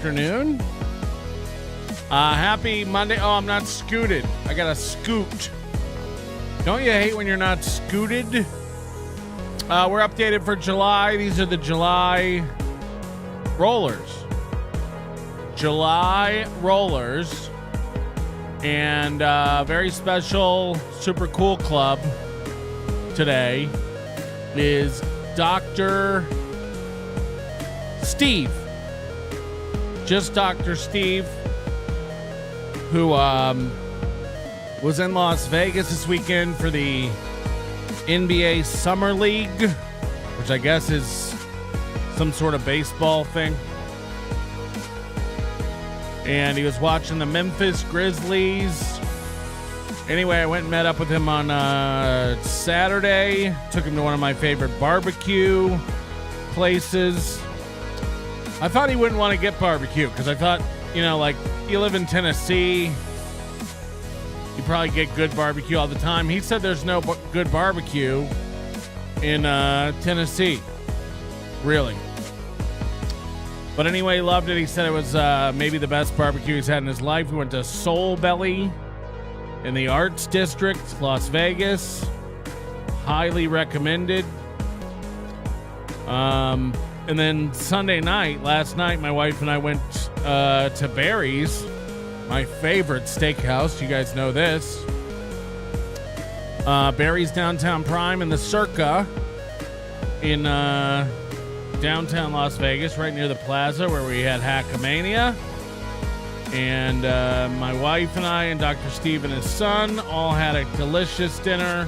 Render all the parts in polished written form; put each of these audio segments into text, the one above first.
afternoon. Happy Monday. Oh, I'm not scooted. I got a scoot. Don't you hate when you're not scooted? We're updated for July. These are the July rollers. July rollers. And very special, super cool club today is Dr. Steve. Just Dr. Steve, who was in Las Vegas this weekend for the NBA Summer League, which I guess is some sort of baseball thing. And he was watching the Memphis Grizzlies. Anyway, I went and met up with him on Saturday. Took him to one of my favorite barbecue places. I thought he wouldn't want to get barbecue because I thought, you know, like, you live in Tennessee, you probably get good barbecue all the time. He said there's no good barbecue in Tennessee, really. But anyway, he loved it. He said it was maybe the best barbecue he's had in his life. We went to Soul Belly in the Arts District, Las Vegas. Highly recommended. And then Sunday night, last night, my wife and I went to Barry's, my favorite steakhouse. You guys know this. Barry's Downtown Prime in the Circa in downtown Las Vegas, right near the plaza where we had Hackamania. And my wife and I and Dr. Steve and his son all had a delicious dinner.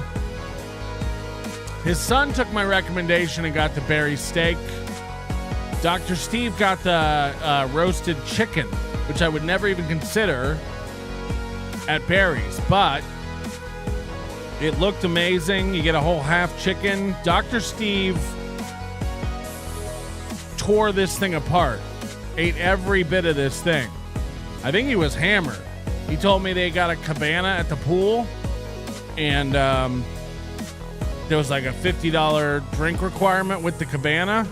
His son took my recommendation and got the Barry's steak. Dr. Steve got the roasted chicken, which I would never even consider at Barry's, but it looked amazing. You get a whole half chicken. Dr. Steve tore this thing apart, ate every bit of this thing. I think he was hammered. He told me they got a cabana at the pool, and there was like a $50 drink requirement with the cabana,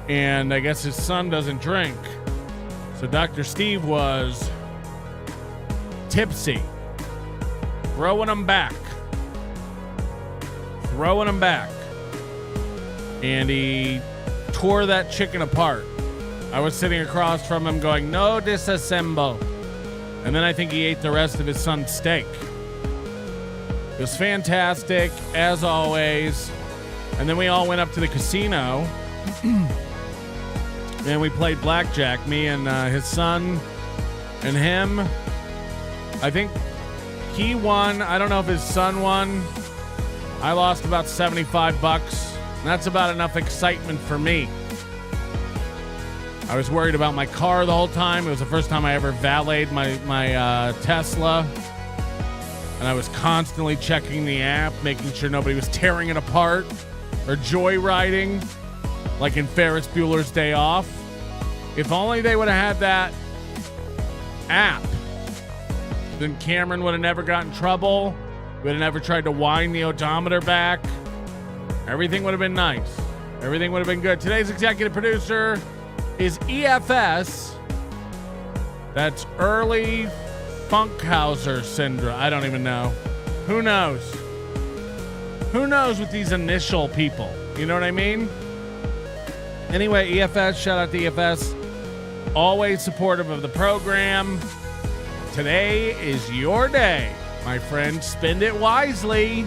and I guess his son doesn't drink. So Dr. Steve was tipsy, throwing them back. And he tore that chicken apart. I was sitting across from him going, no disassemble. And then I think he ate the rest of his son's steak. It was fantastic, as always. And then we all went up to the casino. And we played blackjack, me and his son and him. I think he won. I don't know if his son won. I lost about $75. That's about enough excitement for me. I was worried about my car the whole time. It was the first time I ever valeted my Tesla. And I was constantly checking the app, making sure nobody was tearing it apart or joyriding like in Ferris Bueller's Day Off. If only they would have had that app, then Cameron would have never got in trouble. Would have never tried to wind the odometer back. Everything would have been nice. Everything would have been good. Today's executive producer is EFS. That's early Funkhauser syndrome. I don't even know. Who knows? Who knows with these initial people? You know what I mean? Anyway, EFS, shout out to EFS. Always supportive of the program. Today is your day, my friend. Spend it wisely.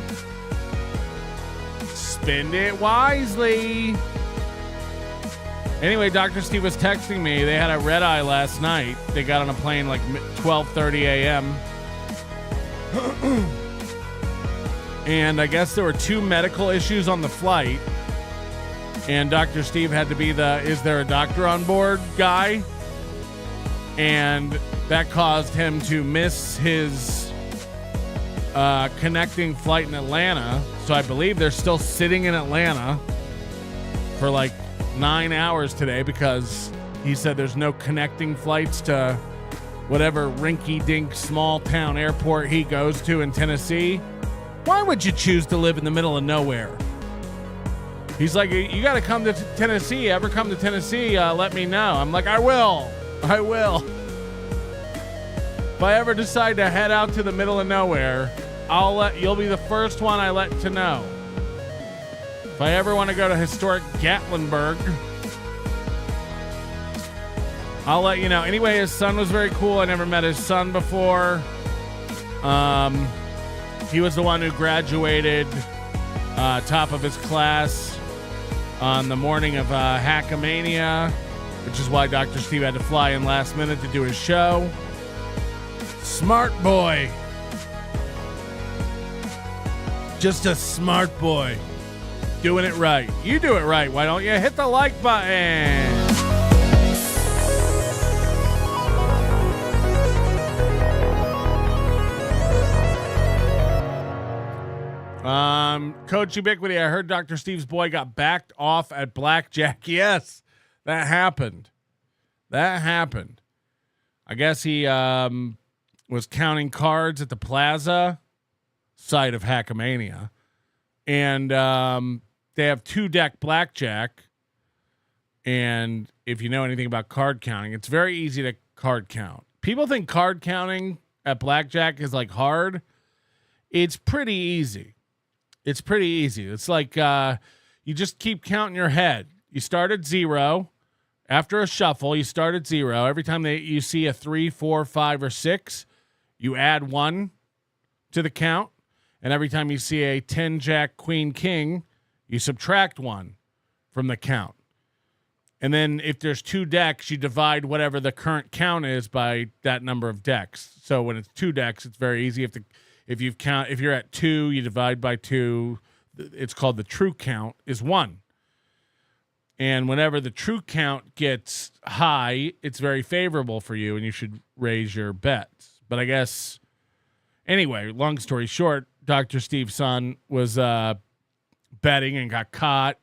Spend it wisely. Anyway, Dr. Steve was texting me. They had a red eye last night. They got on a plane like 12:30 a.m. And I guess there were 2 medical issues on the flight. And Dr. Steve had to be the "is there a doctor on board" guy. And that caused him to miss his connecting flight in Atlanta. So I believe they're still sitting in Atlanta for like 9 hours today because he said there's no connecting flights to whatever rinky-dink small-town airport he goes to in Tennessee. Why would you choose to live in the middle of nowhere? He's like, you got to come to Tennessee. Ever come to Tennessee, let me know. I'm like, I will. I will. If I ever decide to head out to the middle of nowhere, you'll be the first one I let to know. If I ever want to go to historic Gatlinburg, I'll let you know. Anyway, his son was very cool. I never met his son before. He was the one who graduated top of his class on the morning of Hackamania, which is why Dr. Steve had to fly in last minute to do his show. Smart boy. Just a smart boy. Doing it right. You do it right. Why don't you hit the like button? Coach Ubiquity, I heard Dr. Steve's boy got backed off at blackjack. Yes, that happened. I guess he was counting cards at the Plaza site of Hackamania. And they have 2-deck blackjack. And if you know anything about card counting, it's very easy to card count. People think card counting at blackjack is like hard. It's pretty easy. It's like you just keep counting your head. You start at 0. After a shuffle, you start at 0. Every time you see a 3, 4, 5, or 6, you add 1 to the count. And every time you see a 10, Jack, Queen, King, you subtract 1 from the count. And then if there's 2 decks, you divide whatever the current count is by that number of decks. So when it's 2 decks, it's very easy. If you're at 2, you divide by 2. It's called the true count is 1. And whenever the true count gets high, it's very favorable for you, and you should raise your bets. But I guess, anyway, long story short, Dr. Steve's son was betting and got caught.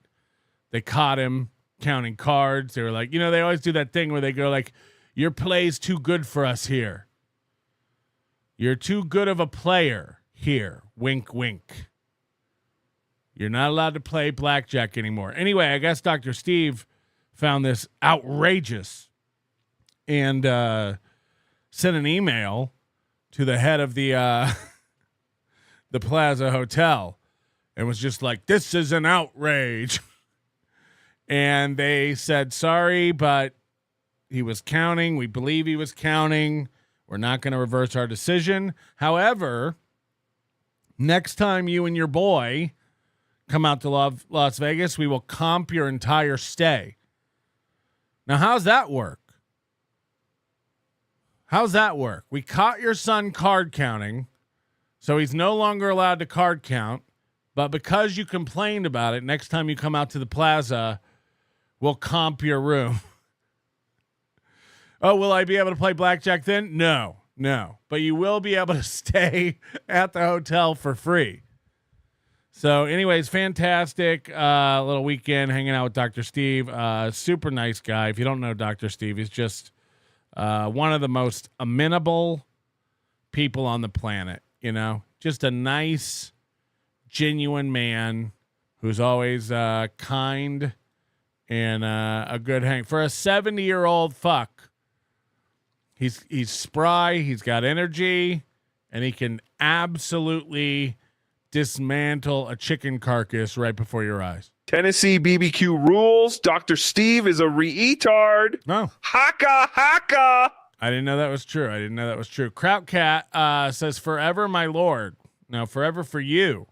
They caught him counting cards. They were like, they always do that thing where they go like, your play's too good for us here. You're too good of a player here. Wink, wink. You're not allowed to play blackjack anymore. Anyway, I guess Dr. Steve found this outrageous and sent an email to the head of the Plaza Hotel and was just like, this is an outrage. And they said, sorry, but he was counting. We believe he was counting. We're not going to reverse our decision. However, next time you and your boy come out to Las Vegas, we will comp your entire stay. Now, how's that work? We caught your son card counting, so he's no longer allowed to card count. But because you complained about it, next time you come out to the Plaza, we'll comp your room. Oh, will I be able to play blackjack then? No. But you will be able to stay at the hotel for free. So anyways, fantastic little weekend hanging out with Dr. Steve. Super nice guy. If you don't know Dr. Steve, he's just one of the most amenable people on the planet. Just a nice, genuine man who's always kind and a good hang. For a 70-year-old fuck, He's spry, he's got energy, and he can absolutely dismantle a chicken carcass right before your eyes. Tennessee BBQ rules. Dr. Steve is a retard. No. Haka, haka. I didn't know that was true. Krautcat says, forever, my lord. No, forever for you.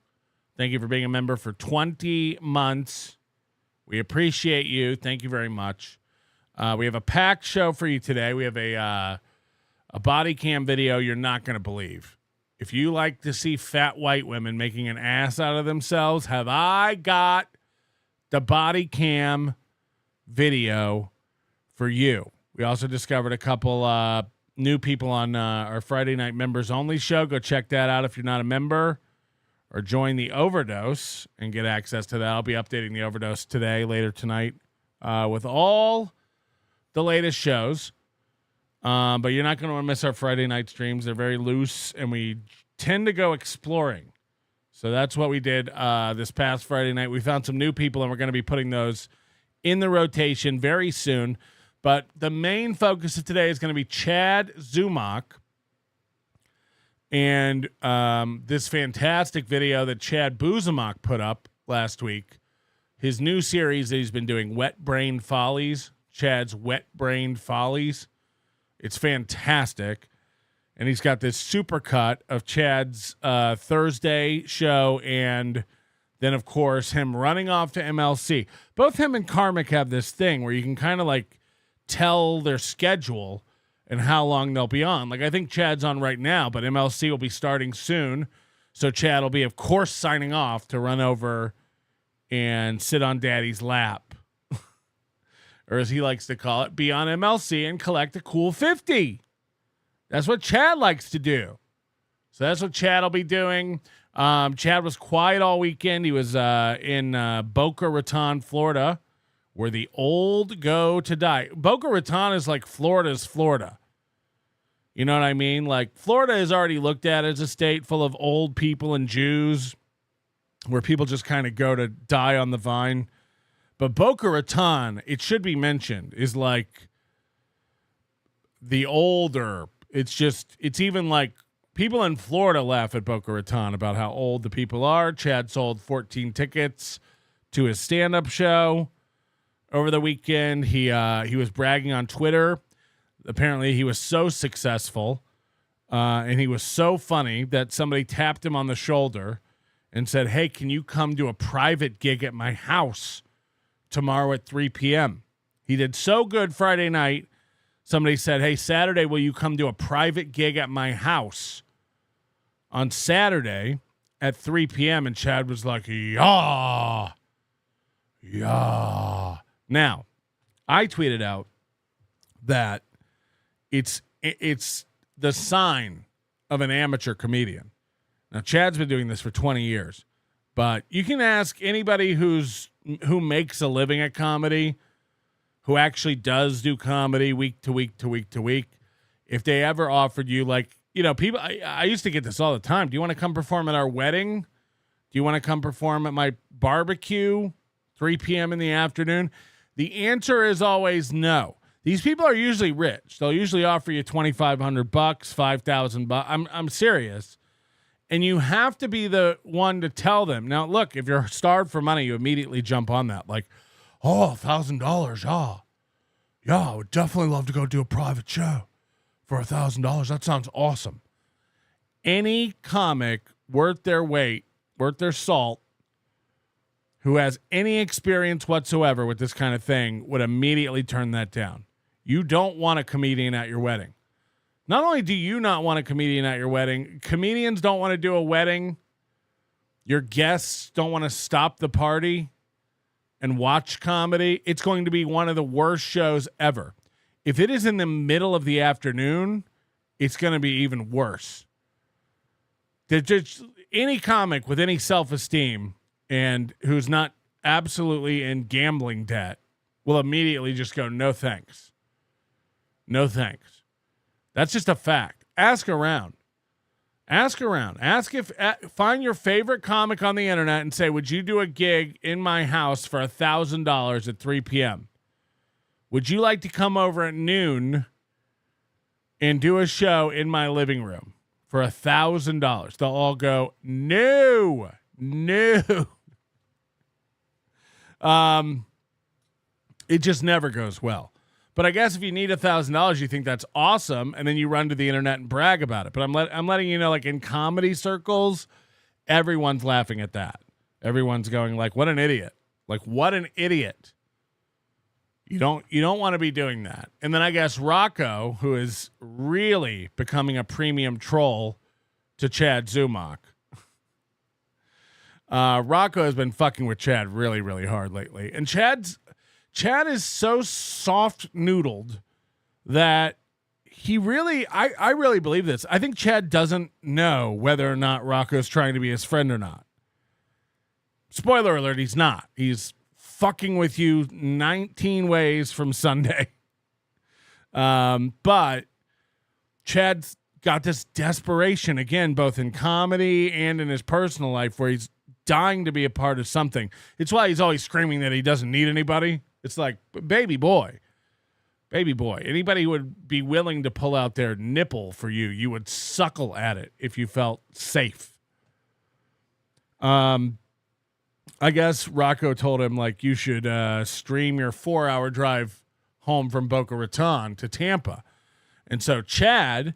Thank you for being a member for 20 months. We appreciate you. Thank you very much. We have a packed show for you today. We have a body cam video you're not going to believe. If you like to see fat white women making an ass out of themselves, have I got the body cam video for you. We also discovered a couple new people on our Friday night members only show. Go check that out if you're not a member, or join the Overdose and get access to that. I'll be updating the Overdose today, later tonight, with all the latest shows. But you're not going to want to miss our Friday night streams. They're very loose, and we tend to go exploring. So that's what we did this past Friday night. We found some new people, and we're going to be putting those in the rotation very soon. But the main focus of today is going to be Chad Zumock and this fantastic video that Chad Zumock put up last week. His new series that he's been doing, Wet Brain Follies, Chad's Wet Brain Follies. It's fantastic. And he's got this super cut of Chad's Thursday show and then, of course, him running off to MLC. Both him and Karmic have this thing where you can kind of like tell their schedule and how long they'll be on. Like, I think Chad's on right now, but MLC will be starting soon. So Chad will be, of course, signing off to run over and sit on Daddy's lap. Or as he likes to call it, be on MLC and collect a cool 50. That's what Chad likes to do. So that's what Chad will be doing. Chad was quiet all weekend. He was in Boca Raton, Florida, where the old go to die. Boca Raton is like Florida's Florida. You know what I mean? Like, Florida is already looked at as a state full of old people and Jews, where people just kind of go to die on the vine. But Boca Raton, it should be mentioned, is like the older. It's even like people in Florida laugh at Boca Raton about how old the people are. Chad sold 14 tickets to his stand-up show over the weekend. He was bragging on Twitter. Apparently, he was so successful and he was so funny that somebody tapped him on the shoulder and said, "Hey, can you come do a private gig at my house tomorrow at 3 p.m.? He did so good Friday night. Somebody said, "Hey, Saturday, will you come do a private gig at my house on Saturday at 3 p.m.? And Chad was like, "Yeah. Yeah." Now, I tweeted out that it's the sign of an amateur comedian. Now, Chad's been doing this for 20 years, but you can ask anybody who makes a living at comedy, who actually does do comedy week to week to week to week, if they ever offered you, like, you know, people, I used to get this all the time. Do you want to come perform at our wedding? Do you want to come perform at my barbecue, 3 p.m. in the afternoon? The answer is always no. These people are usually rich. They'll usually offer you $2,500, $5,000. I'm serious. And you have to be the one to tell them. Now, look, if you're starved for money, you immediately jump on that. Like, "Oh, $1,000, yeah. Yeah, I would definitely love to go do a private show for $1,000. That sounds awesome." Any comic worth their weight, worth their salt, who has any experience whatsoever with this kind of thing would immediately turn that down. You don't want a comedian at your wedding. Not only do you not want a comedian at your wedding, comedians don't want to do a wedding. Your guests don't want to stop the party and watch comedy. It's going to be one of the worst shows ever. If it is in the middle of the afternoon, it's going to be even worse. Just any comic with any self-esteem and who's not absolutely in gambling debt will immediately just go, "No thanks. No thanks." That's just a fact. Ask around. Ask around. Find your favorite comic on the internet and say, "Would you do a gig in my house for $1,000 at 3 p.m.? Would you like to come over at noon and do a show in my living room for $1,000? They'll all go, "No, no." It just never goes well. But I guess if you need $1,000, you think that's awesome, and then you run to the internet and brag about it. But I'm letting you know, like, in comedy circles, everyone's laughing at that. Everyone's going like, "What an idiot!" Like, what an idiot. You don't want to be doing that. And then I guess Rocco, who is really becoming a premium troll to Chad Zumock. Rocco has been fucking with Chad really, really hard lately. And Chad is so soft noodled that he really, I really believe this. I think Chad doesn't know whether or not Rocco's trying to be his friend or not. Spoiler alert, he's not. He's fucking with you 19 ways from Sunday. But Chad's got this desperation, again, both in comedy and in his personal life, where he's dying to be a part of something. It's why he's always screaming that he doesn't need anybody. It's like, baby boy, Baby boy. Anybody who would be willing to pull out their nipple for you, you would suckle at it if you felt safe. I guess Rocco told him, like, you should stream your 4-hour drive home from Boca Raton to Tampa. And so Chad,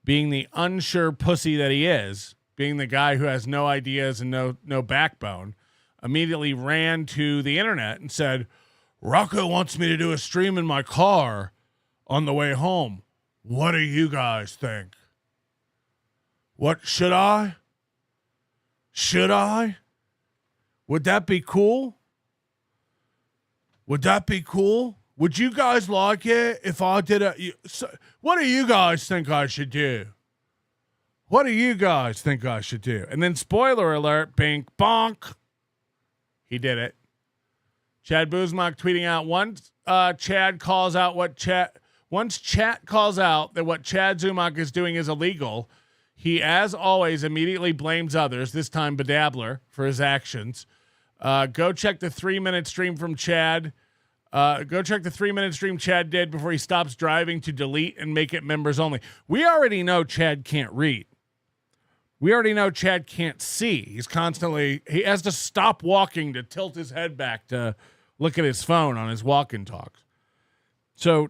being the unsure pussy that he is, being the guy who has no ideas and no backbone, immediately ran to the internet and said, Rocco wants me to do a stream in my car on the way home. What do you guys think? What, should I? Should I? Would that be cool? Would that be cool? Would you guys like it if I did what do you guys think I should do? What do you guys think I should do? And then spoiler alert, bink, bonk. He did it. Chad Zumock tweeting out once Chat calls out that what Chad Zumock is doing is illegal, he, as always, immediately blames others, this time Bedabbler, for his actions. Go check the 3-minute stream from Chad. Go check the 3-minute stream Chad did before he stops driving to delete and make it members only. We already know Chad can't read. We already know Chad can't see. He has to stop walking to tilt his head back to look at his phone on his walk-in talks. So,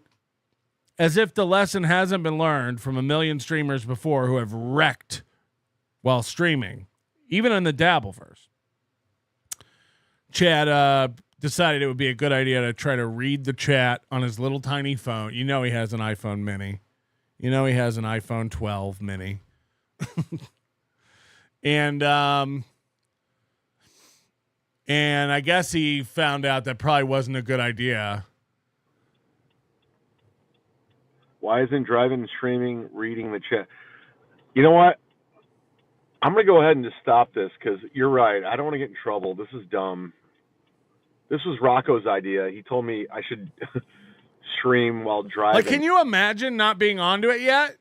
as if the lesson hasn't been learned from a million streamers before who have wrecked while streaming, even in the Dabbleverse, Chad decided it would be a good idea to try to read the chat on his little tiny phone. You know he has an iPhone mini. You know he has an iPhone 12 mini. And I guess he found out that probably wasn't a good idea. Why isn't driving and streaming reading the chat? You know what? I'm going to go ahead and just stop this because you're right. I don't want to get in trouble. This is dumb. This was Rocco's idea. He told me I should stream while driving. Like, can you imagine not being onto it yet?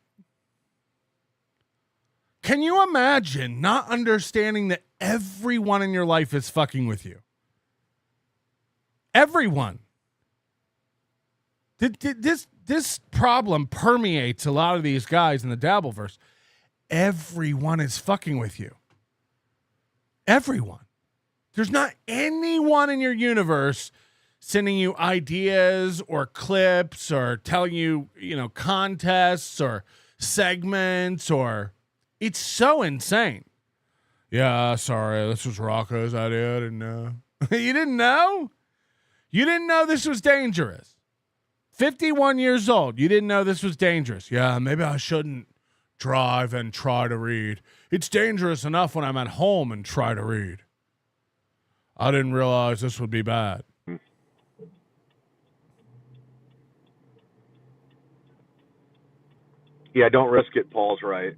Can you imagine not understanding that everyone in your life is fucking with you? Everyone. This problem permeates a lot of these guys in the Dabbleverse. Everyone is fucking with you. Everyone. There's not anyone in your universe sending you ideas or clips or telling you, contests or segments or... It's so insane. Yeah, sorry. This was Rocco's idea. I didn't know. You didn't know? You didn't know this was dangerous. 51 years old. You didn't know this was dangerous. Yeah, maybe I shouldn't drive and try to read. It's dangerous enough when I'm at home and try to read. I didn't realize this would be bad. Yeah, don't risk it. Paul's right.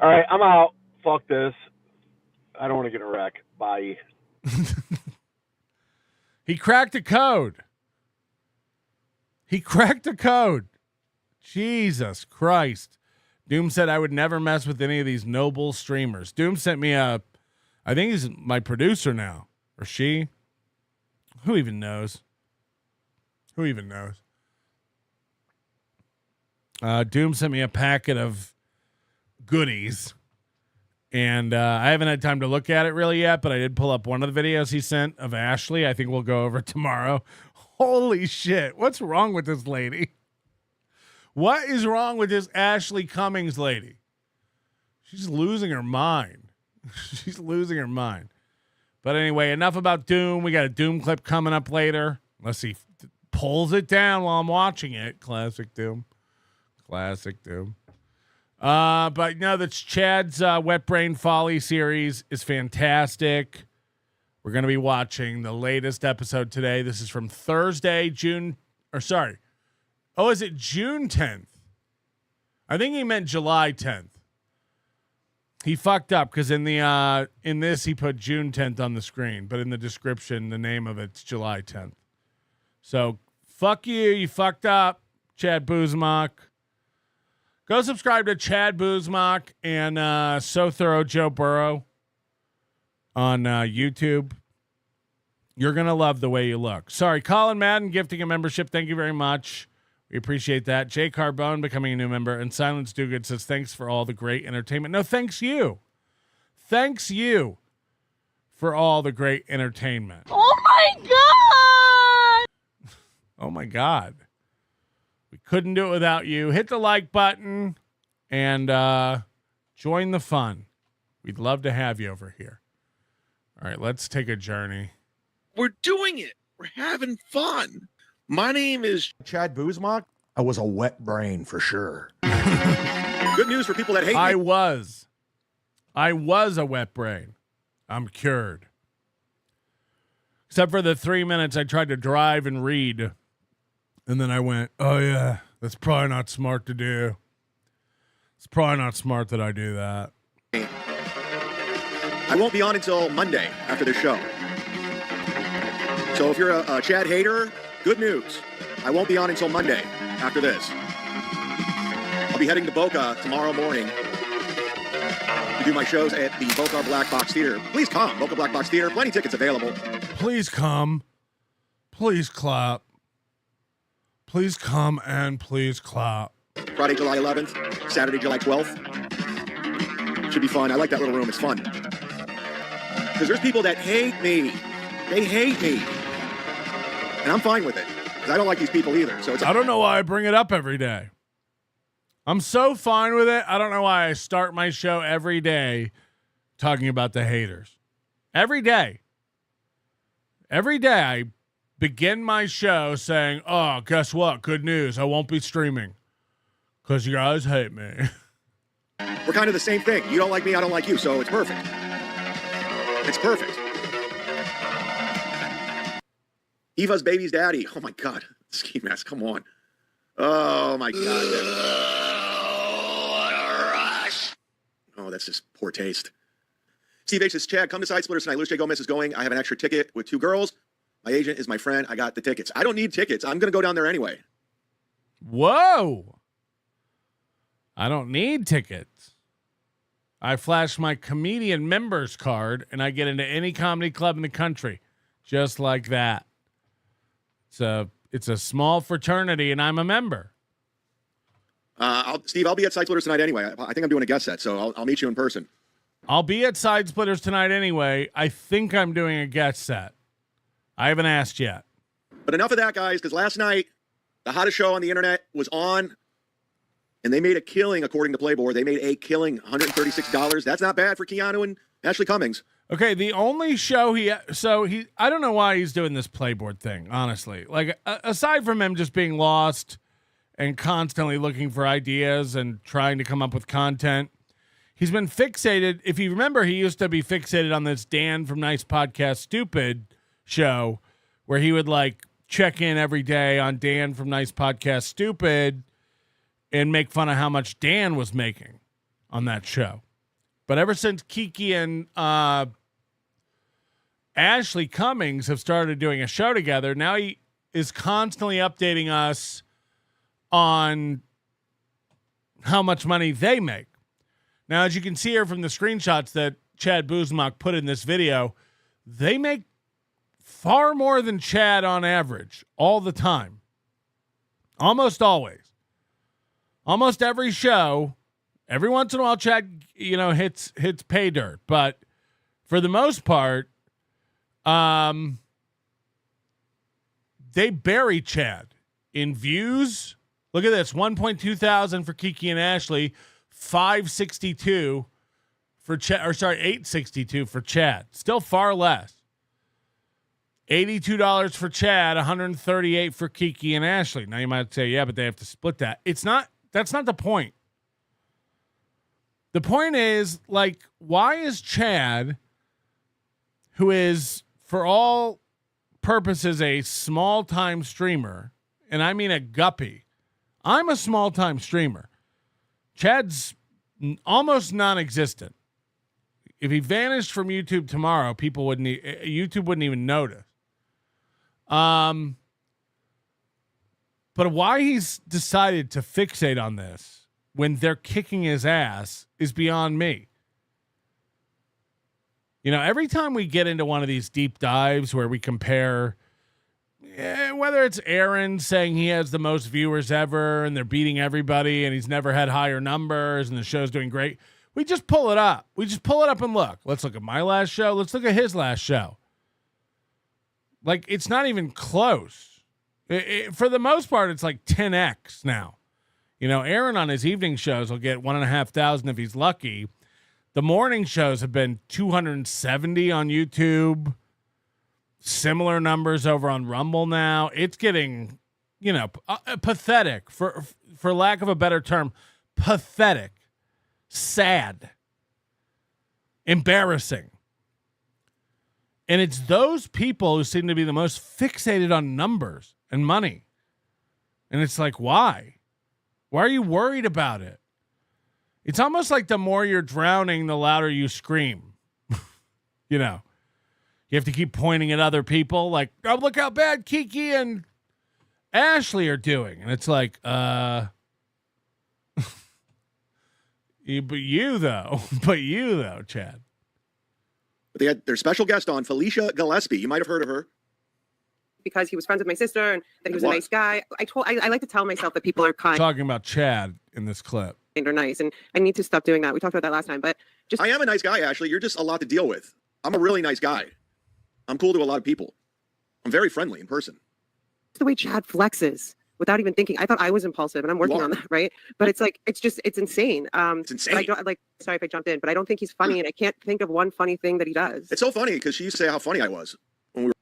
All right, I'm out. Fuck this. I don't want to get a wreck. Bye. He cracked a code. He cracked a code. Jesus Christ. Doom said I would never mess with any of these noble streamers. Doom sent me I think he's my producer now. Or she. Who even knows? Who even knows? Doom sent me a packet of goodies. And I haven't had time to look at it really yet, but I did pull up one of the videos he sent of Ashley. I think we'll go over tomorrow. Holy shit. What's wrong with this lady? What is wrong with this Ashley Cummings lady? She's losing her mind. She's losing her mind. But anyway, enough about Doom. We got a Doom clip coming up later. Unless he pulls it down while I'm watching it. Classic Doom. Classic Doom. But no, that's Chad's Wet Brain Folly series is fantastic. We're going to be watching the latest episode today. This is from Thursday, June 10th? I think he meant July 10th. He fucked up because in this he put June 10th on the screen, but in the description the name of it's July 10th. So fuck you fucked up, Chad Zumock. Go subscribe to Chad Zumock and So Thorough Joe Burrow on YouTube. You're going to love the way you look. Sorry, Colin Madden gifting a membership. Thank you very much. We appreciate that. Jay Carbone becoming a new member. And Silence Dogood says, thanks for all the great entertainment. No, thanks you. Thanks you for all the great entertainment. Oh my God! Oh my God. We couldn't do it without you. Hit the like button and join the fun. We'd love to have you over here. All right, let's take a journey. We're doing it. We're having fun. My name is Chad Zumock. I was a wet brain for sure. Good news for people that hate I me. was a wet brain. I'm cured. Except for the 3 minutes I tried to drive and read. And then I went, oh yeah, that's probably not smart to do. It's probably not smart that I do that. I won't be on until Monday after this show. So if you're a Chad hater, good news. I won't be on until Monday after this. I'll be heading to Boca tomorrow morning to do my shows at the Boca Black Box Theater. Please come, Boca Black Box Theater. Plenty tickets available. Please come. Please clap. Please come and please clap. Friday, July 11th, Saturday, July 12th. Should be fun. I like that little room. It's fun. Because there's people that hate me. They hate me. And I'm fine with it. Because I don't like these people either. So it's I don't know why I bring it up every day. I'm so fine with it. I don't know why I start my show every day talking about the haters. Every day. Every day I begin my show saying, oh, guess what? Good news. I won't be streaming because you guys hate me. We're kind of the same thing. You don't like me, I don't like you. So it's perfect. It's perfect. Eva's baby's daddy. Oh my God. Ski mask. Come on. Oh my God. What a rush. Oh, that's just poor taste. Steve H says, Chad, come to Side Splitters tonight. Luce J. Gomez is going. I have an extra ticket with 2 girls. My agent is my friend. I got the tickets. I don't need tickets. I'm going to go down there anyway. Whoa. I don't need tickets. I flash my comedian members card and I get into any comedy club in the country. Just like that. It's a small fraternity and I'm a member. Steve, I'll be at Side Splitters tonight anyway. I think I'm doing a guest set, so I'll meet you in person. I'll be at Side Splitters tonight anyway. I think I'm doing a guest set. I haven't asked yet. But enough of that, guys, because last night, the hottest show on the internet was on, and they made a killing, according to Playboy. They made a killing, $136. That's not bad for Keanu and Ashley Cummings. Okay, the only show I don't know why he's doing this Playboard thing, honestly. Like, aside from him just being lost and constantly looking for ideas and trying to come up with content, he's been fixated. If you remember, he used to be fixated on this Dan from Nice Podcast Stupid show where he would, like, check in every day on Dan from Nice Podcast Stupid and make fun of how much Dan was making on that show. But ever since Kiki and Ashley Cummings have started doing a show together, now he is constantly updating us on how much money they make. Now, as you can see here from the screenshots that Chad Zumock put in this video, they make far more than Chad on average all the time. Almost always. Almost every show, every once in a while Chad, hits pay dirt, but for the most part, they bury Chad in views. Look at this, 1.2 thousand for Kiki and Ashley, 562 for Chad, 862 for Chad. Still far less. $82 for Chad, $138 for Kiki and Ashley. Now you might say, yeah, but they have to split that. That's not the point. The point is, like, why is Chad, who is, for all purposes, a small-time streamer, and I mean a guppy. I'm a small-time streamer. Chad's almost non-existent. If he vanished from YouTube tomorrow, YouTube wouldn't even notice. But why he's decided to fixate on this when they're kicking his ass is beyond me. You know, every time we get into one of these deep dives where we compare, whether it's Aaron saying he has the most viewers ever and they're beating everybody and he's never had higher numbers and the show's doing great, we just pull it up. We just pull it up and look. Let's look at my last show. Let's look at his last show. Like, it's not even close. For the most part, it's like 10x now. You know, Aaron on his evening shows will get 1,500 if he's lucky. The morning shows have been 270 on YouTube. Similar numbers over on Rumble now. It's getting, you know, pathetic, for lack of a better term. Pathetic. Sad. Embarrassing. And it's those people who seem to be the most fixated on numbers and money. And it's like, why? Why are you worried about it? It's almost like the more you're drowning, the louder you scream. You know, you have to keep pointing at other people like, oh, look how bad Kiki and Ashley are doing. And it's like, but you though, Chad. But they had their special guest on, Felicia Gillespie. You might have heard of her. Because he was friends with my sister and that he was a nice guy. I like to tell myself that people are kind. Talking about Chad in this clip. Or nice, and I need to stop doing that. We talked about that last time, but just I am a nice guy, Ashley. You're just a lot to deal with. I'm a really nice guy. I'm cool to a lot of people. I'm very friendly in person. It's the way Chad flexes without even thinking. I thought I was impulsive, and I'm working on that, right? But it's like it's insane. It's insane. I don't sorry if I jumped in, but I don't think he's funny, and I can't think of one funny thing that he does. It's so funny because she used to say how funny I was when we were.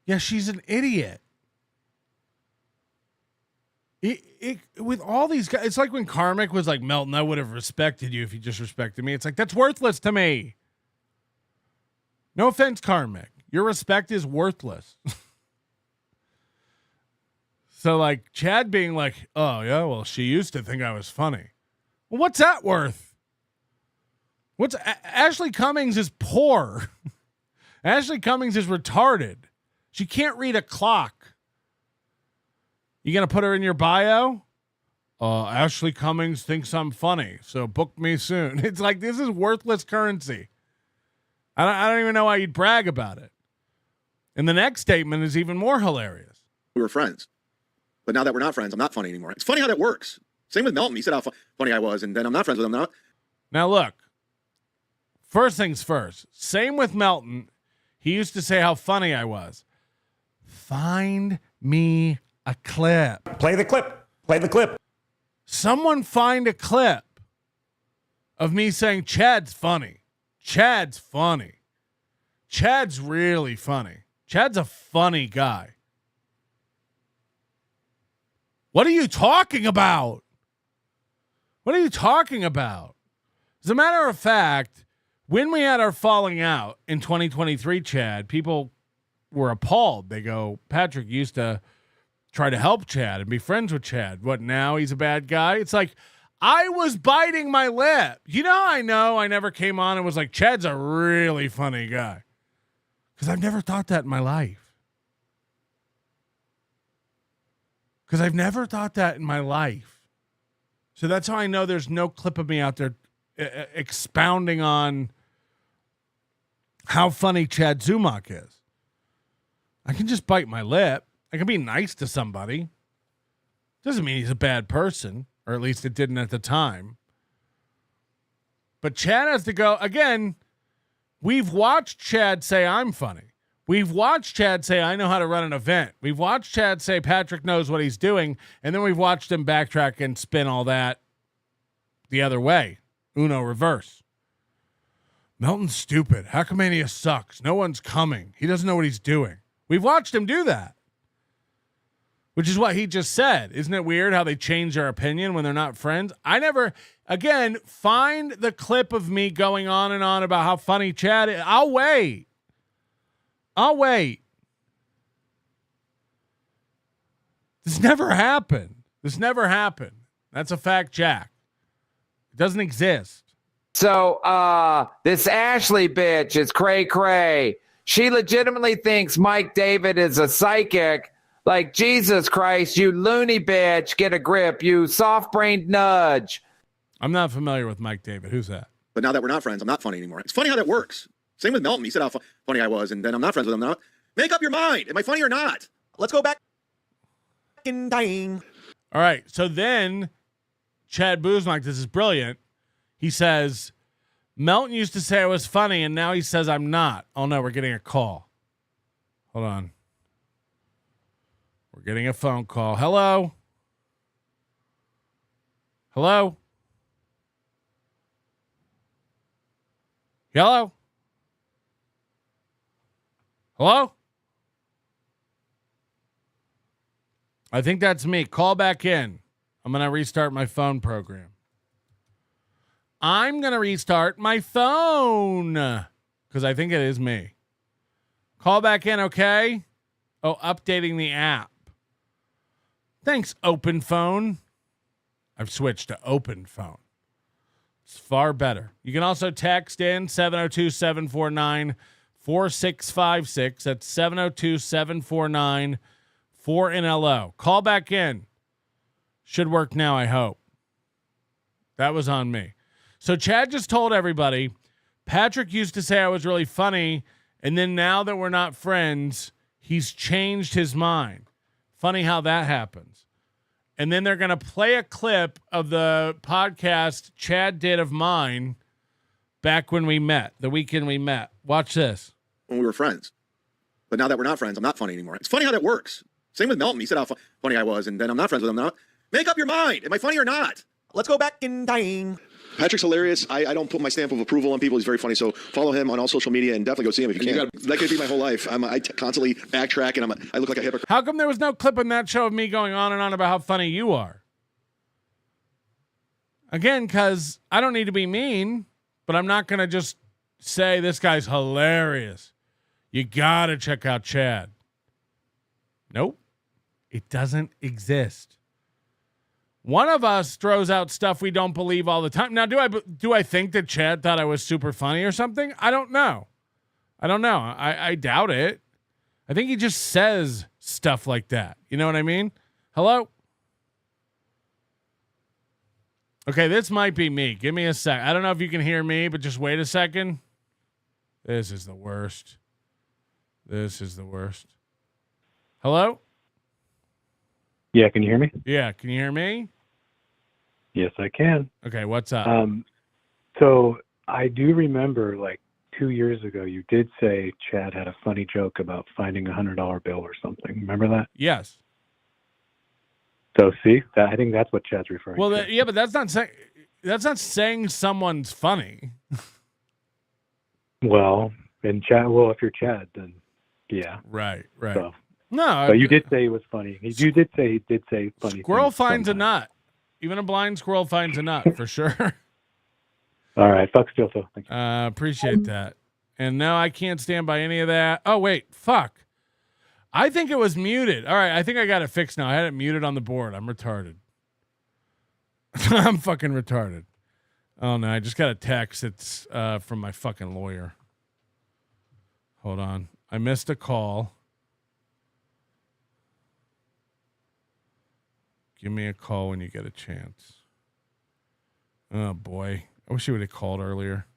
Yeah, she's an idiot. With all these guys, it's like when Karmic was like, Melton, I would have respected you if you just respected me. It's like, that's worthless to me. No offense, Karmic. Your respect is worthless. So like Chad being like, oh yeah, well, she used to think I was funny. Well, what's that worth? Ashley Cummings is poor. Ashley Cummings is retarded. She can't read a clock. You going to put her in your bio? Ashley Cummings thinks I'm funny, so book me soon. It's like, this is worthless currency. I don't even know why you'd brag about it. And the next statement is even more hilarious. We were friends. But now that we're not friends, I'm not funny anymore. It's funny how that works. Same with Melton. He said how funny I was, and then I'm not friends with him. Now, look. First things first. Same with Melton. He used to say how funny I was. Find me a clip. Play the clip. Play the clip. Someone find a clip of me saying Chad's funny. Chad's funny. Chad's really funny. Chad's a funny guy. What are you talking about? What are you talking about? As a matter of fact, when we had our falling out in 2023, Chad, people were appalled. They go, Patrick used to try to help Chad and be friends with Chad. What, now he's a bad guy? It's like, I was biting my lip. You know I never came on and was like, Chad's a really funny guy. Because I've never thought that in my life. So that's how I know there's no clip of me out there expounding on how funny Chad Zumock is. I can just bite my lip. I can be nice to somebody. Doesn't mean he's a bad person, or at least it didn't at the time. But Chad has to go. Again, we've watched Chad say I'm funny. We've watched Chad say I know how to run an event. We've watched Chad say Patrick knows what he's doing. And then we've watched him backtrack and spin all that the other way. Uno reverse. Melton's stupid. Hackamania sucks. No one's coming. He doesn't know what he's doing. We've watched him do that. Which is what he just said. Isn't it weird how they change their opinion when they're not friends? Again, find the clip of me going on and on about how funny Chad is. I'll wait. This never happened. That's a fact, Jack. It doesn't exist. So, this Ashley bitch is cray-cray. She legitimately thinks Mike David is a psychic. Like, Jesus Christ, you loony bitch, get a grip, you soft-brained nudge. I'm not familiar with Mike David. Who's that? But now that we're not friends, I'm not funny anymore. It's funny how that works. Same with Melton. He said how funny I was, and then I'm not friends with him now. Make up your mind. Am I funny or not? Let's go back in time. All right. So then Chad Buzmak, this is brilliant. He says, Melton used to say I was funny, and now he says I'm not. Oh, no, we're getting a call. Hold on. We're getting a phone call. Hello? Hello? Hello? Hello? I think that's me. Call back in. I'm going to restart my phone program. I'm going to restart my phone because I think it is me. Call back in, okay? Oh, updating the app. Thanks, Open Phone. I've switched to Open Phone. It's far better. You can also text in 702-749-4656. That's 702-749-4NLO. Call back in. Should work now, I hope. That was on me. So Chad just told everybody, Patrick used to say I was really funny, and then now that we're not friends, he's changed his mind. Funny how that happens. And then they're going to play a clip of the podcast Chad did of mine back when we met, the weekend we met. Watch this. When we were friends. But now that we're not friends, I'm not funny anymore. It's funny how that works. Same with Melton. He said how funny I was, and then I'm not friends with him now. Make up your mind. Am I funny or not? Let's go back in time. Patrick's hilarious. I don't put my stamp of approval on people. He's very funny. So follow him on all social media and definitely go see him if you can. That could be my whole life. I constantly backtrack and I look like a hypocrite. How come there was no clip in that show of me going on and on about how funny you are? Again, because I don't need to be mean, but I'm not going to just say this guy's hilarious. You got to check out Chad. Nope. It doesn't exist. One of us throws out stuff we don't believe all the time. Now, do I think that Chad thought I was super funny or something? I don't know. I doubt it. I think he just says stuff like that. You know what I mean? Hello? Okay, this might be me. Give me a sec. I don't know if you can hear me, but just wait a second. This is the worst. Hello? Yeah, can you hear me? Yeah, can you hear me? Yes, I can. Okay, what's up? So I do remember like 2 years ago, you did say Chad had a funny joke about finding $100 bill or something. Remember that? Yes. So see, I think that's what Chad's referring to. Yeah, but that's not saying someone's funny. Well, and Chad. Well, if you're Chad, then yeah. Right. So, no, but you did say it was funny. You did say funny. Squirrel finds a nut. Even a blind squirrel finds a nut for sure. All right, fuck SteelToe. Thank you. Appreciate that. And no, I can't stand by any of that. Oh wait, fuck. I think it was muted. All right, I think I got it fixed now. I had it muted on the board. I'm retarded. I'm fucking retarded. Oh no, I just got a text. It's from my fucking lawyer. Hold on. I missed a call. Give me a call when you get a chance. Oh, boy. I wish you would have called earlier.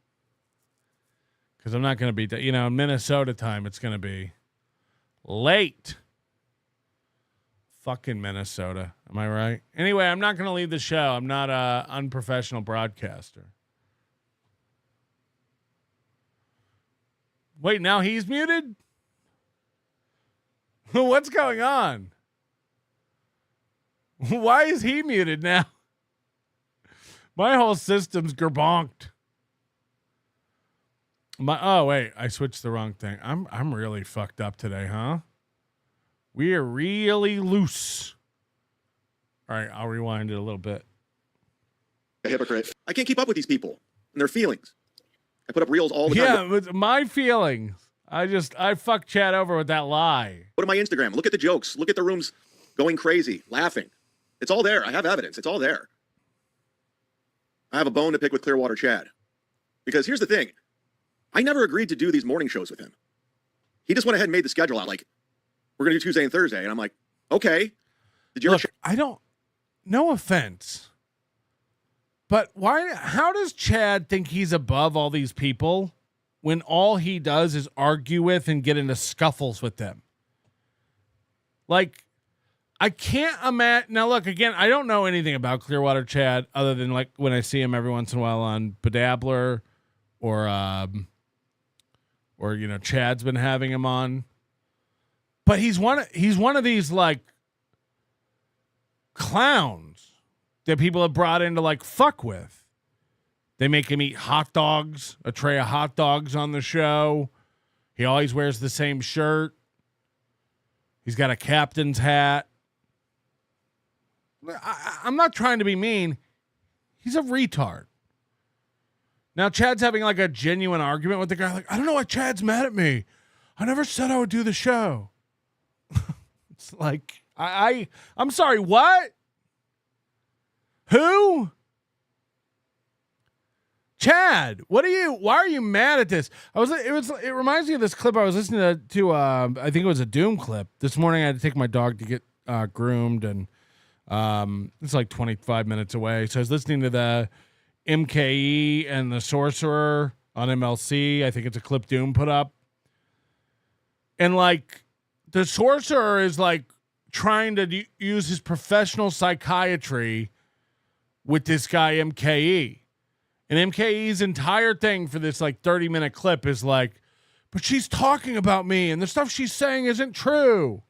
Because I'm not going to be, in Minnesota time, it's going to be late. Fucking Minnesota. Am I right? Anyway, I'm not going to leave the show. I'm not an unprofessional broadcaster. Wait, now he's muted? What's going on? Why is he muted now? My whole system's gerbonked. Oh wait, I switched the wrong thing. I'm really fucked up today, huh? We are really loose. All right, I'll rewind it a little bit. A hypocrite. I can't keep up with these people and their feelings. I put up reels all the time. Yeah, with my feelings. I fucked Chad over with that lie. Go to my Instagram. Look at the jokes. Look at the rooms going crazy, laughing. It's all there. I have evidence. It's all there. I have a bone to pick with Clearwater Chad. Because here's the thing. I never agreed to do these morning shows with him. He just went ahead and made the schedule out like, we're going to do Tuesday and Thursday. And I'm like, okay. Did you Look, no offense. But why? How does Chad think he's above all these people when all he does is argue with and get into scuffles with them? Like, I can't imagine. Now, look, again, I don't know anything about Clearwater Chad other than like when I see him every once in a while on Dabbler or Chad's been having him on. But he's one of these like clowns that people have brought in to like fuck with. They make him eat hot dogs, a tray of hot dogs on the show. He always wears the same shirt. He's got a captain's hat. I'm not trying to be mean. He's a retard. Now Chad's having like a genuine argument with the guy. Like, I don't know why Chad's mad at me. I never said I would do the show. It's like, I'm sorry, what? Who? Chad, why are you mad at this? It reminds me of this clip I was listening to I think it was a Doom clip. This morning I had to take my dog to get groomed, and it's like 25 minutes away. So I was listening to the MKE and the Sorcerer on MLC. I think it's a clip Doom put up. And like the Sorcerer is like trying to use his professional psychiatry with this guy MKE. And MKE's entire thing for this like 30-minute clip is like, but she's talking about me and the stuff she's saying isn't true.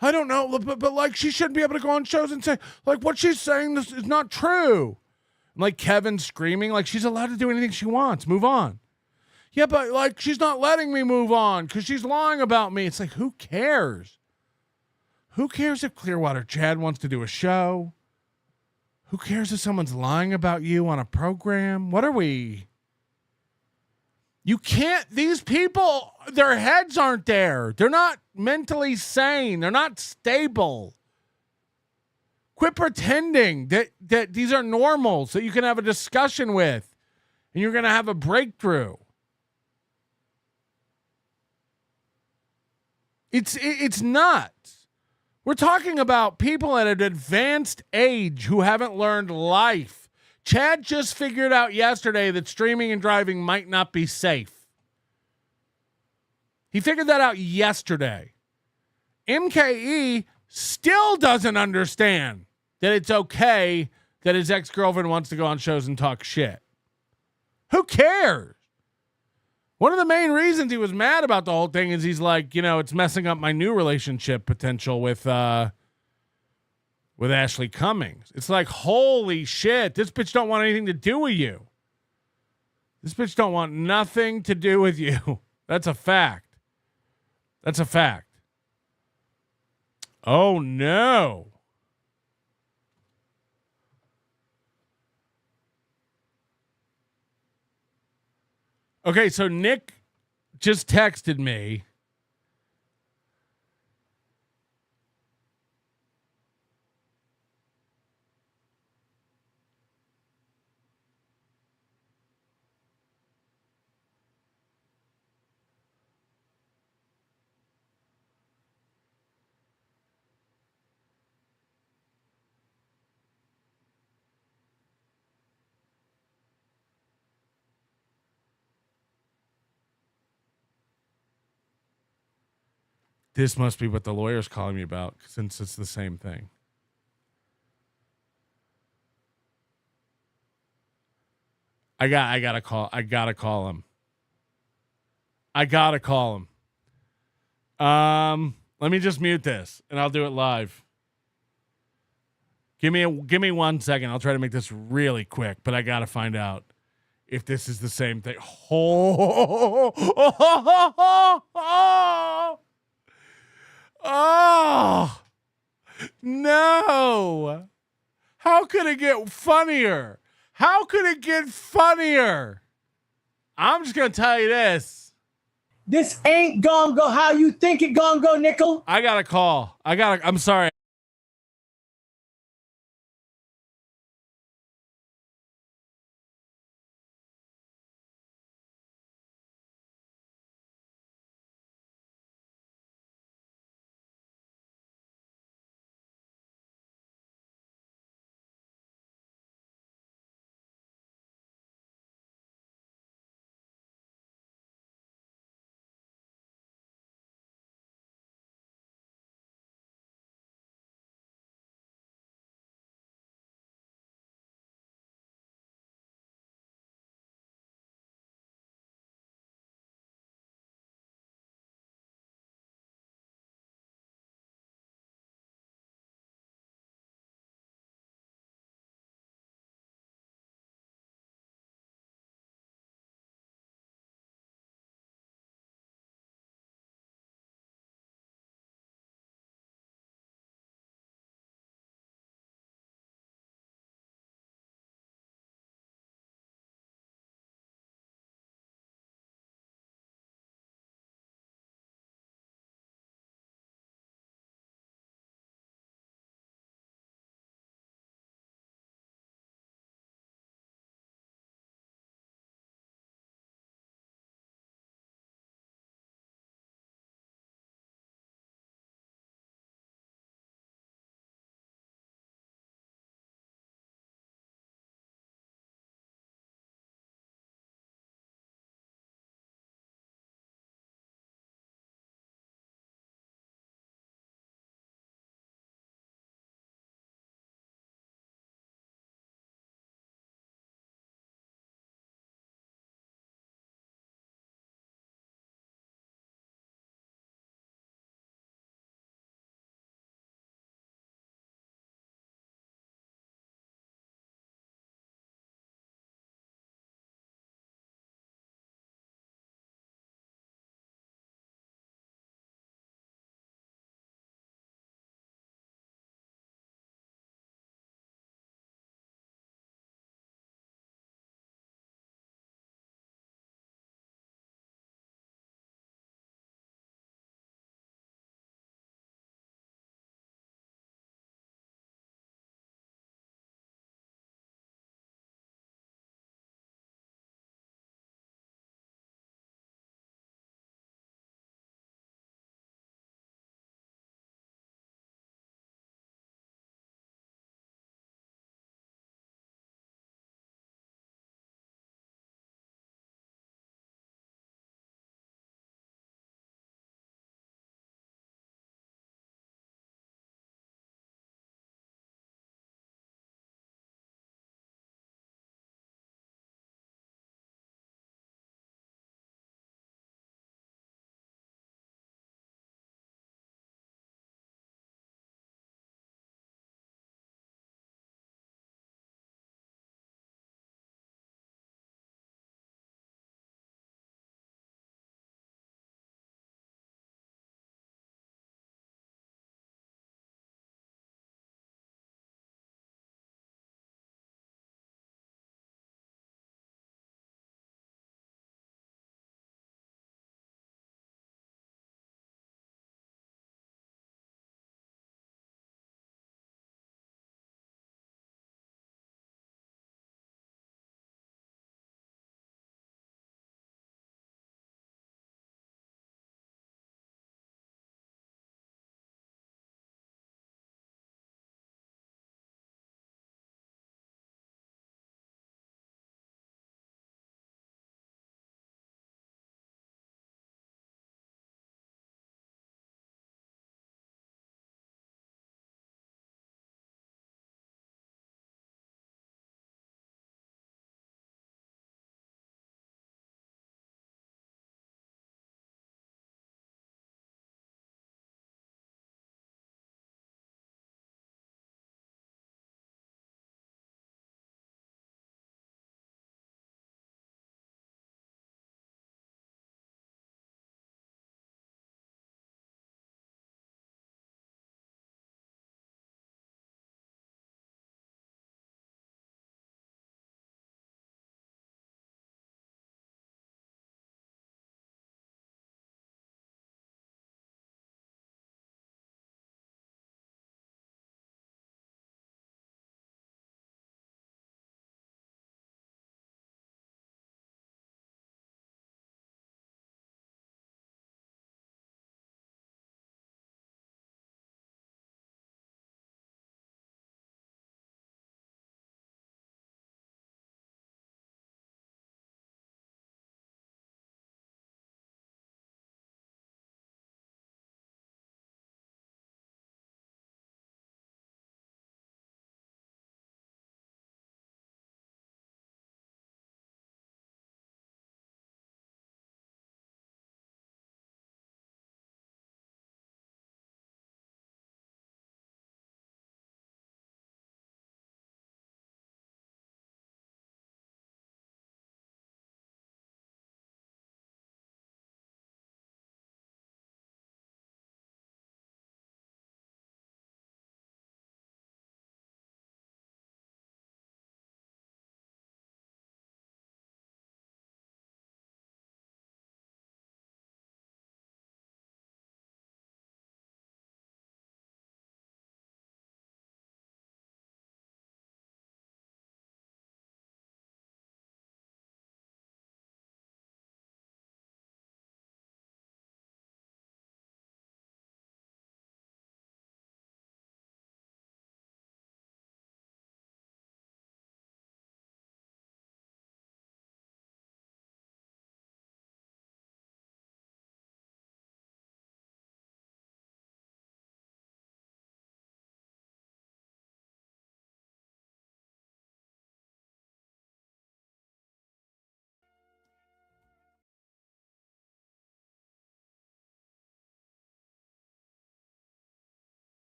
I don't know, but like she shouldn't be able to go on shows and say like what she's saying this is not true. And like Kevin screaming like she's allowed to do anything she wants. Move on. Yeah, but like she's not letting me move on because she's lying about me. It's like, who cares? Who cares if Clearwater Chad wants to do a show? Who cares if someone's lying about you on a program? What are we? You can't, these people, their heads aren't there. They're not mentally sane. They're not stable. Quit pretending that these are normals that you can have a discussion with and you're going to have a breakthrough. It's nuts. We're talking about people at an advanced age who haven't learned life. Chad just figured out yesterday that streaming and driving might not be safe. He figured that out yesterday. MKE still doesn't understand that it's okay that his ex-girlfriend wants to go on shows and talk shit. Who cares? One of the main reasons he was mad about the whole thing is he's like, it's messing up my new relationship potential with Ashley Cummings. It's like, holy shit, this bitch don't want anything to do with you. This bitch don't want nothing to do with you. That's a fact. That's a fact. Oh no. Okay, so Nick just texted me. This must be what the lawyer's calling me about, since it's the same thing. I gotta call him. I gotta call him. Let me just mute this and I'll do it live. Give me 1 second. I'll try to make this really quick, but I gotta find out if this is the same thing. Oh, no. How could it get funnier? How could it get funnier? I'm just going to tell you this. This ain't gonna go how you think it gonna go, Nickel. I got a call. I'm sorry.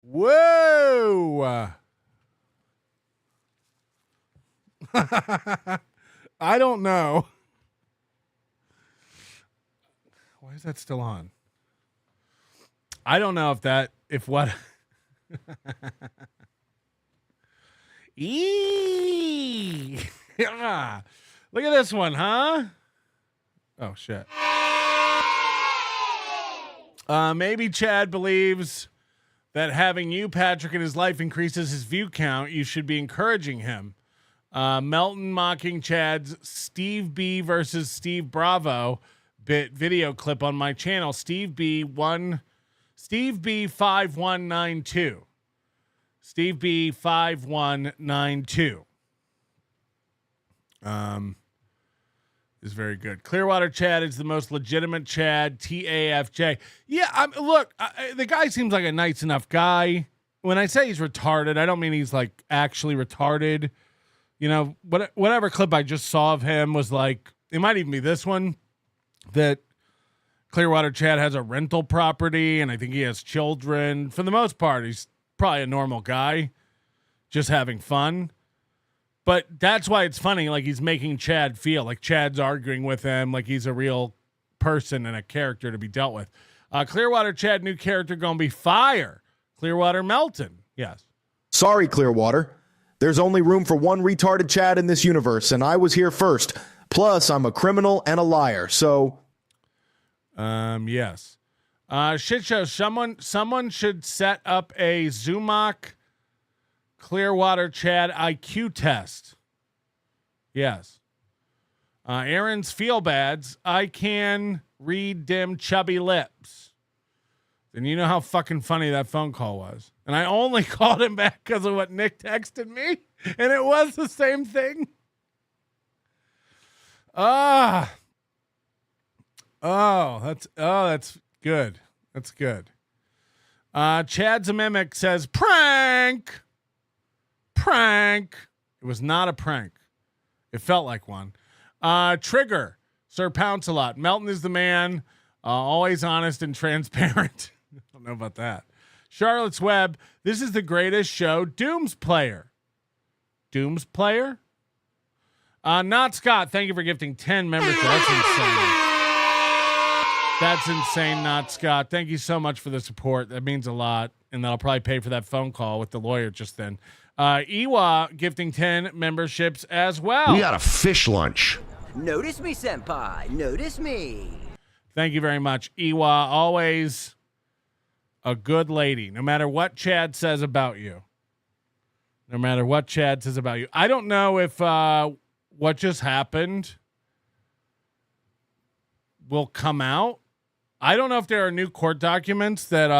Whoa. I don't know. Why is that still on? I don't know if what. Eee. Yeah. Look at this one, huh? Oh, shit. Maybe Chad believes that having you, Patrick, in his life increases his view count. You should be encouraging him. Melton mocking Chad's Steve B versus Steve Bravo bit video clip on my channel. Steve B 5192. Steve B 5192. Is very good. Clearwater Chad is the most legitimate Chad. TAFJ. Yeah, look, the guy seems like a nice enough guy. When I say he's retarded, I don't mean he's like actually retarded. You know, whatever clip I just saw of him was like, it might even be this one, that Clearwater Chad has a rental property and I think he has children. For the most part, he's probably a normal guy, just having fun. But that's why it's funny. Like, he's making Chad feel like Chad's arguing with him, like he's a real person and a character to be dealt with. Clearwater Chad, new character gonna be fire. Clearwater Melton. Yes. Sorry, Clearwater. There's only room for one retarded Chad in this universe, and I was here first. Plus, I'm a criminal and a liar, so... Yes. Shit show. Someone should set up a Zumock Clearwater Chad IQ test. Yes. Aaron's feel bads. I can read dim chubby lips. Then you know how fucking funny that phone call was. And I only called him back because of what Nick texted me. And it was the same thing. Oh, that's good. That's good. Chad's a mimic says prank. It was not a prank. It felt like one. Trigger. Sir Pounce-a-lot. Melton is the man. Always honest and transparent. I don't know about that. Charlotte's Web. This is the greatest show. Doom's player. Not Scott. Thank you for gifting 10 members. That's insane. That's insane, Not Scott. Thank you so much for the support. That means a lot. And that'll probably pay for that phone call with the lawyer just then. Iwa gifting 10 memberships as well. We got a fish lunch. Notice me, senpai. Notice me. Thank you very much. Iwa, always a good lady, no matter what Chad says about you. I don't know if what just happened will come out. I don't know if there are new court documents that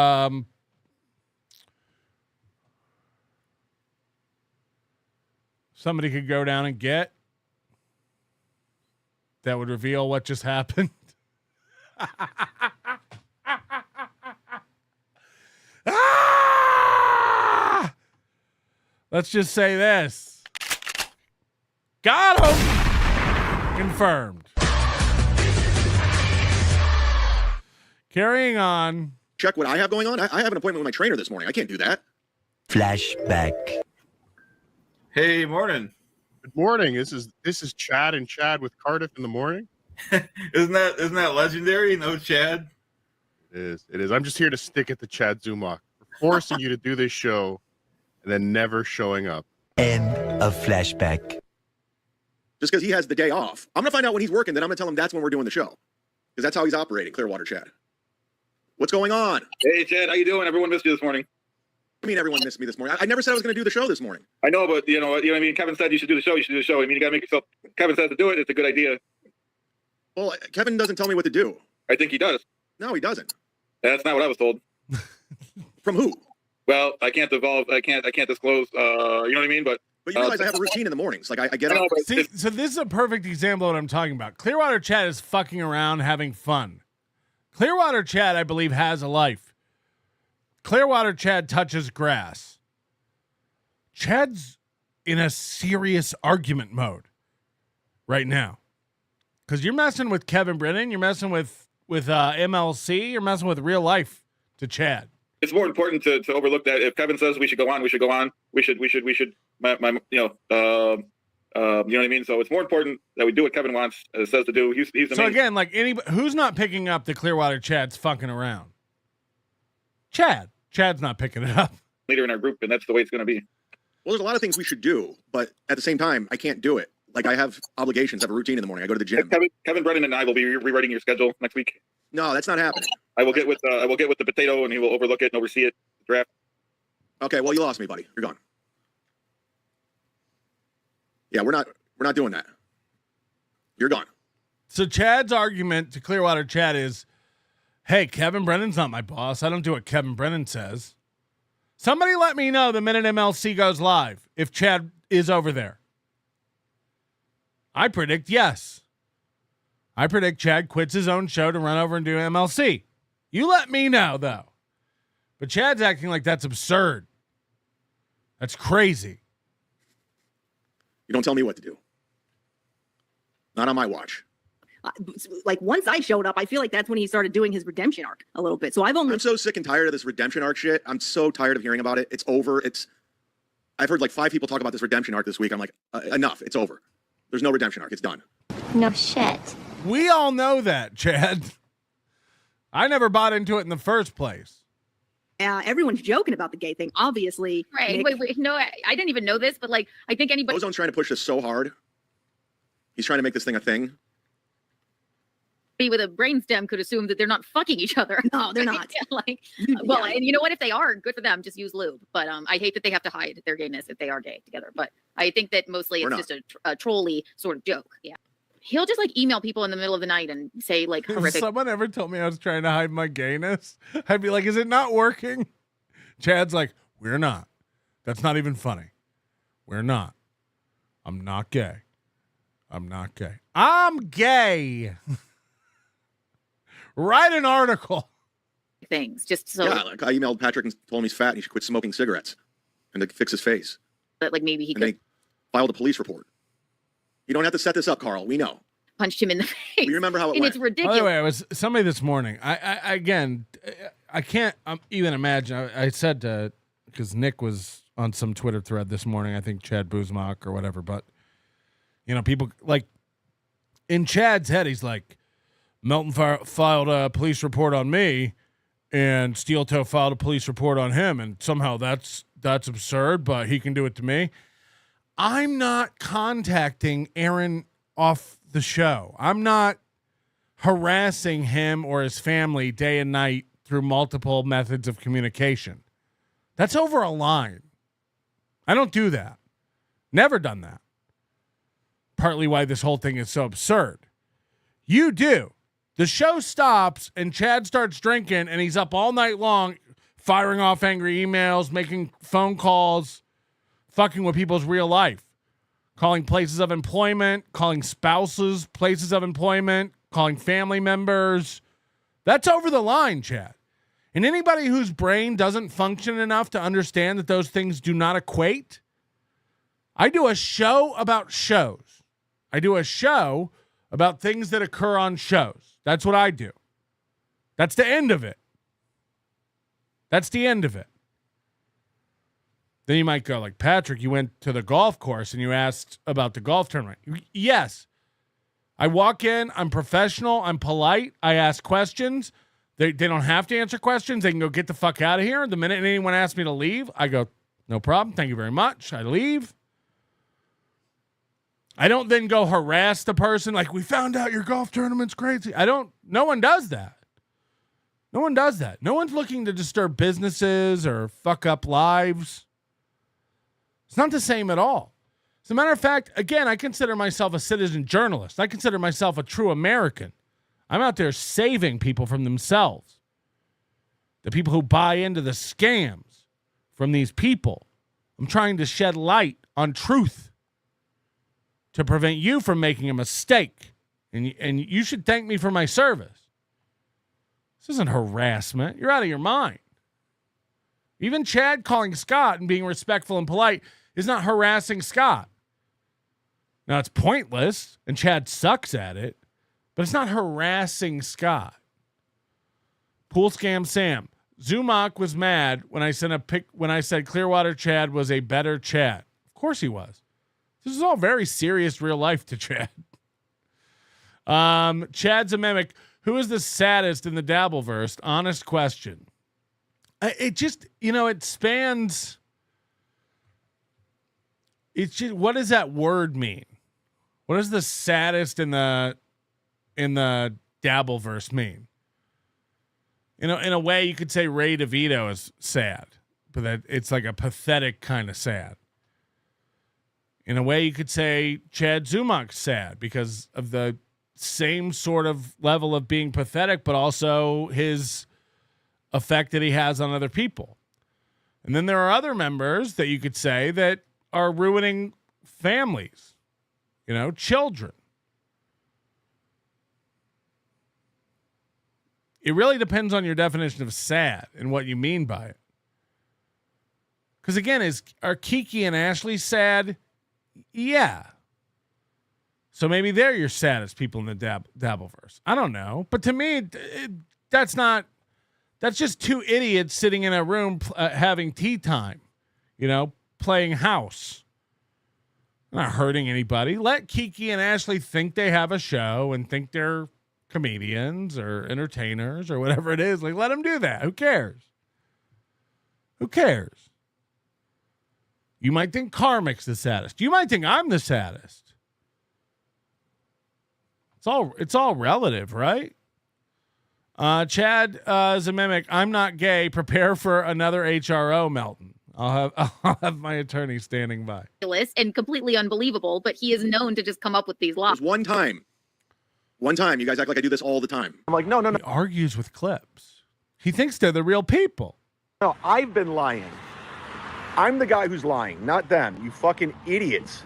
somebody could go down and get that would reveal what just happened. Let's just say this. Got him. Confirmed. Carrying on. Check what I have going on. I have an appointment with my trainer this morning. I can't do that. Flashback. Hey, morning. Good morning. This is Chad and Chad with Cardiff in the morning. Isn't that legendary? No, Chad. It is. I'm just here to stick at the Chad Zumock. We're forcing you to do this show and then never showing up. End of flashback. Just because he has the day off. I'm going to find out when he's working, then I'm going to tell him that's when we're doing the show. Because that's how he's operating, Clearwater Chad. What's going on? Hey, Chad, how you doing? Everyone missed you this morning. I mean, everyone missed me this morning. I never said I was going to do the show this morning. I know, but you know what I mean? Kevin said you should do the show. You should do the show. I mean, you got to make yourself. Kevin says to do it. It's a good idea. Well, Kevin doesn't tell me what to do. I think he does. No, he doesn't. That's not what I was told. From who? Well, I can't disclose. You know what I mean? But you realize I have a routine in the mornings. Like I get up. See, so this is a perfect example of what I'm talking about. Clearwater Chad is fucking around, having fun. Clearwater Chad, I believe, has a life. Clearwater Chad touches grass. Chad's in a serious argument mode right now. Because you're messing with Kevin Brennan, you're messing with MLC, you're messing with real life to Chad. it's more important to overlook that. If Kevin says we should go on, we should go on. We should. You know what I mean? So it's more important that we do what Kevin wants, says to do. He's the so main. Again, like anybody who's not picking up the Clearwater Chad's fucking around. Chad's not picking it up. Leader in our group, and that's the way it's going to be. Well, there's a lot of things we should do, but at the same time, I can't do it. Like I have obligations, I have a routine in the morning. I go to the gym. Kevin Brennan and I will be rewriting your schedule next week. No, that's not happening. I will get with the potato, and he will overlook it and oversee it. Draft. Okay, well, you lost me, buddy. You're gone. Yeah, we're not doing that. You're gone. So Chad's argument to Clearwater Chad is, hey, Kevin Brennan's not my boss. I don't do what Kevin Brennan says. Somebody let me know the minute MLC goes live if Chad is over there. I predict yes. I predict Chad quits his own show to run over and do MLC. You let me know, though. But Chad's acting like that's absurd. That's crazy. You don't tell me what to do. Not on my watch. Like once I showed up, I feel like that's when he started doing his redemption arc a little bit. So I'm so sick and tired of this redemption arc shit. I'm so tired of hearing about it. It's over. I've heard like 5 people talk about this redemption arc this week. I'm like, enough. It's over. There's no redemption arc. It's done. No shit. We all know that, Chad. I never bought into it in the first place. Everyone's joking about the gay thing, obviously. Right. Wait. No, I didn't even know this, but like, I think anybody. Ozone's trying to push this so hard. He's trying to make this thing a thing. With a brainstem could assume that they're not fucking each other. No, they're not. Well, and you know what? If they are, good for them. Just use lube. But I hate that they have to hide their gayness if they are gay together. But I think that mostly it's just a trolly sort of joke. Yeah. He'll just like email people in the middle of the night and say like horrific. If someone ever told me I was trying to hide my gayness, I'd be like, is it not working? Chad's like, we're not. That's not even funny. We're not. I'm not gay. I'm not gay. I'm gay. Write an article. Things just so. Yeah, like I emailed Patrick and told him he's fat and he should quit smoking cigarettes and to fix his face. That like maybe he and could. They filed a police report. You don't have to set this up, Carl. We know. Punched him in the face. You remember how it and went. It's ridiculous. By the way, it was somebody this morning. I can't even imagine. I said because Nick was on some Twitter thread this morning. I think Chad Zumock or whatever. But people like in Chad's head, he's like, Melton filed a police report on me, and SteelToe filed a police report on him, and somehow that's absurd. But he can do it to me. I'm not contacting Aaron off the show. I'm not harassing him or his family day and night through multiple methods of communication. That's over a line. I don't do that. Never done that. Partly why this whole thing is so absurd. You do. The show stops and Chad starts drinking and he's up all night long firing off angry emails, making phone calls, fucking with people's real life, calling places of employment, calling spouses places of employment, calling family members. That's over the line, Chad. And anybody whose brain doesn't function enough to understand that those things do not equate, I do a show about shows. I do a show about things that occur on shows. That's what I do. That's the end of it. That's the end of it. Then you might go like, Patrick, you went to the golf course and you asked about the golf tournament. Yes. I walk in, I'm professional, I'm polite, I ask questions. They don't have to answer questions. They can go get the fuck out of here. The minute anyone asks me to leave, I go, no problem, thank you very much. I leave. I don't then go harass the person like, we found out your golf tournament's crazy. No one does that. No one does that. No one's looking to disturb businesses or fuck up lives. It's not the same at all. As a matter of fact, again, I consider myself a citizen journalist. I consider myself a true American. I'm out there saving people from themselves. The people who buy into the scams from these people. I'm trying to shed light on truth to prevent you from making a mistake. And you should thank me for my service. This isn't harassment. You're out of your mind. Even Chad calling Scott and being respectful and polite is not harassing Scott. Now, it's pointless, and Chad sucks at it, but it's not harassing Scott. Pool Scam Sam. Zumock was mad when I sent a pic when I said Clearwater Chad was a better Chad. Of course he was. This is all very serious real life to Chad. Chad's a mimic. Who is the saddest in the Dabbleverse? Honest question. It just, it spans. It's just, what does that word mean? What does the saddest in the Dabbleverse mean? In a way, you could say Ray DeVito is sad, but that it's like a pathetic kind of sad. In a way, you could say Chad Zumock's sad because of the same sort of level of being pathetic, but also his effect that he has on other people. And then there are other members that you could say that are ruining families, children. It really depends on your definition of sad and what you mean by it. Because again, are Kiki and Ashley sad? Yeah. So maybe they're your saddest people in the Dabbleverse. I don't know. But to me, that's just two idiots sitting in a room having tea time, playing house. Not hurting anybody. Let Kiki and Ashley think they have a show and think they're comedians or entertainers or whatever it is. Like, let them do that. Who cares? Who cares? You might think Karmic's the saddest. You might think I'm the saddest. It's all relative, right? Chad is a mimic. I'm not gay. Prepare for another HRO, Melton. I'll have my attorney standing by. And completely unbelievable, but he is known to just come up with these lies. One time, you guys act like I do this all the time. I'm like, no. He argues with clips. He thinks they're the real people. No, I've been lying. I'm the guy who's lying, not them. You fucking idiots.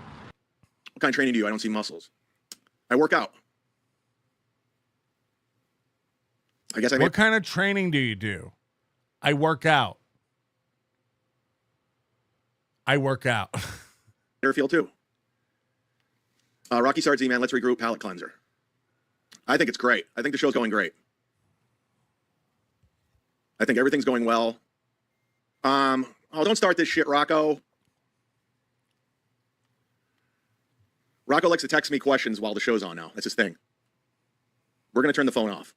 What kind of training do you? I don't see muscles. I work out. I guess What kind of training do you do? I work out. I work out. Airfield too. Rocky Sard Z-Man, let's regroup. Palate cleanser. I think it's great. I think the show's going great. I think everything's going well. Don't start this shit, Rocco. Rocco likes to text me questions while the show's on now. That's his thing. We're going to turn the phone off.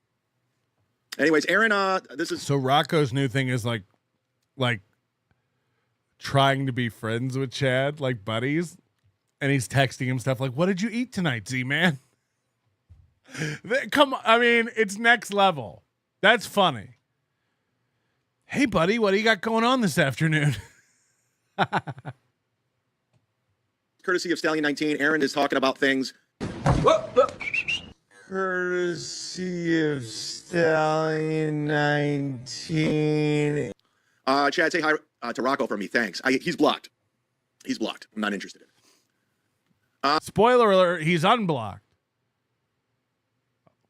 Anyways, Aaron, this is... So Rocco's new thing is like trying to be friends with Chad, like buddies. And he's texting him stuff like, what did you eat tonight, Z-Man? Come on. I mean, it's next level. That's funny. Hey, buddy, what do you got going on this afternoon? Courtesy of Stallion 19, Aaron is talking about things. Courtesy of Stallion 19. Chad, say hi to Rocco for me. Thanks. He's blocked. He's blocked. I'm not interested in it. Spoiler alert, he's unblocked.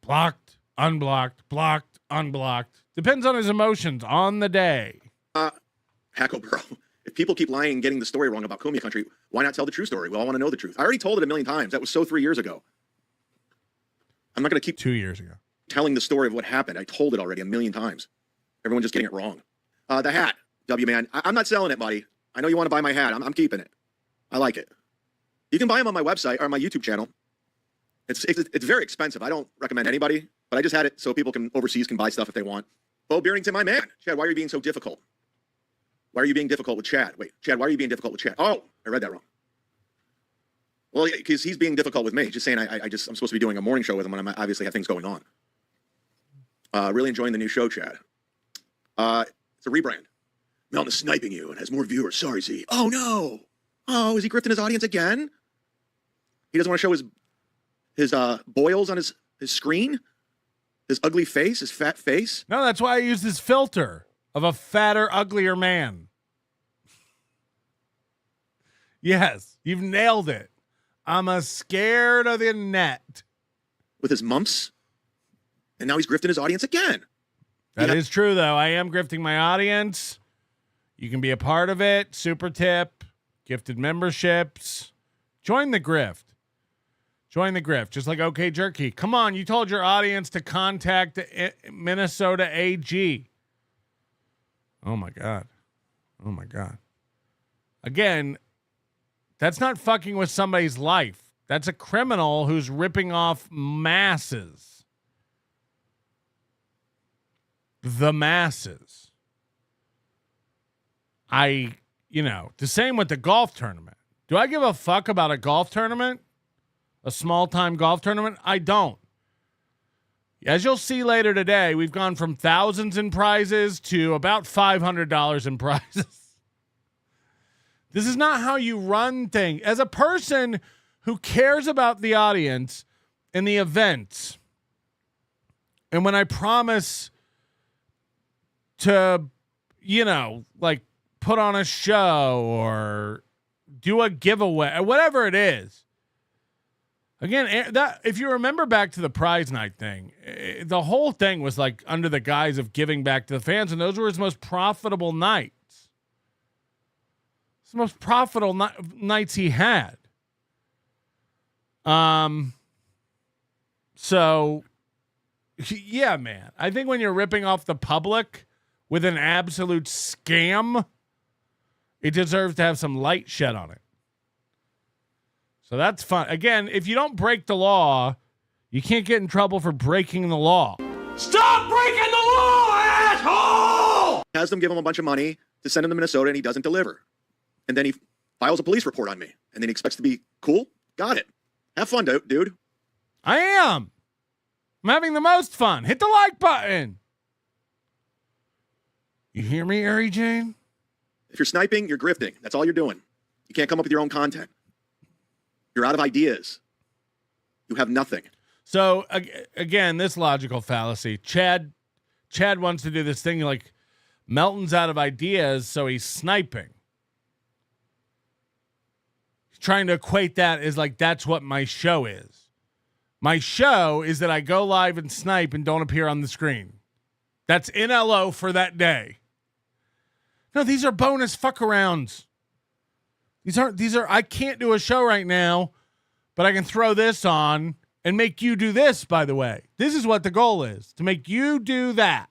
Blocked, unblocked, blocked, unblocked. Depends on his emotions on the day. Hacko, bro. If people keep lying and getting the story wrong about Kumia Country, why not tell the true story? We all want to know the truth. I already told it a million times. That was so 3 years ago. I'm not going to keep 2 years ago telling the story of what happened. I told it already a million times. Everyone just getting it wrong. The hat, W-Man. I'm not selling it, buddy. I know you want to buy my hat. I'm keeping it. I like it. You can buy them on my website or my YouTube channel. It's very expensive. I don't recommend anybody, but I just had it so people overseas can buy stuff if they want. Bo Beerington, my man. Chad, why are you being so difficult? Why are you being difficult with Chad? Wait, Chad, why are you being difficult with Chad? Oh, I read that wrong. Well, because he's being difficult with me. Just saying I'm supposed to be doing a morning show with him when I obviously have things going on. Really enjoying the new show, Chad. It's a rebrand. Melton is sniping you and has more viewers. Sorry, Z. Oh, no. Oh, is he grifting his audience again? He doesn't want to show his boils on his screen? His ugly face? His fat face? No, that's why I use this filter of a fatter, uglier man. Yes, you've nailed it. I'm scared of the net. With his mumps? And now he's grifting his audience again. That is true, though. I am grifting my audience. You can be a part of it. Super tip, gifted memberships. Join the grift. Join the grift, just like OK Jerky. Come on, you told your audience to contact the Minnesota AG. Oh my God. Oh my God. Again, that's not fucking with somebody's life. That's a criminal who's ripping off masses. The masses. The same with the golf tournament. Do I give a fuck about a golf tournament? A small-time golf tournament? I don't. As you'll see later today, we've gone from thousands in prizes to about $500 in prizes. This is not how you run things. As a person who cares about the audience and the events, and when I promise to, put on a show or do a giveaway or whatever it is. Again, that if you remember back to the prize night thing, the whole thing was like under the guise of giving back to the fans, and those were his most profitable nights. It's the most profitable nights he had. So, yeah, man. I think when you're ripping off the public with an absolute scam, it deserves to have some light shed on it. So that's fun. Again, if you don't break the law, you can't get in trouble for breaking the law. Stop breaking the law, asshole! Has them give him a bunch of money to send him to Minnesota, and he doesn't deliver. And then he files a police report on me, and then he expects to be cool. Got it. Have fun, dude. I am. I'm having the most fun. Hit the like button. You hear me, Ari Jane? If you're sniping, you're grifting. That's all you're doing. You can't come up with your own content. You're out of ideas. You have nothing. So, again, this logical fallacy. Chad wants to do this thing like Melton's out of ideas, so he's sniping. He's trying to equate that as like that's what my show is. My show is that I go live and snipe and don't appear on the screen. That's NLO for that day. No, these are bonus fuck arounds. These are I can't do a show right now, but I can throw this on and make you do this, by the way. This is what the goal is, to make you do that.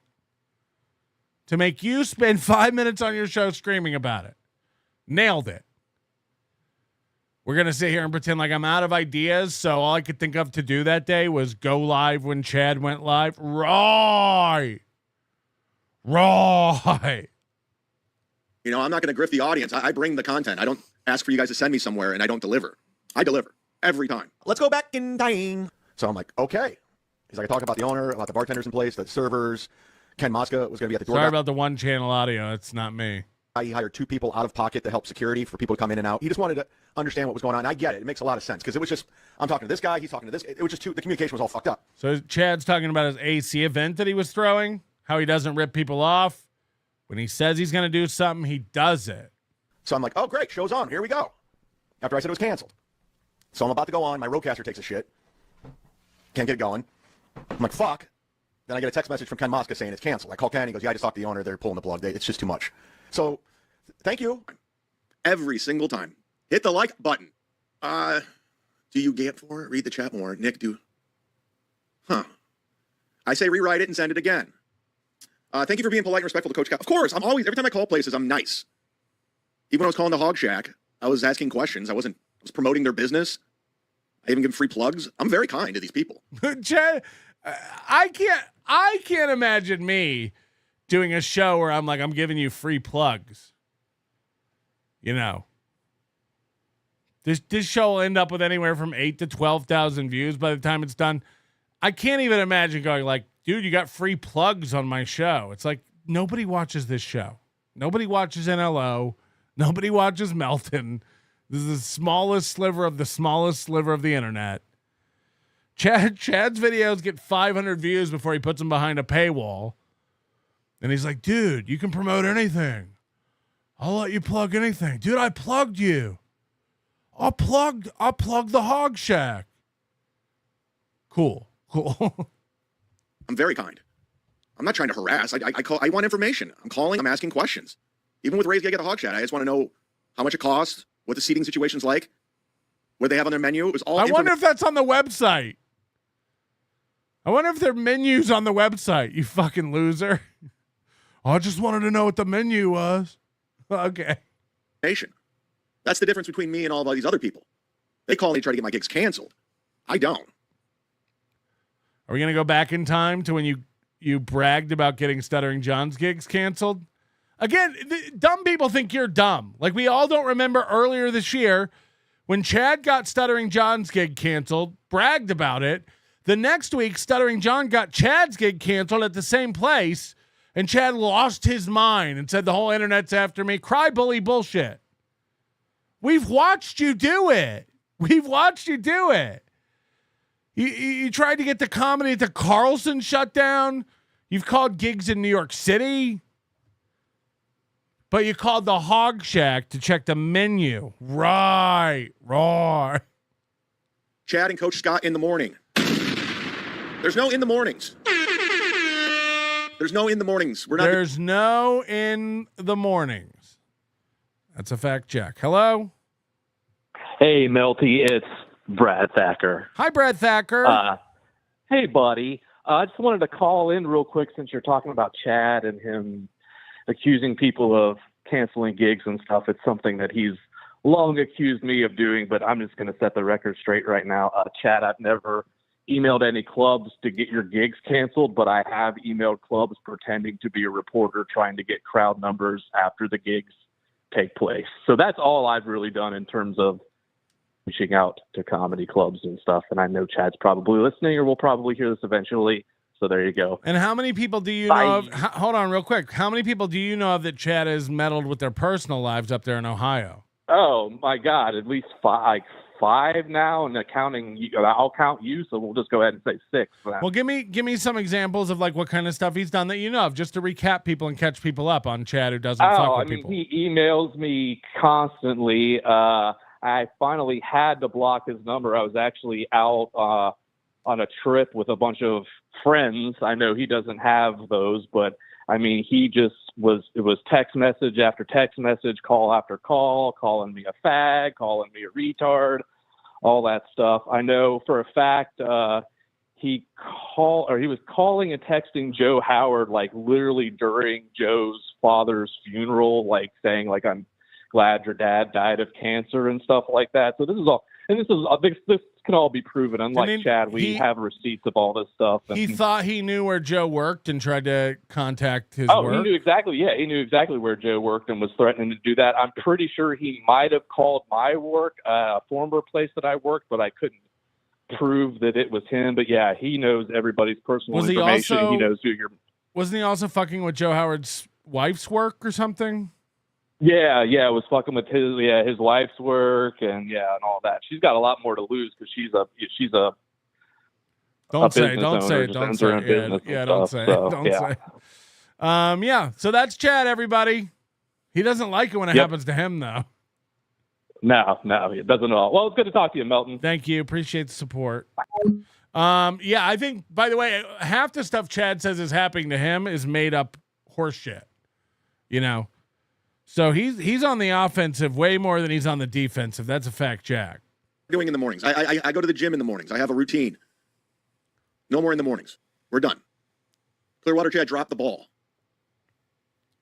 To make you spend 5 minutes on your show screaming about it. Nailed it. We're going to sit here and pretend like I'm out of ideas, so all I could think of to do that day was go live when Chad went live. Right. You know, I'm not going to grift the audience. I bring the content. I don't ask for you guys to send me somewhere, and I don't deliver. I deliver every time. Let's go back in time. So I'm like, okay. He's like, I talk about the owner, about the bartenders in place, the servers. Ken Mosca was going to be at the door. Sorry about the one channel audio. It's not me. He hired 2 people out of pocket to help security for people to come in and out. He just wanted to understand what was going on. I get it. It makes a lot of sense because it was just, I'm talking to this guy, he's talking to this. It was just the communication was all fucked up. So Chad's talking about his AC event that he was throwing, how he doesn't rip people off. When he says he's going to do something, he does it. So I'm like, oh, great, show's on. Here we go. After I said it was canceled. So I'm about to go on. My roadcaster takes a shit. Can't get it going. I'm like, fuck. Then I get a text message from Ken Mosca saying it's canceled. I call Ken. He goes, yeah, I just talked to the owner. They're pulling the plug. It's just too much. So thank you. Every single time. Hit the like button. Do you get for it? Read the chat more. Nick, do. Huh. I say rewrite it and send it again. Thank you for being polite and respectful to Coach Cal. Of course, I'm always, every time I call places, I'm nice. Even when I was calling the Hog Shack, I was asking questions. I was promoting their business. I even give them free plugs. I'm very kind to these people. Chad, I can't imagine me doing a show where I'm like, I'm giving you free plugs. You know, this show will end up with anywhere from 8,000 to 12,000 views by the time it's done. I can't even imagine going like, dude, you got free plugs on my show. It's like, nobody watches this show. Nobody watches NLO. Nobody watches Melton. This is the smallest sliver of the internet. Chad's videos get 500 views before he puts them behind a paywall. And he's like, dude, you can promote anything. I'll let you plug anything. Dude, I plugged you. I'll plug the Hog Shack. Cool. I'm very kind. I'm not trying to harass. I want information. I'm calling. I'm asking questions. Even with Ray's Gig at the Hog Shack, I just want to know how much it costs, what the seating situation's like, what they have on their menu. It was all. I wonder if that's on the website. I wonder if their menu's on the website. You fucking loser. I just wanted to know what the menu was. Okay. That's the difference between me and all of these other people. They call me to try to get my gigs canceled. I don't. Are we going to go back in time to when you bragged about getting Stuttering John's gigs canceled? Again, dumb people think you're dumb. Like, we all don't remember earlier this year when Chad got Stuttering John's gig canceled, bragged about it. The next week, Stuttering John got Chad's gig canceled at the same place, and Chad lost his mind and said the whole internet's after me. Cry bully bullshit. We've watched you do it. We've watched you do it. You tried to get the comedy at the Carlson shut down. You've called gigs in New York City. But you called the Hog Shack to check the menu. Right. Chad and Coach Scott in the morning. There's no in the mornings. There's no in the mornings. There's no in the mornings. That's a fact check. Hello? Hey, Melty. It's Brad Thacker. Hi, Brad Thacker. Hey, buddy. I just wanted to call in real quick since you're talking about Chad and him accusing people of canceling gigs and stuff. It's something that he's long accused me of doing, but I'm just going to set the record straight right now. Chad, I've never emailed any clubs to get your gigs canceled, but I have emailed clubs pretending to be a reporter trying to get crowd numbers after the gigs take place. So that's all I've really done in terms of reaching out to comedy clubs and stuff. And I know Chad's probably listening or will probably hear this eventually. So there you go. And how many people do you know of? Hold on real quick. How many people do you know of that Chad has meddled with their personal lives up there in Ohio? Oh, my God. At least five now, and counting, I'll count you, so we'll just go ahead and say 6. Well, give me some exampos of like what kind of stuff he's done that you know of, just to recap people and catch people up on Chad who doesn't fuck with people. He emails me constantly. I finally had to block his number. I was actually out on a trip with a bunch of friends. I know he doesn't have those, but I mean, he just it was text message after text message, call after call, calling me a fag, calling me a retard, all that stuff. I know for a fact he was calling and texting Joe Howard like literally during Joe's father's funeral, like saying like, I'm glad your dad died of cancer and stuff like that. So this is all, and this can all be proven. Unlike Chad, we have receipts of all this stuff. And he thought he knew where Joe worked and tried to contact his work. He knew exactly. Yeah, he knew exactly where Joe worked and was threatening to do that. I'm pretty sure he might have called my work, a former place that I worked, but I couldn't prove that it was him. But yeah, he knows everybody's personal information. He knows who you're. Wasn't he also fucking with Joe Howard's wife's work or something? Yeah, it was fucking with his wife's work and all that. She's got a lot more to lose because she's a don't say so that's Chad, everybody. He doesn't like it when it happens to him though. No, it doesn't at all. Well, it's good to talk to you, Melton. Thank you. Appreciate the support. I think, by the way, half the stuff Chad says is happening to him is made up horse shit. You know. So he's on the offensive way more than he's on the defensive. That's a fact, Jack. Doing in the mornings. I go to the gym in the mornings. I have a routine. No more in the mornings. We're done. Clearwater Chad dropped the ball.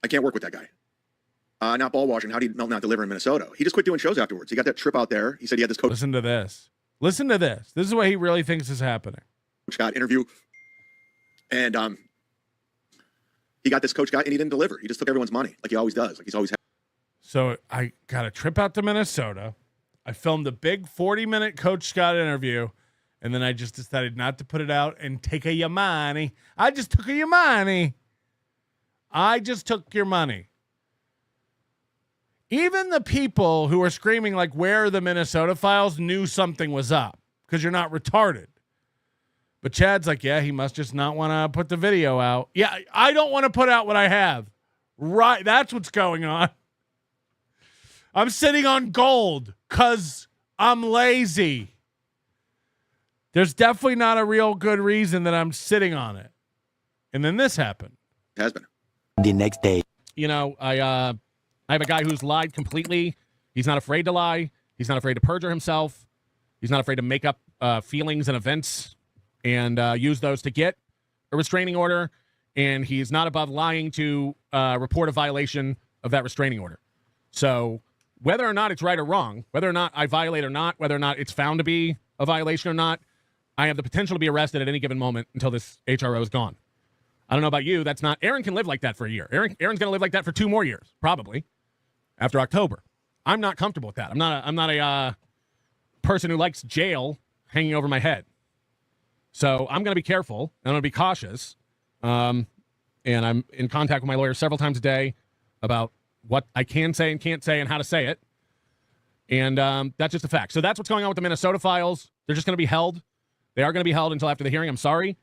I can't work with that guy. Not ball washing. How do you not deliver in Minnesota? He just quit doing shows afterwards. He got that trip out there. He said he had this coach. Listen to this. This is what he really thinks is happening. Coach Scott interview. And he got this coach guy, and he didn't deliver. He just took everyone's money, like he always does. Like he's always had. So I got a trip out to Minnesota. I filmed a big 40-minute Coach Scott interview, and then I just decided not to put it out and take a Yamani. I just took your money. Even the people who were screaming like, where are the Minnesota files, knew something was up because you're not retarded. But Chad's like, yeah, he must just not want to put the video out. Yeah, I don't want to put out what I have. Right, that's what's going on. I'm sitting on gold because I'm lazy. There's definitely not a real good reason that I'm sitting on it. And then this happened. It has been. The next day. You know, I have a guy who's lied completely. He's not afraid to lie. He's not afraid to perjure himself. He's not afraid to make up feelings and events and use those to get a restraining order. and he's not above lying to report a violation of that restraining order. So whether or not it's right or wrong, whether or not I violate or not, whether or not it's found to be a violation or not, I have the potential to be arrested at any given moment until this HRO is gone. I don't know about you. That's not. Aaron can live like that for a year. Aaron's going to live like that for 2 more years, probably, after October. I'm not comfortable with that. I'm not a person who likes jail hanging over my head. So I'm going to be careful. I'm going to be cautious. And I'm in contact with my lawyer several times a day about what I can say and can't say and how to say it. And that's just a fact. So that's what's going on with the Minnesota files. They're just going to be held. They are going to be held until after the hearing. I'm sorry.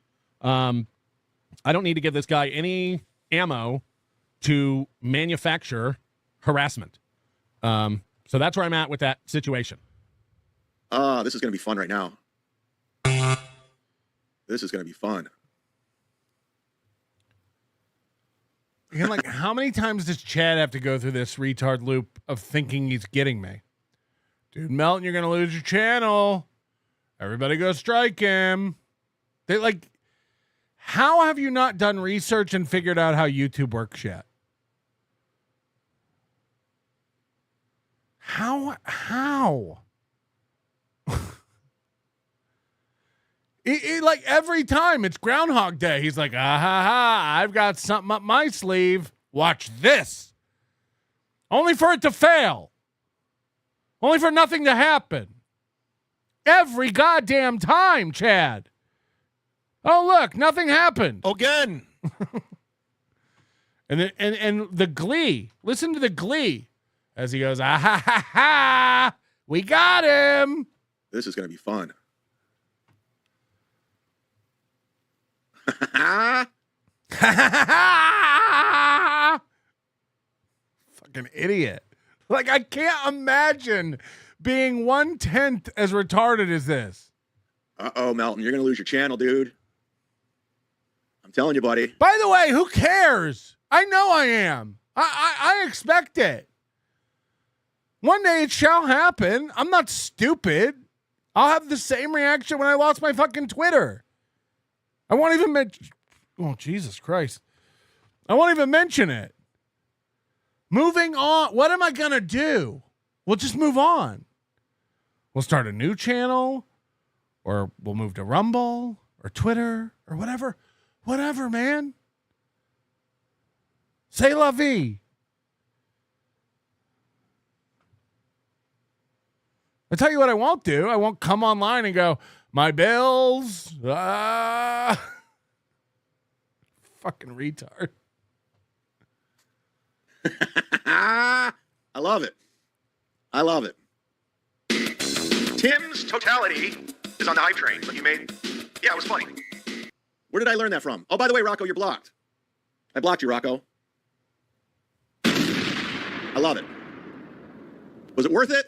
I don't need to give this guy any ammo to manufacture harassment. So that's where I'm at with that situation. This is going to be fun right now. This is going to be fun. Again, like, how many times does Chad have to go through this retard loop of thinking he's getting me? Dude, Melton, you're going to lose your channel. Everybody go strike him. They like, how have you not done research and figured out how YouTube works yet? How? It like every time it's Groundhog Day, he's like, I've got something up my sleeve. Watch this. Only for it to fail. Only for nothing to happen. Every goddamn time, Chad. Oh, look, nothing happened. Again. and the glee. Listen to the glee as he goes, we got him. This is going to be fun. Fucking idiot. Like, I can't imagine being 1/10 as retarded as this. Uh-oh, Melton, you're going to lose your channel, dude. I'm telling you, buddy. By the way, who cares? I know I am. I expect it. One day it shall happen. I'm not stupid. I'll have the same reaction when I lost my fucking Twitter. I won't even mention. Oh, Jesus Christ. I won't even mention it. Moving on. What am I going to do? We'll just move on. We'll start a new channel, or we'll move to Rumble or Twitter or whatever. Whatever, man. C'est la vie. I'll tell you what I won't do. I won't come online and go, my bills. Fucking retard. I love it. I love it. Tim's totality is on the hype train. But you made, yeah, it was funny. Where did I learn that from? Oh, by the way, Rocco, you're blocked. I blocked you, Rocco. I love it. Was it worth it?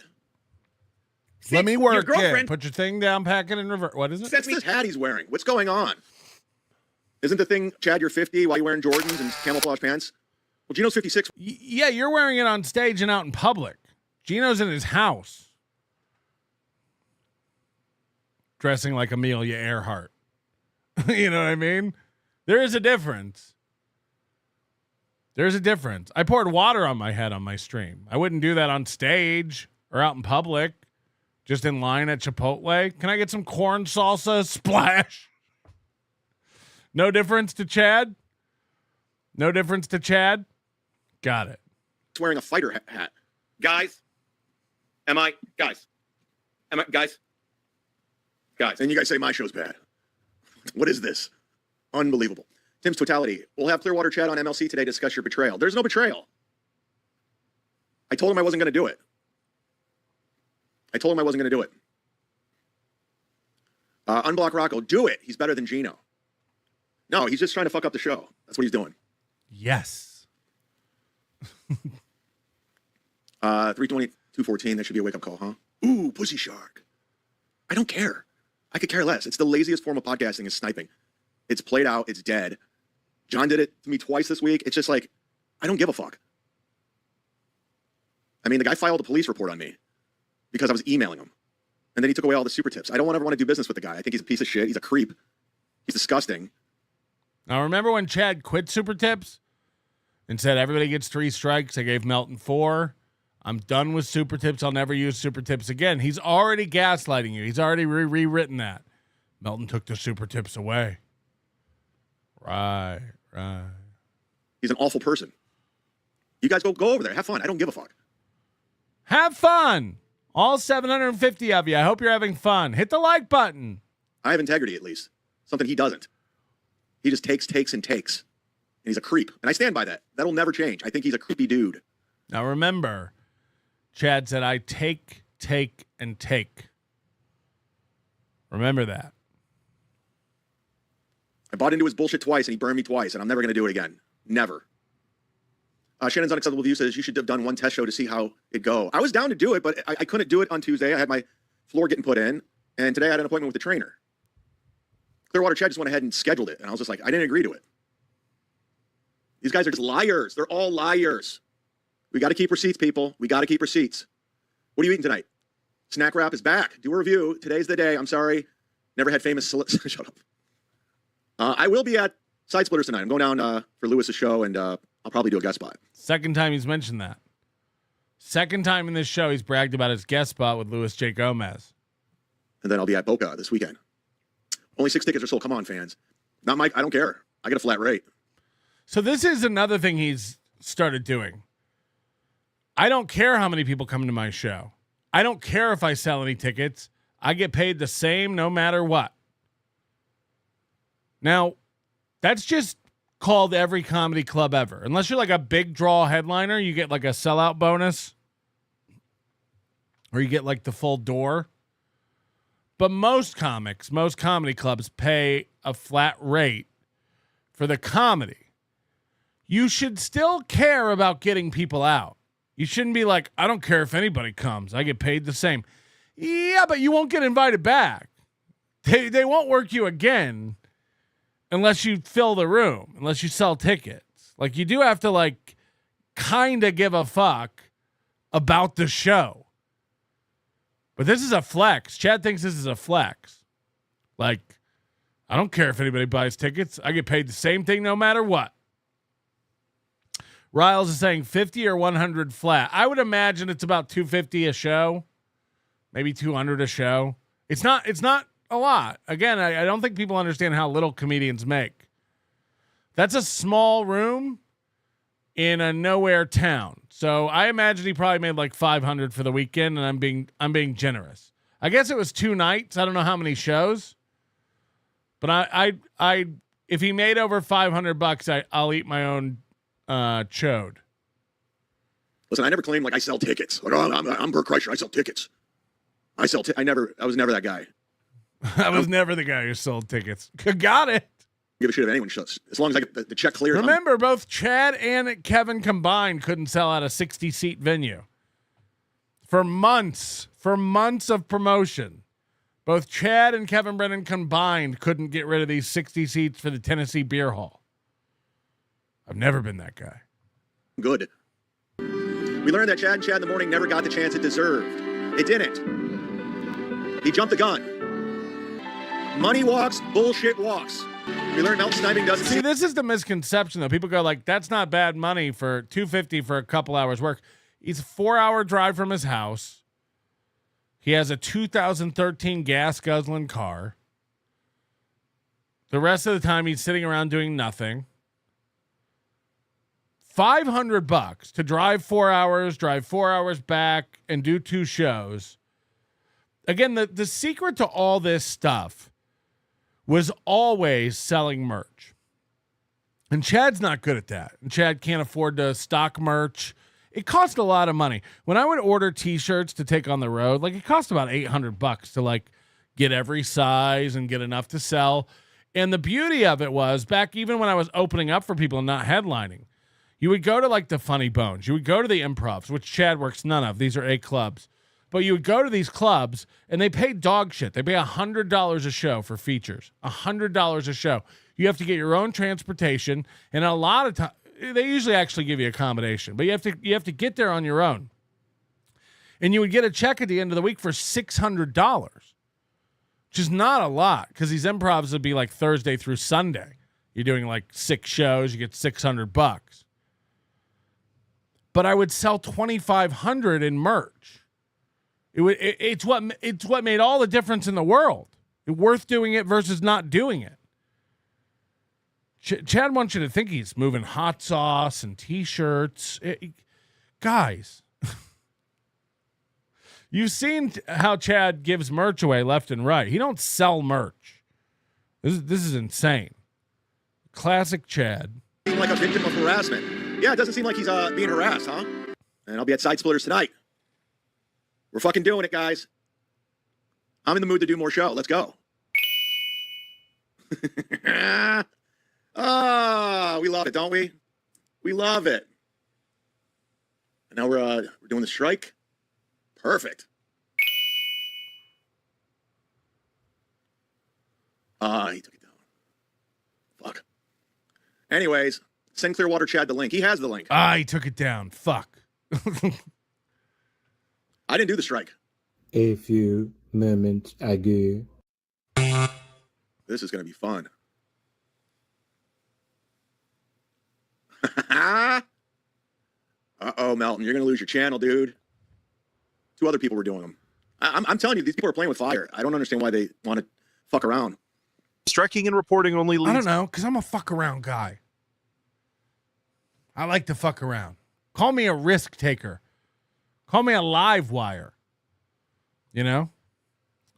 Let me work it. Put your thing down, pack it in reverse. What is it? That's this hat he's wearing. What's going on? Isn't the thing, Chad, you're 50 while you're wearing Jordans and camouflage pants? Well, Gino's 56. Yeah, you're wearing it on stage and out in public. Gino's in his house. Dressing like Amelia Earhart. You know what I mean? There is a difference. There's a difference. I poured water on my head on my stream. I wouldn't do that on stage or out in public. Just in line at Chipotle. Can I get some corn salsa? Splash. No difference to Chad? No difference to Chad? Got it. He's wearing a fighter hat. Guys. Guys. And you guys say my show's bad. What is this? Unbelievable. Tim's totality. We'll have Clearwater Chad on MLC today to discuss your betrayal. There's no betrayal. I told him I wasn't going to do it. Unblock Rocco. Do it. He's better than Gino. No, he's just trying to fuck up the show. That's what he's doing. Yes. 320-214. That should be a wake-up call, huh? Ooh, pussy shark. I don't care. I could care less. It's the laziest form of podcasting is sniping. It's played out. It's dead. John did it to me twice this week. It's just like, I don't give a fuck. I mean, the guy filed a police report on me because I was emailing him. And then he took away all the super tips. I don't ever want to do business with the guy. I think he's a piece of shit. He's a creep. He's disgusting. Now, remember when Chad quit Super Tips and said everybody gets 3 strikes? I gave Melton 4. I'm done with Super Tips. I'll never use Super Tips again. He's already gaslighting you. He's already rewritten that. Melton took the Super Tips away. Right. He's an awful person. You guys go over there. Have fun. I don't give a fuck. Have fun. All 750 of you. I hope you're having fun. Hit the like button. I have integrity, at least. Something he doesn't. He just takes. And he's a creep. And I stand by that. That'll never change. I think he's a creepy dude. Now remember, Chad said, I take, and take. Remember that. I bought into his bullshit twice, and he burned me twice, and I'm never going to do it again. Never. Shannon's Unacceptable View says you should have done one test show to see how it go. I was down to do it, but I couldn't do it on Tuesday. I had my floor getting put in, and today I had an appointment with the trainer. Clearwater Chad just went ahead and scheduled it, and I was just like, I didn't agree to it. These guys are just liars. They're all liars. We got to keep receipts, people. We got to keep receipts. What are you eating tonight? Snack Wrap is back. Do a review. Today's the day. I'm sorry. Never had famous... Shut up. I will be at Side Splitters tonight. I'm going down for Lewis's show, and I'll probably do a guest spot. Second time he's mentioned that. Second time in this show he's bragged about his guest spot with Louis J. Gomez. And then I'll be at Boca this weekend. Only 6 tickets are sold. Come on, fans. Not Mike. I don't care. I get a flat rate. So this is another thing he's started doing. I don't care how many people come to my show. I don't care if I sell any tickets. I get paid the same no matter what. Now, that's just called every comedy club ever. Unless you're like a big draw headliner, you get like a sellout bonus. Or you get like the full door. But most comics, most comedy clubs pay a flat rate for the comedy. You should still care about getting people out. You shouldn't be like, I don't care if anybody comes. I get paid the same. Yeah, but you won't get invited back. They won't work you again unless you fill the room, unless you sell tickets. Like, you do have to, like, kind of give a fuck about the show. But this is a flex. Chad thinks this is a flex. Like, I don't care if anybody buys tickets. I get paid the same thing no matter what. Riles is saying 50 or 100 flat. I would imagine it's about 250 a show, maybe 200 a show. It's not a lot. Again, I don't think people understand how little comedians make. That's a small room in a nowhere town. So I imagine he probably made like 500 for the weekend, and I'm being generous. I guess it was 2 nights. I don't know how many shows, but I if he made over $500, I'll eat my own chode. Listen, I never claimed like I sell tickets. Like, oh, I'm Bert Kreischer. I sell tickets. I was never that guy. I was never the guy who sold tickets. Got it. Give a shit if anyone shuts. As long as I get the check cleared. Remember, both Chad and Kevin combined couldn't sell out a 60-seat venue. For months of promotion, both Chad and Kevin Brennan combined couldn't get rid of these 60 seats for the Tennessee Beer Hall. I've never been that guy. Good. We learned that Chad and Chad in the Morning never got the chance it deserved. It didn't. He jumped the gun. Money walks, bullshit walks. We learned Mel sniping doesn't see. This is the misconception, though. People go like, "That's not bad money for $250 for a couple hours work." He's a 4-hour drive from his house. He has a 2013 gas guzzling car. The rest of the time, he's sitting around doing nothing. $500 to drive 4 hours, drive 4 hours back, and do 2 shows. Again, the secret to all this stuff was always selling merch. And Chad's not good at that. And Chad can't afford to stock merch. It cost a lot of money. When I would order t-shirts to take on the road, like it cost about $800 to like get every size and get enough to sell. And the beauty of it was back even when I was opening up for people and not headlining, you would go to like the Funny Bones. You would go to the Improvs, which Chad works none of. These are A clubs. But you would go to these clubs, and they pay dog shit. They pay $100 a show for features. $100 a show. You have to get your own transportation, and a lot of time they usually actually give you accommodation, but you have to get there on your own. And you would get a check at the end of the week for $600, which is not a lot because these Improvs would be like Thursday through Sunday. You're doing like 6 shows, you get $600. But I would sell 2,500 in merch. It's what made all the difference in the world. It's worth doing it versus not doing it. Chad wants you to think he's moving hot sauce and T-shirts. Guys, you've seen how Chad gives merch away left and right. He don't sell merch. This is insane. Classic Chad. Like a victim of harassment. Yeah, it doesn't seem like he's being harassed, huh? And I'll be at Side Splitters tonight. We're fucking doing it, guys. I'm in the mood to do more show. Let's go. We love it, don't we? We love it. And now we're doing the strike. Perfect. He took it down. Fuck. Anyways, send Clearwater Chad the link. He has the link. He took it down. Fuck. I didn't do the strike. A few moments ago. This is going to be fun. Uh-oh, Melton. You're going to lose your channel, dude. 2 other people were doing them. I'm telling you, these people are playing with fire. I don't understand why they want to fuck around. Striking and reporting only leads. I don't know, because I'm a fuck around guy. I like to fuck around. Call me a risk taker. Call me a live wire. You know?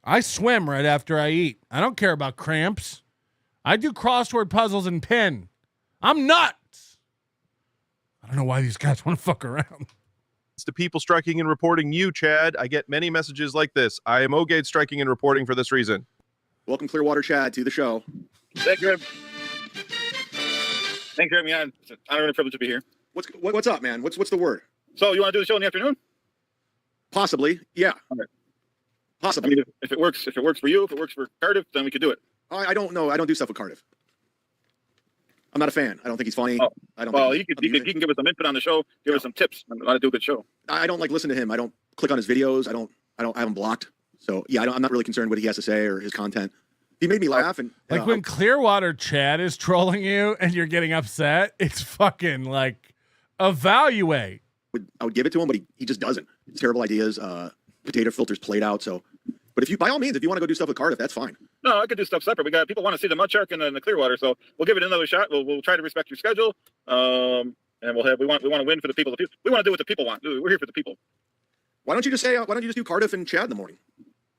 I swim right after I eat. I don't care about cramps. I do crossword puzzles and pin. I'm nuts. I don't know why these guys want to fuck around. It's the people striking and reporting you, Chad. I get many messages like this. I am O-Gate striking and reporting for this reason. Welcome, Clearwater Chad, to the show. Thank you. Thanks for having me on. It's an honor and a privilege to be here. What's up, man? What's the word? So you want to do the show in the afternoon? Possibly, yeah. Okay. Possibly. I mean, if it works for you, if it works for Cardiff, then we could do it. I don't know. I don't do stuff with Cardiff. I'm not a fan. I don't think he's funny. Oh. I don't. Well, he can give us some input on the show. Give us some tips on how to do a good show. I don't like listen to him. I don't click on his videos. I have him blocked. So yeah, I'm not really concerned what he has to say or his content. He made me laugh and like when Clearwater Chad is trolling you and you're getting upset, it's fucking like evaluate. I would give it to him, but he just doesn't. It's terrible ideas. Potato filters played out. So, but if you by all means, if you want to go do stuff with Cardiff, that's fine. No, I could do stuff separate. We got people want to see the Mud Shark and the Clearwater, so we'll give it another shot. We'll try to respect your schedule. And we want to win for the people. We want to do what the people want. We're here for the people. Why don't you just do Cardiff and Chad in the morning?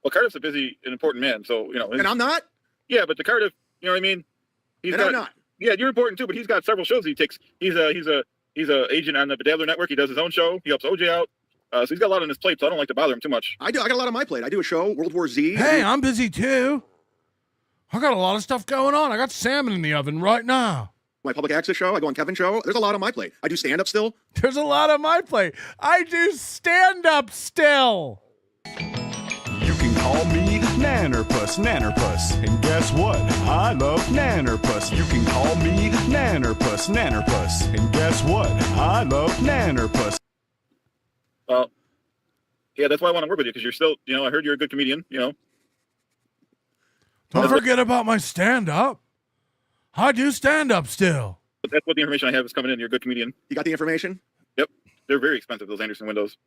Well, Cardiff's a busy and important man, so you know. And I'm not. Yeah, but the Cardiff, you know what I mean? I'm not. Yeah, you're important too, but he's got several shows he takes. He's a agent on the Dabbleverse network. He does his own show. He helps OJ out. So he's got a lot on his plate, so I don't like to bother him too much. I got a lot on my plate. I do a show, World War Z. Hey, I'm busy too. I got a lot of stuff going on. I got salmon in the oven right now. My public access show. I go on Kevin's show. There's a lot on my plate. I do stand-up still. There's a lot on my plate. I do stand-up still. You can call me Nannerpuss. And guess what? I love Nannerpuss. You can call me Nannerpuss. And guess what? I love Nannerpuss. Well, yeah, that's why I want to work with you, because you're still, you know, I heard you're a good comedian, you know. Don't forget about my stand-up. I do stand-up still. But that's what the information I have is coming in. You're a good comedian. You got the information? Yep. They're very expensive, those Anderson windows.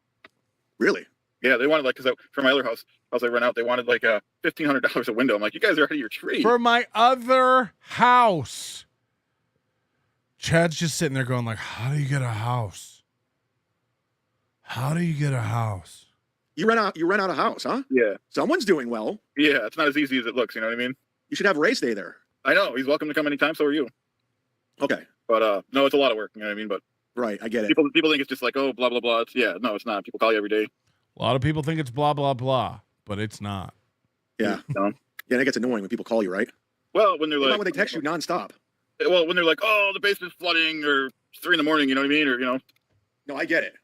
Really? Yeah, they wanted because for my other house I rent out, they wanted like $1,500 a window. I'm like, you guys are out of your tree. For my other house. Chad's just sitting there going like, how do you get a house? How do you get a house? You rent out a house, huh? Yeah. Someone's doing well. Yeah, it's not as easy as it looks, you know what I mean? You should have a race day there. I know. He's welcome to come anytime, so are you. Okay. But no, it's a lot of work, you know what I mean? But right, I get it. People think it's just like, oh, blah, blah, blah. No, it's not. People call you every day. A lot of people think it's blah, blah, blah, but it's not. Yeah. No. Yeah, it gets annoying when people call you, right? Well, when they're like... Not when they text you nonstop. Well, when they're like, oh, the basement's flooding, or it's 3 a.m, you know what I mean? Or, you know. No, I get it.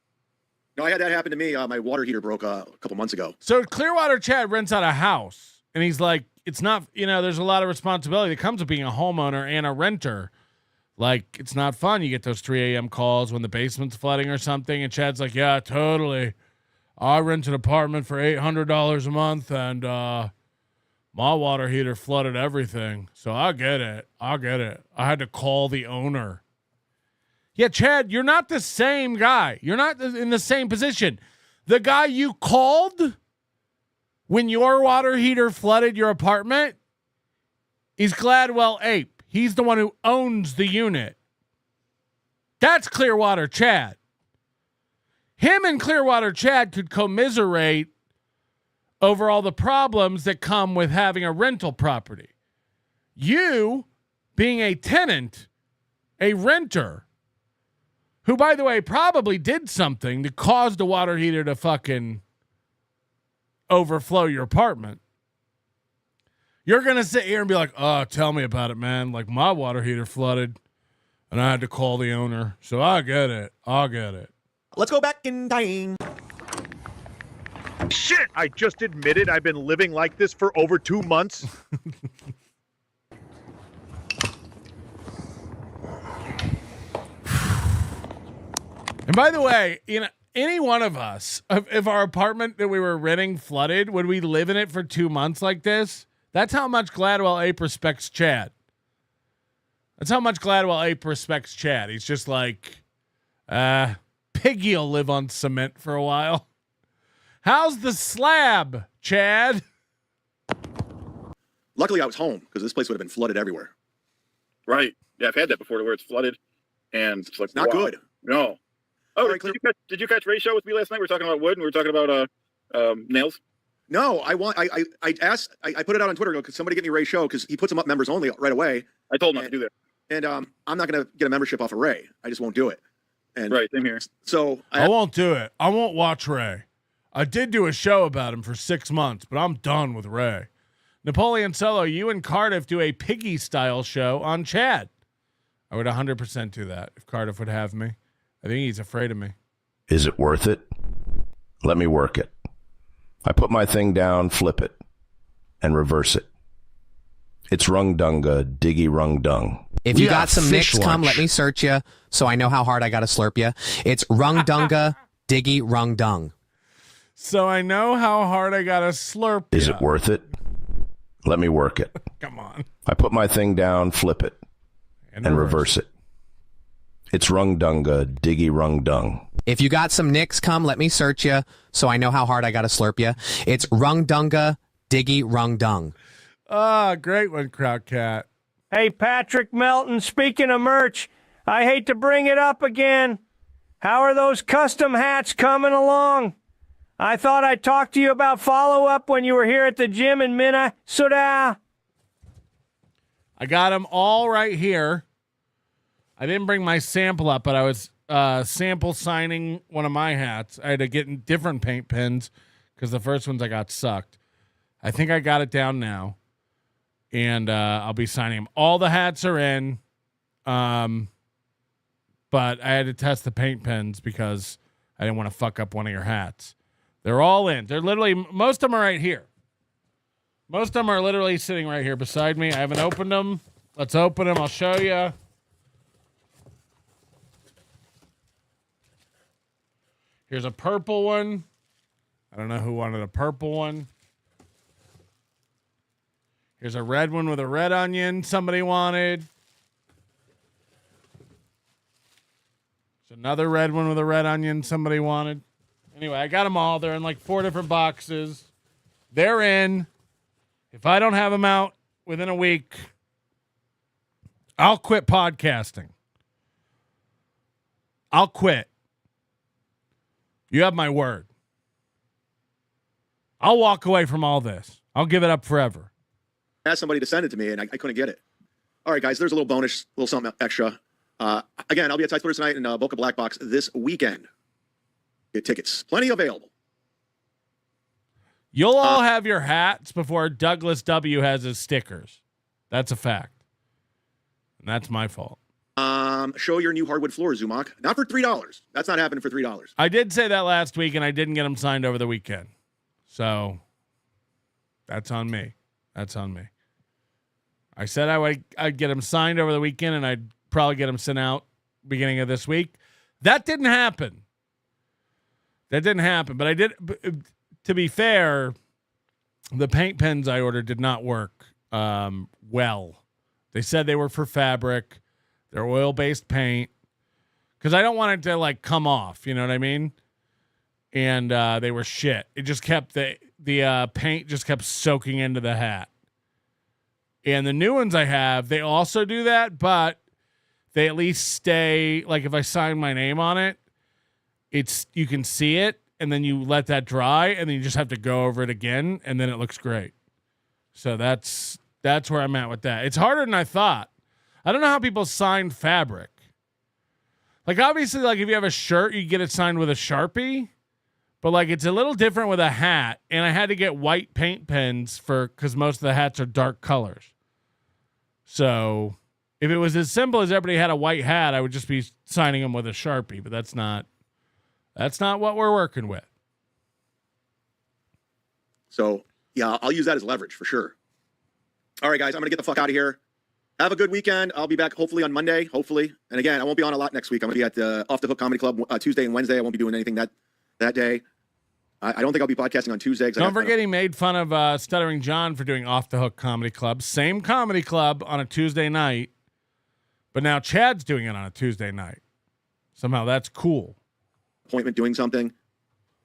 No, I had that happen to me. My water heater broke a couple months ago. So Clearwater Chad rents out a house, and he's like, it's not, you know, there's a lot of responsibility that comes with being a homeowner and a renter. Like, it's not fun. You get those 3 a.m. calls when the basement's flooding or something, and Chad's like, yeah, totally. I rent an apartment for $800 a month, and My water heater flooded everything, so I get it. I had to call the owner. Yeah, Chad, you're not the same guy. You're not in the same position. The guy you called when your water heater flooded your apartment is Gladwell Ape. He's the one who owns the unit. That's Clearwater Chad. Him and Clearwater Chad could commiserate over all the problems that come with having a rental property. You, being a tenant, a renter, who, by the way, probably did something to cause the water heater to fucking overflow your apartment. You're going to sit here and be like, oh, tell me about it, man. Like, my water heater flooded, and I had to call the owner. So I get it. Let's go back in time. Shit! I just admitted I've been living like this for over 2 months. And by the way, any one of us, if our apartment that we were renting flooded, would we live in it for 2 months like this? That's how much Gladwell Ape respects Chad. He's just like, Piggy'll live on cement for a while. How's the slab, Chad? Luckily, I was home because this place would have been flooded everywhere. Right. Yeah, I've had that before where it's flooded and it's like, Not wow. good. No. Oh, Right, did you catch Ray's show with me last night? We were talking about wood and we were talking about nails. No, I asked, I put it out on Twitter. Could somebody get me Ray's show? Because he puts them up members only right away. I told him not to do that. And I'm not going to get a membership off of Ray. I just won't do it. And right, same here. So I won't do it. I won't watch Ray. I did do a show about him for 6 months, but I'm done with Ray. Napoleon Solo, you and Cardiff do a piggy style show on Chad. I would 100% do that if Cardiff would have me. I think he's afraid of me. Is it worth it? Let me work it. I put my thing down, flip it, and reverse it. It's rung dunga, diggy rung dung. If you got some nicks, come let me search you, so I know how hard I gotta slurp you. It's rung dunga, diggy rung dung. So I know how hard I gotta slurp. Is it worth it? Let me work it. Come on. I put my thing down, flip it, and reverse it. It's rung dunga, diggy rung dung. If you got some nicks, come let me search you, so I know how hard I gotta slurp you. It's rung dunga, diggy rung dung. Ah, great one, Crowd Cat. Hey, Patrick Melton, speaking of merch, I hate to bring it up again. How are those custom hats coming along? I thought I'd talk to you about follow-up when you were here at the gym in Minnesota. I got them all right here. I didn't bring my sample up, but I was sample signing one of my hats. I had to get different paint pens because the first ones I got sucked. I think I got it down now. And I'll be signing them. All the hats are in, but I had to test the paint pens because I didn't want to fuck up one of your hats. They're all in. They're literally, most of them are right here. Most of them are literally sitting right here beside me. I haven't opened them. Let's open them. I'll show you. Here's a purple one. I don't know who wanted a purple one. Here's a red one with a red onion somebody wanted. There's another red one with a red onion somebody wanted. Anyway, I got them all. They're in like 4 different boxes. They're in. If I don't have them out within a week, I'll quit podcasting. I'll quit. You have my word. I'll walk away from all this. I'll give it up forever. Asked somebody to send it to me, and I couldn't get it. All right, guys, there's a little bonus, little something extra. Again, I'll be at Ty Splitters tonight in Boca Black Box this weekend. Get tickets. Plenty available. You'll all have your hats before Douglas W. has his stickers. That's a fact. And that's my fault. Show your new hardwood floors, Zumock. Not for $3. That's not happening for $3. I did say that last week, and I didn't get them signed over the weekend. So that's on me. That's on me. I said I'd get them signed over the weekend, and I'd probably get them sent out beginning of this week. That didn't happen. But I did. To be fair, the paint pens I ordered did not work well. They said they were for fabric. They're oil-based paint. Because I don't want it to, like, come off. You know what I mean? And they were shit. It just kept, the paint just kept soaking into the hat. And the new ones I have, they also do that, but they at least stay, like, if I sign my name on it, you can see it, and then you let that dry, and then you just have to go over it again, and then it looks great. So that's where I'm at with that. It's harder than I thought. I don't know how people sign fabric. Like, obviously, like, if you have a shirt, you get it signed with a Sharpie, but, like, it's a little different with a hat, and I had to get white paint pens because most of the hats are dark colors. So if it was as simple as everybody had a white hat, I would just be signing them with a Sharpie, but that's not what we're working with. So, yeah, I'll use that as leverage for sure. All right, guys, I'm going to get the fuck out of here. Have a good weekend. I'll be back hopefully on Monday, hopefully. And again, I won't be on a lot next week. I'm going to be at the Off the Hook Comedy Club Tuesday and Wednesday. I won't be doing anything that day. I don't think I'll be podcasting on Tuesday. Don't forget he made fun of Stuttering John for doing Off the Hook Comedy Club. Same comedy club on a Tuesday night, but now Chad's doing it on a Tuesday night. Somehow that's cool. Appointment doing something.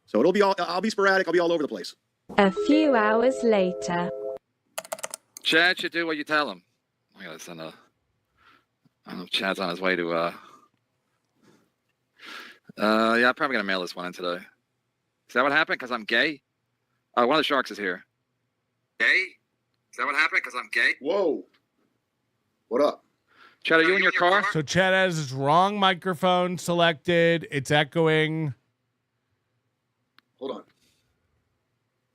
So I'll be sporadic. I'll be all over the place. A few hours later. Chad should do what you tell him. I gotta send I don't know if Chad's on his way to yeah, I'm probably gonna mail this one in today. Is that what happened? Because I'm gay? One of the sharks is here. Gay? Is that what happened? Because I'm gay? Whoa. What up? Chad, are you in your car? So Chad has his wrong microphone selected. It's echoing. Hold on.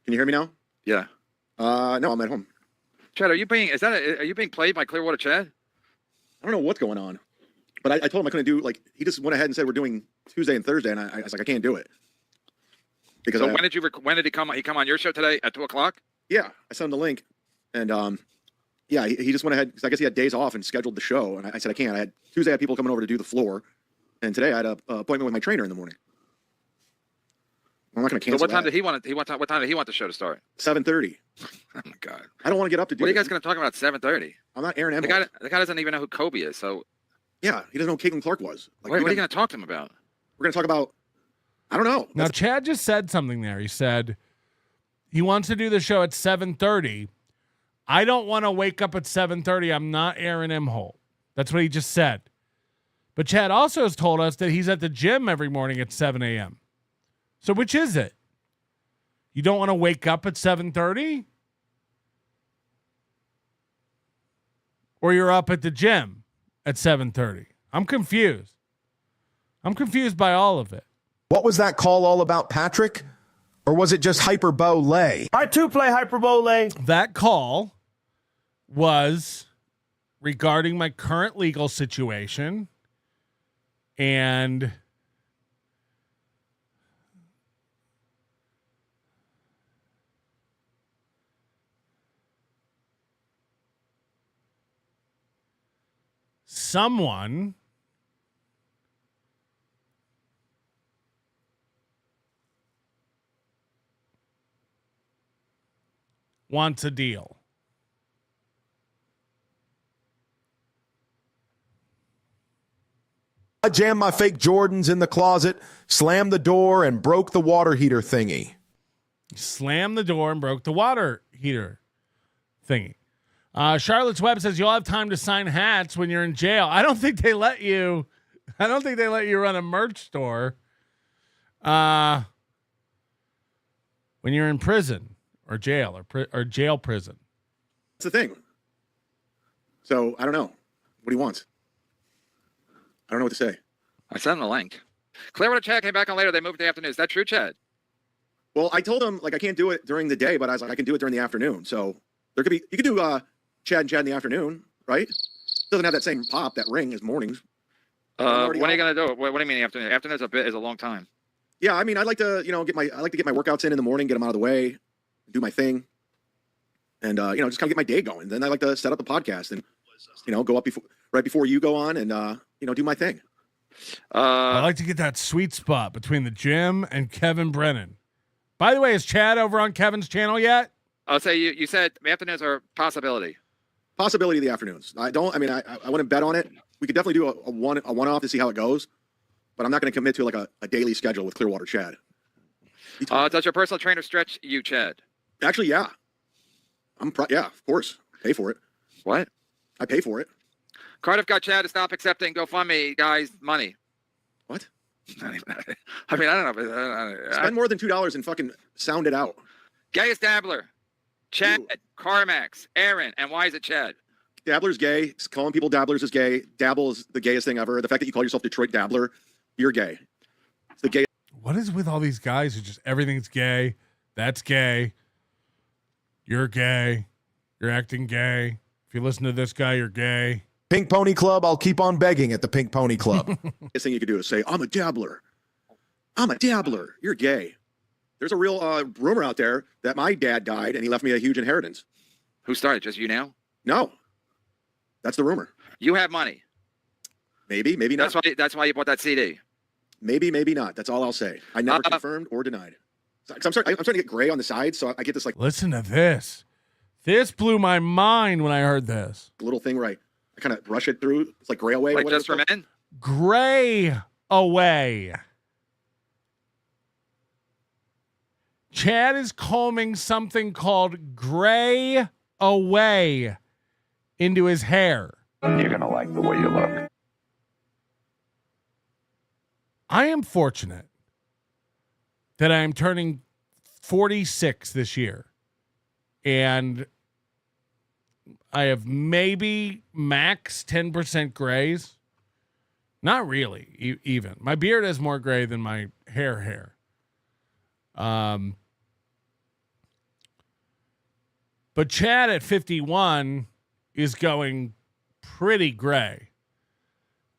Can you hear me now? Yeah. No, I'm at home. Chad, are you being played by Clearwater Chad? I don't know what's going on. But I told him I couldn't do, like, he just went ahead and said we're doing Tuesday and Thursday, and I was like, I can't do it. Because so when did he come? He come on your show today at 2:00? Yeah, I sent him the link, and yeah, he just went ahead because I guess he had days off and scheduled the show, and I said I can't. I had Tuesday I had people coming over to do the floor, and today I had an appointment with my trainer in the morning. I'm not going to cancel. So what time did he want? What time did he want the show to start? 7:30. Oh my God! I don't want to get up to do. What are you guys going to talk about at 7:30? I'm not Aaron. The guy doesn't even know who Kobe is. So yeah, he doesn't know who Caitlin Clark was. Like, what are you going to talk to him about? We're going to talk about. I don't know. Now, Chad just said something there. He said he wants to do the show at 7:30. I don't want to wake up at 7:30. I'm not Aaron Imholt. That's what he just said. But Chad also has told us that he's at the gym every morning at 7 a.m. So which is it? You don't want to wake up at 7:30? Or you're up at the gym at 7:30? I'm confused. I'm confused by all of it. What was that call all about, Patrick? Or was it just hyperbole? I too play hyperbole. That call was regarding my current legal situation and someone wants a deal. I jammed my fake Jordans in the closet, slammed the door, and broke the water heater thingy. Slammed the door and broke the water heater thingy. Charlotte's Web says you'll have time to sign hats when you're in jail. I don't think they let you run a merch store when you're in prison or jail or jail prison. That's the thing. So I don't know what he wants. I don't know what to say. I sent him the link. Clearwater Chad came back on later. They moved to the afternoon. Is that true, Chad? Well, I told him like I can't do it during the day, but I was like I can do it during the afternoon. So there could be you could do Chad in the afternoon, right? Doesn't have that same pop, that ring as mornings. When are you gonna do it? What do you mean the afternoon? Afternoon is a long time. Yeah, I mean I'd like to get my workouts in the morning, get them out of the way, do my thing, and just kind of get my day going. Then I like to set up the podcast and go up right before you go on and do my thing. I like to get that sweet spot between the gym and Kevin Brennan. By the way, is Chad over on Kevin's channel yet? I'll say you said the afternoons are a possibility. Possibility of the afternoons. I wouldn't bet on it. We could definitely do a one-off to see how it goes, but I'm not going to commit to like a daily schedule with Clearwater Chad. Does your personal trainer stretch you, Chad? Actually, yeah. Yeah, of course. Pay for it. What? I pay for it. Cardiff got Chad to stop accepting GoFundMe guys' money. What? I mean, I don't know. Spend more than $2 and fucking sound it out. Gayest Dabbler. Chad, Carmax, Aaron, and why is it Chad? Dabbler's gay. Calling people dabblers is gay. Dabble is the gayest thing ever. The fact that you call yourself Detroit Dabbler, you're gay. It's the gay. What is with all these guys who just everything's gay? That's gay. You're gay. You're acting gay. If you listen to this guy, you're gay. Pink Pony Club, I'll keep on begging at the Pink Pony Club. Best thing you could do is say, I'm a dabbler. I'm a dabbler. You're gay. There's a real rumor out there that my dad died and he left me a huge inheritance. Who started? Just you now? No. That's the rumor. You have money. Maybe, maybe not. That's why you bought that CD. Maybe, maybe not. That's all I'll say. I never confirmed or denied. I'm starting to get gray on the sides, so I get this like. Listen to this. This blew my mind when I heard this. Little thing, right? I kind of brush it through. It's like gray away. Like just for men? Gray away. Chad is combing something called gray away into his hair. You're going to like the way you look. I am fortunate that I am turning 46 this year. And I have maybe max 10% grays. Not really, even. My beard has more gray than my hair. But Chad at 51 is going pretty gray.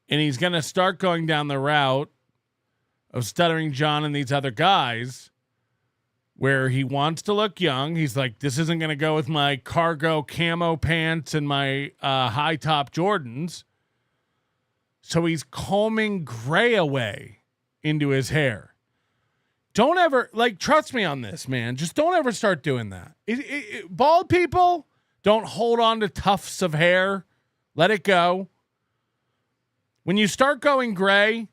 And he's going to start going down the route of Stuttering John and these other guys where he wants to look young. He's like, this isn't going to go with my cargo camo pants and my high top Jordans. So he's combing gray away into his hair. Don't ever, trust me on this, man. Just don't ever start doing that. Bald people, don't hold on to tufts of hair. Let it go. When you start going gray,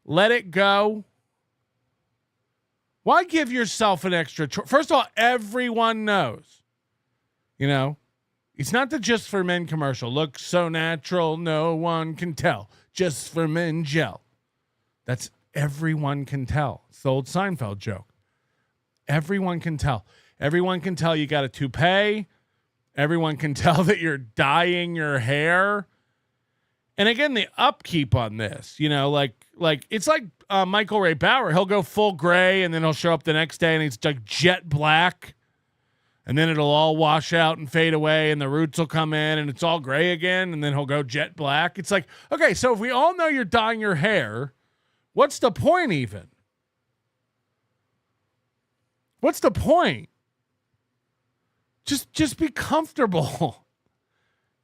let it go. Why give yourself an extra First of all, everyone knows. It's not the Just for Men commercial. Looks so natural, no one can tell. Just for Men gel. That's everyone can tell. It's the old Seinfeld joke. Everyone can tell. Everyone can tell you got a toupee. Everyone can tell that you're dyeing your hair. And again, the upkeep on this, it's like Michael Ray Bauer. He'll go full gray and then he'll show up the next day and it's like jet black. And then it'll all wash out and fade away and the roots will come in and it's all gray again. And then he'll go jet black. It's like, okay, so if we all know you're dyeing your hair, what's the point even? What's the point? Just be comfortable.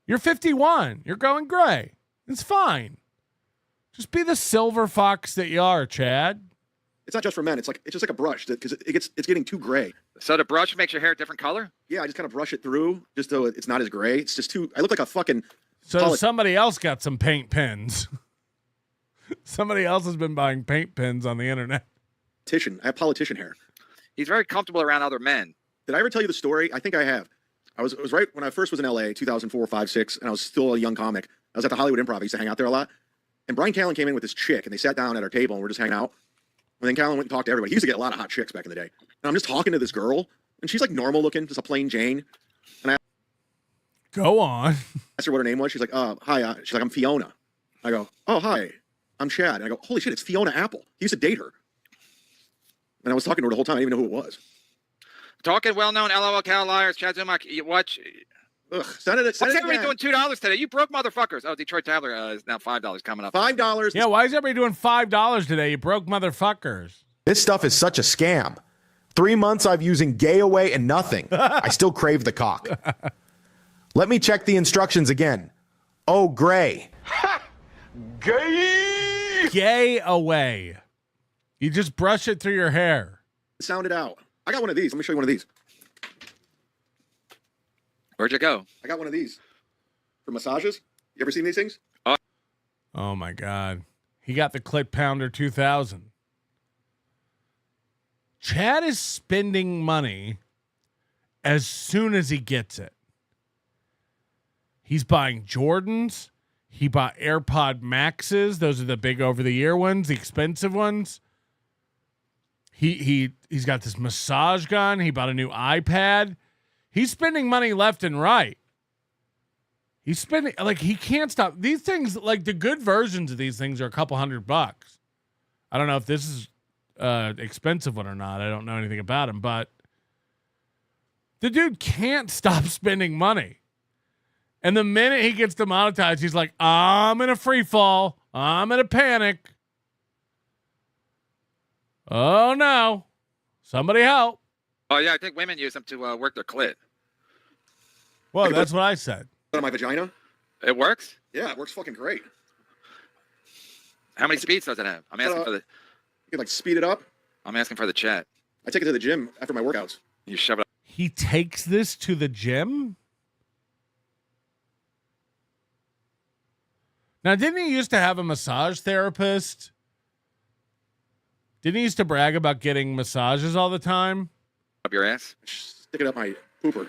You're 51. You're going gray. It's fine. Just be the silver fox that you are, Chad. It's not just for men. It's just like a brush because it's getting too gray. So the brush makes your hair a different color? Yeah, I just kind of brush it through just so it's not as gray. It's just too. I look like a fucking. So somebody else got some paint pens. Somebody else has been buying paint pens on the internet. I have politician hair. He's very comfortable around other men. Did I ever tell you the story? I think I have. It was right when I first was in LA, 2004, 5, 6, and I was still a young comic. I was at the Hollywood Improv. I used to hang out there a lot. And Brian Callen came in with this chick, and they sat down at our table, and we're just hanging out. And then Callen went and talked to everybody. He used to get a lot of hot chicks back in the day. And I'm just talking to this girl, and she's like normal looking, just a plain Jane. And I go on. Asked her what her name was. She's like, hi. She's like, I'm Fiona. I go, oh, hi. I'm Chad. And I go, holy shit, it's Fiona Apple. He used to date her. And I was talking to her the whole time. I didn't even know who it was. Talking well-known LOL Cal liars, Chad Zumock. You watch. Ugh, what's everybody doing $2 today? You broke motherfuckers. Oh, Detroit Dabbler is now $5 coming up. $5. Yeah, why is everybody doing $5 today? You broke motherfuckers. This stuff is such a scam. 3 months I've using gay away and nothing. I still crave the cock. Let me check the instructions again. Oh, gray. Gay. Gay away. You just brush it through your hair. Sound it out. I got one of these. Let me show you one of these. Where'd you go? I got one of these for massages. You ever seen these things? Oh my God. He got the Clit Pounder 2000. Chad is spending money as soon as he gets it. He's buying Jordans. He bought AirPod Maxes. Those are the big over-the-ear ones, the expensive ones. He's got this massage gun. He bought a new iPad. He's spending money left and right. He's spending, like, he can't stop. These things, like, the good versions of these things are a couple $100. I don't know if this is expensive one or not. I don't know anything about him, but the dude can't stop spending money. And the minute he gets demonetized, he's like, I'm in a free fall. I'm in a panic. Oh, no. Somebody help. Oh, yeah, I think women use them to work their clit. Well, that's what I said. On my vagina? It works? Yeah, it works fucking great. How many speeds does it have? I'm asking for the... You can, like, speed it up. I'm asking for the chat. I take it to the gym after my workouts. You shove it up. He takes this to the gym? Now, didn't he used to have a massage therapist? Didn't he used to brag about getting massages all the time? Up your ass? Stick it up my pooper.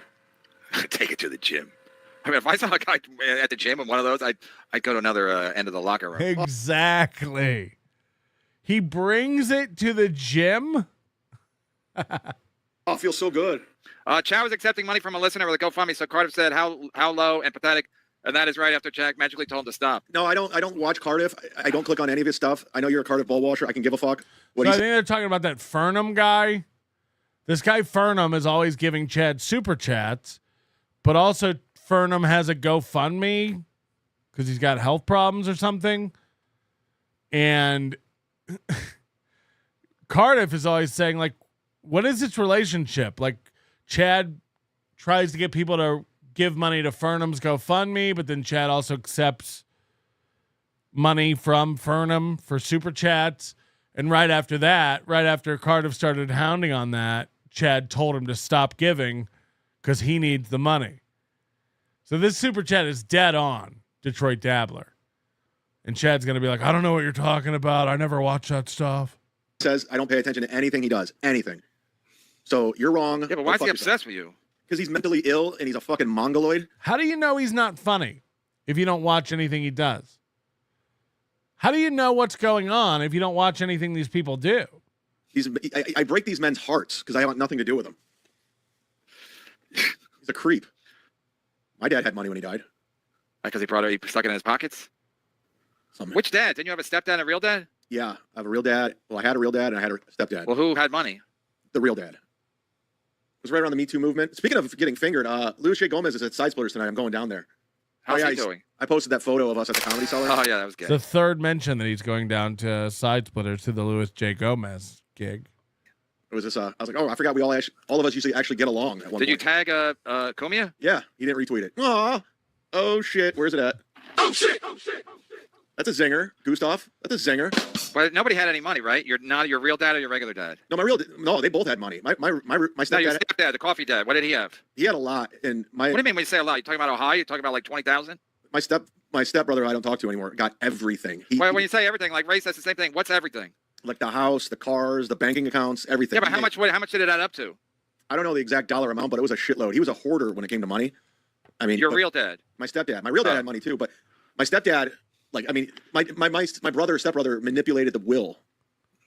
Take it to the gym. I mean, if I saw a guy at the gym in one of those, I'd go to another end of the locker room. Exactly. He brings it to the gym? Oh, it feels so good. Chad was accepting money from a listener with a GoFundMe, so Cardiff said how low and pathetic, and that is right after Jack magically told him to stop. No, I don't watch Cardiff. I don't click on any of his stuff. I know you're a Cardiff ball washer. I can give a fuck. So I think they're talking about that Fernum guy. This guy Fernum is always giving Chad super chats, but also Fernum has a GoFundMe because he's got health problems or something. And Cardiff is always saying, like, what is this relationship? Like, Chad tries to get people to give money to Fernum's GoFundMe, but then Chad also accepts money from Fernum for super chats. And right after that, right after Cardiff started hounding on that, Chad told him to stop giving because he needs the money. So this super chat is dead on Detroit Dabbler. And Chad's going to be like, I don't know what you're talking about. I never watch that stuff. Says I don't pay attention to anything he does. Anything. So you're wrong. Yeah, but why is he obsessed with you? Because he's mentally ill and he's a fucking mongoloid. How do you know he's not funny if you don't watch anything he does? How do you know what's going on if you don't watch anything these people do? I break these men's hearts because I want nothing to do with them. He's a creep. My dad had money when he died. Because he stuck it in his pockets? Something. Which dad? Didn't you have a stepdad and a real dad? Yeah, I have a real dad. Well, I had a real dad and I had a stepdad. Well, who had money? The real dad. It was right around the Me Too movement. Speaking of getting fingered, Louis J. Gomez is at Side Splitters tonight. I'm going down there. How's he doing? I posted that photo of us at the Comedy Cellar. Oh, yeah, that was good. It's the third mention that he's going down to Side Splitters to the Louis J. Gomez gig. It was this, I was like, oh, I forgot we all of us usually actually get along at one Did you point. tag Kumia? Yeah, he didn't retweet it. Aw. Oh, shit. Where's it at? Oh, shit. Oh, shit. Oh, shit. That's a zinger. Gustav, that's a zinger. But nobody had any money, right? You're not your real dad or your regular dad? No, they both had money. My stepdad. No, your stepdad, the coffee dad. What did he have? He had a lot. And What do you mean when you say a lot? You talking about Ohio? You talking about like 20,000? My stepbrother, who I don't talk to anymore, got everything. When you say everything, like Ray says the same thing. What's everything? Like the house, the cars, the banking accounts, everything. Yeah, but how much did it add up to? I don't know the exact dollar amount, but it was a shitload. He was a hoarder when it came to money. I mean, your real dad. My stepdad. My real dad had money too, but my stepdad, like, I mean, my brother or stepbrother manipulated the will.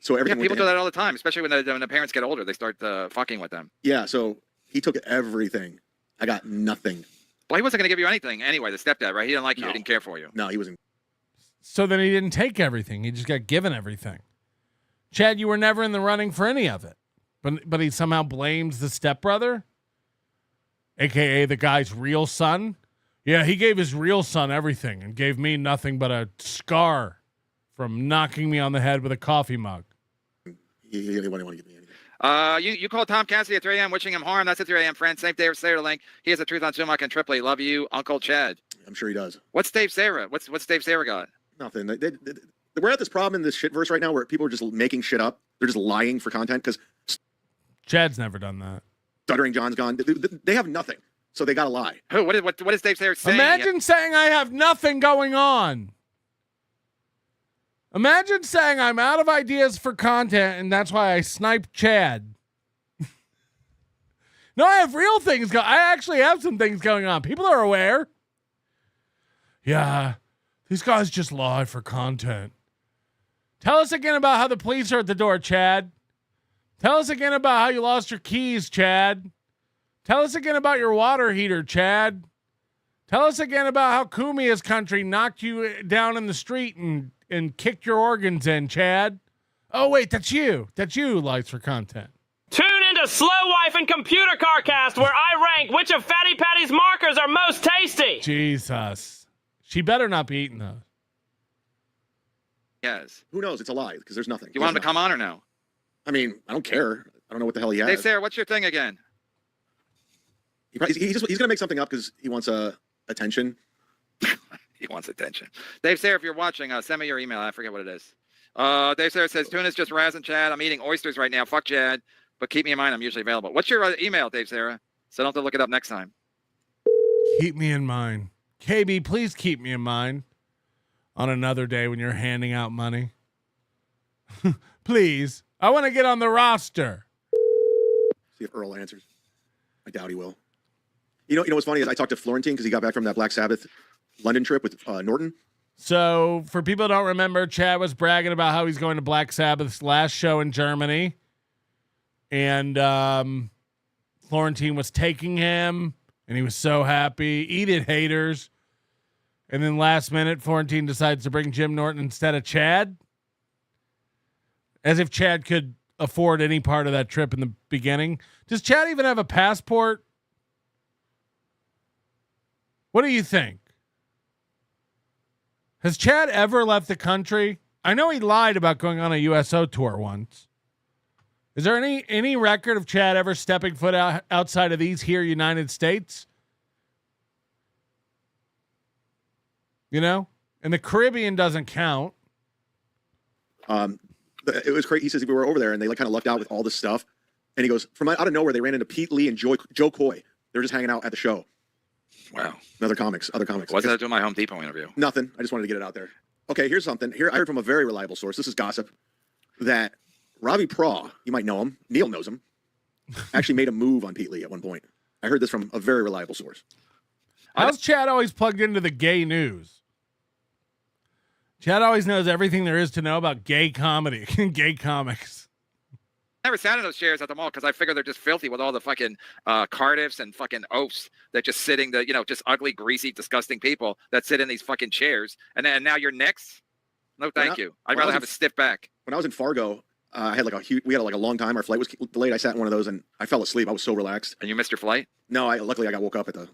So everything. Yeah, people do that all the time, especially when the parents get older. They start fucking with them. Yeah, so he took everything. I got nothing. Well, he wasn't going to give you anything anyway, the stepdad, right? He didn't like you. He didn't care for you. No, he wasn't. So then he didn't take everything. He just got given everything. Chad, you were never in the running for any of it. But he somehow blames the stepbrother, a.k.a. the guy's real son. Yeah, he gave his real son everything and gave me nothing but a scar from knocking me on the head with a coffee mug. He didn't want to give me anything. You called Tom Cassidy at 3 a.m. wishing him harm. That's at 3 a.m. friend. Same Dave Sarah link. He has the truth on Zumock and Tripoli. Love you, Uncle Chad. I'm sure he does. What's Dave Sarah? What's Dave Sarah got? Nothing. We're at this problem in this shitverse right now where people are just making shit up. They're just lying for content because Chad's never done that. Stuttering John's gone. They have nothing. So they got to lie. Who? What is Dave Sayers saying? Imagine saying I have nothing going on. Imagine saying I'm out of ideas for content and that's why I sniped Chad. No, I have real things. I actually have some things going on. People are aware. Yeah, these guys just lie for content. Tell us again about how the police are at the door, Chad. Tell us again about how you lost your keys, Chad. Tell us again about your water heater, Chad. Tell us again about how Kumia's country knocked you down in the street and kicked your organs in, Chad. Oh, wait, that's you. That's you who lies for content. Tune into Slow Wife and Computer Carcast, where I rank which of Fatty Patty's markers are most tasty. Jesus. She better not be eating those. Yes. Who knows? It's a lie because there's nothing. You want him to come on or no? I mean, I don't care. I don't know what the hell he has. Dave Sarah, what's your thing again? He's going to make something up because he wants attention. He wants attention. Dave Sarah, if you're watching, send me your email. I forget what it is. Dave Sarah says, Tuna's just razzing Chad. I'm eating oysters right now. Fuck Chad. But keep me in mind, I'm usually available. What's your email, Dave Sarah? So I don't have to look it up next time. Keep me in mind. KB, please keep me in mind on another day when you're handing out money. Please. I want to get on the roster. See if Earl answers. I doubt he will. You know what's funny is I talked to Florentine because he got back from that Black Sabbath London trip with Norton. So for people who don't remember, Chad was bragging about how he's going to Black Sabbath's last show in Germany. And Florentine was taking him, and he was so happy. Eat it, haters. And then last minute, Florentine decides to bring Jim Norton instead of Chad. As if Chad could afford any part of that trip in the beginning. Does Chad even have a passport? What do you think? Has Chad ever left the country? I know he lied about going on a USO tour once. Is there any record of Chad ever stepping foot outside of these here United States? You know? And the Caribbean doesn't count. It was crazy. He says we were over there and they kind of lucked out with all this stuff. And he goes, from out of nowhere, they ran into Pete Lee and Joe Coy. They were just hanging out at the show. Wow. Other comics. What's that doing my Home Depot interview? Nothing. I just wanted to get it out there. Okay, here's something. Here, I heard from a very reliable source. This is gossip. That Robbie Praw, you might know him. Neil knows him. Actually made a move on Pete Lee at one point. I heard this from a very reliable source. How's Chad always plugged into the gay news? Chad always knows everything there is to know about gay comedy and gay comics. I never sat in those chairs at the mall because I figure they're just filthy with all the fucking Cardiffs and fucking oafs that just sitting, just ugly, greasy, disgusting people that sit in these fucking chairs. And now you're next? No, thank you. I'd rather have a stiff back. When I was in Fargo, I had we had a long time. Our flight was delayed. I sat in one of those and I fell asleep. I was so relaxed. And you missed your flight? No, luckily I got woke up at the.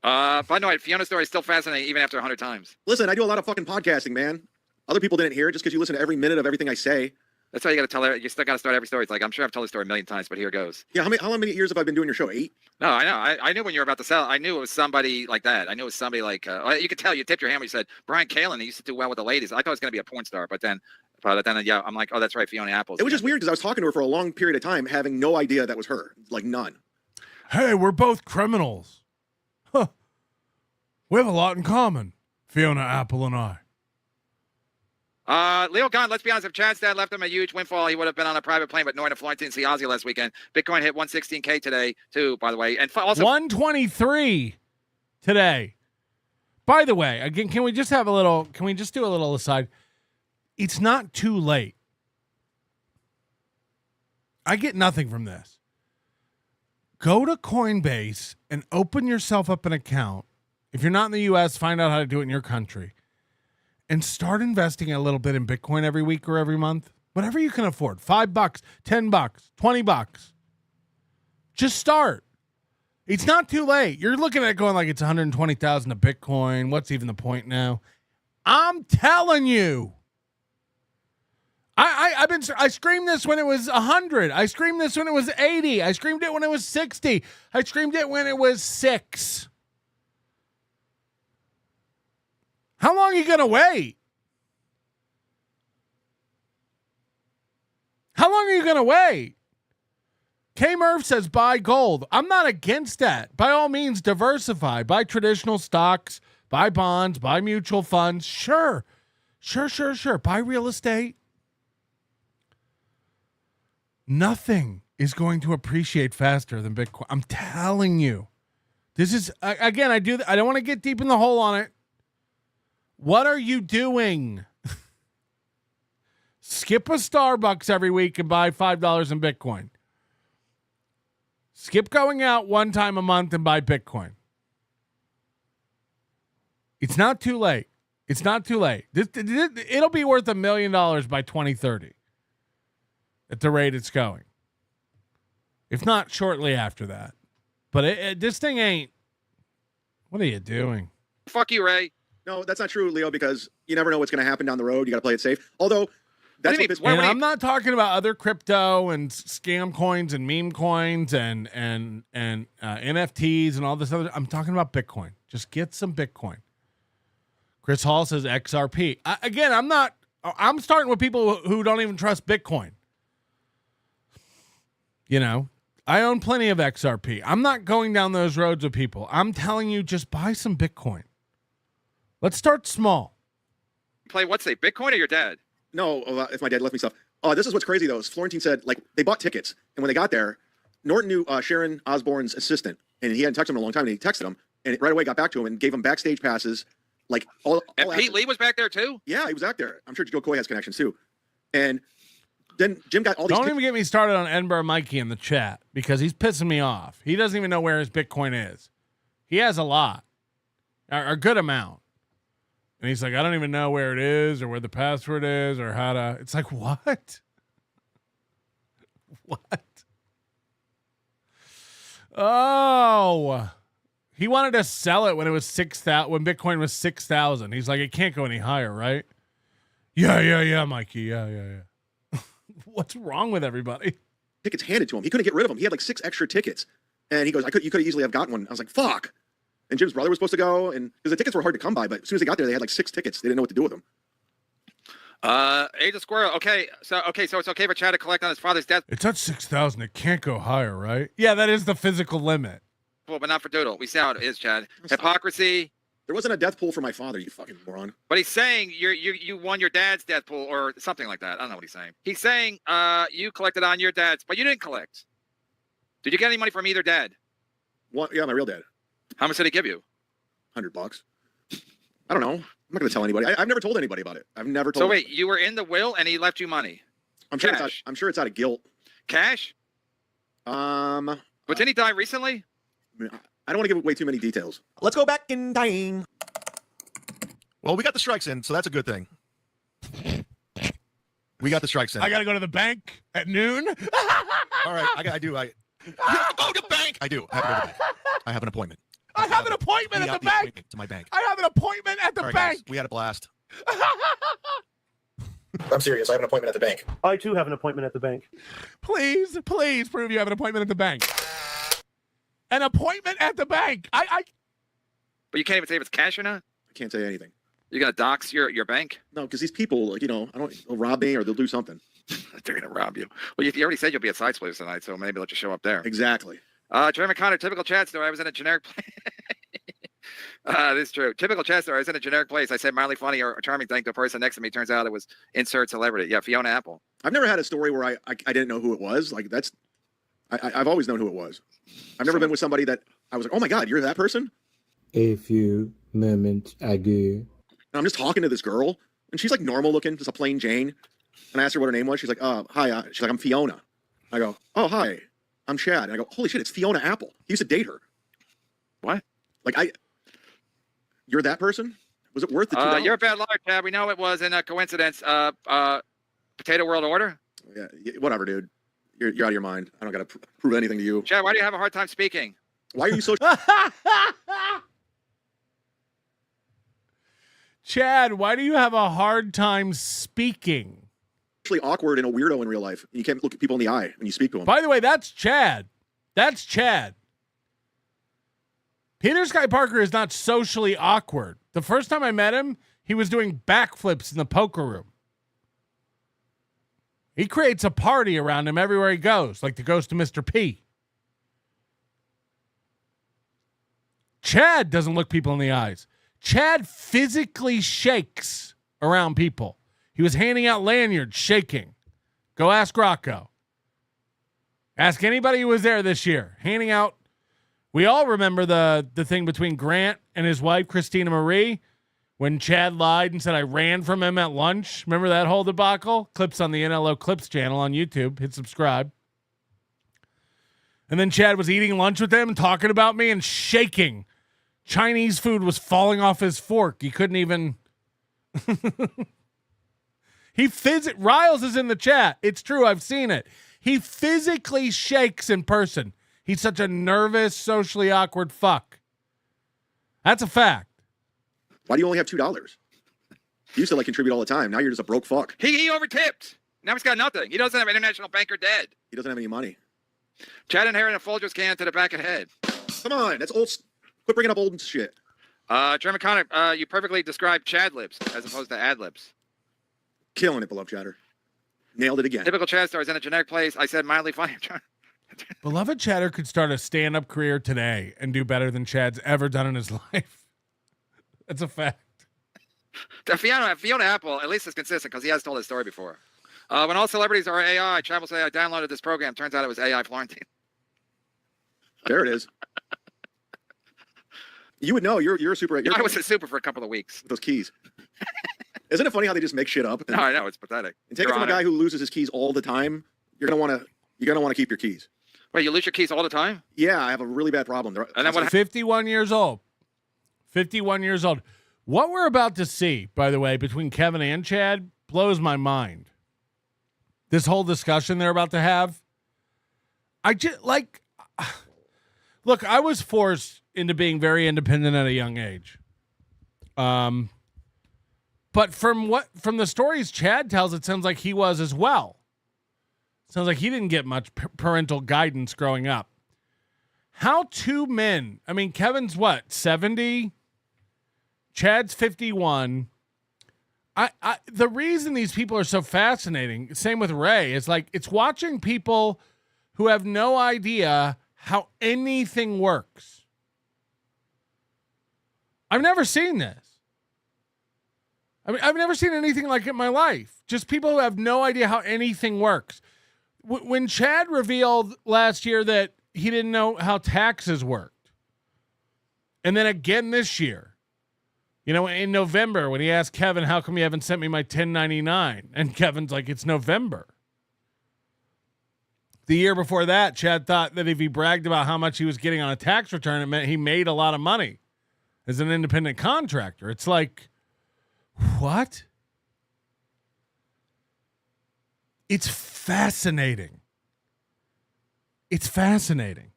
But no, Fiona's story is still fascinating even after 100 times. Listen, I do a lot of fucking podcasting, man. Other people didn't hear it just because you listen to every minute of everything I say. That's why you got to tell her. You still got to start every story. It's like, I'm sure I've told the story a million times, but here goes. Yeah, how many years have I been doing your show? 8? No, I know. I knew when you were about to sell. I knew it was somebody like that. I knew it was somebody like. You could tell. You tipped your hand when you said Brian Kalin. He used to do well with the ladies. I thought it was going to be a porn star, but then yeah, I'm like, oh, that's right, Fiona Apple's. It was just weird because I was talking to her for a long period of time, having no idea that was her. Like none. Hey, we're both criminals. Huh. We have a lot in common, Fiona Apple and I. Leo Gunn, let's be honest, if Chad's dad left him a huge windfall, he would have been on a private plane, but Norton and Florentine see Ozzy last weekend. Bitcoin hit 116K today, too, by the way. And also 123 today. By the way, again, can we just do a little aside? It's not too late. I get nothing from this. Go to Coinbase and open yourself up an account. If you're not in the U.S., find out how to do it in your country. And start investing a little bit in Bitcoin every week or every month. Whatever you can afford. $5, $10, $20. Just start. It's not too late. You're looking at it going like it's 120,000 a Bitcoin. What's even the point now? I'm telling you. I screamed this when it was 100. I screamed this when it was 80. I screamed it when it was 60. I screamed it when it was 6. How long are you going to wait? How long are you going to wait? K Murph says buy gold. I'm not against that. By all means, diversify. Buy traditional stocks, buy bonds, buy mutual funds. Sure. Buy real estate. Nothing is going to appreciate faster than Bitcoin. I'm telling you. This is, again, I don't want to get deep in the hole on it. What are you doing? Skip a Starbucks every week and buy $5 in Bitcoin. Skip going out one time a month and buy Bitcoin. It's not too late. It's not too late. It'll be worth $1 million by 2030 at the rate it's going. If not shortly after that. But this thing ain't. What are you doing? Fuck you, Ray. No, that's not true, Leo, because you never know what's going to happen down the road. You got to play it safe. Although, that's what this. And I'm not talking about other crypto and scam coins and meme coins and NFTs and all this other. I'm talking about Bitcoin. Just get some Bitcoin. Chris Hall says XRP. I'm starting with people who don't even trust Bitcoin. You know, I own plenty of XRP. I'm not going down those roads with people. I'm telling you, just buy some Bitcoin. Let's start small. Play what, say, Bitcoin or your dad? No, if my dad left me stuff. This is what's crazy, though, is Florentine said, like, they bought tickets, and when they got there, Norton knew Sharon Osbourne's assistant, and he hadn't texted him in a long time, and he texted him, and right away got back to him and gave him backstage passes, like, all And Pete Lee was back there, too? Yeah, he was back there. I'm sure Joe Coy has connections, too. And then Jim got all these... Don't even get me started on Edinburgh Mikey in the chat, because he's pissing me off. He doesn't even know where his Bitcoin is. He has a lot, a good amount. And he's like, I don't even know where it is or where the password is or how to. It's like, what? What? Oh, he wanted to sell it when it was 6,000, when Bitcoin was 6,000. He's like, it can't go any higher, right? Yeah, Mikey. Yeah. What's wrong with everybody? Tickets handed to him. He couldn't get rid of them. He had like 6 extra tickets. And he goes, you could easily have gotten one. I was like, fuck. And Jim's brother was supposed to go, and because the tickets were hard to come by, but as soon as they got there, they had like 6 tickets. They didn't know what to do with them. Age of Squirrel. Okay, so it's okay for Chad to collect on his father's death. It's at 6,000. It can't go higher, right? Yeah, that is the physical limit. Well, but not for Doodle. We see how it is, Chad. Hypocrisy. There wasn't a death pool for my father, you fucking moron. But he's saying you won your dad's death pool or something like that. I don't know what he's saying. He's saying you collected on your dad's, but you didn't collect. Did you get any money from either dad? What? Yeah, my real dad. How much did he give you? $100. I don't know. I'm not going to tell anybody. I've never told anybody about it. I've never told. So wait, you were in the will and he left you money? I'm sure it's out of guilt. Cash? But didn't he die recently? I don't want to give away too many details. Let's go back in time. Well, we got the strikes in, so that's a good thing. We got the strikes in. I got to go to the bank at noon. All right, I do. I go to bank. I do. I have to go to the bank. I have an appointment. I have an appointment at the bank. To my bank. I have an appointment at the All right, bank. Guys, we had a blast. I'm serious. I have an appointment at the bank. I too have an appointment at the bank. Please prove you have an appointment at the bank. An appointment at the bank. But you can't even say if it's cash or not? I can't say anything. You're going to dox your bank? No, because these people, like, they'll rob me or they'll do something. They're going to rob you. Well, you already said you'll be at Side Splitters tonight, so maybe they'll just show up there. Exactly. Jeremy Connor, typical chat story. I was in a generic place. This is true. Typical chat story. I was in a generic place. I said mildly funny or charming thing to a person next to me. Turns out it was insert celebrity. Yeah, Fiona Apple. I've never had a story where I didn't know who it was. Like, I've always known who it was. I've never been with somebody that I was like, oh my God, you're that person? A few moments ago. And I'm just talking to this girl, and she's like normal looking, just a plain Jane. And I asked her what her name was. She's like, hi. She's like, I'm Fiona. I go, oh, hi. I'm Chad. And I go, holy shit, it's Fiona Apple. He used to date her. What? Like, you're that person? Was it worth the $2? You're a bad liar, Chad. We know it was in a coincidence. Potato World Order? Yeah, whatever, dude. You're out of your mind. I don't got to prove anything to you. Chad, why do you have a hard time speaking? Why are you so... Chad, why do you have a hard time speaking? Actually awkward and a weirdo in real life. You can't look at people in the eye when you speak to them. By the way, that's Chad. That's Chad. Peter Sky Parker is not socially awkward. The first time I met him, he was doing backflips in the poker room. He creates a party around him everywhere he goes, like the ghost of Mr. P. Chad doesn't look people in the eyes. Chad physically shakes around people. He was handing out lanyards, shaking. Go ask Rocco. Ask anybody who was there this year. Handing out. We all remember the thing between Grant and his wife, Christina Marie, when Chad lied and said, I ran from him at lunch. Remember that whole debacle? Clips on the NLO Clips channel on YouTube. Hit subscribe. And then Chad was eating lunch with them and talking about me and shaking. Chinese food was falling off his fork. He couldn't even... Riles is in the chat. It's true. I've seen it. He physically shakes in person. He's such a nervous, socially awkward fuck. That's a fact. Why do you only have $2? You used to like contribute all the time. Now you're just a broke fuck. He overtipped. Now he's got nothing. He doesn't have international banker dead. He doesn't have any money. Chad inherited a Folgers can to the back of the head. Come on, that's old. Quit bringing up old shit. Jeremy Connor, you perfectly described Chad lips as opposed to ad libs. Killing it, beloved chatter. Nailed it again. Typical Chad stars in a generic place. I said mildly funny. Beloved Chatter could start a stand-up career today and do better than Chad's ever done in his life. That's a fact. Fiona Apple, at least is consistent because he has told his story before. When all celebrities are AI, Chad will say, I downloaded this program. Turns out it was AI Florentine. There it is. You would know. You're a super. I was a super for a couple of weeks. Those keys. Isn't it funny how they just make shit up? No, I know. It's pathetic. And take it from a guy who loses his keys all the time. You're gonna want to keep your keys. Wait, you lose your keys all the time? Yeah, I have a really bad problem. And then 51 years old. 51 years old. What we're about to see, by the way, between Kevin and Chad blows my mind. This whole discussion they're about to have. I just look, I was forced into being very independent at a young age. But from the stories Chad tells, it sounds like he was as well. Sounds like he didn't get much parental guidance growing up. How two men, I mean, Kevin's what, 70? Chad's 51. The reason these people are so fascinating, same with Ray, is like it's watching people who have no idea how anything works. I've never seen this. I mean, I've never seen anything like it in my life. Just people who have no idea how anything works. When Chad revealed last year that he didn't know how taxes worked, and then again this year, in November when he asked Kevin, how come you haven't sent me my 1099? And Kevin's like, it's November. The year before that, Chad thought that if he bragged about how much he was getting on a tax return, it meant he made a lot of money as an independent contractor. It's like, what? It's fascinating. It's fascinating.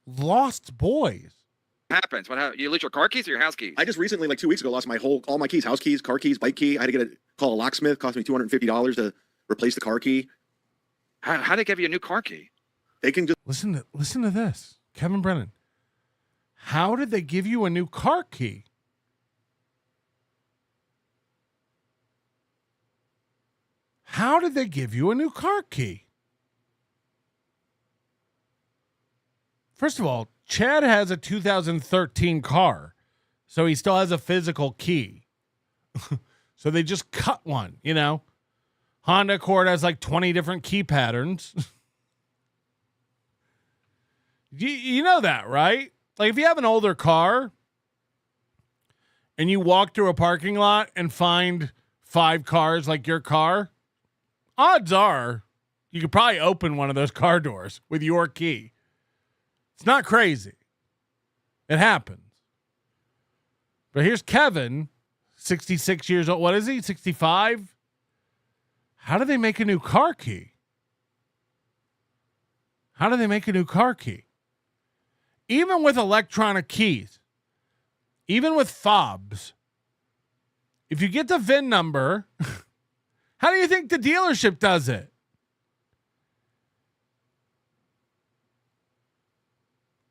Lost boys. Happens. You lose your car keys or your house keys? I just recently, like 2 weeks ago, lost all my keys, house keys, car keys, bike key. I had to call a locksmith. Cost me $250 to replace the car key. How do they give you a new car key? They can just listen to this, Kevin Brennan. How did they give you a new car key? How did they give you a new car key? First of all, Chad has a 2013 car, so he still has a physical key. So they just cut one, Honda Accord has like 20 different key patterns. You know that, right? Like if you have an older car and you walk through a parking lot and find 5 cars like your car, odds are you could probably open one of those car doors with your key. It's not crazy. It happens. But here's Kevin, 66 years old. What is he? 65? How do they make a new car key? How do they make a new car key? Even with electronic keys, even with fobs, if you get the VIN number, how do you think the dealership does it?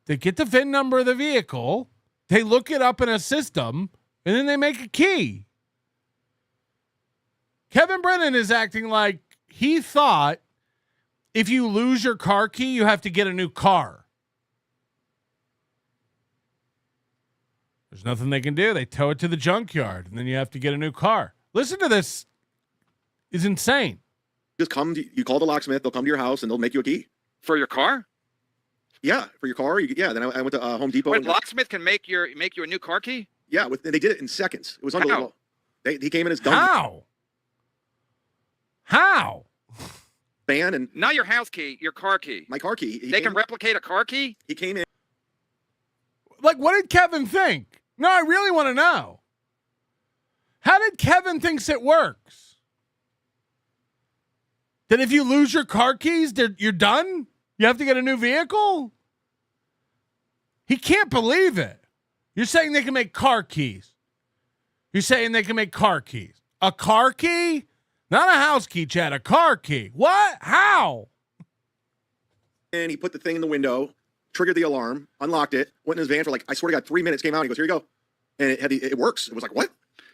They get the VIN number of the vehicle, they look it up in a system, and then they make a key. Kevin Brennan is acting like he thought if you lose your car key, you have to get a new car. There's nothing they can do. They tow it to the junkyard, and then you have to get a new car. Listen to this. It's insane. Just come. You call the locksmith. They'll come to your house and they'll make you a key for your car. Yeah, for your car. Then I went to Home Depot. Wait, locksmith can make you a new car key? Yeah, they did it in seconds. It was unbelievable. He came in his dungeon. How? Ban and not your house key, your car key. My car key. They can replicate a car key? He came in. Like, what did Kevin think? No, I really want to know. How did Kevin thinks it works? That if you lose your car keys, you're done? You have to get a new vehicle? He can't believe it. You're saying they can make car keys. You're saying they can make car keys. A car key? Not a house key, Chad. A car key. What? How? And he put the thing in the window, triggered the alarm, unlocked it, went in his van for I swear to God, 3 minutes, came out, and he goes, here you go. And it works. It was like, what?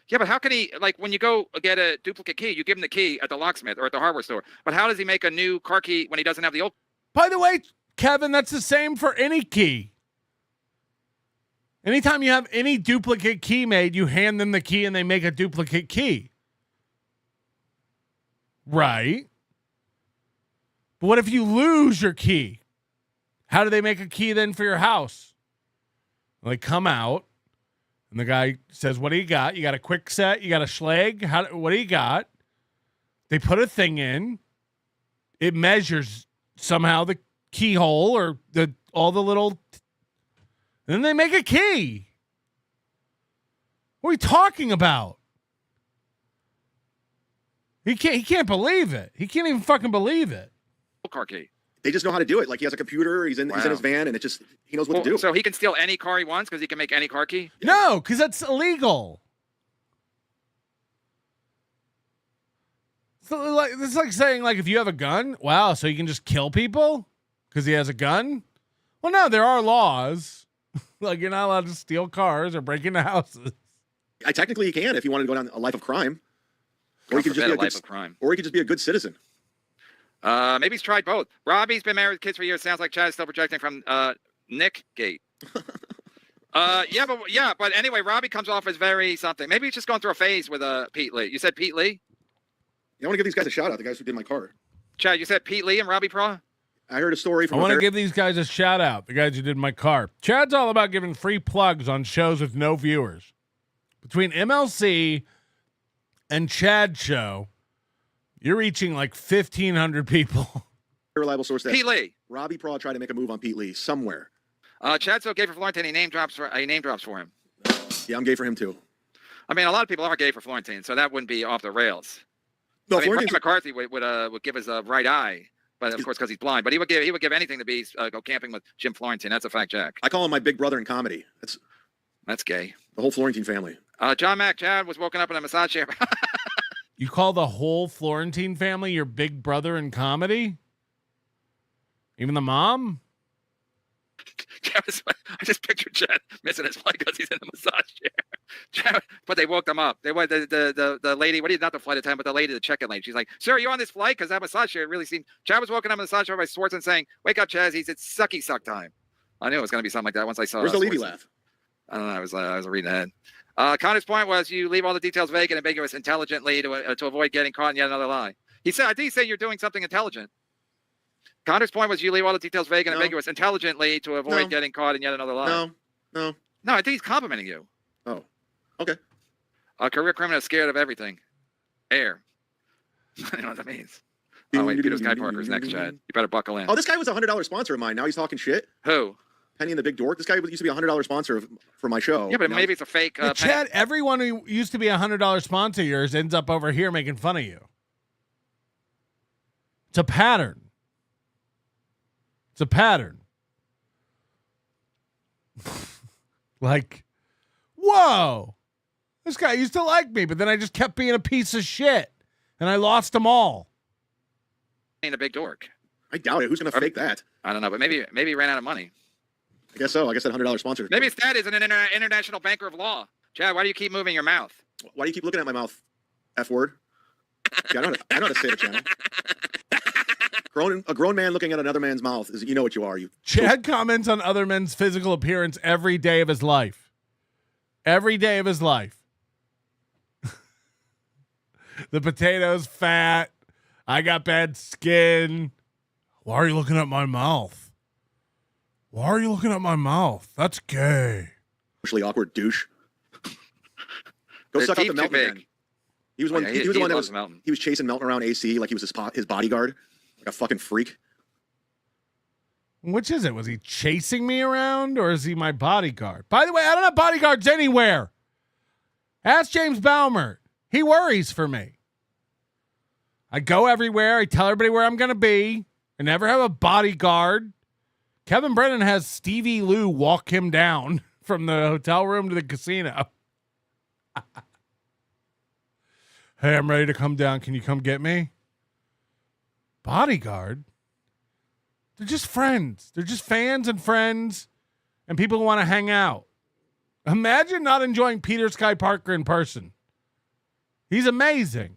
Yeah, but how can he, when you go get a duplicate key, you give him the key at the locksmith or at the hardware store. But how does he make a new car key when he doesn't have the old? By the way, Kevin, that's the same for any key. Anytime you have any duplicate key made, you hand them the key and they make a duplicate key. Right. But what if you lose your key? How do they make a key then for your house? They come out and the guy says, what do you got? You got a quick set? You got a schleg? What do you got? They put a thing in. It measures somehow the keyhole or all the little... And then they make a key. What are we talking about? He can't believe it. He can't even fucking believe it. Car key. They just know how to do it. He has a computer. He's in his van, and he knows what to do. So he can steal any car he wants because he can make any car key? No, because that's illegal. So it's like saying if you have a gun, wow, so you can just kill people because he has a gun. Well, no, there are laws. You're not allowed to steal cars or break into houses. Technically, you can if you want to go down a life of crime, or you could just be or he could just be a good citizen. Maybe he's tried both. Robbie's been married with kids for years. Sounds like Chad is still projecting from Nick Gate. But anyway, Robbie comes off as very something. Maybe he's just going through a phase with Pete Lee. You said Pete Lee? I want to give these guys a shout out. The guys who did my car. Chad, you said Pete Lee and Robbie Pra? I heard a story from. I want to give these guys a shout out. The guys who did my car. Chad's all about giving free plugs on shows with no viewers. Between MLC and Chad show, you're reaching 1,500 people. Reliable source. Pete Lee. Robbie Pra tried to make a move on Pete Lee somewhere. Chad's so gay for Florentine. He name drops for him. Yeah, I'm gay for him too. I mean, a lot of people are gay for Florentine, so that wouldn't be off the rails. No, Brian McCarthy would give his right eye. But of course, because he's blind. But he would give anything to be go camping with Jim Florentine. That's a fact, Jack. I call him my big brother in comedy. That's gay. The whole Florentine family. John Mack, Chad was woken up in a massage chair. You call the whole Florentine family your big brother in comedy? Even the mom? I just pictured Chad missing his flight because he's in a massage chair. But they woke them up. They went the lady, not the flight attendant, but the lady, the check-in lady. She's like, "Sir, are you on this flight?" Because that massage chair really seemed. Chad was woken up in the massage chair by Swartzen saying, "Wake up, Chaz." He said, "Sucky suck time." I knew it was going to be something like that once I saw. Where's the lady laugh? I don't know. I was reading ahead. Connor's point was you leave all the details vague and ambiguous intelligently to avoid getting caught in yet another lie. He said, I think he said you're doing something intelligent. Connor's point was you leave all the details vague and ambiguous intelligently to avoid getting caught in yet another lie. No, I think he's complimenting you. Oh, okay. A career criminal scared of everything. Air. I don't know what that means. Oh, wait, Peter Sky Parker's next, Chad. You better buckle in. Oh, this guy was a $100 sponsor of mine. Now he's talking shit. Who? Penny and the Big Dork. This guy used to be a $100 sponsor for my show. Yeah, but maybe it's a fake. Chad, everyone who used to be a $100 sponsor of yours ends up over here making fun of you. It's a pattern. It's a pattern. Whoa. This guy used to like me, but then I just kept being a piece of shit. And I lost them all. Ain't a big dork. I doubt it. Who's going to fake that? I don't know, but maybe he ran out of money. I guess so. I guess that $100 sponsor. Maybe his dad is an international banker of law. Chad, why do you keep moving your mouth? Why do you keep looking at my mouth? F word. Yeah, I know how to say the channel. A grown man looking at another man's mouth is, you know what you are. Chad comments on other men's physical appearance every day of his life. Every day of his life. The potato's fat. I got bad skin. Why are you looking at my mouth? Why are you looking at my mouth? That's gay. Socially awkward douche. Go suck out the Melton again. He was one. He was the one that was. Melton. He was chasing Melton around AC like he was his bodyguard, like a fucking freak. Which is it? Was he chasing me around or is he my bodyguard? By the way, I don't have bodyguards anywhere. Ask James Baumert. He worries for me. I go everywhere. I tell everybody where I'm going to be. I never have a bodyguard. Kevin Brennan has Stevie Lou walk him down from the hotel room to the casino. Hey, I'm ready to come down. Can you come get me? Bodyguard? They're just friends. They're just fans and friends and people who want to hang out. Imagine not enjoying Peter Sky Parker in person. He's amazing.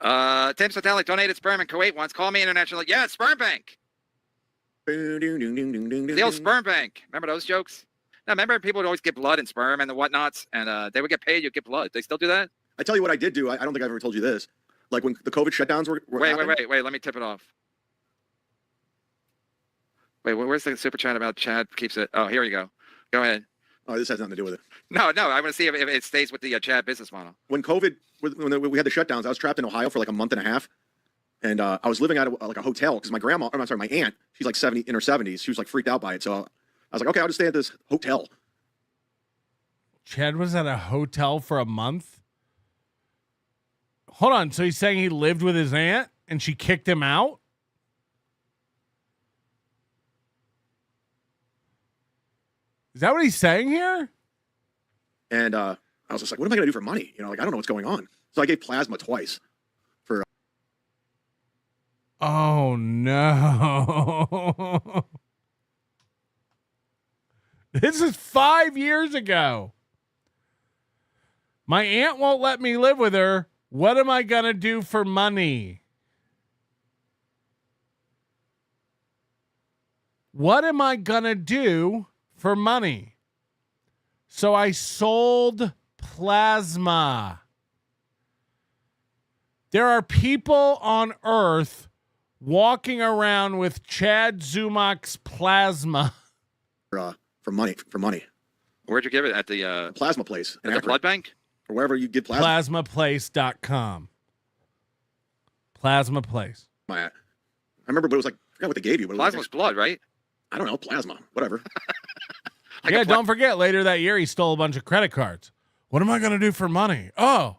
Tim Sotelic donated sperm in Kuwait once. Call me international. Yeah, sperm bank. The old sperm bank. Remember those jokes? Now, remember people would always get blood and sperm and the whatnots, and they would get paid. You'd get blood. They still do that? I tell you what I did do. I don't think I've ever told you this. Like when the COVID shutdowns were Wait. Let me tip it off. Wait, where's the super chat about Chad keeps it? Oh, here you go. Go ahead. Oh, this has nothing to do with it. No. I want to see if it stays with the Chad business model. When COVID, when we had the shutdowns, I was trapped in Ohio for like a month and a half. And I was living at a hotel because my aunt, she's like 70 in her 70s. She was like freaked out by it. So I was like, okay, I'll just stay at this hotel. Chad was at a hotel for a month? Hold on. So he's saying he lived with his aunt and she kicked him out? Is that what he's saying here? And I was just like, what am I going to do for money? You know, like, I don't know what's going on. So I gave plasma twice for. Oh, no. This is 5 years ago. My aunt won't let me live with her. What am I going to do for money? What am I going to do for money? So I sold plasma. There are people on Earth walking around with Chad Zumock's plasma. For money. Where'd you give it? At the plasma place. At the blood bank? Or wherever you get plasma. Plasmaplace.com. Plasma Place. I remember, but it was like, I forgot what they gave you. But Plasma's blood, right? I don't know. Plasma. Whatever. Yeah, don't forget, later that year, he stole a bunch of credit cards. What am I going to do for money? Oh,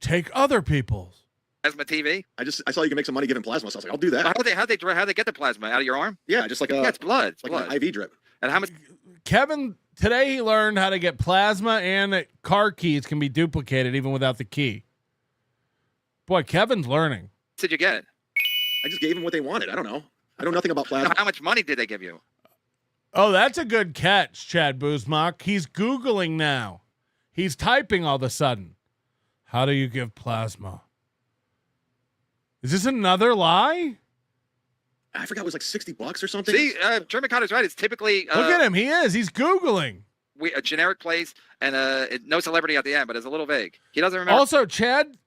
take other people's. Plasma TV? I saw you can make some money giving plasma, so I was like, I'll do that. How'd they get the plasma out of your arm? Yeah, just like it's blood. It's like blood. an IV drip. And how much? Kevin, today he learned how to get plasma and that car keys can be duplicated even without the key. Boy, Kevin's learning. What did you get? I just gave them what they wanted. I don't know. I know nothing about plasma. How much money did they give you? Oh, that's a good catch, Chad Buzmock. He's Googling now. He's typing all of a sudden. How do you give plasma? Is this another lie? I forgot it was like $60 or something. See, German Connor's right. It's typically look at him. He is. He's Googling. A generic place and no celebrity at the end, but it's a little vague. He doesn't remember. Also, Chad's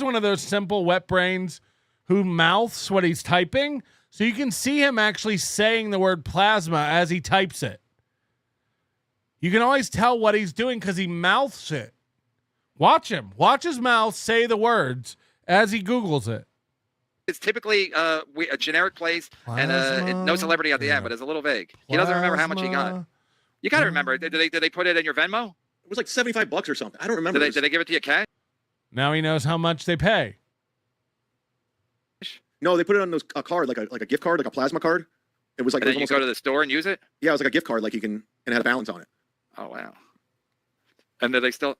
one of those simple wet brains who mouths what he's typing, so you can see him actually saying the word plasma as he types it. You can always tell what he's doing because he mouths it. Watch him. Watch his mouth say the words as he Googles it. It's typically a generic place and no celebrity at the end, but it's a little vague. He doesn't remember how much he got. You got to remember. Did they put it in your Venmo? It was like $75 or something. I don't remember. Did they give it to you cash? Now he knows how much they pay. No, they put it on a card, like a gift card, like a plasma card. It was like. And then you go to the store and use it. Yeah, it was like a gift card, like you can, and it had a balance on it. Oh wow! And are they still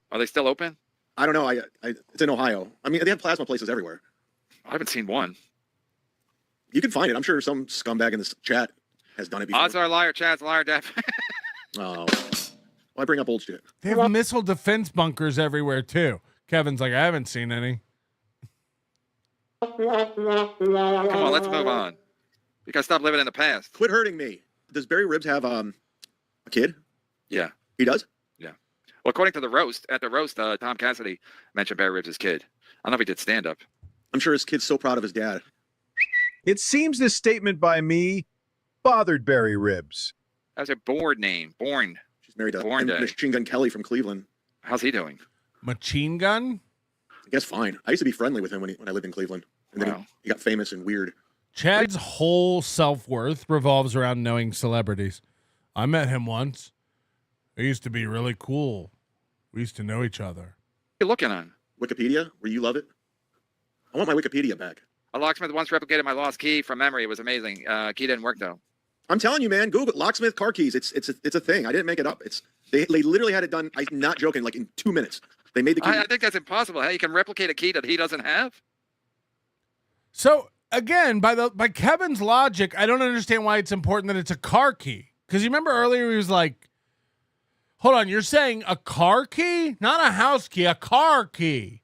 open? I don't know. It's in Ohio. I mean, they have plasma places everywhere. I haven't seen one. You can find it. I'm sure some scumbag in this chat has done it before. Odds are liar, Chad's liar, Def. Oh, well, I bring up old shit. They have missile defense bunkers everywhere too. Kevin's like, I haven't seen any. Come on, let's move on. You gotta stop living in the past. Quit hurting me. Does Barry Ribs have a kid? Yeah. He does? Yeah. Well, according to the roast, Tom Cassidy mentioned Barry Ribs' kid. I don't know if he did stand-up. I'm sure his kid's so proud of his dad. It seems this statement by me bothered Barry Ribs. That's a board name. Born. She's married to Born Day. Machine Gun Kelly from Cleveland. How's he doing? Machine Gun? I guess fine. I used to be friendly with him when I lived in Cleveland. And then he got famous and weird. Chad's whole self-worth revolves around knowing celebrities. I met him once. He used to be really cool. We used to know each other. What are you looking on? Wikipedia, where you love it? I want my Wikipedia back. A locksmith once replicated my lost key from memory. It was amazing. Key didn't work, though. I'm telling you, man, Google locksmith car keys. It's a thing. I didn't make it up. They literally had it done. I'm not joking. Like in 2 minutes, they made the key. I think that's impossible. How you can replicate a key that he doesn't have? So again, by Kevin's logic, I don't understand why it's important that it's a car key. Because you remember earlier he was like, "Hold on, you're saying a car key, not a house key, a car key."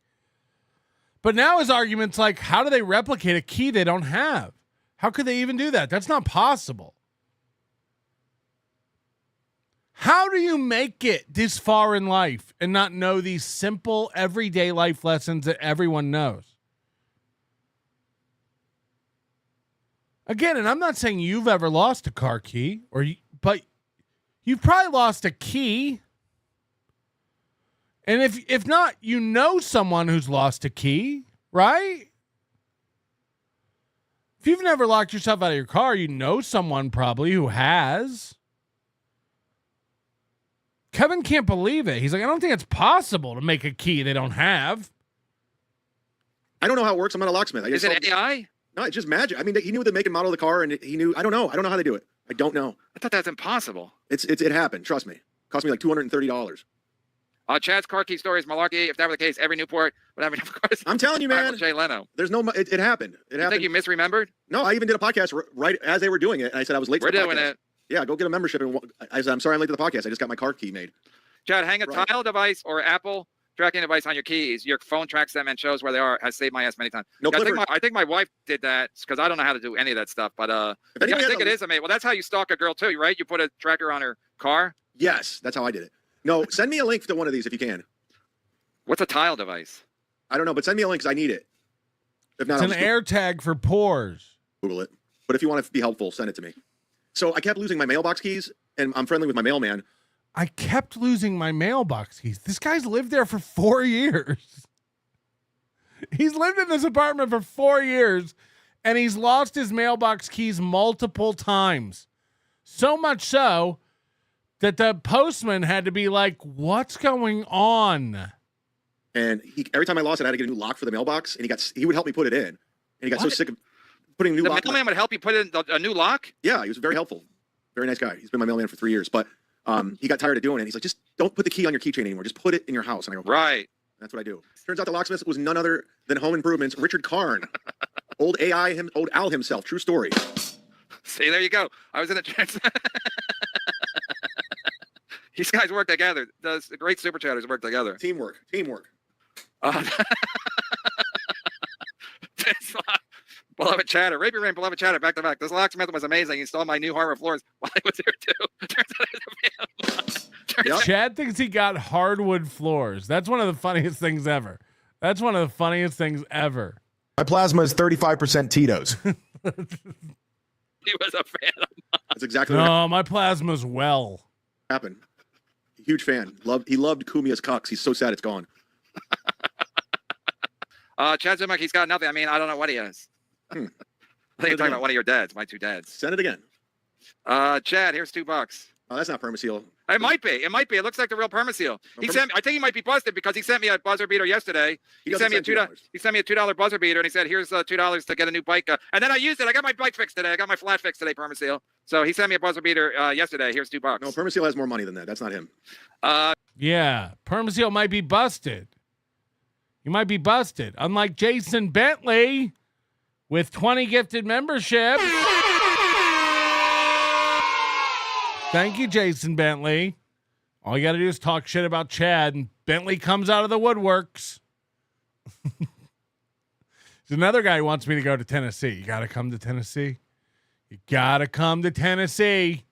But now his argument's like, how do they replicate a key they don't have? How could they even do that? That's not possible. How do you make it this far in life and not know these simple everyday life lessons that everyone knows? Again, and I'm not saying you've ever lost a car key, but you've probably lost a key. And if not, you know someone who's lost a key, right? If you've never locked yourself out of your car, you know someone probably who has. Kevin can't believe it. He's like, I don't think it's possible to make a key they don't have. I don't know how it works. I'm not a locksmith. Is it AI? No, it's just magic. I mean, he knew the make and model of the car, and he knew. I don't know how they do it. I don't know. I thought that's impossible. It happened. Trust me. It cost me like $230. Chad's car key story is malarkey. If that were the case, every Newport would have enough cars. I'm telling you, man. Jay Leno. There's no. It happened. It happened. You think you misremembered? No, I even did a podcast right as they were doing it, and I said I was late. We're to the doing podcast. it. Yeah, go get a membership. And I said, I'm sorry I'm late to the podcast. I just got my car key made. Chad, hang a tile device or Apple tracking device on your keys. Your phone tracks them and shows where they are. Has saved my ass many times. No, I think my wife did that because I don't know how to do any of that stuff. But I think it is amazing. Well, that's how you stalk a girl too, right? You put a tracker on her car. Yes, that's how I did it. No, send me a link to one of these if you can. What's a tile device? I don't know, but send me a link because I need it. If not, it's an air tag for pores. Google it. But if you want to be helpful, send it to me. So I kept losing my mailbox keys, and I'm friendly with my mailman. I kept losing my mailbox keys. This guy's lived there for 4 years. He's lived in this apartment for 4 years, and he's lost his mailbox keys multiple times. So much so that the postman had to be like, what's going on? And every time I lost it, I had to get a new lock for the mailbox, and he would help me put it in. And he got so sick of putting a new lock. The mailman would help you put in a new lock? Yeah, he was very helpful. Very nice guy. He's been my mailman for 3 years, but he got tired of doing it. He's like, just don't put the key on your keychain anymore. Just put it in your house. And I go, right. That's what I do. Turns out the locksmith was none other than Home Improvement's Richard Karn. Old Al himself. True story. See, there you go. I was in a chance. These guys work together. The great super chatters work together. Teamwork. Beloved chatter. Rape your rain, beloved chatter, back to back. This locksmith was amazing. He stole my new hardwood floors while I was here too. Turns out Chad thinks he got hardwood floors. That's one of the funniest things ever. My plasma is 35% Tito's. He was a fan of mine. That's exactly what my plasma's well. Happened. Huge fan. He loved Kumia's cucks. He's so sad it's gone. Chad Zumock, he's got nothing. I mean, I don't know what he has. I think you're talking about one of your dads, my two dads. Send it again. Chad, here's $2. Oh, that's not Permaseal. It might be. It looks like the real Permaseal. He sent. I think he might be busted because he sent me a buzzer beater yesterday. He sent me a $2. He sent me a $2 buzzer beater, and he said, "Here's $2 to get a new bike." And then I used it. I got my bike fixed today. I got my flat fixed today. Permaseal. So he sent me a buzzer beater yesterday. Here's $2. No, Permaseal has more money than that. That's not him. Yeah, Permaseal might be busted. You might be busted. Unlike Jason Bentley with 20 gifted memberships. Thank you, Jason Bentley. All you got to do is talk shit about Chad, and Bentley comes out of the woodworks. There's another guy who wants me to go to Tennessee. You got to come to Tennessee. You got to come to Tennessee.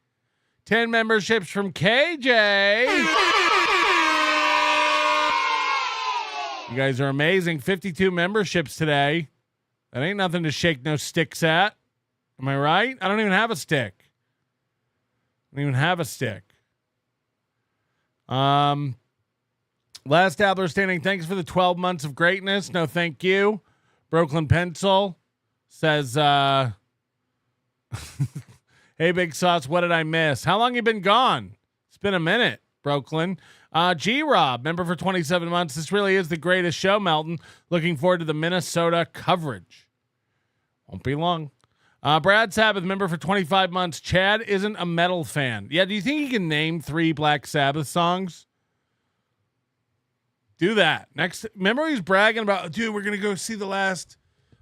10 memberships from KJ. You guys are amazing. 52 memberships today. That ain't nothing to shake no sticks at. Am I right? I don't even have a stick. I don't even have a stick. Last Dabbler standing. Thanks for the 12 months of greatness. No, thank you. Brooklyn Pencil says, hey, Big Sauce, what did I miss? How long you been gone? It's been a minute, Brooklyn. G-Rob, member for 27 months. This really is the greatest show, Melton. Looking forward to the Minnesota coverage. Won't be long. Brad Sabbath, member for 25 months. Chad isn't a metal fan. Yeah, do you think he can name 3 Black Sabbath songs? Do that. Next, remember he's bragging about, dude, we're going to go see the last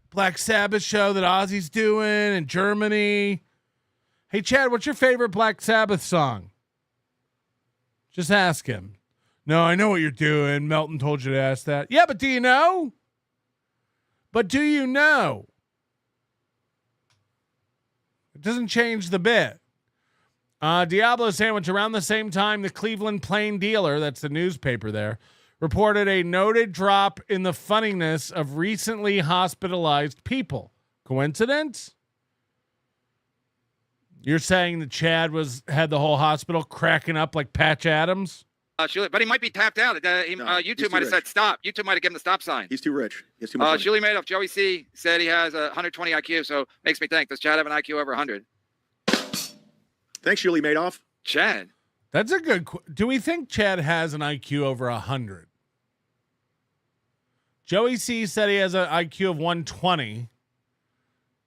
Black Sabbath show that Ozzy's doing in Germany. Hey, Chad, what's your favorite Black Sabbath song? Just ask him. No, I know what you're doing. Melton told you to ask that. Yeah, but do you know? But do you know? It doesn't change the bit. Diablo Sandwich, around the same time, the Cleveland Plain Dealer, that's the newspaper there, reported a noted drop in the funniness of recently hospitalized people. Coincidence? You're saying that Chad had the whole hospital cracking up like Patch Adams? But he might be tapped out. YouTube might have said stop. YouTube might have given the stop sign. He's too rich. He has too much money. Julie Madoff, Joey C. said he has a 120 IQ, so makes me think, does Chad have an IQ over 100? Thanks, Julie Madoff. Chad. That's a good do we think Chad has an IQ over 100? Joey C. said he has an IQ of 120.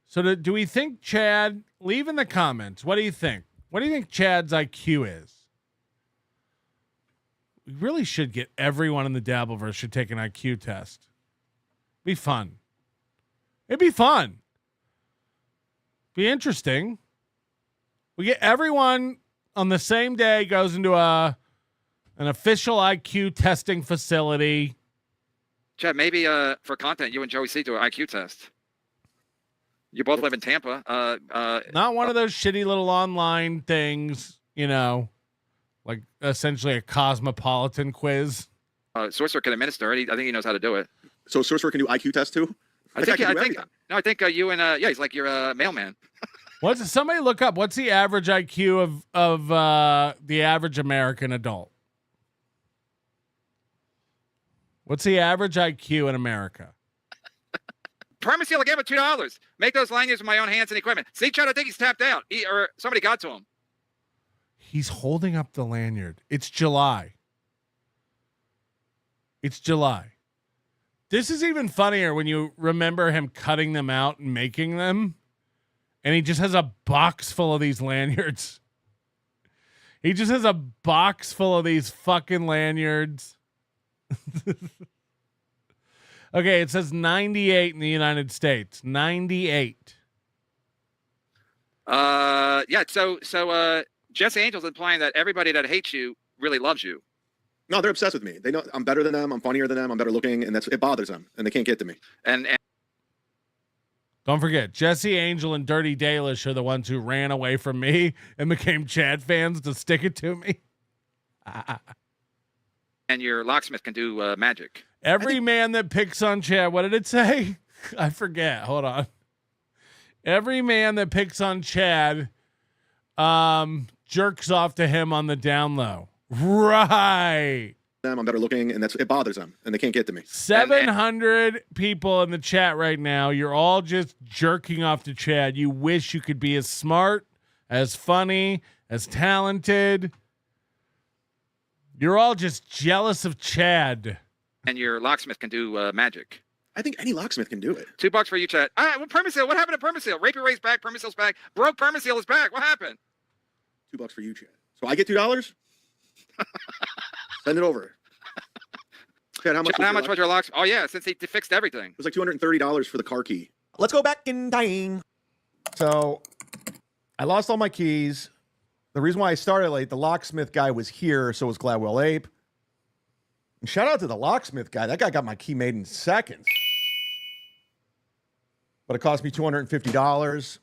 So do we think Chad, leave in the comments, what do you think? What do you think Chad's IQ is? We really should get everyone in the Dabbleverse should take an IQ test. Be fun. It'd be fun. Be interesting. We get everyone on the same day, goes into an official IQ testing facility. Chad, maybe for content, you and Joey C. do an IQ test. You both live in Tampa. Not one of those shitty little online things, you know, like essentially a cosmopolitan quiz. Sorcerer can administer it. I think he knows how to do it. So Sorcerer can do IQ tests too? I think you and he's like your mailman. Somebody look up what's the average IQ of the average American adult? What's the average IQ in America? Permaseal again with $2. Make those lanyards with my own hands and equipment. See, Chad, I think he's tapped out. Or somebody got to him. He's holding up the lanyard. It's July. It's July. This is even funnier when you remember him cutting them out and making them. And he just has a box full of these lanyards. He just has a box full of these fucking lanyards. Okay, it says 98 in the United States. 98. So Jesse Angel's implying that everybody that hates you really loves you. No, they're obsessed with me. They know I'm better than them. I'm funnier than them. I'm better looking, and it bothers them, and they can't get to me. And don't forget, Jesse Angel and Dirty Dalish are the ones who ran away from me and became Chad fans to stick it to me. And your locksmith can do magic. Every man that picks on Chad, what did it say? I forget. Hold on. Every man that picks on Chad jerks off to him on the down low. Right. I'm better looking, and it bothers them, and they can't get to me. 700 people in the chat right now. You're all just jerking off to Chad. You wish you could be as smart, as funny, as talented. You're all just jealous of Chad. And your locksmith can do magic. I think any locksmith can do it. $2 for you, Chad. All right, well, Permaseal. What happened to Permaseal? Rapey Ray's back. Permaseal's back. Broke Permaseal is back. What happened? $2 for you, Chad. So I get $2? Send it over. Chad, how much was your locks? Oh, yeah, since he fixed everything. It was like $230 for the car key. Let's go back in time. So I lost all my keys. The reason why I started late, the locksmith guy was here, so was Gladwell Ape. Shout out to the locksmith guy. That guy got my key made in seconds. But it cost me $250 because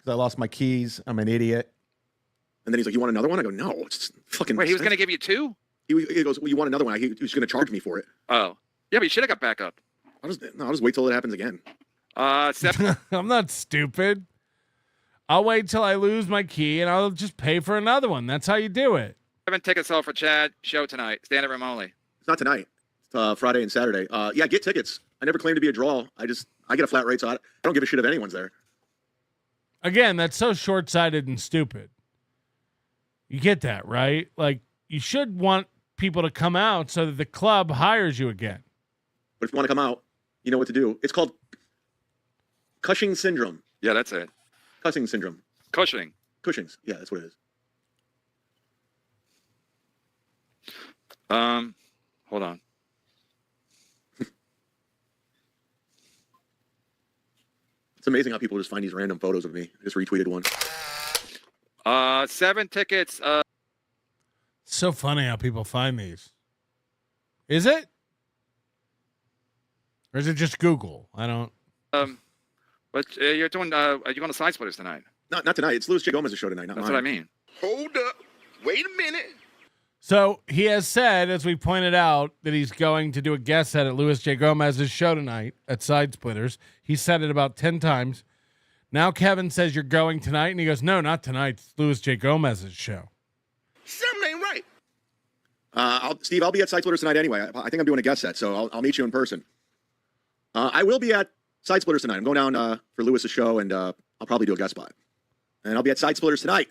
I lost my keys. I'm an idiot. And then he's like, "You want another one?" I go, "No, it's fucking." Wait, he was going to give you 2? He goes, "Well, you want another one?" He was going to charge me for it. Oh, yeah, but you should have got back up. I'll just wait till it happens again. 7. I'm not stupid. I'll wait till I lose my key and I'll just pay for another one. That's how you do it. 7 tickets sold for Chad. Show tonight. Stand-up room only. It's not tonight. It's Friday and Saturday. Yeah, get tickets. I never claimed to be a draw. I get a flat rate, so I don't give a shit if anyone's there. Again, that's so short-sighted and stupid. You get that, right? Like, you should want people to come out so that the club hires you again. But if you want to come out, you know what to do. It's called Cushing syndrome. Yeah, that's it. Cushing syndrome. Cushing. Cushing's. Yeah, that's what it is. Hold on. It's amazing how people just find these random photos of me. I just retweeted one. 7 tickets. So funny how people find these. Is it? Or is it just Google? I don't. But you're doing. Are you going to Side Splitters tonight? Not tonight. It's Louis J. Gomez's show tonight. Not That's mine. what I mean. Hold up. Wait a minute. So he has said, as we pointed out, that he's going to do a guest set at Louis J. Gomez's show tonight at Side Splitters. He said it about 10 times. Now Kevin says you're going tonight, and he goes, "No, not tonight. It's Louis J. Gomez's show." Something ain't right. Steve, I'll be at Side Splitters tonight anyway. I think I'm doing a guest set, so I'll meet you in person. I will be at Side Splitters tonight. I'm going down for Lewis's show, and I'll probably do a guest spot. And I'll be at Side Splitters tonight.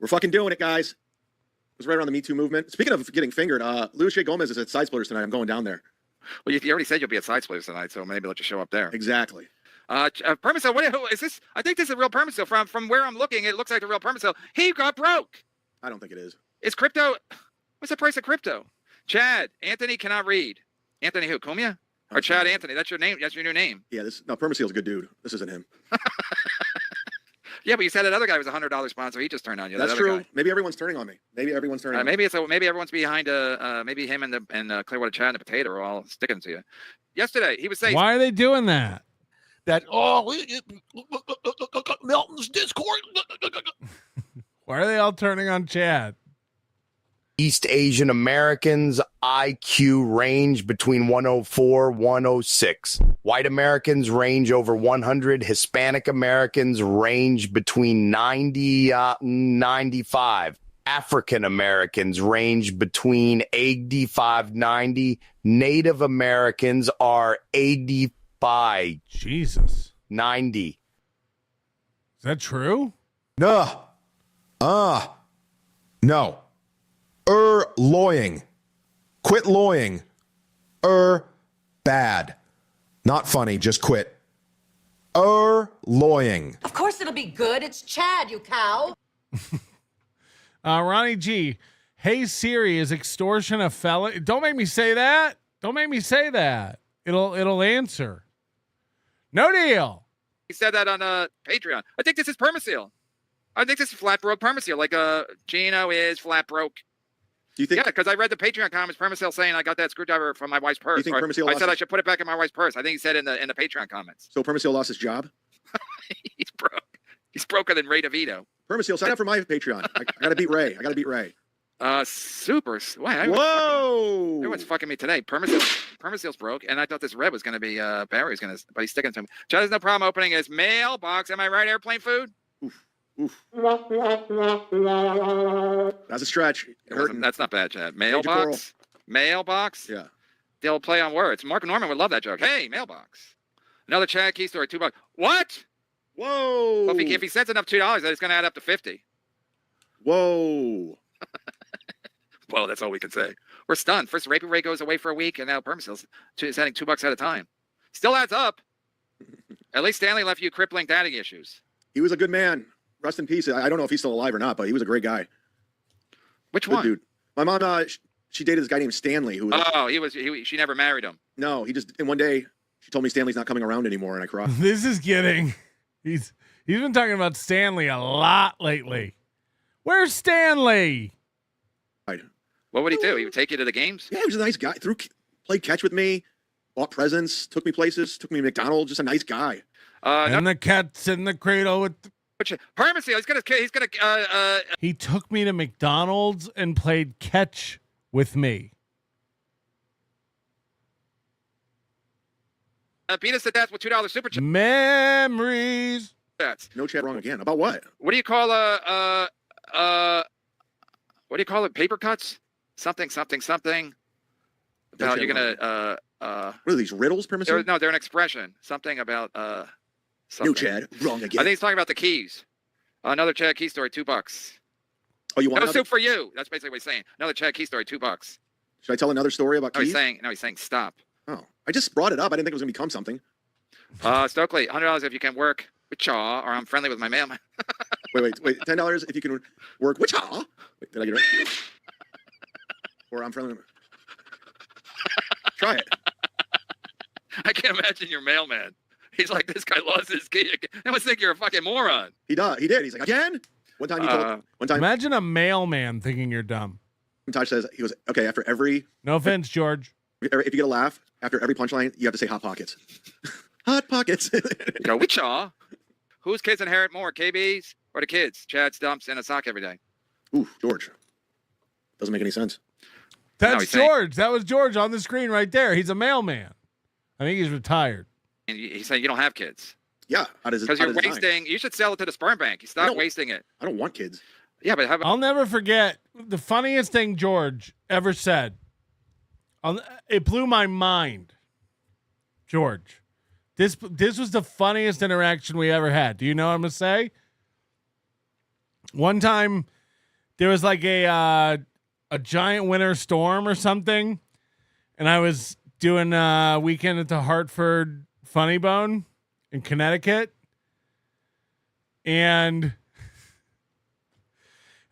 We're fucking doing it, guys. It was right around the Me Too movement. Speaking of getting fingered, Louis J. Gomez is at Side Splitters tonight. I'm going down there. Well, you already said you'll be at Side Splitters tonight, so maybe let you show up there. Exactly. Permisil, who is this? I think this is a real Permisil. From where I'm looking, it looks like a real Permisil. He got broke. I don't think it is. Is crypto? What's the price of crypto? Chad, Anthony cannot read. Anthony who? Cumia? Or Chad Anthony? That's your name. That's your new name. Yeah, Permisil's a good dude. This isn't him. Yeah, but you said that other guy was a $100 sponsor. He just turned on you. That's that true. Guy. Maybe everyone's turning on me. Maybe everyone's turning on me. Maybe everyone's behind maybe him and Clearwater Chad and the Potato are all sticking to you. Yesterday, he was saying. Why are they doing that? Milton's Discord. Why are they all turning on Chad? East Asian Americans IQ range between 104 106. White Americans range over 100. Hispanic Americans range between 90 95. African Americans range between 85 90. Native Americans are 85 Jesus 90. Is that true? No. Loying. Quit loying. Bad. Not funny, just quit. Loying. Of course it'll be good. It's Chad, you cow. Ronnie G. Hey Siri, is extortion a felony? Don't make me say that. Don't make me say that. It'll answer. No deal. He said that on Patreon. I think this is Permisil. I think this is flat broke Permisil. Like Gino is flat broke. Do you think? Yeah, because I read the Patreon comments. Permisil saying I got that screwdriver from my wife's purse. Do you think Permisil I said I should put it back in my wife's purse. I think he said in the Patreon comments. So Permisil lost his job? He's broke. He's broker than Ray DeVito. Permisil, sign up for my Patreon. I gotta beat Ray. Super. Wow. Whoa! Everyone's fucking me today. Permisil's broke, and I thought this red was going to be Barry's going to, but he's sticking to him. Chad has no problem opening his mailbox. Am I right, airplane food? Oof. That's a stretch. That's not bad, Chad. Mailbox? Mailbox? Yeah. They'll play on words. Mark Norman would love that joke. Hey, mailbox. Another Chad Key story, $2. What? Whoa. Well, if he sends enough $2, then it's going to add up to 50. Whoa. Well, that's all we can say. We're stunned. First, Rapey Ray goes away for a week, and now Permisil's sending $2 at a time. Still adds up. At least Stanley left you crippling daddy issues. He was a good man. Rest in peace. I don't know if he's still alive or not, but he was a great guy. Which good one? Dude. My mom, she dated this guy named Stanley. Who? She never married him. No, and one day she told me Stanley's not coming around anymore, and I cried. This is getting. He's been talking about Stanley a lot lately. Where's Stanley? Right. What would he do? He would take you to the games? Yeah, he was a nice guy. Played catch with me, bought presents, took me places, took me to McDonald's. Just a nice guy. And the cat's in the cradle with. Permanency. He took me to McDonald's and played catch with me. Beat us to death with $2 super chat. Memories. No chat wrong again. About what? What do you call what do you call it? Paper cuts? Something. About you're gonna what are these riddles, Permanency? They're an expression. Something about something. No Chad wrong again. I think he's talking about the keys. Another Chad Key story, $2. Oh, you want no soup for you? That's basically what he's saying. Another Chad Key story, $2. Should I tell another story about keys? He's saying stop. Oh, I just brought it up. I didn't think it was gonna become something. Stokely, $100 if you can work with Chaw, or I'm friendly with my mailman. wait. $10 if you can work with Chaw. Wait, did I get it right? Or I'm friendly. Try it. I can't imagine your mailman. He's like, this guy lost his key. I must think you're a fucking moron. He did. He's like, again? One time. Imagine a mailman thinking you're dumb. Tosh says, he goes, okay, after every. No offense, George. If you get a laugh, after every punchline, you have to say Hot Pockets. Hot Pockets. Go, we Chaw. Whose kids inherit more, KB's or the kids? Chad's dumps in a sock every day. Ooh, George. Doesn't make any sense. That's George. That was George on the screen right there. He's a mailman. I think he's retired. And he's saying you don't have kids. Yeah. How does it? Because you're wasting. You should sell it to the sperm bank. You stop wasting it. I don't want kids. Yeah, but I'll never forget the funniest thing George ever said. It blew my mind. George, this was the funniest interaction we ever had. Do you know what I'm gonna say? One time, there was like a giant winter storm or something, and I was doing a weekend at the Hartford Funny Bone in Connecticut, and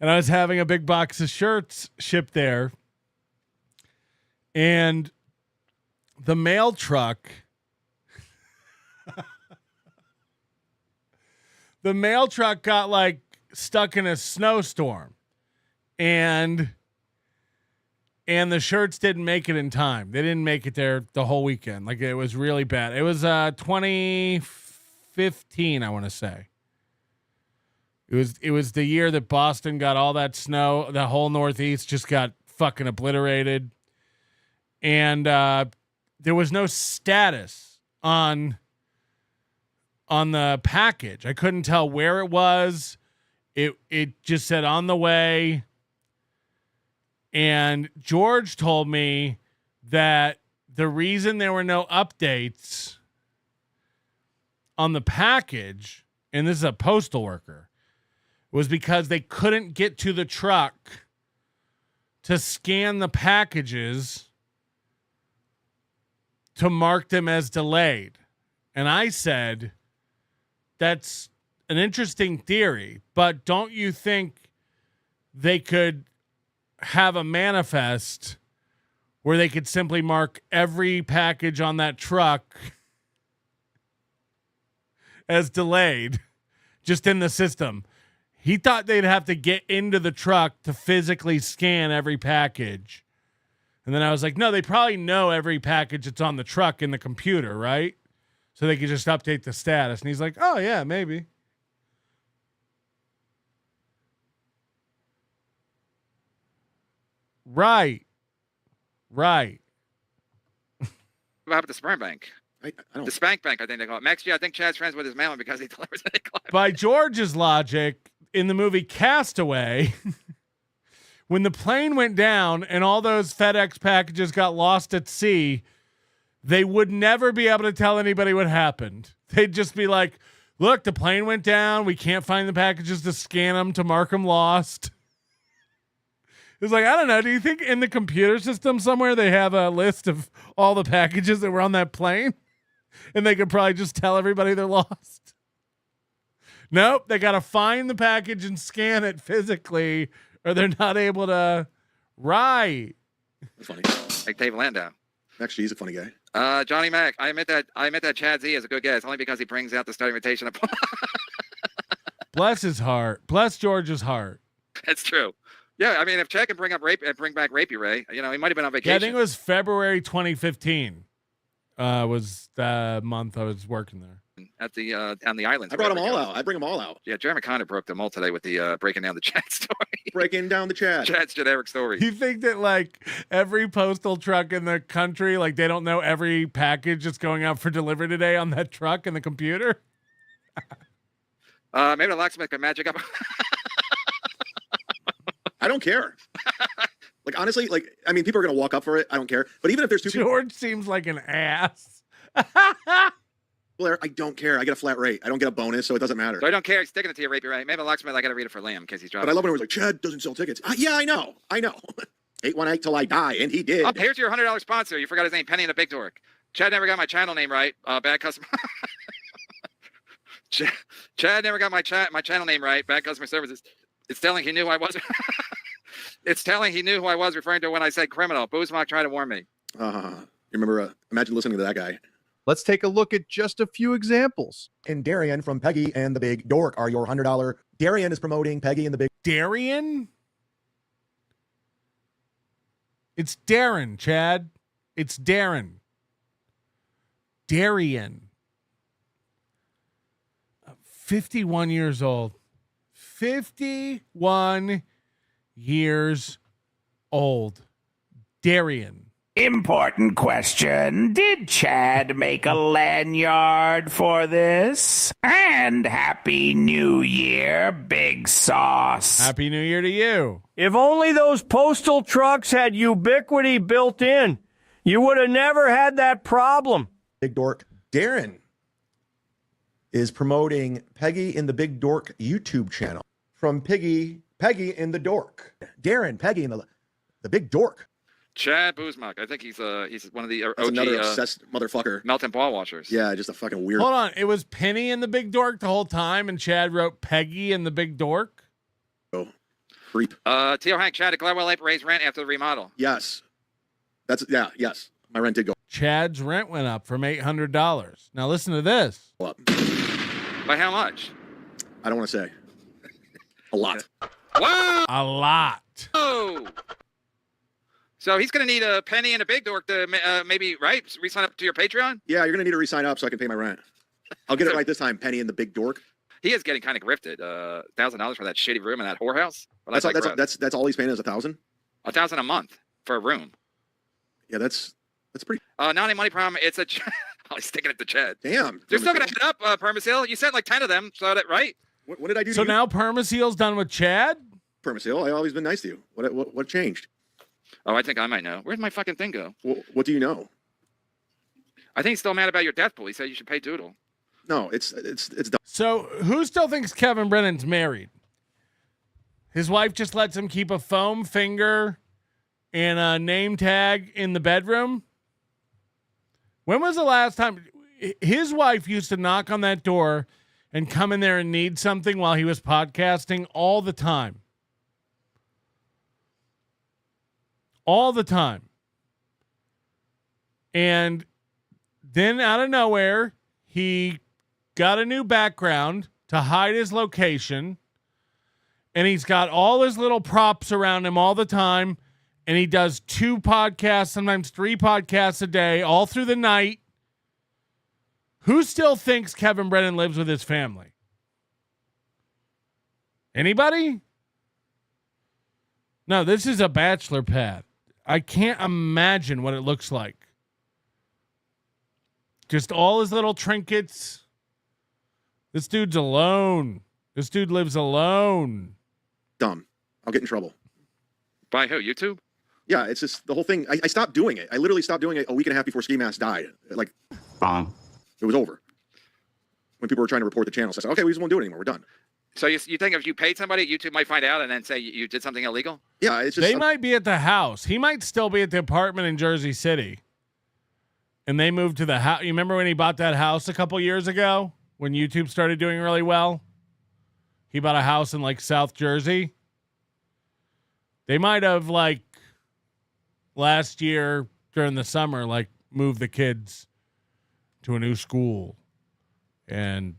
I was having a big box of shirts shipped there, and the mail truck got like stuck in a snowstorm, and the shirts didn't make it in time. They didn't make it there the whole weekend. Like, it was really bad. It was 2015, I want to say. It was the year that Boston got all that snow. The whole Northeast just got fucking obliterated. And there was no status on the package. I couldn't tell where it was. It just said on the way. And George told me that the reason there were no updates on the package, and this is a postal worker, was because they couldn't get to the truck to scan the packages to mark them as delayed. And I said, that's an interesting theory, but don't you think they could have a manifest where they could simply mark every package on that truck as delayed just in the system? He thought they'd have to get into the truck to physically scan every package. And then I was like, no, they probably know every package that's on the truck in the computer, right? So they could just update the status. And he's like, oh, yeah, maybe. Right. What happened to Sperm Bank? I don't. The Spank Bank, I think they call it. Max G, I think Chad's friends with his mailman because he delivers any client. By George's logic, in the movie Castaway, when the plane went down and all those FedEx packages got lost at sea, they would never be able to tell anybody what happened. They'd just be like, look, the plane went down. We can't find the packages to scan them, to mark them lost. It's like, I don't know. Do you think in the computer system somewhere they have a list of all the packages that were on that plane? And they could probably just tell everybody they're lost. Nope. They got to find the package and scan it physically, or they're not able to. Right. That's funny. Like Dave Landau. Max G's a funny guy. Johnny Mac. I admit that Chad Z is a good guess, only because he brings out the study invitation. Bless his heart. Bless George's heart. That's true. Yeah, I mean, if Chad can bring back Rapey Ray, he might have been on vacation. Yeah, I think it was February 2015. Was the month I was working there. At the on the islands. I brought them all out. I bring them all out. Yeah, Jeremy Conner broke them all today with the breaking down the Chad story. Breaking down the Chad. Chad's generic story. You think that like every postal truck in the country, like they don't know every package that's going out for delivery today on that truck in the computer? Maybe the locksmith can magic up. I don't care. Like honestly, people are gonna walk up for it. I don't care. But even if there's two George seems like an ass. Blair, I don't care. I get a flat rate. I don't get a bonus, so it doesn't matter. So I don't care. He's sticking it to you, Rapey Ray. Maybe the locksmith, I got to read it for Liam in case he's driving. But I love when it was like, Chad doesn't sell tickets. Yeah, I know. 818 till I die, and he did. Oh, here's your $100 sponsor. You forgot his name, Penny and the Big Dork. Chad never got my channel name right. Bad customer. Chad never got my channel name right. Bad customer services. It's telling he knew who I was. It's telling he knew who I was, referring to when I said criminal. Zumock tried to warn me. You remember? Imagine listening to that guy. Let's take a look at just a few examples. And Darian from Peggy and the Big Dork are your $100. Darian is promoting Peggy and the Big. Darian? It's Darren, Chad. It's Darren. Darian. 51 years old. 51 years old. Darian. Important question. Did Chad make a lanyard for this? And Happy New Year, Big Sauce. Happy New Year to you. If only those postal trucks had ubiquity built in, you would have never had that problem. Big Dork. Darren is promoting Peggy in the Big Dork YouTube channel. From Peggy in the Dork. Darren, Peggy in the Big Dork. Chad Zumock. I think he's one of the OG another obsessed motherfucker. Melton ball washers. Yeah, just a fucking weird. Hold on. It was Penny and the Big Dork the whole time, and Chad wrote Peggy and the Big Dork? Oh, creep. T.O. Hank, Chad, did Gladwell Ape raise rent after the remodel? Yes. Yes. My rent did go. Chad's rent went up from $800. Now listen to this. Up. By how much? I don't want to say. A lot. Wow. A lot. Oh. So he's going to need a Penny and a Big Dork to maybe, right, re-sign up to your Patreon? Yeah, you're going to need to re-sign up so I can pay my rent. I'll get it right this time, Penny and the Big Dork. He is getting kind of grifted. $1,000 for that shitty room in that whorehouse. Well, that's all he's paying is $1,000? $1,000 a month for a room. Yeah, that's pretty. Not any money problem. It's a. Oh, he's sticking it to Chad. Damn. They're still going to hit up Permasil. You sent like 10 of them. So that right? What did I do? So now Permaseal's done with Chad? Permasil, I've always been nice to you. What changed? Oh, I think I might know. Where'd my fucking thing go? What do you know? I think he's still mad about your death pool. He said you should pay Doodle. No, it's done. So who still thinks Kevin Brennan's married? His wife just lets him keep a foam finger and a name tag in the bedroom? When was the last time his wife used to knock on that door and come in there and need something while he was podcasting all the time? All the time. And then out of nowhere, he got a new background to hide his location. And he's got all his little props around him all the time. And he does 2 podcasts, sometimes 3 podcasts a day, all through the night. Who still thinks Kevin Brennan lives with his family? Anybody? No, this is a bachelor pad. I can't imagine what it looks like. Just all his little trinkets. This dude's alone. This dude lives alone. Dumb. I'll get in trouble. By who? YouTube? Yeah, it's just the whole thing. I stopped doing it. I literally stopped doing it a week and a half before Ski Mask died. Like, it was over. When people were trying to report the channel, so I said, okay, we just won't do it anymore. We're done. So you think if you paid somebody, YouTube might find out and then say you did something illegal? Yeah, it's just they might be at the house. He might still be at the apartment in Jersey City. And they moved to the house. You remember when he bought that house a couple years ago when YouTube started doing really well? He bought a house in like South Jersey. They might have like last year during the summer, like moved the kids to a new school. And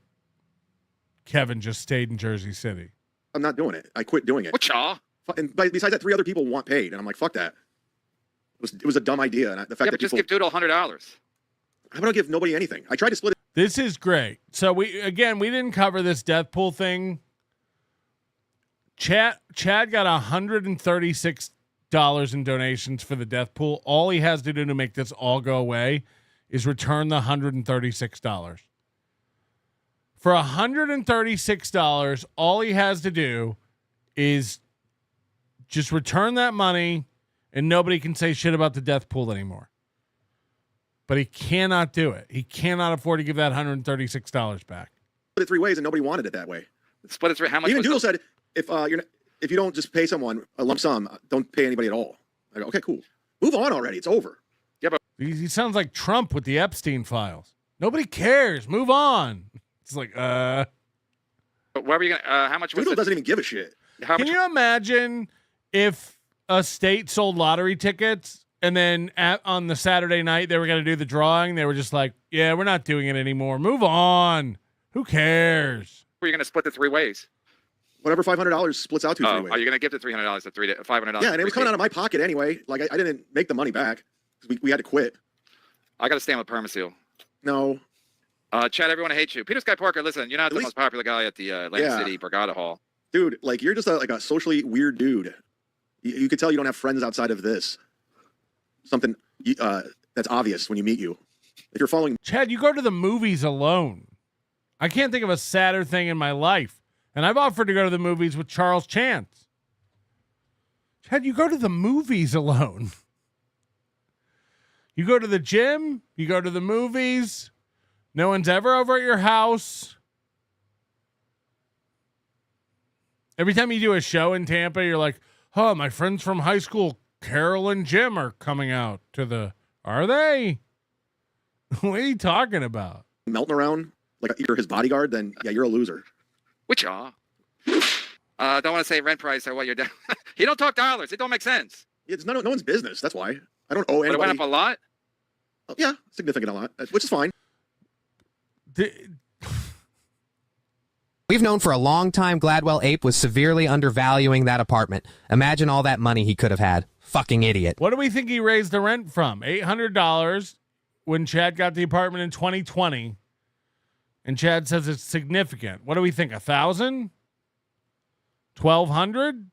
Kevin just stayed in Jersey City. I'm not doing it. I quit doing it. Whatcha? And besides that, 3 other people want paid, and I'm like, fuck that. It was a dumb idea, and the fact that just give Doodle $100. How about I give nobody anything? I tried to split it. This is great. So we didn't cover this death pool thing. Chad got $136 in donations for the death pool. All he has to do to make this all go away is return the $136. For $136, all he has to do is just return that money, and nobody can say shit about the death pool anymore. But he cannot do it. He cannot afford to give that $136 back. Split it 3 ways, and nobody wanted it that way. Split it 3. How much? Even Doodle said, if you don't just pay someone a lump sum, don't pay anybody at all. I go, okay, cool. Move on already. It's over. Yeah, but he sounds like Trump with the Epstein files. Nobody cares. Move on. It's like, But where were you gonna? How much? Doodle doesn't even give a shit. Can you imagine if a state sold lottery tickets and then on the Saturday night they were going to do the drawing? They were just like, yeah, we're not doing it anymore. Move on. Who cares? Were you going to split the 3 ways? Whatever $500 splits out to 3 ways. Are you going to give the $300 to $500? Yeah, and it was coming out of my pocket anyway. Like I didn't make the money back because we had to quit. I got to stand with Permaseal. No. Chad, everyone hates you. Peter Sky Parker, listen, you're not the most popular guy at the Atlantic City Borgata Hall. Dude, like you're just a socially weird dude. You could tell you don't have friends outside of this. Something that's obvious when you meet you. If you're following Chad, you go to the movies alone. I can't think of a sadder thing in my life. And I've offered to go to the movies with Charles Chance. Chad, you go to the movies alone. You go to the gym, you go to the movies. No one's ever over at your house. Every time you do a show in Tampa, you're like, oh, my friends from high school, Carol and Jim, are coming out to the... Are they? What are you talking about? Melting around like you're his bodyguard, then yeah, you're a loser. Which don't want to say rent price or what you're doing. He don't talk dollars. It don't make sense. It's no one's business. That's why. I don't owe anybody. But it went up a lot? Oh, yeah, significant a lot, which is fine. We've known for a long time Gladwell Ape was severely undervaluing that apartment. Imagine all that money he could have had. Fucking idiot. What do we think he raised the rent from? $800 when Chad got the apartment in 2020. And Chad says it's significant. What do we think? 1,000? 1,200?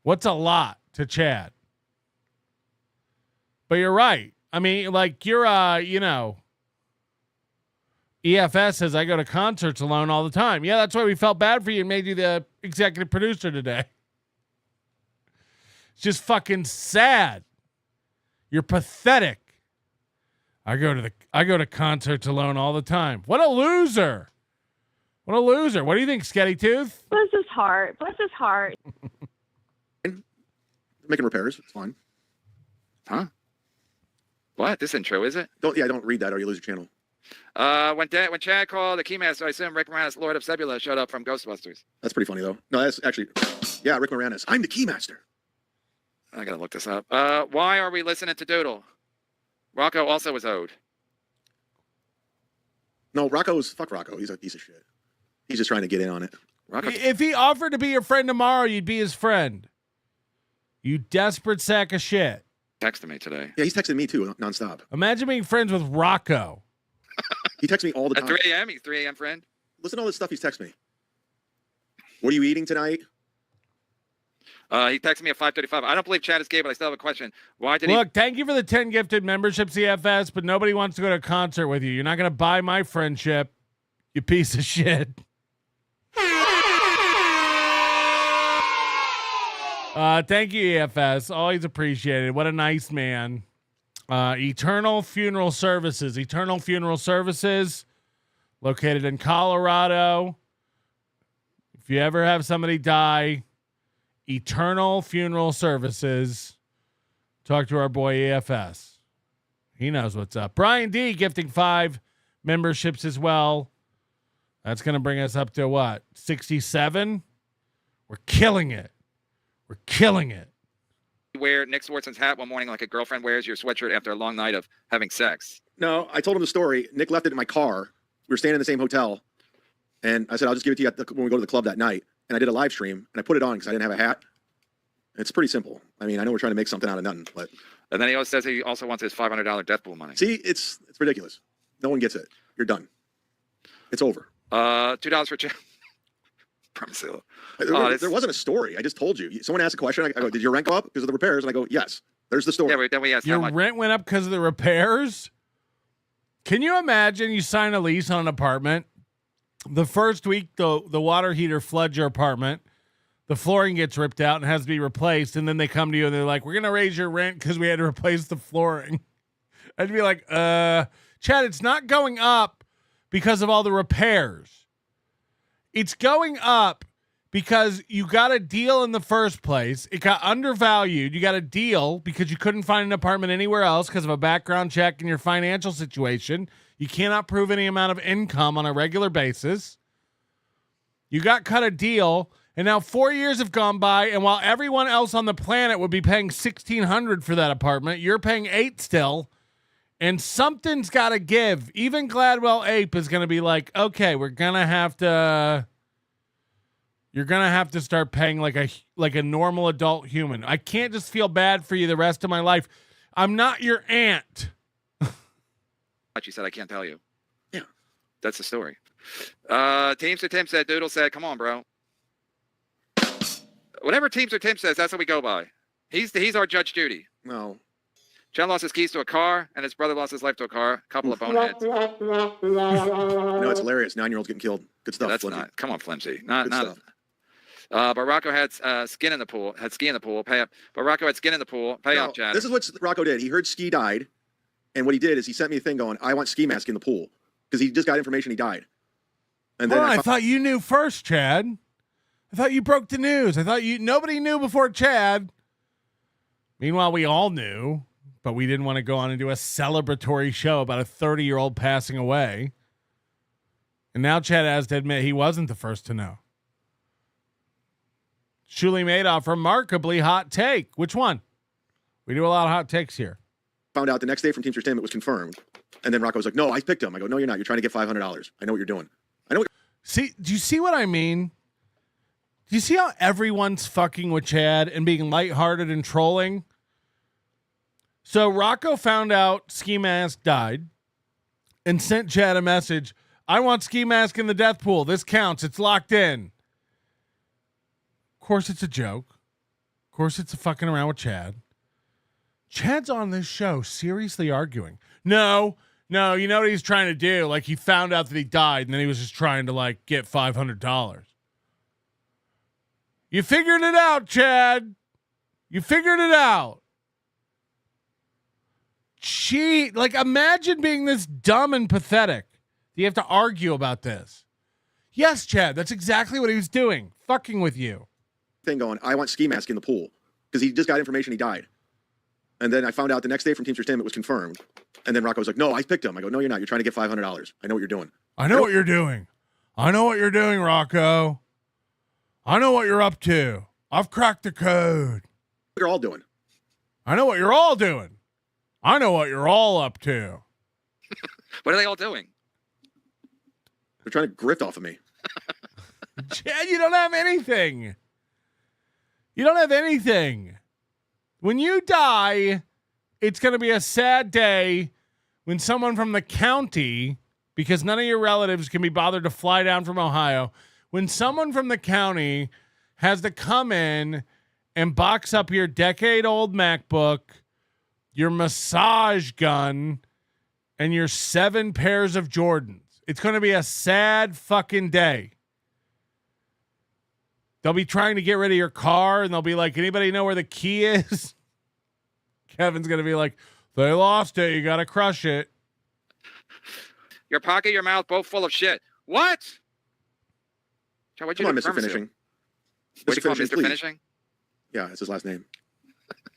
What's a lot to Chad? But you're right. I mean, like you're EFS says I go to concerts alone all the time. Yeah, that's why we felt bad for you and made you the executive producer today. It's just fucking sad. You're pathetic. I go to concerts alone all the time. What a loser. What a loser. What do you think, Sketty Tooth? Bless his heart. Bless his heart. Making repairs. It's fine. Huh? What? This intro, is it? Don't read that or you lose your channel. When Chad called the Keymaster, I assume Rick Moranis, Lord of Sebula, showed up from Ghostbusters. That's pretty funny, though. No, that's actually... Yeah, Rick Moranis. I'm the Keymaster. I gotta look this up. Why are we listening to Doodle? Rocco also was owed. No, fuck Rocco. He's a piece of shit. He's just trying to get in on it. Rocco, if he offered to be your friend tomorrow, you'd be his friend. You desperate sack of shit. Texted me today. Yeah, he's texting me too, nonstop. Imagine being friends with Rocco. He texts me all the time. At 3 a.m.? He's 3 a.m. friend? Listen to all this stuff he's texting me. What are you eating tonight? He texted me at 5:35. I don't believe Chad is gay, but I still have a question. Why did Look, thank you for the 10 gifted memberships, EFS, but nobody wants to go to a concert with you. You're not going to buy my friendship, you piece of shit. Thank you, EFS. Always appreciated. What a nice man. Eternal Funeral Services. Eternal Funeral Services, located in Colorado. If you ever have somebody die, Eternal Funeral Services. Talk to our boy EFS. He knows what's up. Brian D gifting 5 memberships as well. That's going to bring us up to what? 67? We're killing it. We're killing it. Wear Nick Swartzen's hat one morning like a girlfriend wears your sweatshirt after a long night of having sex? No, I told him the story. Nick left it in my car. We were staying in the same hotel. And I said, I'll just give it to you when we go to the club that night. and I did a live stream, and I put it on because I didn't have a hat. It's pretty simple. I mean, I know we're trying to make something out of nothing, but. And then he also says he also wants his $500 death pool money. See, it's ridiculous. No one gets it. You're done. It's over. $2 for Chad. There wasn't a story. I just told you. Someone asked a question. I go, did your rent go up because of the repairs? And I go, yes. There's the story. Yeah, then we asked Your how much. rent went up because of the repairs? Can you imagine you sign a lease on an apartment? The first week, the water heater floods your apartment. The flooring gets ripped out and has to be replaced. And then they come to you and they're like, we're going to raise your rent because we had to replace the flooring. I'd be like, Chad, it's not going up because of all the repairs. It's going up because you got a deal in the first place. It got undervalued. You got a deal because you couldn't find an apartment anywhere else because of a background check and your financial situation. You cannot prove any amount of income on a regular basis. You got cut a deal, and now 4 years have gone by, and while everyone else on the planet would be paying $1,600 for that apartment, you're paying $8 still, and something's got to give. Even Gladwell Ape is going to be like, okay, you're going to have to start paying like a normal adult human. I can't just feel bad for you the rest of my life. I'm not your aunt. She said, I can't tell you. Yeah. That's the story. Teamster Tim said, Doodle said, come on, bro. Whatever Teamster Tim says, that's what we go by. He's our Judge Judy. No. Chad lost his keys to a car, and his brother lost his life to a car. A couple of boneheads. No, it's hilarious. 9-year-olds getting killed. Good stuff. That's Flimsy. not. Come on, Flimsy. Good Not. stuff. But Rocco had skin in the pool. Had ski in the pool. Pay up. But Rocco had skin in the pool. Pay up, Chad. This is what Rocco did. He heard Ski died, and what he did is he sent me a thing going, I want Ski Mask in the pool, because he just got information he died. And then I thought you knew first, Chad. I thought you broke the news. I thought nobody knew before Chad. Meanwhile, we all knew, but we didn't want to go on and do a celebratory show about a 30-year-old passing away. And now Chad has to admit he wasn't the first to know. Shuli Madoff, remarkably hot take. Which one? We do a lot of hot takes here. Found out the next day from Teamsters Tim it was confirmed. And then Rocco was like, no, I picked him. I go, no, you're not. You're trying to get $500. I know what you're doing. See, do you see what I mean? Do you see how everyone's fucking with Chad and being lighthearted and trolling? So Rocco found out Ski Mask died and sent Chad a message. I want Ski Mask in the death pool. This counts. It's locked in. Of course, it's a joke. Of course, it's a fucking around with Chad. Chad's on this show seriously arguing. No, you know what he's trying to do? Like, he found out that he died, and then he was just trying to, like, get $500. You figured it out, Chad. You figured it out. Like, imagine being this dumb and pathetic. You have to argue about this. Yes, Chad, that's exactly what he was doing. Fucking with you. Thing going, I want Ski Mask in the pool, because he just got information he died. And then I found out the next day from Teamsters Tim it was confirmed. And then Rocco was like, no, I picked him. I go, no, you're not. You're trying to get $500. I know what you're doing. I know what you're doing. I know what you're doing, Rocco. I know what you're up to. I've cracked the code. What you're all doing. I know what you're all doing. I know what you're all up to. What are they all doing? They're trying to grift off of me. Chad, you don't have anything. You don't have anything. When you die, it's going to be a sad day when someone from the county, because none of your relatives can be bothered to fly down from Ohio, when someone from the county has to come in and box up your decade-old MacBook, your massage gun, and your 7 pairs of Jordans. It's going to be a sad fucking day. They'll be trying to get rid of your car, and they'll be like, anybody know where the key is? Kevin's going to be like, they lost it. You got to crush it. Your pocket, your mouth, both full of shit. What? Come on, Mr. Finishing. What do you call Mr. please. Finishing? Yeah, that's his last name.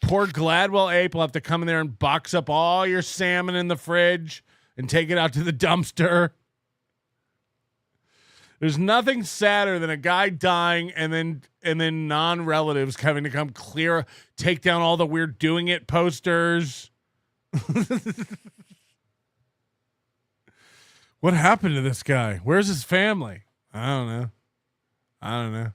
Poor Gladwell Ape will have to come in there and box up all your salmon in the fridge and take it out to the dumpster. There's nothing sadder than a guy dying and then non-relatives having to come take down all the weird doing it posters. What happened to this guy? Where's his family? I don't know.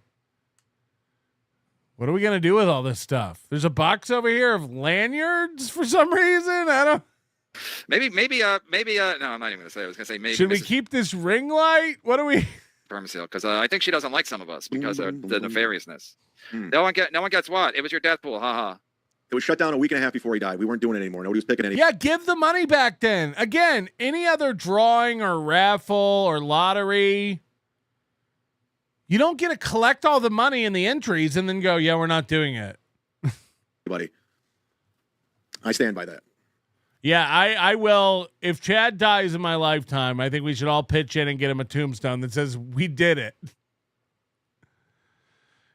What are we going to do with all this stuff? There's a box over here of lanyards for some reason. I don't. Maybe, no, I'm not even going to say. I was going to say maybe. Should we keep this ring light? What do we? Because I think she doesn't like some of us because of the nefariousness. No one gets what? It was your death pool. Haha. It was shut down a week and a half before he died. We weren't doing it anymore. Nobody was picking any. Yeah, give the money back then. Again, any other drawing or raffle or lottery, you don't get to collect all the money in the entries and then go, yeah, we're not doing it. Buddy, I stand by that. Yeah, I will. If Chad dies in my lifetime, I think we should all pitch in and get him a tombstone that says we did it.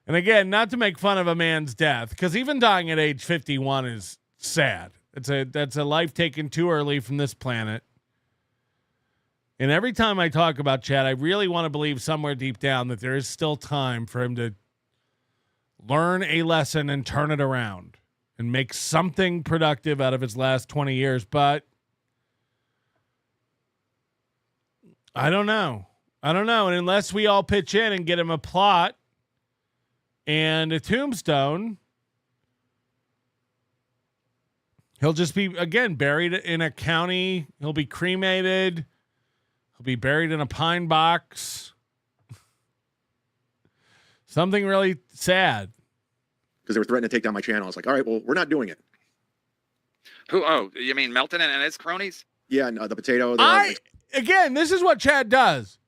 And again, not to make fun of a man's death, because even dying at age 51 is sad. That's a life taken too early from this planet. And every time I talk about Chad, I really want to believe somewhere deep down that there is still time for him to learn a lesson and turn it around and make something productive out of his last 20 years. But I don't know. And unless we all pitch in and get him a plot and a tombstone, he'll just be, again, buried in a county. He'll be cremated. He'll be buried in a pine box. Something really sad. Because they were threatening to take down my channel. I was like, all right, well, we're not doing it. Who? Oh, you mean Melton and his cronies? Yeah, and the potato. Again, this is what Chad does.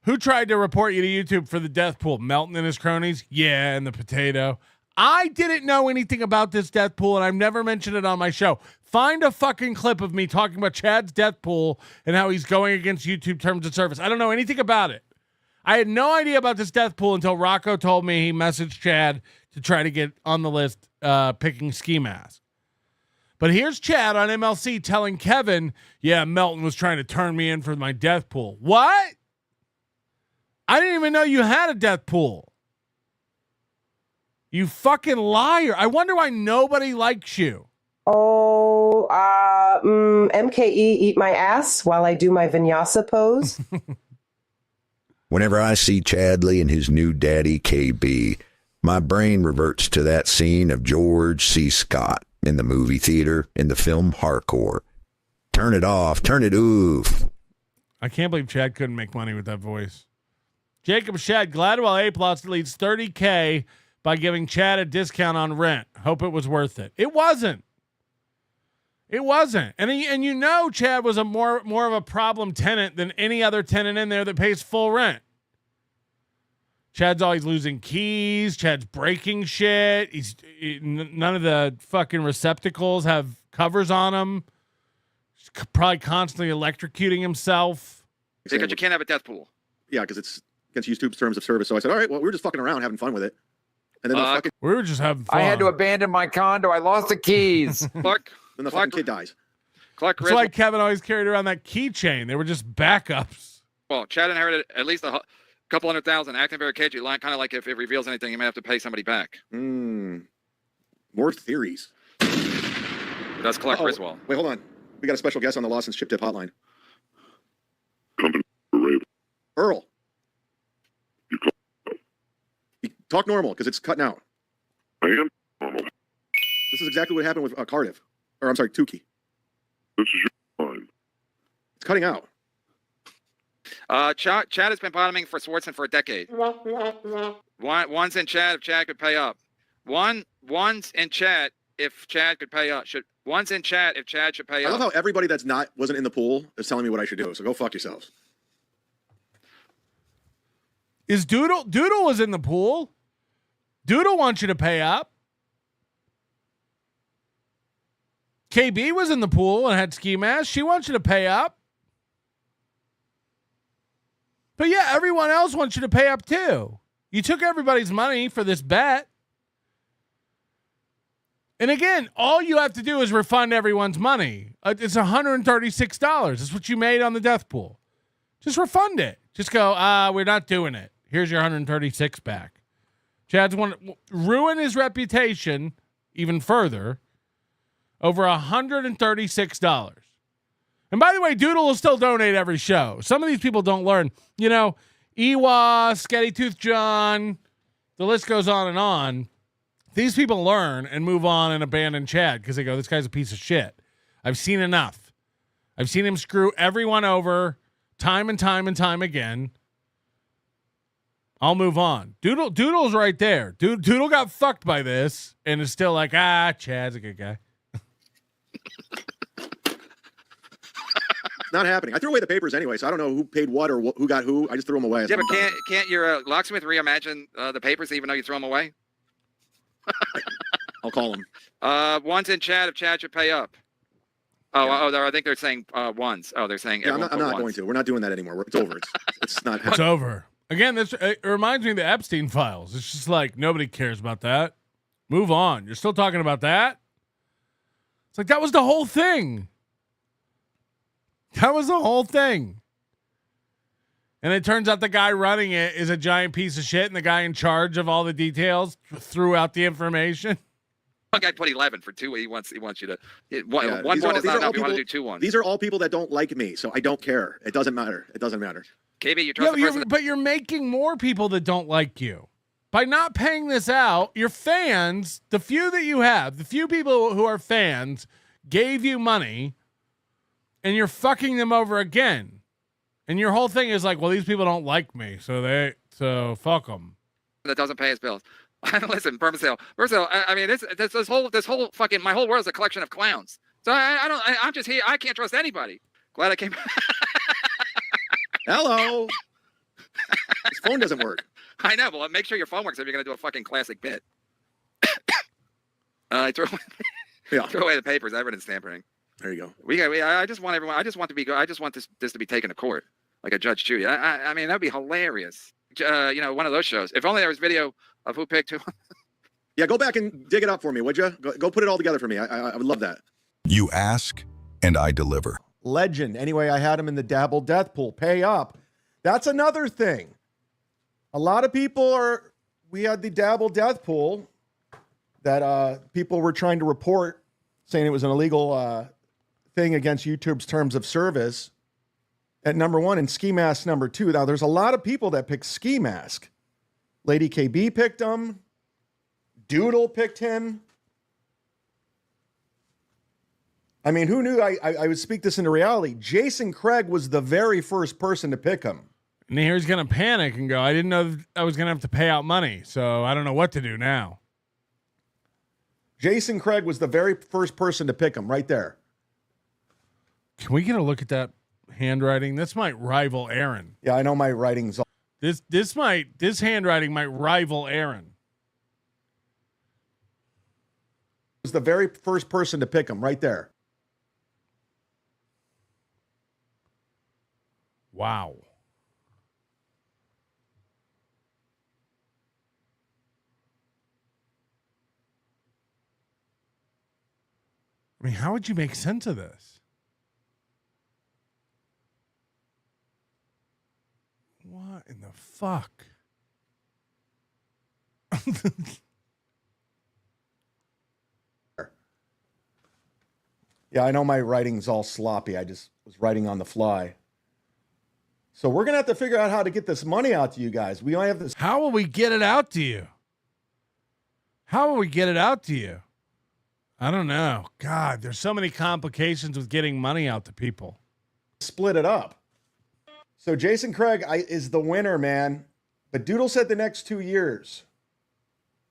Who tried to report you to YouTube for the death pool? Melton and his cronies? Yeah, and the potato. I didn't know anything about this death pool, and I've never mentioned it on my show. Find a fucking clip of me talking about Chad's death pool and how he's going against YouTube terms of service. I don't know anything about it. I had no idea about this death pool until Rocco told me he messaged Chad to try to get on the list picking ski mask. But here's Chad on MLC telling Kevin, yeah, Melton was trying to turn me in for my death pool. What? I didn't even know you had a death pool. You fucking liar. I wonder why nobody likes you. MKE eat my ass while I do my vinyasa pose. Whenever I see Chadley and his new daddy, KB, my brain reverts to that scene of George C. Scott in the movie theater in the film Hardcore. Turn it off. Turn it oof. I can't believe Chad couldn't make money with that voice. Jacob Shad, Gladwell Ape lost at least $30K by giving Chad a discount on rent. Hope it was worth it. It wasn't. It wasn't. And you know Chad was a more of a problem tenant than any other tenant in there that pays full rent. Chad's always losing keys. Chad's breaking shit. None of the fucking receptacles have covers on them. He's probably constantly electrocuting himself. Because you can't have a death pool. Yeah, because it's against YouTube's terms of service. So I said, all right, well, we were just fucking around having fun with it. And then we were just having fun. I had to abandon my condo. I lost the keys. Then the fucking kid dies. That's why Kevin always carried around that keychain. They were just backups. Well, Chad inherited at least a couple $100,000. Acting very cagey, kind of like if it reveals anything, you may have to pay somebody back. More theories. That's Clark Griswold. Wait, hold on. We got a special guest on the Lost and Ship Tip hotline. Earl. Talk normal, because it's cutting out. I am normal. This is exactly what happened with Cardiff. Or, I'm sorry, Tukey. This is your line. It's cutting out. Chad has been bottoming for Swartzen for a decade. One's in chat if Chad could pay up. One's in chat if Chad could pay up. One's in chat if Chad should pay up. I love how everybody that's wasn't in the pool is telling me what I should do. So go fuck yourselves. Is Doodle was in the pool? Doodle wants you to pay up. KB was in the pool and had ski mask. She wants you to pay up. But yeah, everyone else wants you to pay up too. You took everybody's money for this bet. And again, all you have to do is refund everyone's money. It's $136. That's what you made on the death pool. Just refund it. Just go, we're not doing it. Here's your $136 back. Chad's want to ruin his reputation even further over $136. And by the way, Doodle will still donate every show. Some of these people don't learn. You know, Ewa, Scatty Tooth John, the list goes on and on. These people learn and move on and abandon Chad because they go, this guy's a piece of shit. I've seen enough. I've seen him screw everyone over time and time and time again. I'll move on. Doodle's right there. Doodle got fucked by this and is still like, Chad's a good guy. Not happening. I threw away the papers anyway, so I don't know who paid what or who got who. I just threw them away. Yeah, but can't your locksmith reimagine the papers even though you throw them away? I'll call him. One's in chat if Chad should pay up. I think they're saying ones. Oh, they're saying I'm not going to. We're not doing that anymore. It's over. It's not. It's over. Again, it reminds me of the Epstein files. It's just like nobody cares about that. Move on. You're still talking about that? It's like that was the whole thing. That was the whole thing. And it turns out the guy running it is a giant piece of shit, and the guy in charge of all the details threw out the information. One guy put 11 for 2. He wants you to one is not enough. You want to do 2 ones. These are all people that don't like me, so I don't care. It doesn't matter. It doesn't matter. KB, you trust the person. But you're making more people that don't like you. By not paying this out, your fans, the few that you have, the few people who are fans, gave you money, and you're fucking them over again. And your whole thing is like, well, these people don't like me, so fuck them. That doesn't pay his bills. Listen, Permasale. I mean, this whole fucking my whole world is a collection of clowns. So I'm just here. I can't trust anybody. Glad I came. Hello. His phone doesn't work. I know, but make sure your phone works if you're gonna do a fucking classic bit. Throw away the papers. Evidence tampering. There you go. I just want everyone. I just want this to be taken to court, like a Judge Judy. I mean, that'd be hilarious. One of those shows. If only there was video of who picked who. Yeah, go back and dig it up for me, would you? Go put it all together for me. I would love that. You ask, and I deliver. Legend. Anyway, I had him in the Dabble death pool. Pay up. That's another thing. A lot of people we had the Dabble death pool that people were trying to report, saying it was an illegal thing against YouTube's terms of service at number 1 and Ski Mask number 2. Now, there's a lot of people that picked Ski Mask. Lady KB picked him. Doodle picked him. I mean, who knew I would speak this into reality? Jason Craig was the very first person to pick him. And here he's going to panic and go, I didn't know I was going to have to pay out money, so I don't know what to do now. Jason Craig was the very first person to pick him right there. Can we get a look at that handwriting? This might rival Aaron. Yeah, I know my writing's all. This handwriting might rival Aaron. Was the very first person to pick him right there. Wow. I mean, how would you make sense of this? What in the fuck? Yeah, I know my writing's all sloppy. I just was writing on the fly. So we're going to have to figure out how to get this money out to you guys. We only have this. How will we get it out to you? How will we get it out to you? I don't know. God, there's so many complications with getting money out to people. Split it up. So Jason Craig is the winner, man. But Doodle said the next 2 years.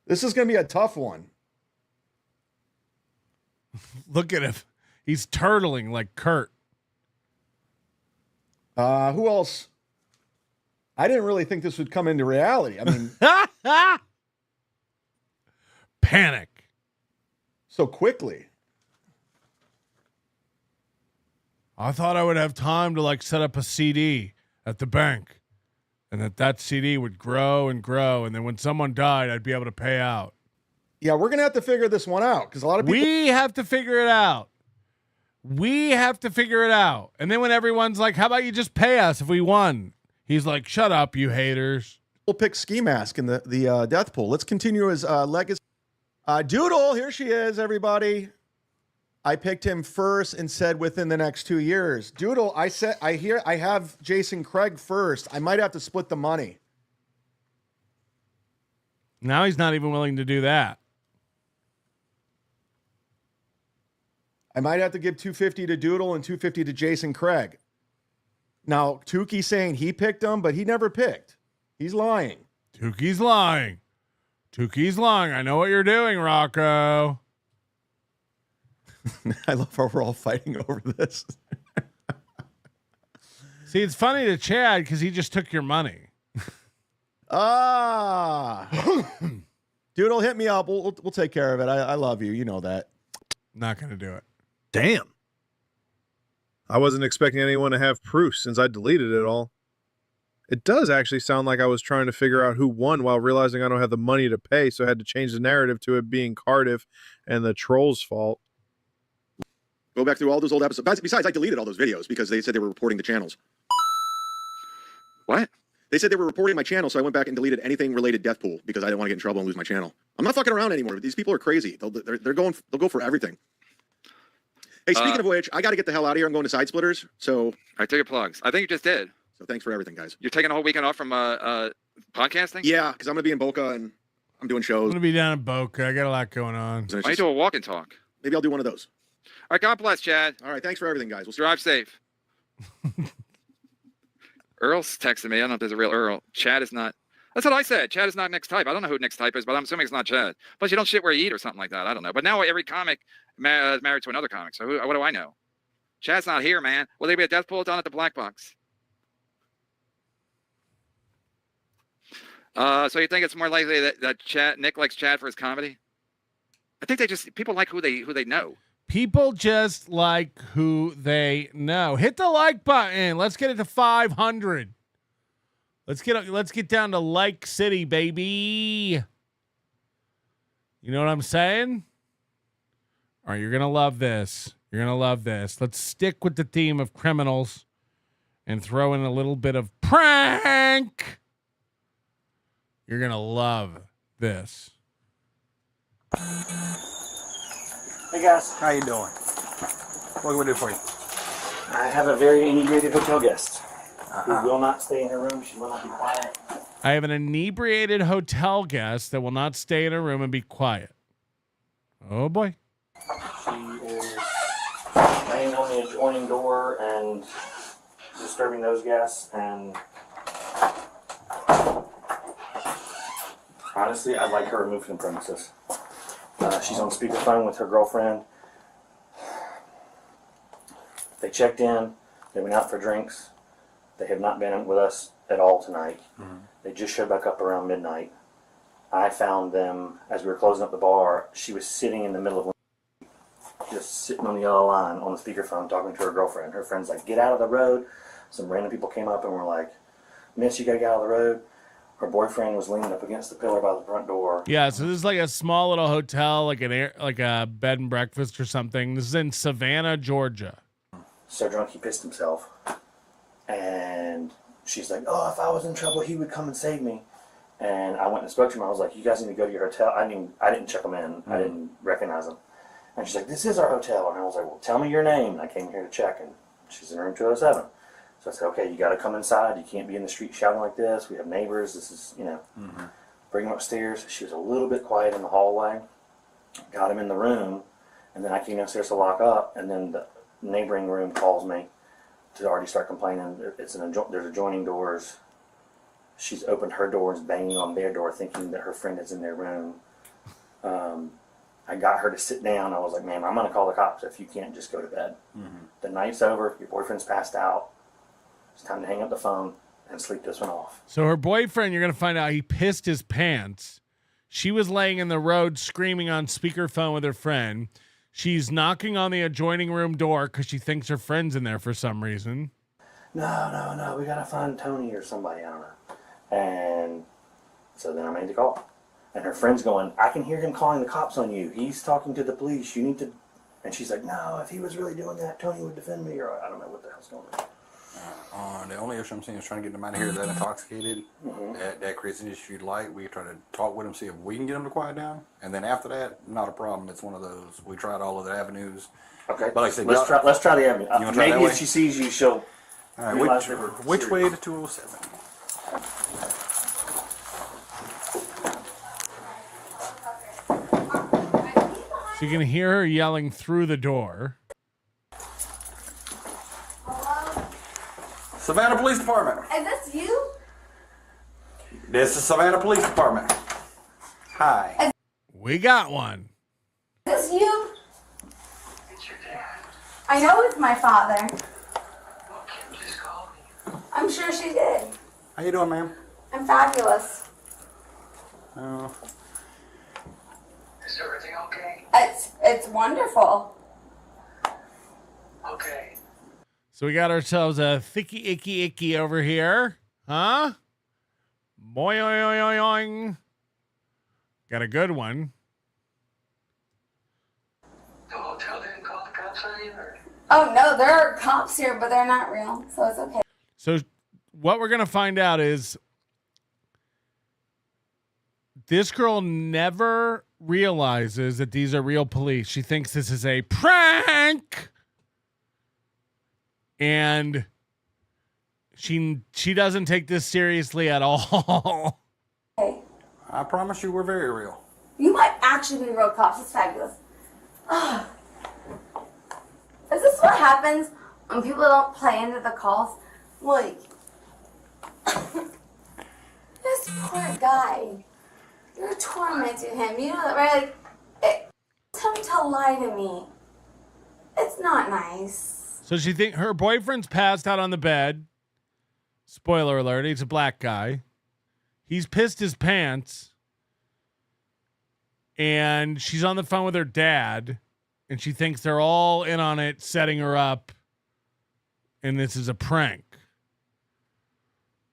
This is going to be a tough one. Look at him. He's turtling like Kurt. Who else? I didn't really think this would come into reality. I mean, panic. So quickly. I thought I would have time to set up a CD at the bank and that CD would grow and grow. And then when someone died, I'd be able to pay out. Yeah, we're going to have to figure this one out because a lot of people. We have to figure it out. We have to figure it out. And then when everyone's like, how about you just pay us if we won? He's like, shut up, you haters. We'll pick Ski Mask in the death pool. Let's continue his legacy. Doodle, here she is, everybody. I picked him first and said within the next 2 years. Doodle, I have Jason Craig first. I might have to split the money. Now he's not even willing to do that. I might have to give $250 to Doodle and $250 to Jason Craig. Now, Tuki's saying he picked them, but he never picked. He's lying. Tuki's lying. Tuki's lying. I know what you're doing, Rocco. I love how we're all fighting over this. See, it's funny to Chad because he just took your money. Doodle, hit me up. We'll take care of it. I love you. You know that. Not going to do it. Damn. I wasn't expecting anyone to have proof since I deleted it all. It does actually sound like I was trying to figure out who won while realizing I don't have the money to pay, so I had to change the narrative to it being Cardiff and the troll's fault. Go back through all those old episodes. Besides, I deleted all those videos because they said they were reporting the channels. What? They said they were reporting my channel, so I went back and deleted anything related Death Pool because I didn't want to get in trouble and lose my channel. I'm not fucking around anymore. These people are crazy. They'll go for everything. Hey, speaking of which, I got to get the hell out of here. I'm going to Side Splitters. So, all right, take your plugs. I think you just did. So thanks for everything, guys. You're taking a whole weekend off from podcasting? Yeah, because I'm going to be in Boca and I'm doing shows. I'm going to be down in Boca. I got a lot going on. Why don't you do a walk and talk? Maybe I'll do one of those. All right, God bless, Chad. All right, thanks for everything, guys. We'll drive safe. Earl's texting me. I don't know if there's a real Earl. Chad is not. That's what I said. Chad is not Nick's type. I don't know who Nick's type is, but I'm assuming it's not Chad. Plus, you don't shit where you eat or something like that. I don't know. But now every comic is married to another comic. So what do I know? Chad's not here, man. Will there be a death pool down at the Black Box? So you think it's more likely that Nick likes Chad for his comedy? I think people like who they know. People just like who they know. Hit the like button. Let's get it to 500. Let's get down to Like City, baby. You know what I'm saying? All right, you're gonna love this. You're gonna love this. Let's stick with the theme of criminals and throw in a little bit of prank. You're gonna love this. Hey guys, how you doing? What can we do for you? I have a very inebriated hotel guest who will not stay in her room. She will not be quiet. I have an inebriated hotel guest that will not stay in her room and be quiet. Oh boy. She is laying on the adjoining door and disturbing those guests, and honestly, I'd like her removed from the premises. She's on speakerphone with her girlfriend. They checked in. They went out for drinks. They have not been with us at all tonight. Mm-hmm. They just showed back up around midnight. I found them as we were closing up the bar. She was sitting in the middle of just sitting on the yellow line on the speakerphone talking to her girlfriend. Her friend's like, "Get out of the road." Some random people came up and were like, "Miss, you gotta get out of the road." Her boyfriend was leaning up against the pillar by the front door. Yeah, so this is like a small little hotel, like a bed and breakfast or something. This is in Savannah, Georgia. So drunk he pissed himself. And she's like, "Oh, if I was in trouble, he would come and save me." And I went and spoke to him. I was like, "You guys need to go to your hotel." I didn't check them in. I didn't recognize them. And she's like, "This is our hotel." And I was like, "Well, tell me your name." And I came here to check, and she's in room 207. So I said, "Okay, you got to come inside. You can't be in the street shouting like this. We have neighbors. This is, Bring him upstairs." She was a little bit quiet in the hallway. Got him in the room, and then I came downstairs to lock up, and then the neighboring room calls me to already start complaining. There's adjoining doors. She's opened her doors, banging on their door, thinking that her friend is in their room. I got her to sit down. I was like, "Ma'am, I'm going to call the cops if you can't just go to bed." Mm-hmm. The night's over. Your boyfriend's passed out. It's time to hang up the phone and sleep this one off. So her boyfriend, you're going to find out he pissed his pants. She was laying in the road screaming on speakerphone with her friend. She's knocking on the adjoining room door because she thinks her friend's in there for some reason. No. We got to find Tony or somebody. I don't know. And so then I made the call. And her friend's going, "I can hear him calling the cops on you. He's talking to the police. You need to..." And she's like, "No, if he was really doing that, Tony would defend me." Or I don't know what the hell's going on. The only issue I'm seeing is trying to get them out of here that intoxicated. Mm-hmm. That creates an issue. Like, we try to talk with them, see if we can get them to quiet down. And then after that, not a problem. It's one of those. We tried all other avenues. Okay. But like I said, let's try the avenue. Maybe if she sees you, she'll... All right, which way to 207? So you can hear her yelling through the door. Savannah Police Department. Is this you? This is Savannah Police Department. Hi. We got one. Is this you? It's your dad. I know it's my father. Well, Kim just called me. I'm sure she did. How you doing, ma'am? I'm fabulous. Oh. Is everything okay? It's wonderful. Okay. So we got ourselves a thicky, icky over here. Huh? Boing. Got a good one. The hotel didn't call the cops on you? Oh, no, there are cops here, but they're not real, so it's okay. So what we're going to find out is this girl never realizes that these are real police. She thinks this is a prank. And she doesn't take this seriously at all. Hey. I promise you we're very real. You might actually be real cops. It's fabulous. Is this what happens when people don't play into the calls? Like, this poor guy. You're tormenting him. You know that, right? Like, tell him to lie to me. It's not nice. So she think her boyfriend's passed out on the bed. Spoiler alert, he's a black guy. He's pissed his pants. And she's on the phone with her dad. And she thinks they're all in on it, setting her up. And this is a prank.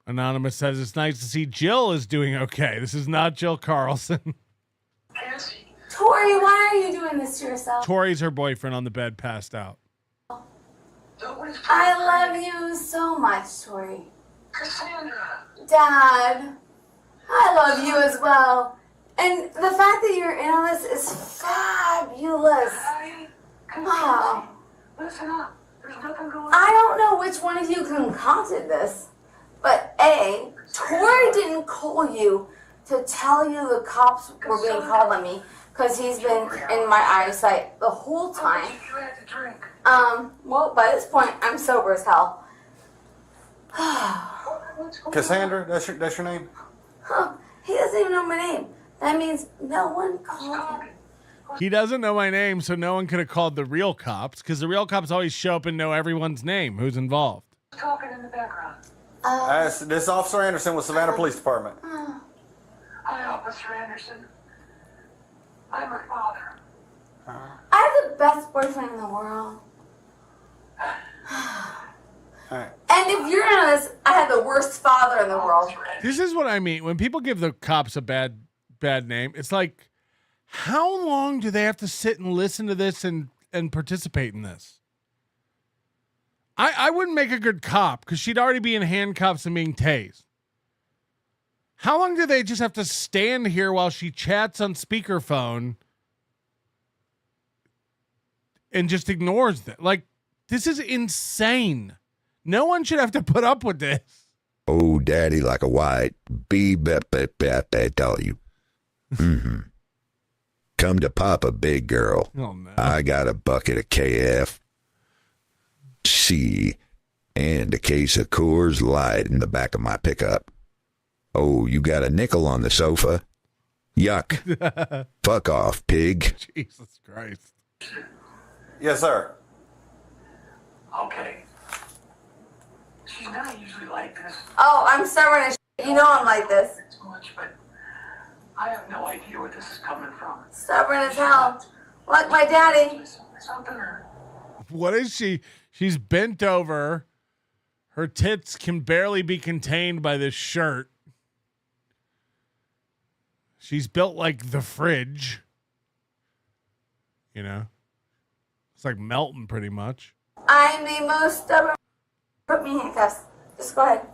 Anonymous says it's nice to see Jill is doing okay. This is not Jill Carlson. Tori, why are you doing this to yourself? Tori's her boyfriend on the bed, passed out. I love you so much, Tori. Cassandra. Dad, I love you as well. And the fact that you're in on this is fabulous. Wow. Listen up. There's nothing going on. I don't know which one of you concocted this, but A, Tori didn't call you to tell you the cops were being called on me because he's been in my eyesight the whole time. You had to drink. Well, by this point, I'm sober as hell. Cassandra, that's your name? Huh, he doesn't even know my name. That means no one called him. He doesn't know my name, so no one could have called the real cops, because the real cops always show up and know everyone's name, who's involved. Talking in the background. This is Officer Anderson with Savannah Police Department. Hi, Officer Anderson. I'm her father. I have the best boyfriend in the world. Alright. And if you're in on this, I have the worst father in the world. This is what I mean. When people give the cops a bad name, it's like, how long do they have to sit and listen to this and participate in this? I wouldn't make a good cop because she'd already be in handcuffs and being tased. How long do they just have to stand here while she chats on speakerphone and just ignores that? Like, this is insane. No one should have to put up with this. Oh, daddy like a white bee, I tell you. Mm-hmm. Come to Papa, big girl. Oh, no. I got a bucket of KFC and a case of Coors Light in the back of my pickup. Oh, you got a nickel on the sofa? Yuck. Fuck off, pig. Jesus Christ. Yes, sir. Okay. She's not usually like this. Oh, I'm stubborn as shit. You know I'm like this. Too much, but I have no idea where this is coming from. Stubborn as hell. Like my daddy. Something or What is she? She's bent over. Her tits can barely be contained by this shirt. She's built like the fridge. You know? It's like melting pretty much. I'm the most stubborn. Put me in handcuffs. Just go ahead.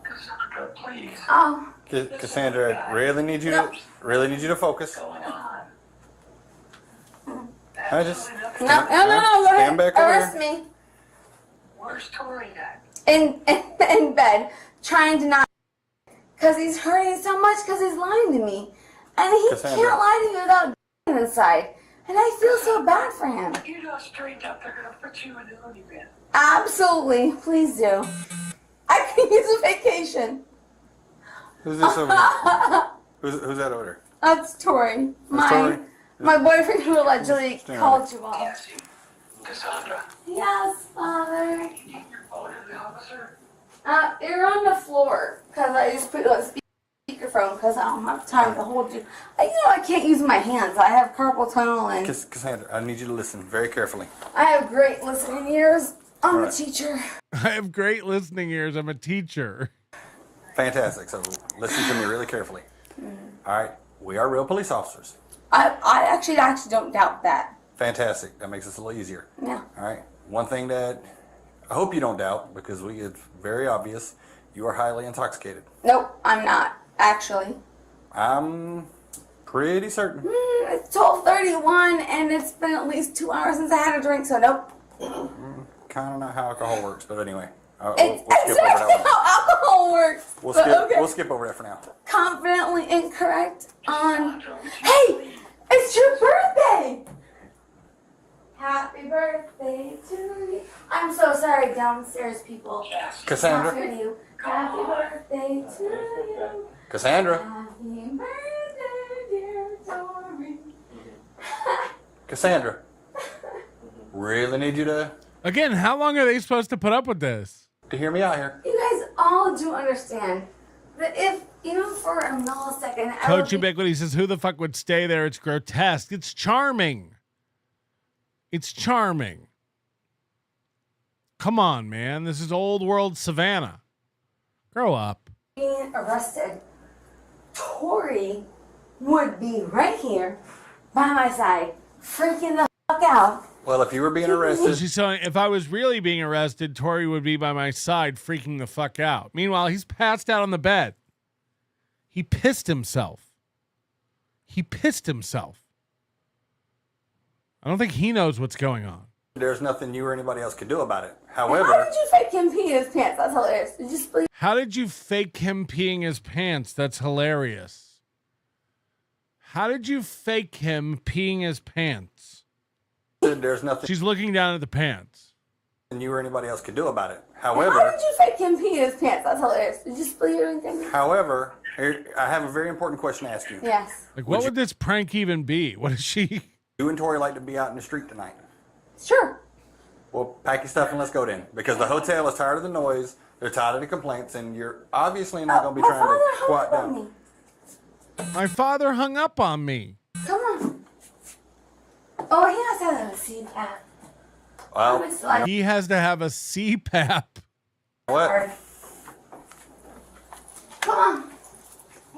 please. Oh. Cassandra, really need you to focus. I just No. Go ahead. Stand back over Arrest here. me. Where's Tori at? In bed, trying to not, because he's hurting so much because he's lying to me. And he Cassandra. can't lie to me without inside. And I feel so bad for him. You know straight up they're gonna put you in the loony bin. Absolutely. Please do. I could use a vacation. Who's this over there? Who's that over there? That's Tori. Tori? My boyfriend who allegedly Stand called you off. Cassandra. Yes, Father. You need your phone in the officer? You're on the floor because I just put it on speakerphone because I don't have time to hold you. I can't use my hands. I have carpal tunnel and Cassandra, I need you to listen very carefully. I have great listening ears. I'm a teacher. I have great listening ears. I'm a teacher. Fantastic. So listen to me really carefully. All right. We are real police officers. I actually don't doubt that. Fantastic. That makes us a little easier. Yeah. All right. One thing that I hope you don't doubt, because it's very obvious, you are highly intoxicated. Nope, I'm not, actually. I'm pretty certain. It's 12:31 and it's been at least 2 hours since I had a drink, so nope. Kind of not how alcohol works, but anyway. We'll It's skip over that one. how alcohol works. We'll skip over that for now. Confidently incorrect on. Hey, it's your birthday. Happy birthday to you. I'm so sorry, downstairs people. Cassandra. Not for you. Happy birthday to you. Cassandra. Happy birthday, dear Tori. Cassandra. Really need you to Again, how long are they supposed to put up with this? hear me out here. You guys all do understand that if, even for a millisecond, I Coach would be- Ubiquity says, who the fuck would stay there? It's grotesque. It's charming. It's charming. Come on, man. This is old world Savannah. Grow up. being arrested, Tori would be right here by my side, freaking the fuck out. Well, if you were being arrested, She's telling, if I was really being arrested, Tori would be by my side, freaking the fuck out. Meanwhile, he's passed out on the bed. He pissed himself. He pissed himself. I don't think he knows what's going on. there's nothing you or anybody else could do about it. How However, did you fake him pee his pants? That's hilarious. Did you split? How did you fake him peeing his pants? That's hilarious. How did you fake him peeing his pants? there's nothing She's looking down at the pants. you or anybody else could do about it. How However, did you fake him pee his pants? That's hilarious. Did you split your anything? however, here, I have a very important question to ask you. Yes. Like, what would this prank even be? What is she? You and Tori like to be out in the street tonight. Sure. Well, pack your stuff and let's go then. Because the hotel is tired of the noise, they're tired of the complaints, and you're obviously not going to be trying to quiet down. My father hung up on me. Come on. Oh, he has to have a CPAP. Well, he has to have a CPAP. What? Come on.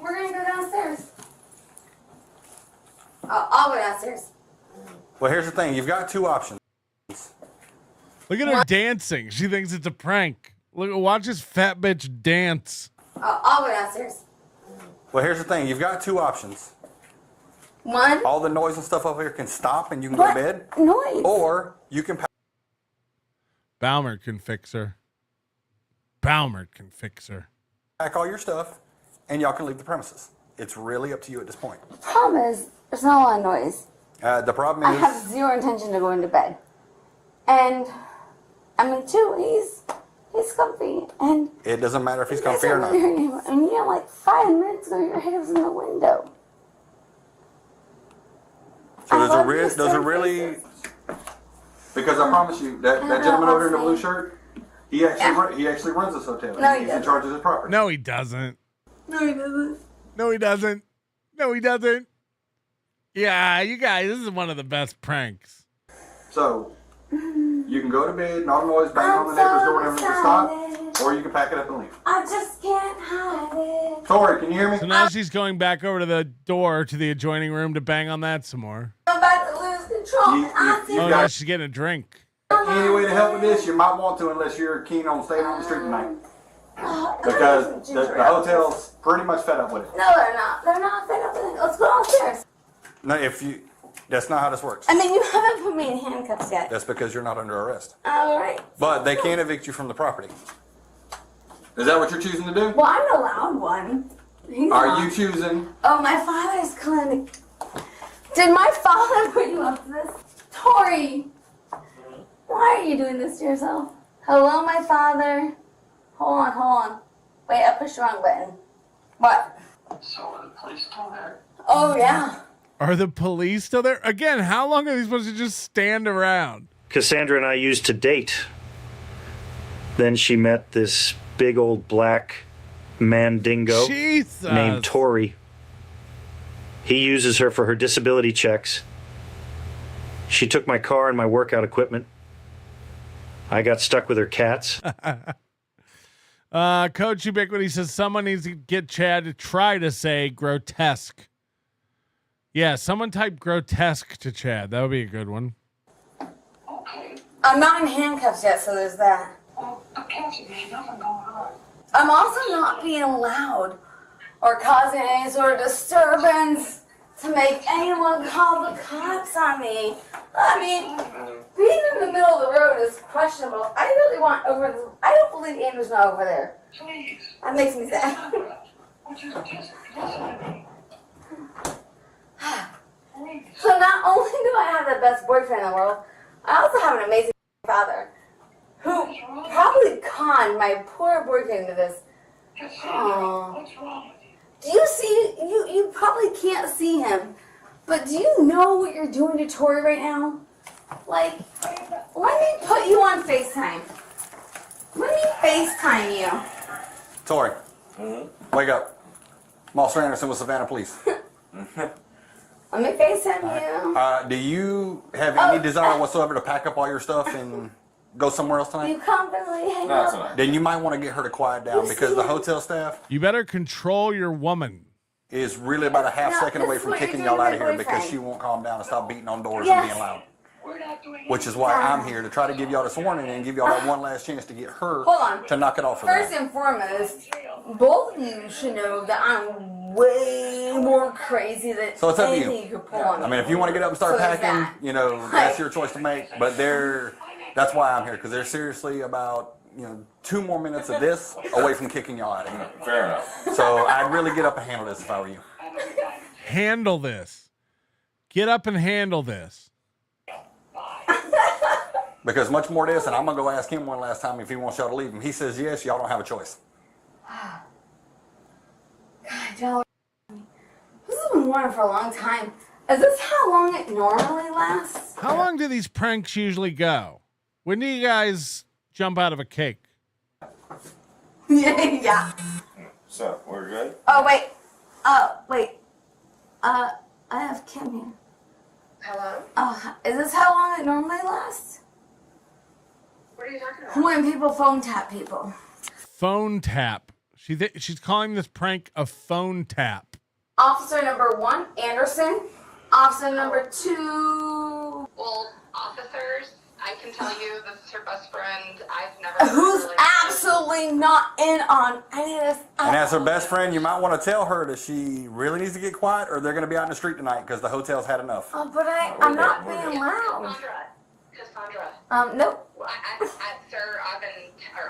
We're going to go downstairs. I'll go downstairs. Well, here's the thing. You've got two options. Look at her dancing. She thinks it's a prank. Look, watch this fat bitch dance. I'll go downstairs. Well, here's the thing. You've got two options. One. All the noise and stuff over here can stop and you can go to bed. Noise. Or you can Baumert can fix her. Baumert can fix her. pack all your stuff and y'all can leave the premises. It's really up to you at this point. The problem is, there's not a lot of noise. The problem I is... have zero intention of going to bed. And, I mean, too, he's comfy. And It doesn't matter if he's you guys comfy or aren't not. hearing him. I mean, like 5 minutes ago, your head was in the window. So I love you, there's a Sir really... Because I promise you, that gentleman over there in the blue shirt, he actually runs this hotel. No, he He's in doesn't. charge of his property. No, he doesn't. No, he doesn't. No, he doesn't. No, he doesn't. Yeah, you guys, this is one of the best pranks. So, you can go to bed, not a noise, bang on the neighbor's door whenever you stop, or you can pack it up and leave. I just can't hide it. Tori, can you hear me? So now she's going back over to the door to the adjoining room to bang on that some more. I'm about to lose control. I see Oh, now she's getting a drink. Any way to help with this, you might want to unless you're keen on staying on the street tonight. Because the hotel's pretty much fed up with it. No, they're not. They're not fed up with it. Let's go downstairs. No, that's not how this works. I mean, you haven't put me in handcuffs yet. That's because you're not under arrest. All right. But they can't evict you from the property. Is that what you're choosing to do? Well, I'm the loud one. He's Are not. you choosing? Oh, my father's clinic. Did my father put you up to this? Tori, why are you doing this to yourself? Hello, my father. Hold on. Wait, I pushed the wrong button. What? So are the police still there? Oh, yeah. Are the police still there? Again, how long are they supposed to just stand around? Cassandra and I used to date. Then she met this big old black mandingo Jesus. named Tori. He uses her for her disability checks. She took my car and my workout equipment. I got stuck with her cats. Coach Ubiquity says someone needs to get Chad to try to say grotesque. Yeah, someone type grotesque to Chad. That would be a good one. I'm not in handcuffs yet, so there's that. Okay, there's nothing going on. I'm also not being loud or causing any sort of disturbance to make anyone call the cops on me. I mean, being in the middle of the road is questionable. I really want I don't believe Andrew's not over there. Please. That makes me sad. Just listen to me. So not only do I have the best boyfriend in the world, I also have an amazing father who probably conned my poor boyfriend into this. Aww. What's wrong? Do you see, you probably can't see him, but do you know what you're doing to Tori right now? Like, let me put you on FaceTime. Let me FaceTime you. Tori, wake up. I'm Officer Anderson with Savannah Police. Let me FaceTime you. Do you have any desire whatsoever to pack up all your stuff and go somewhere else tonight? You confidently hang up. Then you might want to get her to quiet down You because see the it? hotel staff You better control your woman. is really about a half No, second this away is from what you're kicking doing y'all out to of my here because boyfriend. she won't calm down and stop beating on doors Yes. and being loud. We're not doing Which is why I'm here to try to give y'all this warning and give y'all that one last chance to get her Hold on. to knock it off of First that. and foremost, both of you should know that I'm way more crazy than So it's up to anything you. you could pull on me. I mean, if you want to get up and start So there's packing, that. you know, that's your choice to make. But that's why I'm here, because they're seriously about 2 more minutes of this away from kicking y'all out of here. Fair enough. So I'd really get up and handle this if I were you. Handle this. Get up and handle this. Because much more to this, and I'm going to go ask him one last time if he wants y'all to leave him. He says yes, y'all don't have a choice. God, y'all are- this has been going on for a long time. Is this how long it normally lasts? How long do these pranks usually go? When do you guys jump out of a cake? Yeah. So, we're good? Oh, wait. I have Kim here. Hello? Is this how long it normally lasts? What are you talking about? When people phone tap people. Phone tap. She's calling this prank a phone tap. Officer number 1, Anderson. Officer number 2. Well, officers, I can tell you this is her best friend. I've never. Who's absolutely not in on any of this. And as her best friend, you might want to tell her that she really needs to get quiet or they're going to be out in the street tonight because the hotel's had enough. Oh, but I'm not being loud. Cassandra. Nope. Well, sir,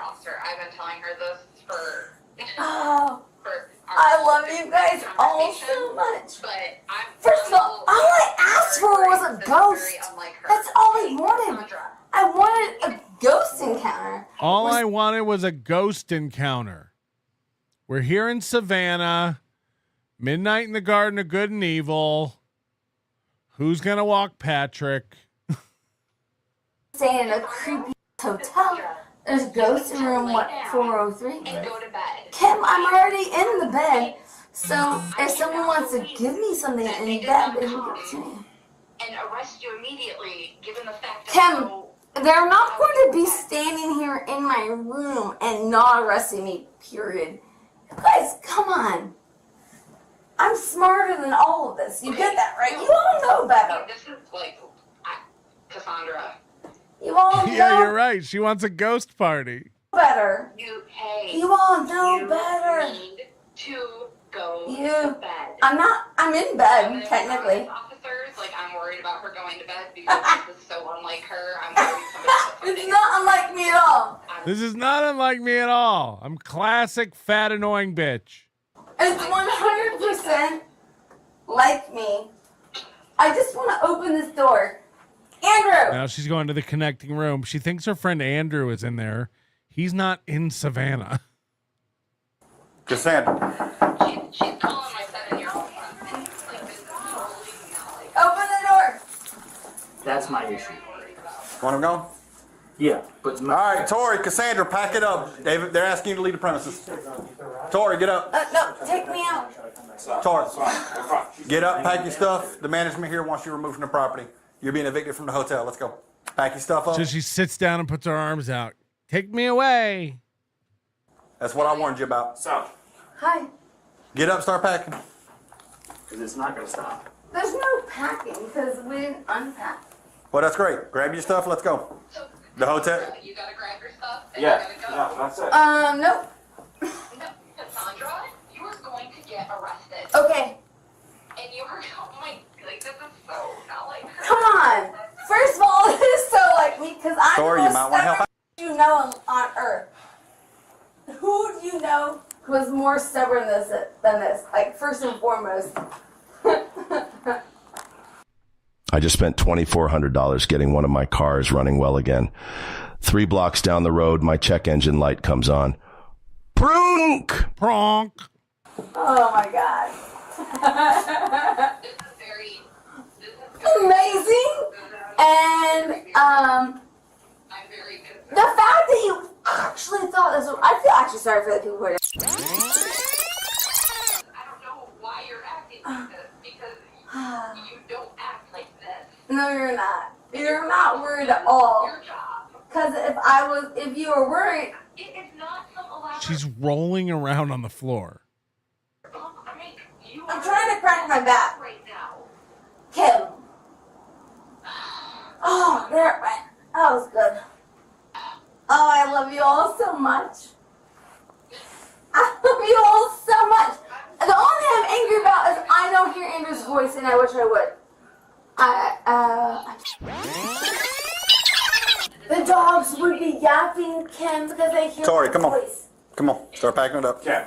officer, I've been telling her this for. Oh, for I love you guys all so much. But I'm. First of all I asked for was a ghost. That's all I wanted. I wanted a ghost encounter. All I wanted was a ghost encounter. We're here in Savannah. Midnight in the Garden of Good and Evil. Who's gonna walk Patrick? Staying in a creepy hotel. There's ghosts in room 403. And go to bed. Kim, I'm already in the bed. So if someone wants to give me something in bed, they can give it to me. And arrest you immediately, given the fact that. Kim, they're not going to be standing here in my room and not arresting me, period. You guys, come on. I'm smarter than all of this. You get that, right? You all know better. This is like, Cassandra. You all know Yeah, you're right. She wants a ghost party. better. You all know better. Need to go You. to bed. I'm in bed, technically. Officers, like, I'm worried about her going to bed because this is so unlike her. I'm worried somebody's It's not unlike me at all. This is not unlike me at all. I'm classic fat annoying bitch. It's 100% like me. I just want to open this door. Andrew! Now she's going to the connecting room. She thinks her friend Andrew is in there. He's not in Savannah. Cassandra. She's calling my 7-year-old. Open the door. That's my issue. Want him gone? Yeah, but all right, Tori, Cassandra, pack it up. David, they're asking you to leave the premises. Tori, get up. No, take me out. Tori, get up, pack your stuff. The management here wants you removed from the property. You're being evicted from the hotel. Let's go. Pack your stuff up. So she sits down and puts her arms out. Take me away. That's what I warned you about. So, Hi. Get up, start packing. because it's not going to stop. There's no packing because we didn't unpack. Well, that's great. Grab your stuff. Let's go. The hotel. You gotta grab your stuff. Yeah, no, that's it. Nope. No, Cassandra, you are going to get arrested. Okay. And you are, oh my, like, this is so not like her. Come on. First of all, this is so like me because I'm Tori, the you might most want to help stubborn you know on earth. Who do you know who is more stubborn than this? Like, first and foremost. I just spent $2,400 getting one of my cars running well again. 3 blocks down the road, my check engine light comes on. Pronk! Pronk! Oh my God. Amazing. And the fact that you actually thought this was, I feel actually sorry for the people who are. I don't know why you're acting like this because you don't act like this. No, you're not. You're not worried at all. Your job. Because if you were worried, It is not some elaborate. She's rolling around on the floor. I'm trying to crack my back. Right now. Kim. Oh, there it went. That was good. Oh, I love you all so much. I love you all so much. The only thing I'm angry about is I don't hear Andrew's voice, and I wish I would. The dogs would be yapping Kim because they hear Tori, my come on. voice. Come on. Start packing it up. Yeah.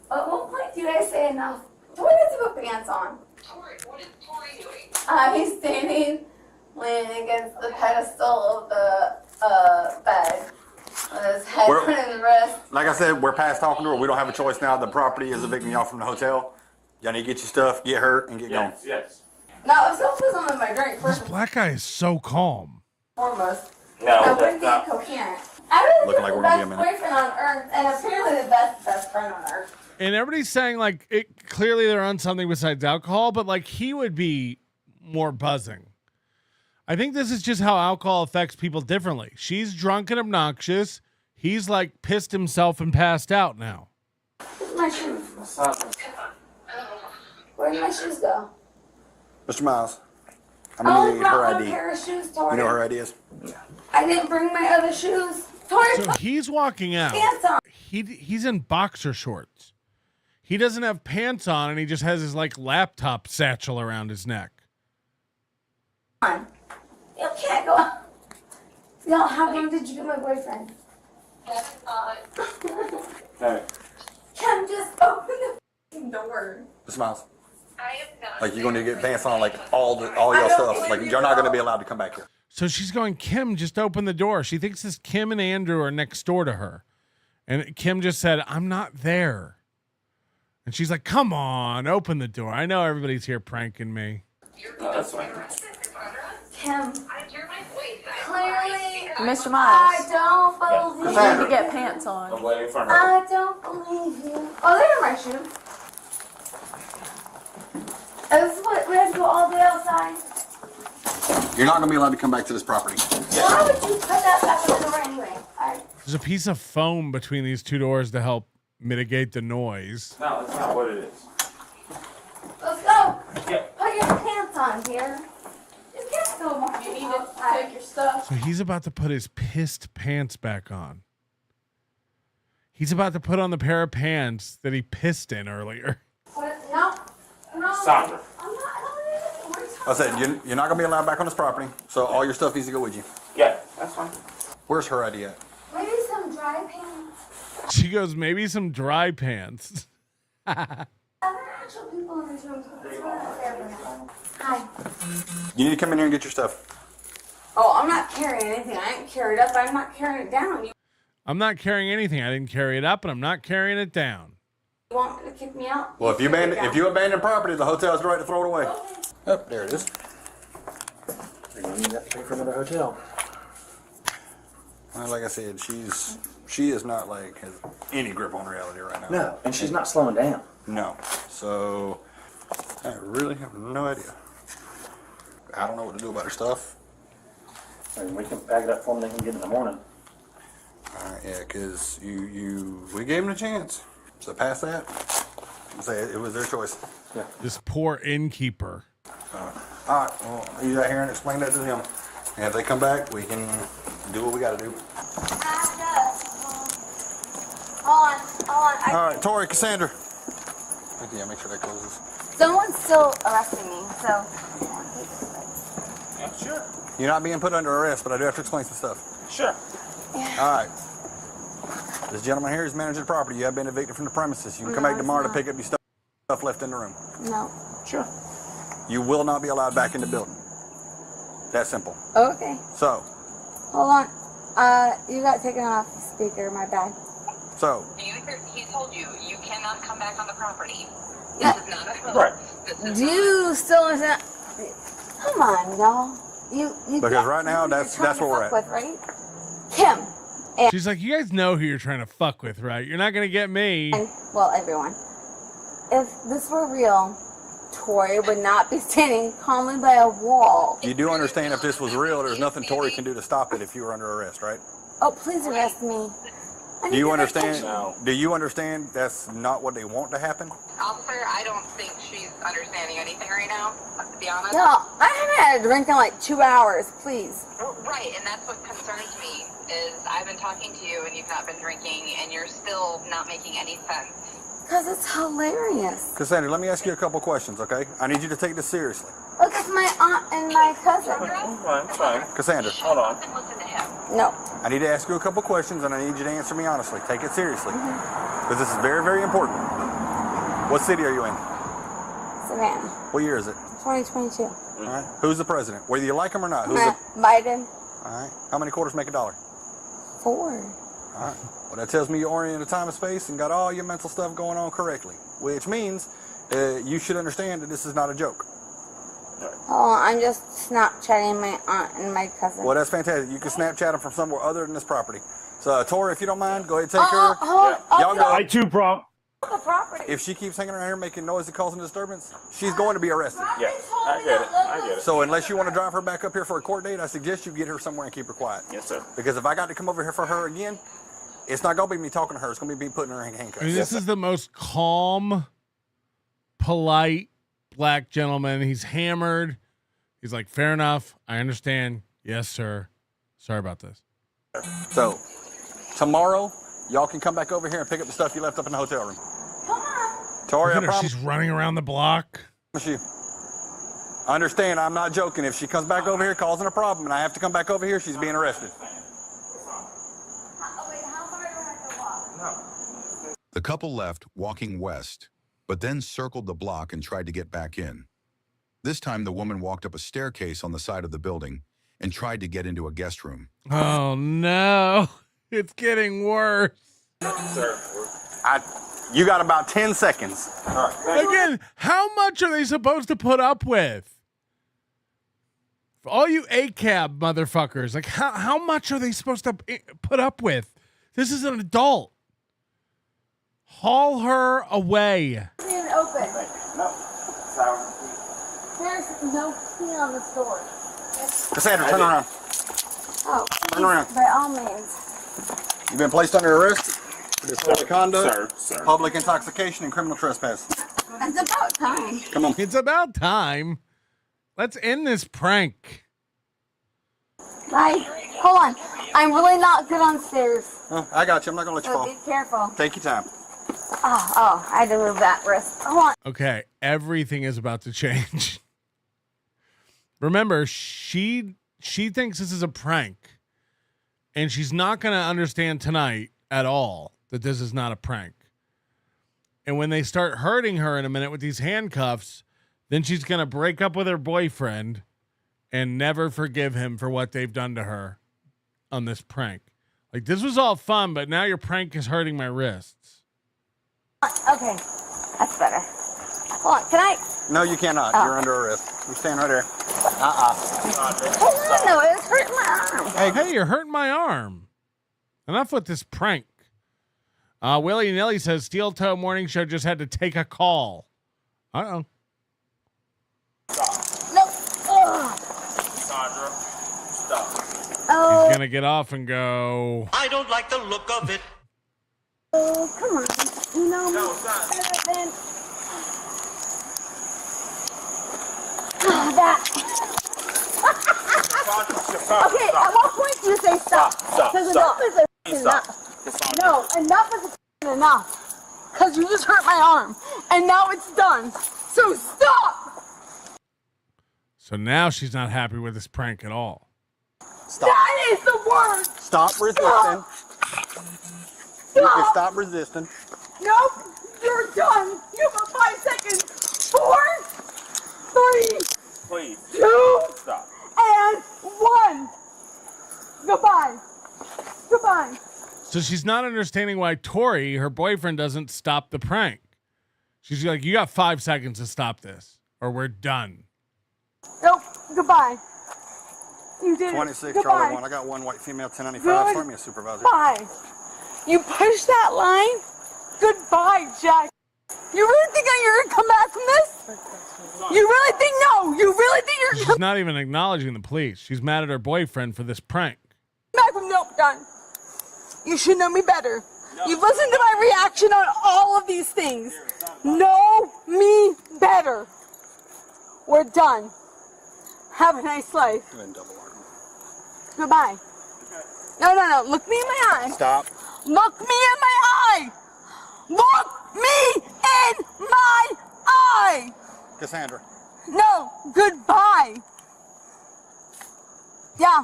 At what point do you guys say enough? Tori needs to put pants on. Tori, what is Tori doing? He's standing, leaning against the pedestal of the bed, with his head We're- on his wrist. Like I said, we're past talking to her. We don't have a choice now. The property is evicting y'all from the hotel. Y'all need to get your stuff, get hurt, and get going. Yes. No, if someone puts something in my drink, This first and black guy is so calm. foremost, No, I that's wouldn't be not. coherent. I really Looking think like the we're gonna be best a minute. boyfriend on earth, and apparently the best friend on earth. And everybody's saying, like, it clearly they're on something besides alcohol, but, like, he would be more buzzing. I think this is just how alcohol affects people differently. She's drunk and obnoxious. He's, like, pissed himself and passed out now. Where's my shoes? Where did my shoes go? Mr. Miles, I'm I going only to need her brought one ID. pair of shoes, Tori. You know her ID is? I didn't bring my other shoes. Tori, So he's walking out. pants on. He's in boxer shorts. He doesn't have pants on, and he just has his, like, laptop satchel around his neck. You can't go out. No, how long did you get my boyfriend? That's not. Hey. Kim, just open the f***ing door. Mr. Miles, I am not. like, you're going to get pants on, like, all your stuff. Like, you're not going to be allowed to come back here. So she's going, Kim, just open the door. She thinks this Kim and Andrew are next door to her. And Kim just said, I'm not there. And she's like, come on, open the door. I know everybody's here pranking me. No, that's fine. Kim, clearly, Mr. Miles. I don't believe You need to get pants on. I'm waiting for her. I don't believe you. Oh, there are my shoes. This is what we have to go all day outside. You're not going to be allowed to come back to this property. Why would you put that back in the door anyway? All right. There's a piece of foam between these two doors to help mitigate the noise. No, that's not what it is. Let's go. Yeah. Put your pants on here. You can't go more. You need to take your stuff. So he's about to put his pissed pants back on. He's about to put on the pair of pants that he pissed in earlier. No. Sandra. I'm not. I don't need I said, you're not going to be allowed back on this property, so all your stuff needs to go with you. Yeah, that's fine. Where's her ID at? Maybe some dry pants. She goes, maybe some dry pants. Other actual people in this room. Hi. You need to come in here and get your stuff. Oh, I'm not carrying anything. I didn't carry it up. I'm not carrying it down. You I'm not carrying anything. I didn't carry it up, and I'm not carrying it down. want me to kick me out? Well, if you abandon property, the hotel has the right to throw it away. Oh, there it is. You have to pay for another hotel. Well, like I said, she is not like has any grip on reality right now. No, and she's not slowing down. No. So I really have no idea. I don't know what to do about her stuff. And we can pack it up for them. They can get it in the morning. Yeah, because we gave them a chance. So past that, say it was their choice. Yeah. This poor innkeeper. All right, well, he's out here and explain that to them. And if they come back, we can do what we got to do. Hold on. All right, Tori, Cassandra. Yeah, make sure that closes. Someone's still arresting me, so. Yeah, sure. You're not being put under arrest, but I do have to explain some stuff. Sure. Yeah. All right. This gentleman here is managing the property. You have been evicted from the premises. You can come No, back tomorrow to it's pick up your stuff left in the room. No. Sure. You will not be allowed back in the building. That simple. Okay. So, Hold on. You got taken off speaker, my bad. so. He told you cannot come back on the property. Yeah. This is not a host. Right. Do you still understand? Come on, y'all. You Because get right now, who you're that's trying to where we're fuck at. with, right? Kim. And, She's like, you guys know who you're trying to fuck with, right? You're not going to get me. well, everyone. If this were real, Tori would not be standing calmly by a wall. You do understand if this was real, there's nothing Tori can do to stop it if you were under arrest, right? Oh, please arrest me. I Do need you to understand? know. Do you understand that's not what they want to happen? Officer, I don't think she's understanding anything right now, to be honest. No, I haven't had a drink in like 2 hours, please. Right, and that's what concerns me, is I've been talking to you and you've not been drinking and you're still not making any sense. Because it's hilarious. Cassandra, let me ask you a couple questions, okay? I need you to take this seriously. Look, it's my aunt and my cousin. Fine. Cassandra, Hold on. No. I need to ask you a couple questions and I need you to answer me honestly. Take it seriously. Because this is very, very important. What city are you in? Savannah. What year is it? 2022. All right. Who's the president? Whether you like him or not. Who's the... Biden. All right. How many quarters make a dollar? 4. All right. Well, that tells me you're oriented in time and space and got all your mental stuff going on correctly, which means you should understand that this is not a joke. Oh, I'm just Snapchatting my aunt and my cousin. Well, that's fantastic. You can Snapchat them from somewhere other than this property. So, Tori, if you don't mind, go ahead and take her. Y'all go. The property. If she keeps hanging around here making noise and causing disturbance, she's going to be arrested. Yes, I get it. So unless you want to drive her back up here for a court date, I suggest you get her somewhere and keep her quiet. Yes, sir. Because if I got to come over here for her again, it's not going to be me talking to her. It's going to be me putting her in handcuffs. I mean, this is the most calm, polite black gentleman. He's hammered. He's like, fair enough. I understand. Yes, sir. Sorry about this. So tomorrow, y'all can come back over here and pick up the stuff you left up in the hotel room. Tori, Look I at her. promise She's running around the block. you. Understand, I'm not joking. If she comes back over here causing a problem and I have to come back over here, she's being arrested. The couple left walking west, but then circled the block and tried to get back in. This time, the woman walked up a staircase on the side of the building and tried to get into a guest room. Oh, no. It's getting worse. Sir, You got about 10 seconds. all right. Again, how much are they supposed to put up with? For all you ACAB motherfuckers, like how much are they supposed to put up with? This is an adult. Haul her away. It's even open. No. Sour. There's no key on the door. Cassandra, turn around. Oh, Turn around. by all means. You've been placed under arrest for disorderly conduct, Sir. public intoxication, and criminal trespass. It's about time. Come on. It's about time. Let's end this prank. Bye. Hold on. I'm really not good on stairs. Oh, I got you. I'm not going to let you So fall. be careful. Take your time. Oh, I had to move that wrist. Hold on. Okay, everything is about to change. Remember, she thinks this is a prank. And she's not going to understand tonight at all that this is not a prank. And when they start hurting her in a minute with these handcuffs, then she's going to break up with her boyfriend and never forgive him for what they've done to her on this prank. Like, this was all fun, but now your prank is hurting my wrists. Okay, that's better. Hold on, can I? No, you cannot. Oh. You're under arrest. You stand right there. Hold on, no, it's hurting my arm. Hey, you're hurting my arm. Enough with this prank. Willie Nilly says SteelToe Morning Show just had to take a call. Uh-oh. No. Ugh. Sandra, stop. Oh. He's gonna get off and go. I don't like the look of it. Oh, come on. You know me better than that. Okay, at what point do you say stop? Because enough is enough. No, enough is enough. Because you just hurt my arm. And now it's done. So stop! So now she's not happy with this prank at all. Stop. That is the word! Stop resisting. You can stop resisting. Nope, you're done. You have 5 seconds. 4, 3, Please. 2, Stop. and 1. Goodbye. Goodbye. So she's not understanding why Tori, her boyfriend, doesn't stop the prank. She's like, you got 5 seconds to stop this, or we're done. Nope, goodbye. You did 26, it. Goodbye. Charlie 1. I got 1 white female, 1095. Start me a supervisor. Goodbye. You pushed that line? Goodbye, Jack. You really think you're going to come back from this? You really think, no, you really think you're She's not even acknowledging the police. She's mad at her boyfriend for this prank. back from nope, done. You should know me better. You've listened to my reaction on all of these things. Know me better. We're done. Have a nice life. Goodbye. No. Look me in my eye. Stop. Look me in my eye. Look me in my eye. Cassandra. No. Goodbye. Yeah.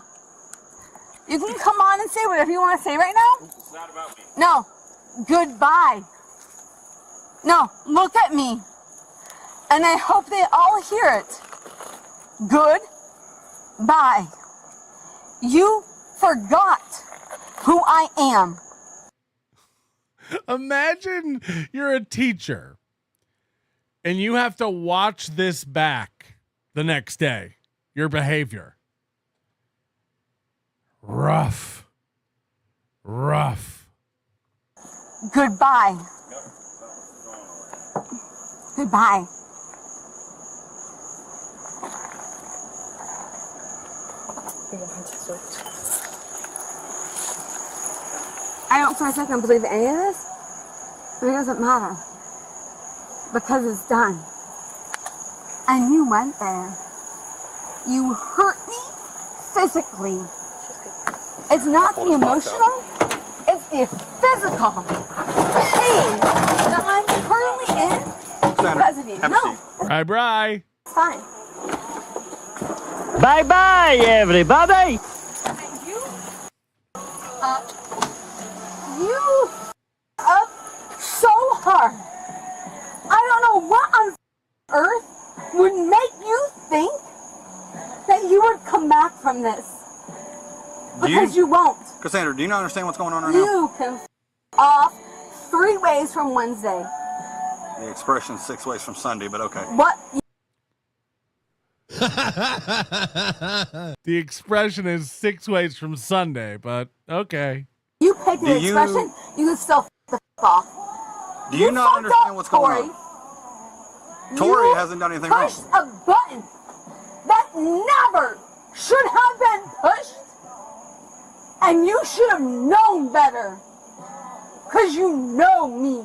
You can come on and say whatever you want to say right now. It's not about me. No. Goodbye. No. Look at me. And I hope they all hear it. Goodbye. You forgot who I am. Imagine you're a teacher and you have to watch this back the next day. Your behavior. Rough. Goodbye. Goodbye. I don't for a second believe any of this, but it doesn't matter. Because it's done. And you went there. You hurt me physically. It's not the emotional, it's the physical pain that I'm currently in because of you. No, Bye. it's fine. Bye-bye, everybody. You up so hard. I don't know what on earth would make you think that you would come back from this. Because you won't. Cassandra, do you not understand what's going on right now? You can off 3 ways from Wednesday. The expression 6 ways from Sunday, but okay. What? The expression is 6 ways from Sunday, but okay. You pick the expression, you can still f the f off. Do you not understand what's going on? Tori hasn't done anything wrong. Pushed a button that never should have been pushed. And you should have known better. Because you know me.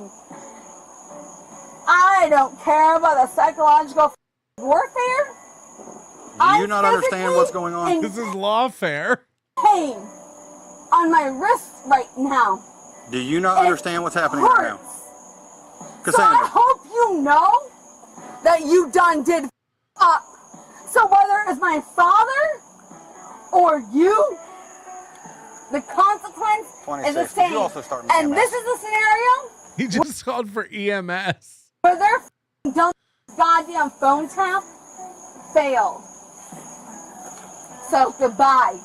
I don't care about the psychological warfare. Do you not understand what's going on? This is lawfare. Pain on my wrist right now. Do you not understand what's happening right now? So I hope you know that you done did up. So whether it's my father or you, the consequence is the same. And this is the scenario He just called for EMS. where their dumb goddamn phone tap failed. So goodbye.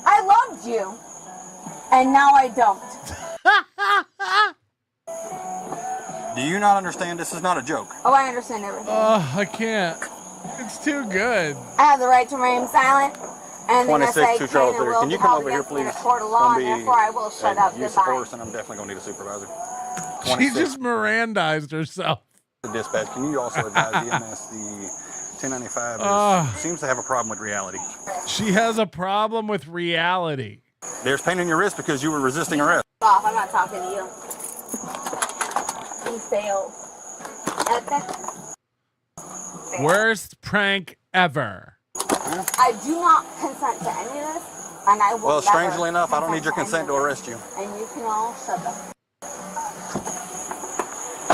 I loved you, and now I don't. Do you not understand? This is not a joke. Oh, I understand everything. Oh, I can't. It's too good. I have the right to remain silent. And 26 2 Charles Theater. Can you come over here, please? Court of law, and therefore I will shut up. Use of force, and I'm definitely going to need a supervisor. She just Mirandized herself. The dispatch. Can you also advise EMS the 1095 seems to have a problem with reality? She has a problem with reality. There's pain in your wrist because you were resisting arrest. Off. I'm not talking to you. He failed. Worst prank ever. I do not consent to any of this, and I will Well, never strangely enough, I don't need your consent to arrest you. And you can all shut up.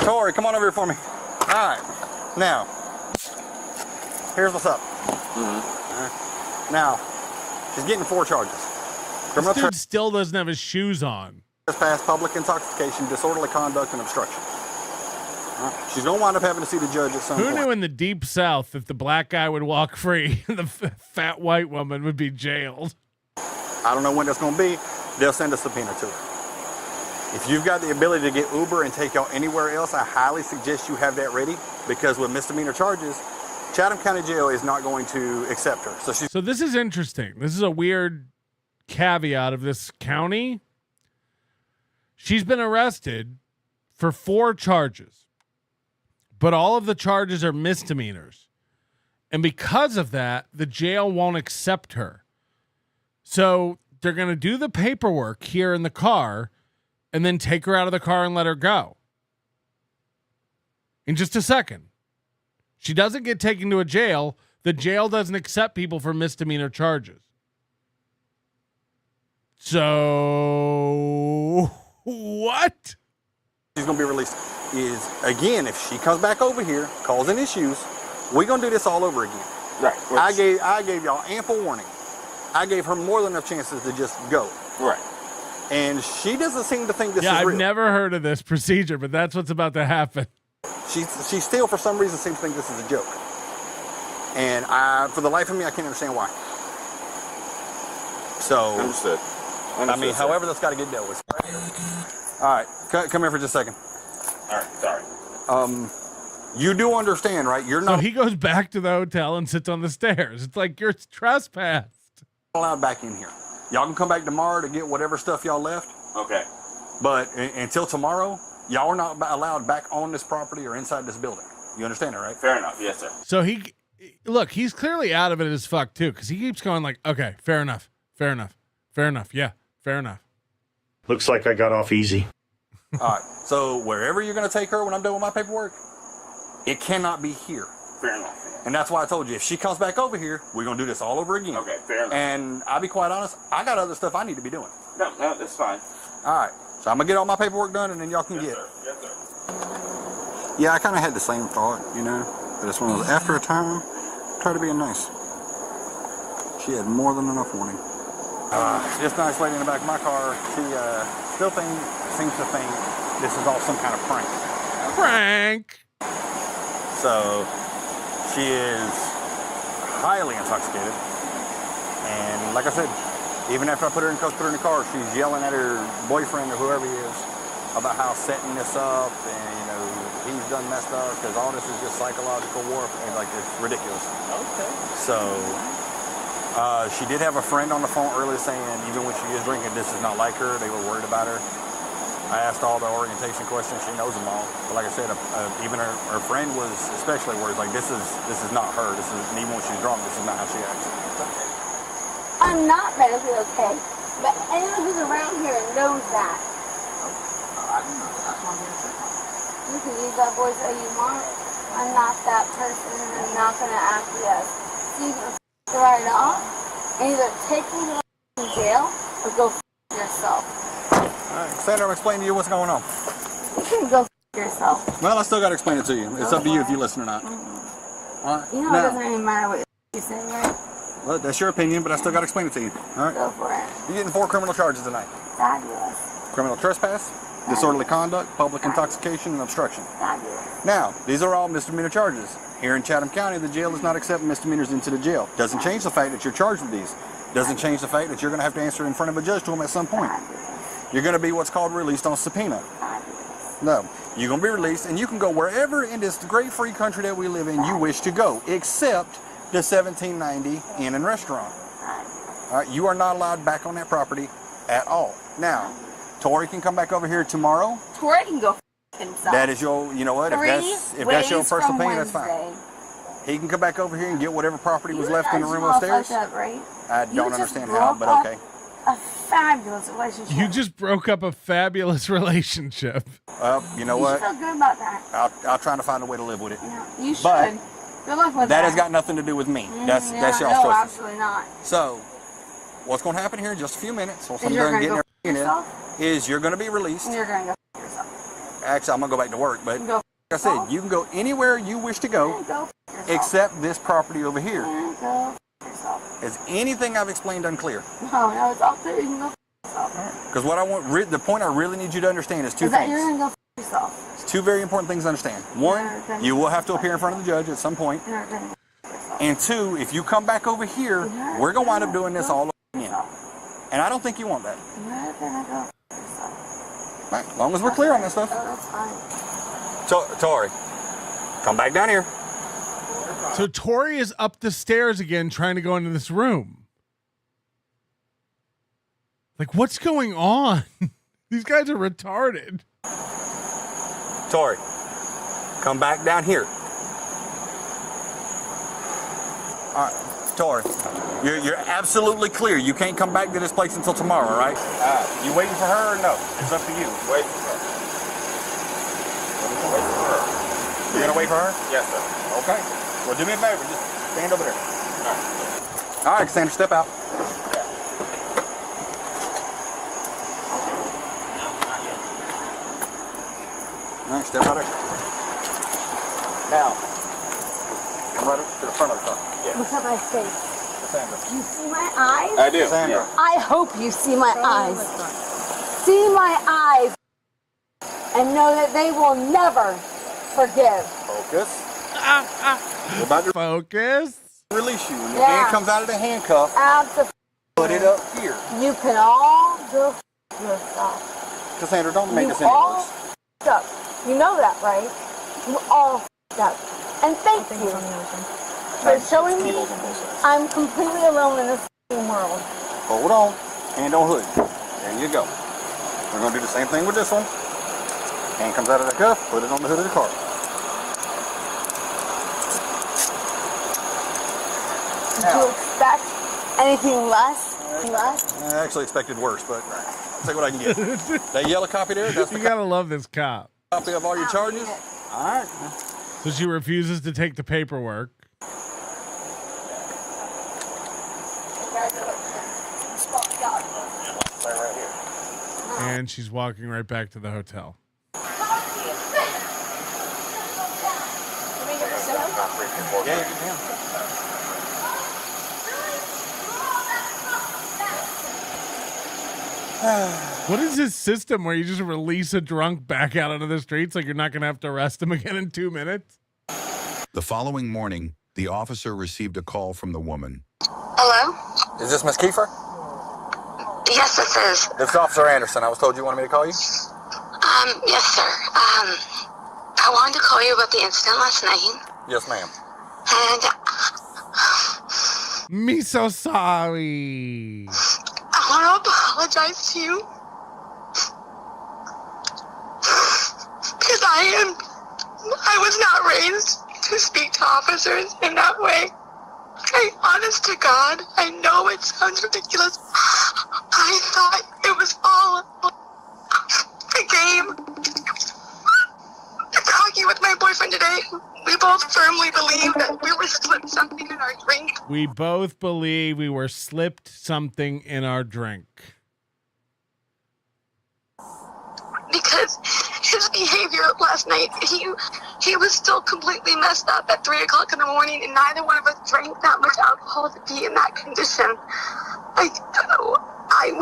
Tori, come on over here for me. All right. Now, here's what's up. Now, she's getting 4 charges. This dude still doesn't have his shoes on. Trespass, public intoxication, disorderly conduct, and obstruction. She's going to wind up having to see the judge at some point. Who knew in the deep south if the black guy would walk free, the fat white woman would be jailed? I don't know when that's going to be. They'll send a subpoena to her. If you've got the ability to get Uber and take y'all anywhere else, I highly suggest you have that ready, because with misdemeanor charges, Chatham County Jail is not going to accept her. So this is interesting. This is a weird caveat of this county. She's been arrested for 4 charges. But all of the charges are misdemeanors. And because of that, the jail won't accept her. So they're going to do the paperwork here in the car and then take her out of the car and let her go. In just a second. She doesn't get taken to a jail. The jail doesn't accept people for misdemeanor charges. So what? She's going to be released. Is, again, if she comes back over here, causing issues, we're going to do this all over again. Right. I gave y'all ample warning. I gave her more than enough chances to just go. Right. And she doesn't seem to think this is I've real. never heard of this procedure, but that's what's about to happen. She still, for some reason, seems to think this is a joke. And for the life of me, I can't understand why. So, Understood. I mean, however that's got to get dealt with. All right, come here for just a second. All right, sorry. You do understand, right? You're not So he goes back to the hotel and sits on the stairs. It's like you're trespassed. allowed back in here. Y'all can come back tomorrow to get whatever stuff y'all left. Okay. But until tomorrow, y'all are not allowed back on this property or inside this building. You understand that, right? Fair enough. Yes, sir. So he's clearly out of it as fuck too, because he keeps going like, okay, fair enough, fair enough, fair enough. Yeah, fair enough. Looks like I got off easy. All right. So wherever you're going to take her when I'm done with my paperwork, it cannot be here. Fair enough. And that's why I told you, if she comes back over here, we're going to do this all over again. Okay, fair enough. And I'll be quite honest, I got other stuff I need to be doing. No, that's fine. All right. So I'm going to get all my paperwork done, and then y'all can get it. Yes, sir. Yeah, I kind of had the same thought, But it's one of those, after a time, try to be nice. She had more than enough warning. This nice lady in the back of my car, she still seems to think this is all some kind of prank. Prank! So, she is highly intoxicated. And like I said, even after I put her in cuffs, put her in the car, she's yelling at her boyfriend or whoever he is about how setting this up and, he's done messed up because all this is just psychological warfare. And, it's ridiculous. Okay. So, she did have a friend on the phone earlier saying even when she is drinking, this is not like her. They were worried about her. I asked all the orientation questions. She knows them all. But like I said, even her friend was especially worried. Like, this is not her. This is, and even when she's drunk, this is not how she acts. I'm not medically okay, but anyone who's around here knows that. I don't know. That's what I'm going to say. You can use that voice all you want. I'm not that person, and I'm not going to acquiesce. So you can right off and either take me to jail or go yourself. All right, Sandra, I'm explaining to you what's going on. You can go yourself. Well, I still got to explain it to you. It's up to you if you listen or not. All right. You know, it doesn't even matter what you say, right? Well, that's your opinion, but I still got to explain it to you. All right. Go for it. You're getting 4 criminal charges tonight. Fabulous. Criminal trespass, disorderly conduct, public intoxication, and obstruction. Now, these are all misdemeanor charges. Here in Chatham County, the jail is not accepting misdemeanors into the jail. Doesn't change the fact that you're charged with these. Doesn't change the fact that you're going to have to answer in front of a judge to them at some point. You're going to be what's called released on subpoena. No, you're going to be released, and you can go wherever in this great free country that we live in you wish to go, except the 1790 Inn and Restaurant. All right, you are not allowed back on that property at all. Now, Tori can come back over here tomorrow. Tori can go f himself. That is your, you know what? If that's your personal opinion, that's fine. He can come back over here and get whatever property was left in the room upstairs. Up, right? I don't understand how, but okay. A fabulous relationship. You just broke up a fabulous relationship. You know what? You feel good about that. I'll try to find a way to live with it. Yeah, you should. But good luck with that. that has got nothing to do with me. That's y'all's no, choices. absolutely not. So, what's going to happen here in just a few minutes, once Is I'm you're done gonna getting go everything in, is you're going to be released. And you're going to go yourself. Actually, I'm going to go back to work, but Go like I said, you can go anywhere you wish to go, except this property over here. Go yourself. Is anything I've explained unclear? No, it's all clear. You can go yourself. Because what I want, the point I really need you to understand is two Is that things. you're going to go yourself. It's two very important things to understand. One, you will have to appear in front of the judge at some point. You're going to And two, if you come back over here, we're going to wind up doing this all over again. And I don't think you want that. You're going to go yourself. Right, as long as we're clear on this stuff. Oh, that's fine. Tori, come back down here. So Tori is up the stairs again trying to go into this room. Like, what's going on? These guys are retarded. Tori, come back down here. All right, Tori, you're absolutely clear. You can't come back to this place until tomorrow, all right? You waiting for her or no? It's up to you. Wait for her. Wait for her. You're gonna wait for her? Yes, sir. Okay. Well, do me a favor. Just stand over there. All right, Cassandra, step out. All right, step out there. Now, come right up to the front of the car. Yeah. Look at my face. Cassandra. Do you see my eyes? I do. Cassandra. I hope you see my eyes. See my eyes and know that they will never forgive. Focus. We're about to focus. Release you. When your Yeah. hand comes out of the handcuff, Absolutely. put it up here. You can all go f yourself. Cassandra, don't make You this any all worse. f***ed up. You know that, right? You all f***ed up. And thank you for showing me I'm completely alone in this f***ing world. Hold on. Hand on hood. There you go. We're going to do the same thing with this one. Hand comes out of the cuff, put it on the hood of the car. Did you expect anything less? I actually expected worse, but I'll take what I can get. That yellow copy there, that's the You gotta love this cop. copy of all your charges. All right. So she refuses to take the paperwork. And she's walking right back to the hotel. Yeah, you can. What is this system where you just release a drunk back out onto the streets like you're not going to have to arrest him again in 2 minutes? The following morning, the officer received a call from the woman. Hello? Is this Miss Kiefer? Yes, this is. This is Officer Anderson. I was told you wanted me to call you. Yes, sir. I wanted to call you about the incident last night. Yes, ma'am. And Me so sorry. I want to apologize to you. Because I was not raised to speak to officers in that way. Honest to God, I know it sounds ridiculous. I thought it was all a game. Talking with my boyfriend today, we both firmly believe that we were slipped something in our drink. We both believe we were slipped something in our drink. Because his behavior last night, he was still completely messed up at 3 o'clock in the morning, and neither one of us drank that much alcohol to be in that condition. We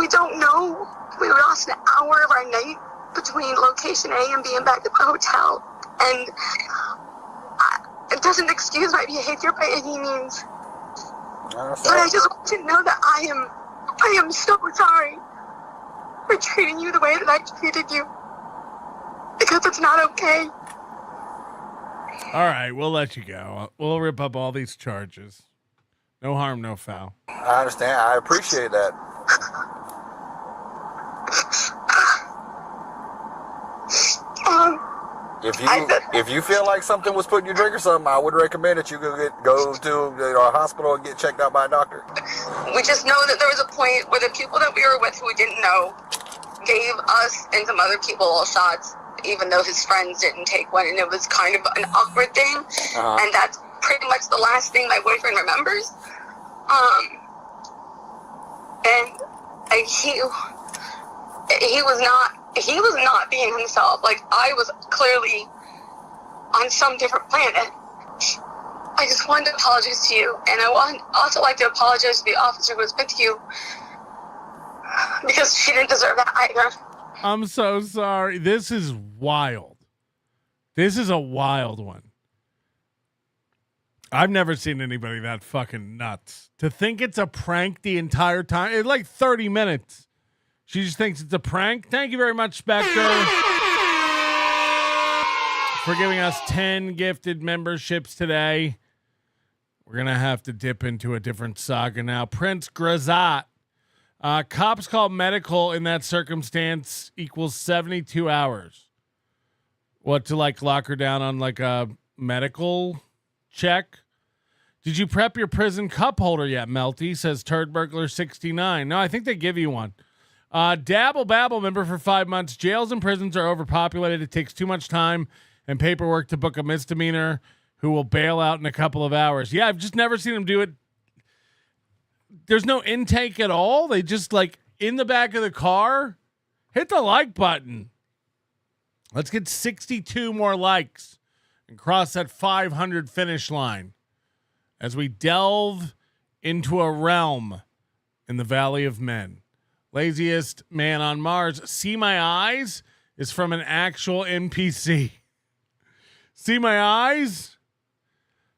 don't know. We lost an hour of our night between location A and being back at the hotel. And it doesn't excuse my behavior by any means. But I just want you to know that I am so sorry for treating you the way that I treated you. Because it's not okay. All right, we'll let you go. We'll rip up all these charges. No harm, no foul. I understand. I appreciate that. If you feel like something was put in your drink or something, I would recommend that you go to a hospital and get checked out by a doctor. We just know that there was a point where the people that we were with who we didn't know gave us and some other people all shots, even though his friends didn't take one, and it was kind of an awkward thing. And that's pretty much the last thing my boyfriend remembers. And he was not being himself. Like, I was clearly on some different planet. I just wanted to apologize to you, and I want also like to apologize to the officer who was with you, because she didn't deserve that either. I'm so sorry. This is wild. This is a wild one. I've never seen anybody that fucking nuts. To think it's a prank the entire time. It's like 30 minutes. She just thinks it's a prank. Thank you very much, Spectre, for giving us 10 gifted memberships today. We're going to have to dip into a different saga now. Prince Grazat. Cops call medical in that circumstance equals 72 hours. What, to like lock her down on like a medical check? Did you prep your prison cup holder yet, Melty? Says Turd Burglar 69. No, I think they give you one. Dabble Babble member for 5 months. Jails and prisons are overpopulated. It takes too much time and paperwork to book a misdemeanor who will bail out in a couple of hours. Yeah, I've just never seen them do it. There's no intake at all. They just like in the back of the car. Hit the like button. Let's get 62 more likes and cross that 500 finish line as we delve into a realm in the Valley of Men. Laziest man on Mars. See My Eyes is from an actual NPC. See My Eyes?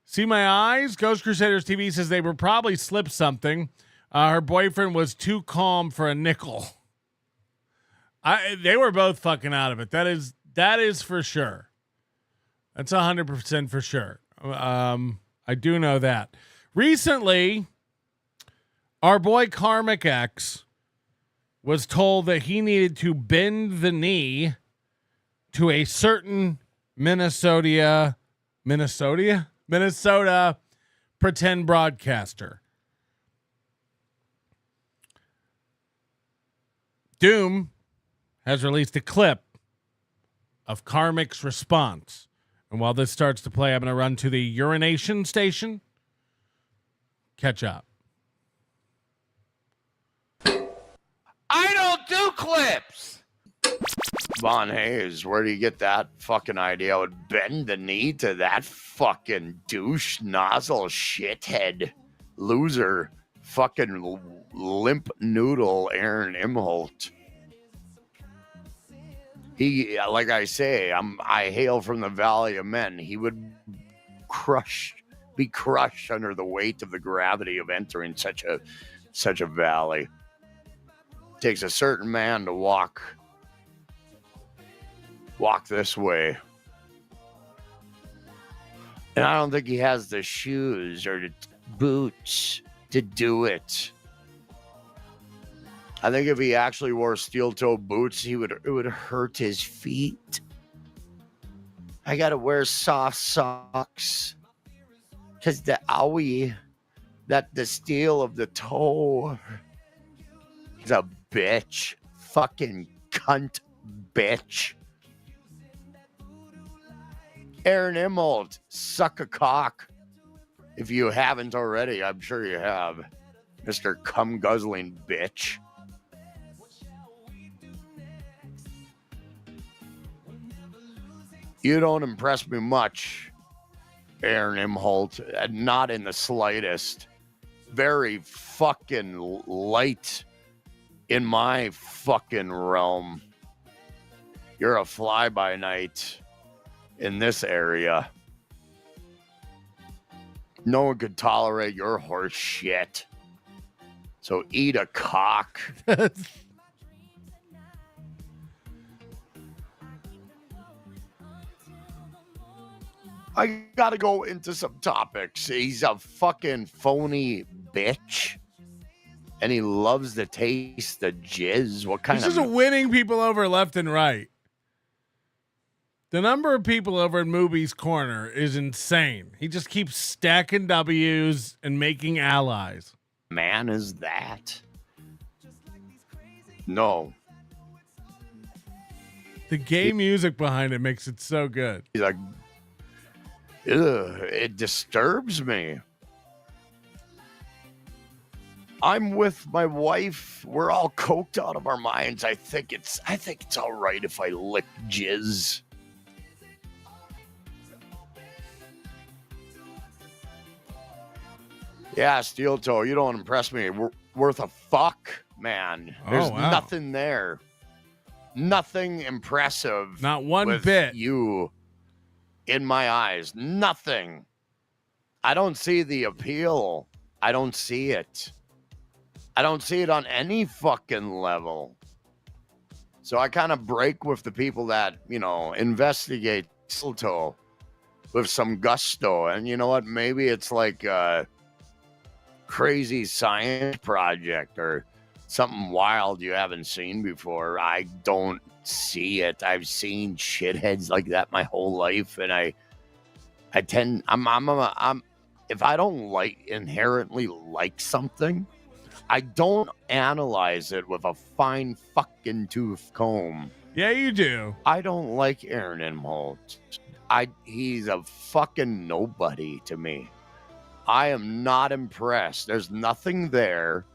See My Eyes? Ghost Crusaders TV says they were probably slipped something. Her boyfriend was too calm for a nickel. They were both fucking out of it. That is for sure. That's 100% for sure. I do know that. Recently, our boy Karmic X was told that he needed to bend the knee to a certain Minnesota pretend broadcaster. Doom has released a clip of Karmic's response. And while this starts to play, I'm going to run to the urination station. Catch up. I don't do clips. Von Hayes, where do you get that fucking idea? I would bend the knee to that fucking douche nozzle shithead loser fucking limp noodle Aaron Imholt. He, like I say, I hail from the Valley of Men. He would be crushed under the weight of the gravity of entering such a valley. It takes a certain man to walk this way. And I don't think he has the shoes or the boots to do it. I think if he actually wore steel-toe boots, it would hurt his feet. I gotta wear soft socks because the owie, the steel of the toe, he's a bitch, fucking cunt bitch. Aaron Imholt, suck a cock. If you haven't already, I'm sure you have, Mr. Cum Guzzling bitch. You don't impress me much, Aaron Imholt. Not in the slightest. Very fucking light in my fucking realm. You're a fly-by-night in this area. No one could tolerate your horse shit. So eat a cock. I gotta go into some topics. He's a fucking phony bitch. And he loves to taste the jizz. What kind He's of... just winning people over left and right. The number of people over in Movie's Corner is insane. He just keeps stacking W's and making allies. Man is that? No. The gay music behind it makes it so good. He's like, ugh, it disturbs me. I'm with my wife. We're all coked out of our minds. I think it's all right if I lick jizz. Yeah, SteelToe, you don't impress me. We're worth a fuck, man. There's nothing there. Nothing impressive. Not one with bit. You in my eyes. Nothing. I don't see the appeal. I don't see it. I don't see it on any fucking level. So I kind of break with the people that, investigate SteelToe with some gusto. And you know what? Maybe it's like a crazy science project or something wild you haven't seen before. I don't see it. I've seen shitheads like that my whole life, and I'm if I don't inherently like something, I don't analyze it with a fine fucking tooth comb. Yeah, you do. I don't like Aaron Imholt. He's a fucking nobody to me. I am not impressed. There's nothing there.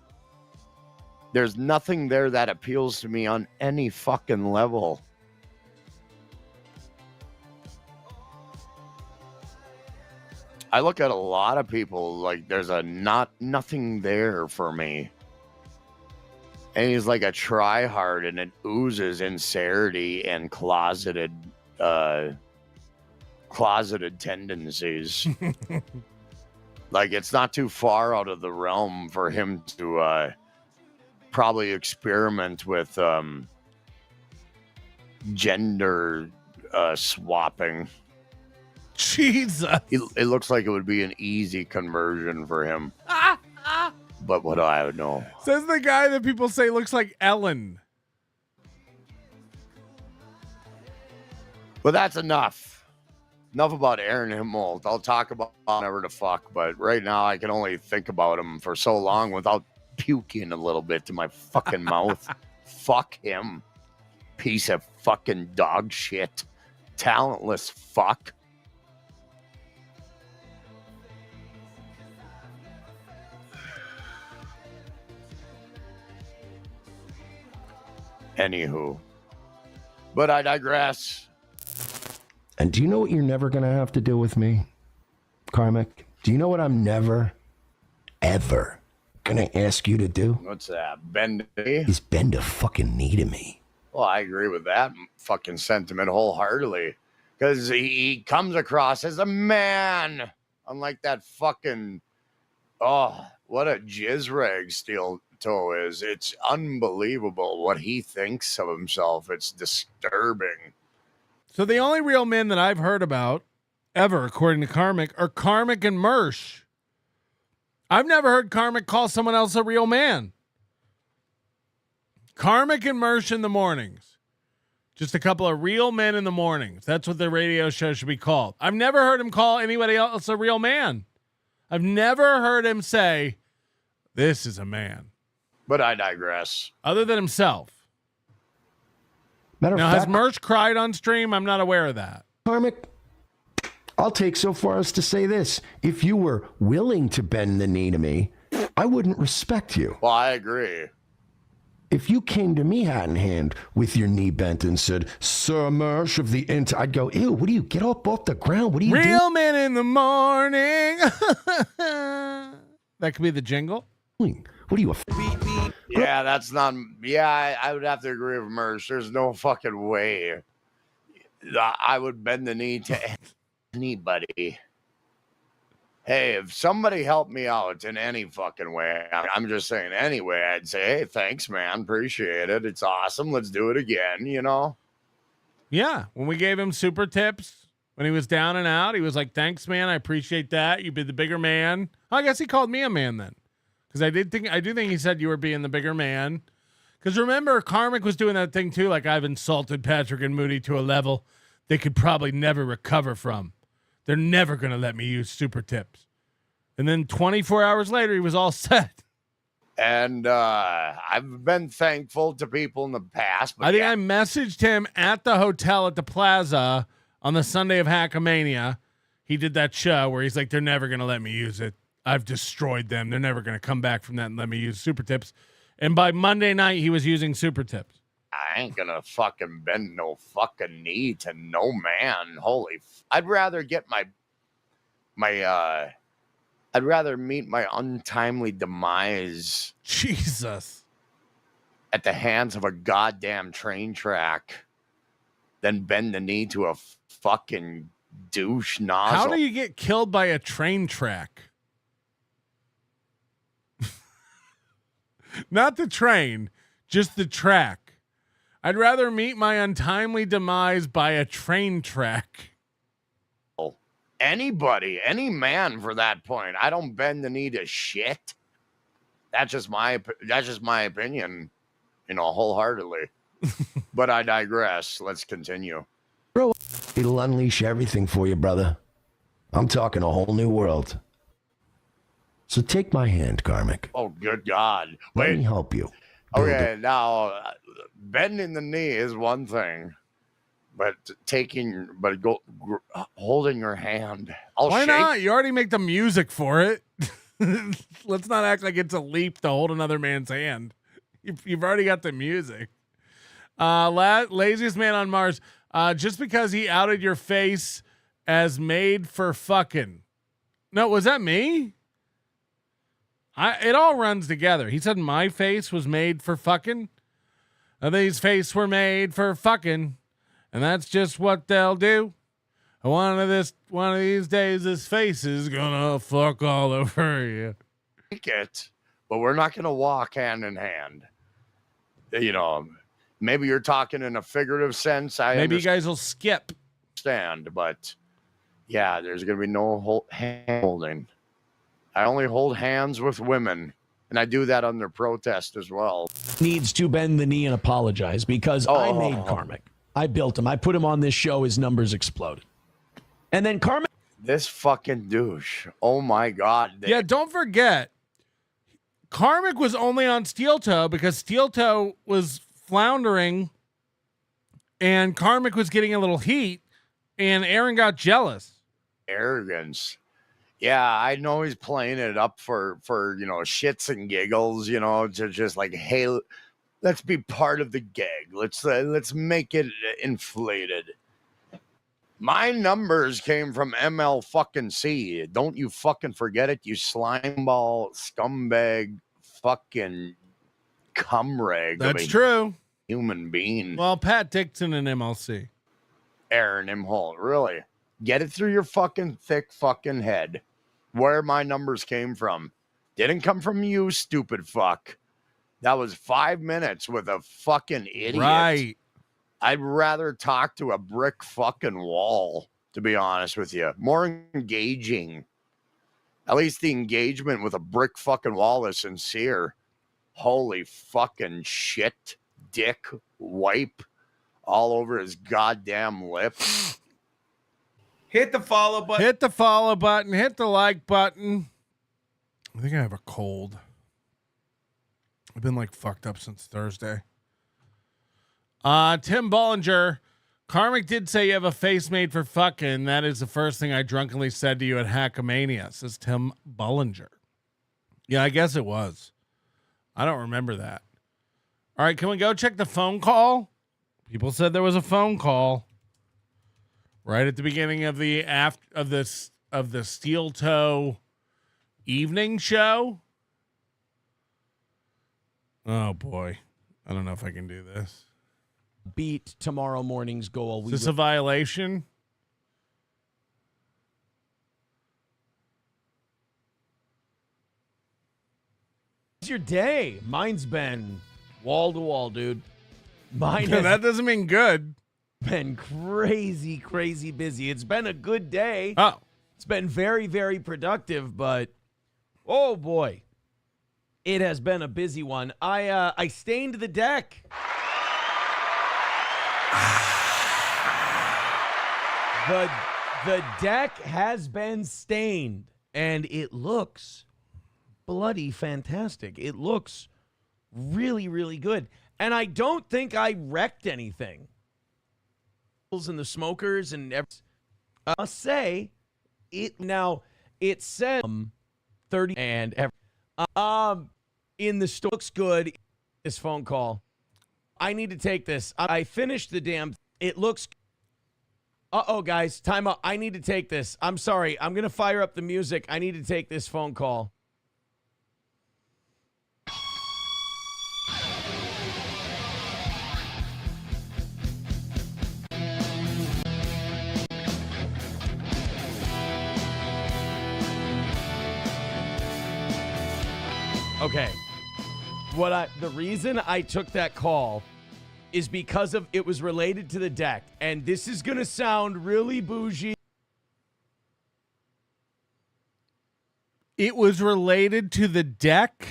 There's nothing there that appeals to me on any fucking level. I look at a lot of people like there's nothing there for me. And he's like a tryhard, and it oozes sincerity and closeted tendencies. Like, it's not too far out of the realm for him to probably experiment with gender swapping. Jesus. It looks like it would be an easy conversion for him. But what do I know? Says the guy that people say looks like Ellen. But that's enough. Enough about Aaron Imholt. I'll talk about whatever the fuck, but right now I can only think about him for so long without puking a little bit to my fucking mouth. Fuck him. Piece of fucking dog shit. Talentless fuck. Anywho. But I digress. And do you know what you're never going to have to do with me, Karmic? Do you know what I'm never, ever going to ask you to do? What's that? Bend a knee? Is bend a fucking knee to me. Well, I agree with that fucking sentiment wholeheartedly. Because he comes across as a man. Unlike that fucking... Oh, what a jizz rag SteelToe is. It's unbelievable what he thinks of himself. It's disturbing. So the only real men that I've heard about ever, according to Karmic, are Karmic and Mersh. I've never heard Karmic call someone else a real man. Karmic and Mersh in the mornings. Just a couple of real men in the mornings. That's what the radio show should be called. I've never heard him call anybody else a real man. I've never heard him say, this is a man. But I digress. Other than himself. Matter of Now, fact, has Mersh cried on stream? I'm not aware of that. Karmic, I'll take so far as to say this. If you were willing to bend the knee to me, I wouldn't respect you. Well, I agree. If you came to me hat in hand with your knee bent and said, Sir Mersh of the I'd go, ew, what do you, get up off the ground? What do you do? Real men in the morning. That could be the jingle. What are you, Yeah, that's not... Yeah, I would have to agree with Mersh. There's no fucking way I would bend the knee to anybody. Hey, if somebody helped me out in any fucking way, I'm just saying anyway, I'd say, hey, thanks, man. Appreciate it. It's awesome. Let's do it again, you know? Yeah. When we gave him super tips, when he was down and out, he was like, thanks, man. I appreciate that. You've been the bigger man. I guess he called me a man then. Because I do think he said you were being the bigger man. Because remember, Karmic was doing that thing too, like I've insulted Patrick and Moody to a level they could probably never recover from. They're never going to let me use super tips. And then 24 hours later, he was all set. And I've been thankful to people in the past. But I think I messaged him at the hotel at the Plaza on the Sunday of Hackamania. He did that show where he's like, they're never going to let me use it. I've destroyed them. They're never going to come back from that and let me use super tips. And by Monday night, he was using super tips. I ain't gonna fucking bend no fucking knee to no man. I'd rather get I'd rather meet my untimely demise. Jesus. At the hands of a goddamn train track than bend the knee to a fucking douche nozzle. How do you get killed by a train track? Not the train, just the track. I'd rather meet my untimely demise by a train track. Anybody, any man for that point. I don't bend the knee to shit. That's just my opinion, wholeheartedly. But I digress. Let's continue. Bro, it'll unleash everything for you, brother. I'm talking a whole new world. So take my hand, Karmic. Oh, good God. Let me help you. Okay, now bending the knee is one thing, but holding your hand. Why not? You already make the music for it. Let's not act like it's a leap to hold another man's hand. You've already got the music. Laziest man on Mars. Just because he outed your face as made for fucking. No, was that me? It all runs together. He said my face was made for fucking. And these faces were made for fucking. And that's just what they'll do. One of these days, this face is gonna fuck all over you. But we're not gonna walk hand in hand. Maybe you're talking in a figurative sense. Maybe you guys will skip. But yeah, there's gonna be no hand holding. I only hold hands with women, and I do that under protest as well. Needs to bend the knee and apologize because I made Karmic. I built him. I put him on this show. His numbers exploded. And then Karmic. This fucking douche. Oh, my God. Yeah, don't forget. Karmic was only on SteelToe because SteelToe was floundering and Karmic was getting a little heat and Aaron got jealous. Arrogance. Yeah, I know he's playing it up for shits and giggles, to just like, hey, let's be part of the gag. Let's make it inflated. My numbers came from ML fucking C. Don't you fucking forget it, you slimeball scumbag fucking cumrag. That's true. Human being. Well, Pat Dixon and MLC. Aaron Imholt, really? Get it through your fucking thick fucking head. Where my numbers came from. Didn't come from you, stupid fuck. That was 5 minutes with a fucking idiot. Right. I'd rather talk to a brick fucking wall, to be honest with you. More engaging. At least the engagement with a brick fucking wall is sincere. Holy fucking shit. Dick wipe all over his goddamn lips. Hit the follow button. Hit the follow button. Hit the like button. I think I have a cold. I've been like fucked up since Thursday. Tim Bollinger. Karmic did say you have a face made for fucking. That is the first thing I drunkenly said to you at Hackamania, says Tim Bollinger. Yeah, I guess it was. I don't remember that. All right, can we go check the phone call? People said there was a phone call. Right at the beginning of the SteelToe evening show. Oh boy, I don't know if I can do this. beat tomorrow morning's goal. Is this a violation? How's your day? Mine's been wall to wall, dude. Mine has That doesn't mean good. been crazy busy. It's been a good day. Oh. It's been very, very productive, but oh boy. It has been a busy one. I stained the deck. The deck has been stained, and it looks bloody fantastic. It looks really, really good. And I don't think I wrecked anything. And the smokers and everything. I must say, it said 30 and in the store. Looks good. This phone call. I need to take this. I finished the damn. It looks. Uh-oh, guys. Time out. I need to take this. I'm sorry. I'm going to fire up the music. I need to take this phone call. Okay. The reason I took that call is because of it was related to the deck. And this is going to sound really bougie. It was related to the deck?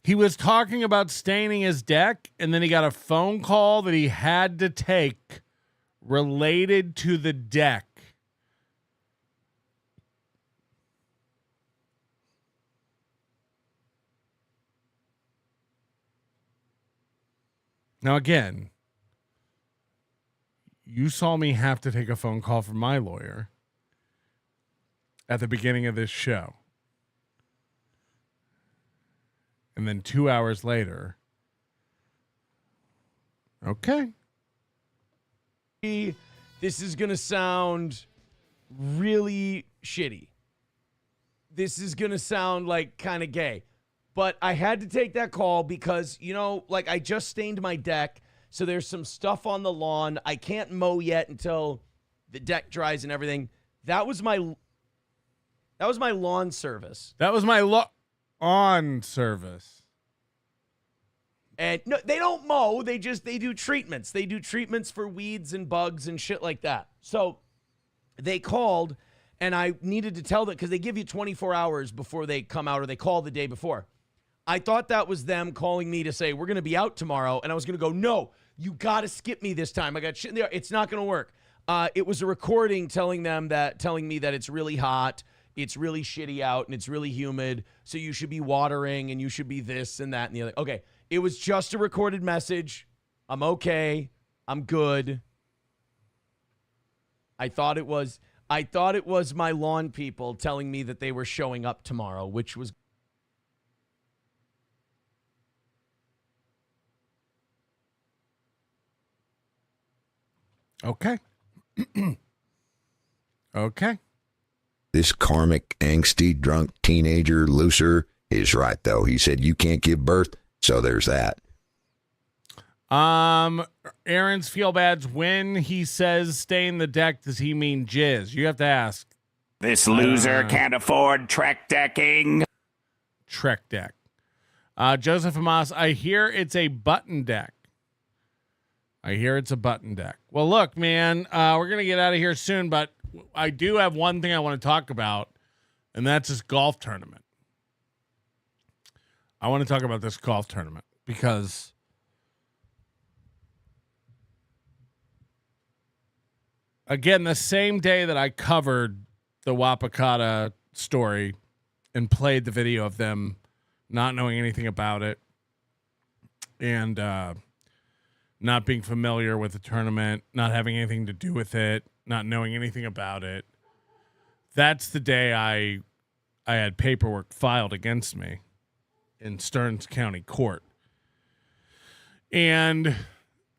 He was talking about staining his deck, and then he got a phone call that he had to take related to the deck. Now, again, you saw me have to take a phone call from my lawyer at the beginning of this show. And then 2 hours later, okay. This is going to sound really shitty. This is going to sound like kind of gay. But I had to take that call because, I just stained my deck. So there's some stuff on the lawn. I can't mow yet until the deck dries and everything. That was my lawn service. That was my lawn service. And no, they don't mow. They do treatments. They do treatments for weeds and bugs and shit like that. So they called and I needed to tell them because they give you 24 hours before they come out or they call the day before. I thought that was them calling me to say, we're going to be out tomorrow. And I was going to go, no, you got to skip me this time. I got shit in there. It's not going to work. It was a recording telling me that it's really hot. It's really shitty out and it's really humid. So you should be watering and you should be this and that and the other. Okay. It was just a recorded message. I'm okay. I'm good. I thought it was my lawn people telling me that they were showing up tomorrow, which was okay. Okay. This karmic, angsty, drunk teenager, looser, is right, though. He said you can't give birth, so there's that. Aaron's feel bad's when he says stay in the deck, does he mean jizz? You have to ask. This loser can't afford Trek decking. Trek deck. Joseph Amos, I hear it's a button deck. Well, look, man, we're going to get out of here soon, but I do have one thing I want to talk about, and that's this golf tournament. I want to talk about this golf tournament because again, the same day that I covered the Wapakata story and played the video of them not knowing anything about it and not being familiar with the tournament, not having anything to do with it, not knowing anything about it, that's the day I had paperwork filed against me in Stearns County Court. And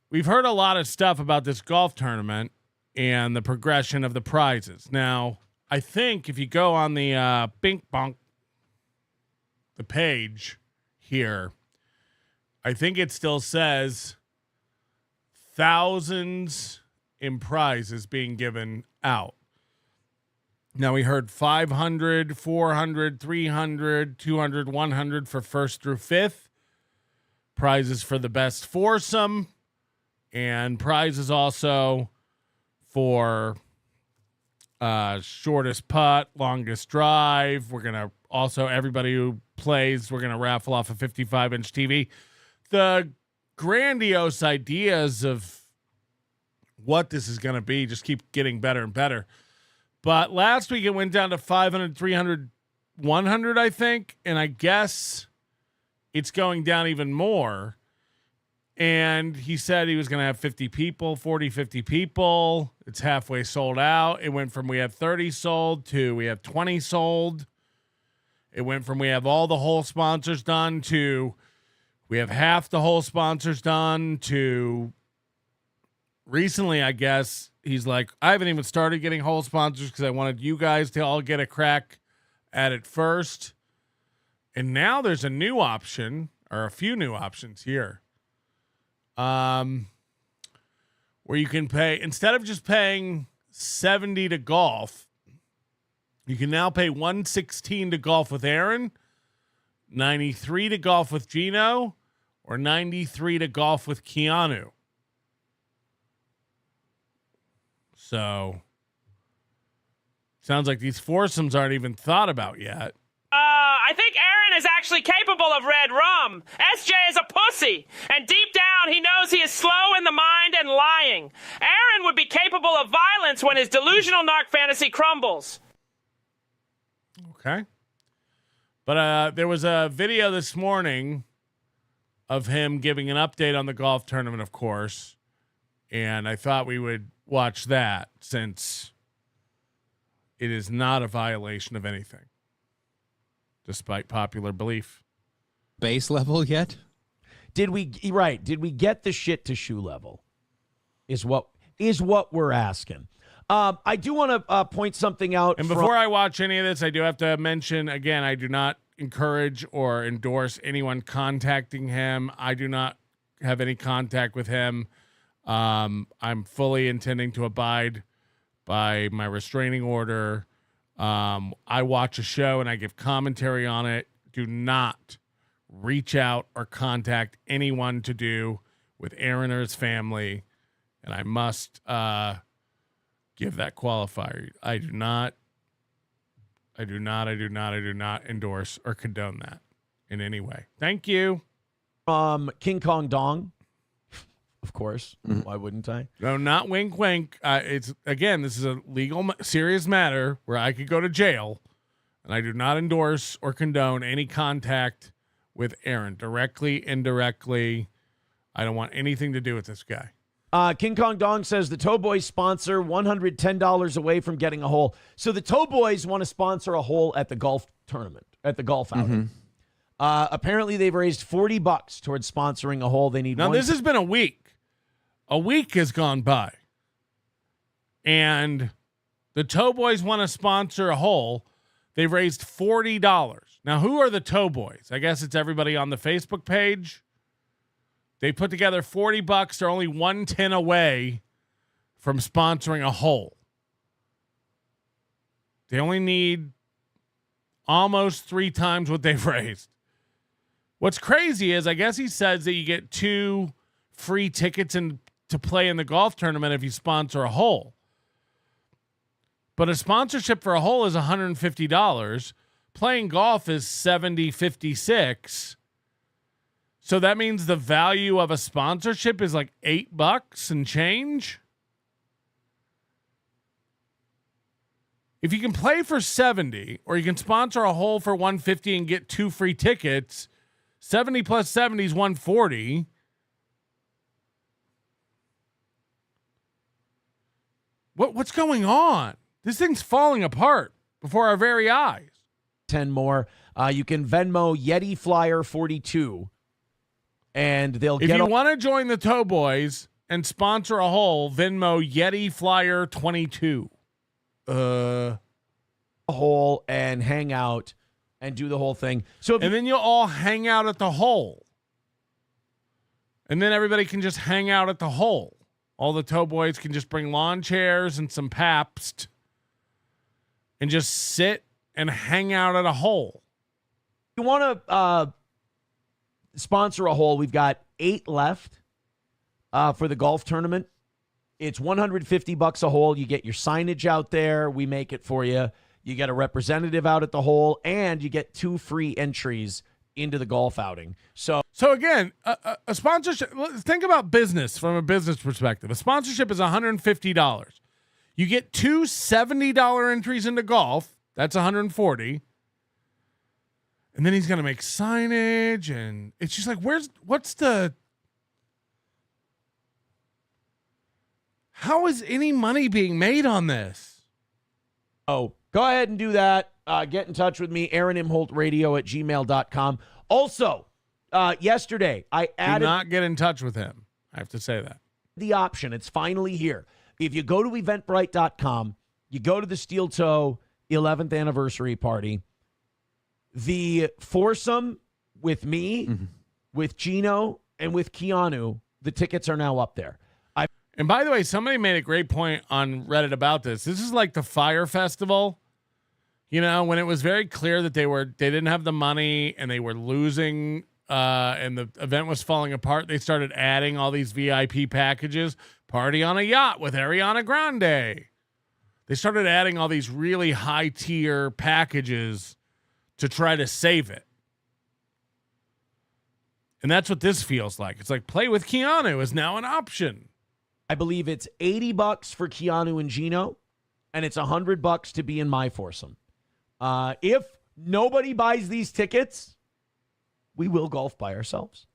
we've heard a lot of stuff about this golf tournament and the progression of the prizes. Now, I think if you go on the Bink Bonk, the page here, I think it still says thousands in prizes being given out. Now, we heard 500, 400, 300, 200, 100 for first through fifth. Prizes for the best foursome. And prizes also for shortest putt, longest drive. We're going to also, everybody who plays, we're going to raffle off a 55-inch TV. The grandiose ideas of what this is going to be just keep getting better and better. But last week it went down to 500, 300, 100, I think. And I guess it's going down even more. And he said he was going to have 50 people, 40, 50 people. It's halfway sold out. It went from we have 30 sold to we have 20 sold. It went from we have all the whole sponsors done to we have half the whole sponsors done to recently, I guess, he's like, I haven't even started getting whole sponsors because I wanted you guys to all get a crack at it first. And now there's a new option, or a few new options here. Where you can pay, instead of just paying $70 to golf, you can now pay $116 to golf with Aaron, $93 to golf with Gino, or $93 to golf with Keanu. So, sounds like these foursomes aren't even thought about yet. I think Aaron is actually capable of red rum. SJ is a pussy, and deep down he knows he is slow in the mind and lying. Aaron would be capable of violence when his delusional narc fantasy crumbles. Okay. But there was a video this morning of him giving an update on the golf tournament, of course, and I thought we would watch that since it is not a violation of anything, despite popular belief. Base level yet? Did we get the shit to shoe level? Is what we're asking. I do want to point something out. And before I watch any of this, I do have to mention again, I do not encourage or endorse anyone contacting him. I do not have any contact with him. I'm fully intending to abide by my restraining order. I watch a show and I give commentary on it. Do not reach out or contact anyone to do with Aaron or his family. And I must give that qualifier. I do not endorse or condone that in any way. Thank you. King Kong Dong. Of course. Why wouldn't I? No, not wink, wink. It's again, this is a legal, serious matter where I could go to jail, and I do not endorse or condone any contact with Aaron, directly, indirectly. I don't want anything to do with this guy. King Kong Dong says the Toe Boys sponsor $110 away from getting a hole. So the Toe Boys want to sponsor a hole at the golf tournament, at the golf outing. Apparently, they've raised $40 towards sponsoring a hole. They need. Now, this has been a week. A week has gone by, and the Toe Boys want to sponsor a hole. They've raised $40. Now, who are the Toe Boys? I guess it's everybody on the Facebook page. They put together $40. They're only 110 away from sponsoring a hole. They only need almost 3 times what they've raised. What's crazy is I guess he says that you get 2 free tickets to play in the golf tournament if you sponsor a hole. But a sponsorship for a hole is $150. Playing golf is $70, $56. So that means the value of a sponsorship is like $8 and change. If you can play for $70 or you can sponsor a hole for $150 and get 2 free tickets, 70 plus 70 is $140. What's going on? This thing's falling apart before our very eyes. 10 more. You can Venmo Yeti Flyer 42, and they'll If get. you want to join the Toe Boys and sponsor a hole, Venmo Yeti Flyer 22. hole and hang out and do the whole thing. So and then you'll all hang out at the hole. And then everybody can just hang out at the hole. All the tow boys can just bring lawn chairs and some Pabst and just sit and hang out at a hole. You want to sponsor a hole? We've got 8 left for the golf tournament. It's $150 a hole. You get your signage out there. We make it for you. You get a representative out at the hole, and you get 2 free entries into the golf outing. So again, a sponsorship, think about business from a business perspective. A sponsorship is $150. You get 2 $70 entries into golf. That's $140. And then he's going to make signage, and it's just like, how is any money being made on this? Oh, go ahead and do that. Get in touch with me, AaronImholtRadio@gmail.com. Also, yesterday, I added... Do not get in touch with him. I have to say that. The option, it's finally here. If you go to eventbrite.com, you go to the SteelToe 11th anniversary party, the foursome with me, with Gino, and with Keanu, the tickets are now up there. And by the way, somebody made a great point on Reddit about this. This is like the Fire Festival. You know, when it was very clear that they didn't have the money and they were losing and the event was falling apart, they started adding all these VIP packages. Party on a yacht with Ariana Grande. They started adding all these really high tier packages to try to save it. And that's what this feels like. It's like play with Keanu is now an option. I believe it's $80 for Keanu and Gino, and it's $100 to be in my foursome. If nobody buys these tickets, we will golf by ourselves.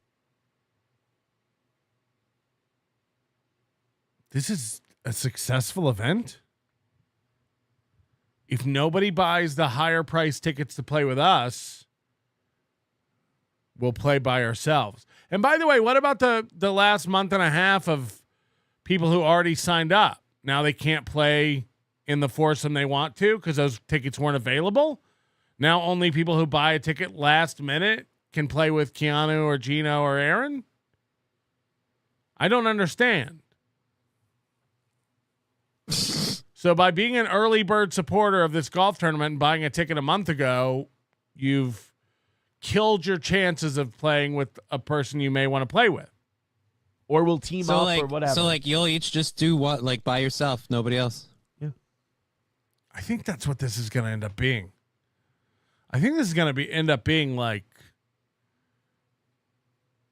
This is a successful event. If nobody buys the higher price tickets to play with us, we'll play by ourselves. And by the way, what about the last month and a half of people who already signed up? Now they can't play in the foursome they want to because those tickets weren't available. Now only people who buy a ticket last minute can play with Keanu or Gino or Aaron. I don't understand. So by being an early bird supporter of this golf tournament and buying a ticket a month ago, you've killed your chances of playing with a person you may want to play with. Or we'll team up or whatever. So you'll each just do what, by yourself, nobody else. Yeah. I think that's what this is going to end up being. I think this is going to end up being like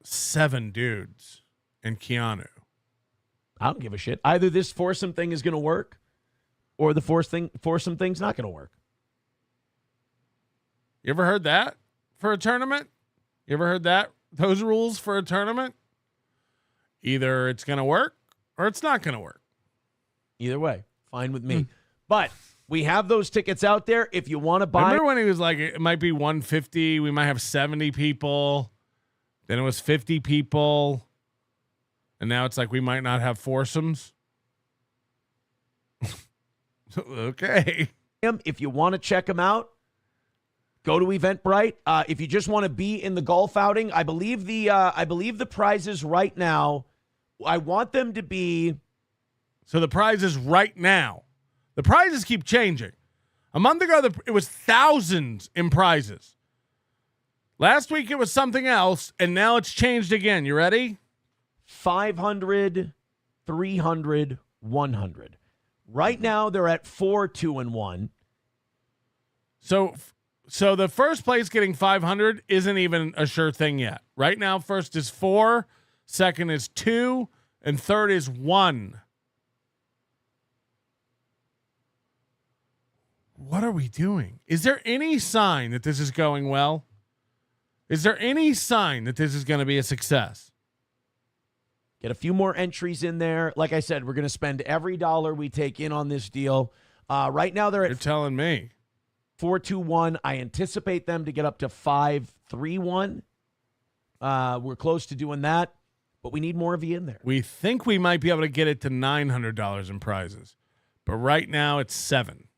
7 dudes and Keanu. I don't give a shit. Either this foursome thing is going to work or the foursome thing's not going to work. You ever heard that for a tournament? You ever heard that? Those rules for a tournament? Either it's going to work or it's not going to work. Either way, fine with me. But we have those tickets out there. If you want to buy... Remember when he was like, it might be 150. We might have 70 people. Then it was 50 people. And now it's like we might not have foursomes. Okay. If you want to check them out, go to Eventbrite. If you just want to be in the golf outing, I believe the prizes right now, I want them to be... So the prizes right now. The prizes keep changing. A month ago, it was thousands in prizes. Last week, it was something else, and now it's changed again. You ready? 500, 300, 100. Right now, they're at 4, 2, and 1. So the first place getting 500 isn't even a sure thing yet. Right now, first is 4, second is 2, and third is 1. What are we doing? Is there any sign that this is going well? Is there any sign that this is going to be a success? Get a few more entries in there. Like I said, we're going to spend every dollar we take in on this deal. Right now, they're at... You're telling me. 4-2-1. I anticipate them to get up to 5-3-1. We're close to doing that, but we need more of you in there. We think we might be able to get it to $900 in prizes, but right now it's 7.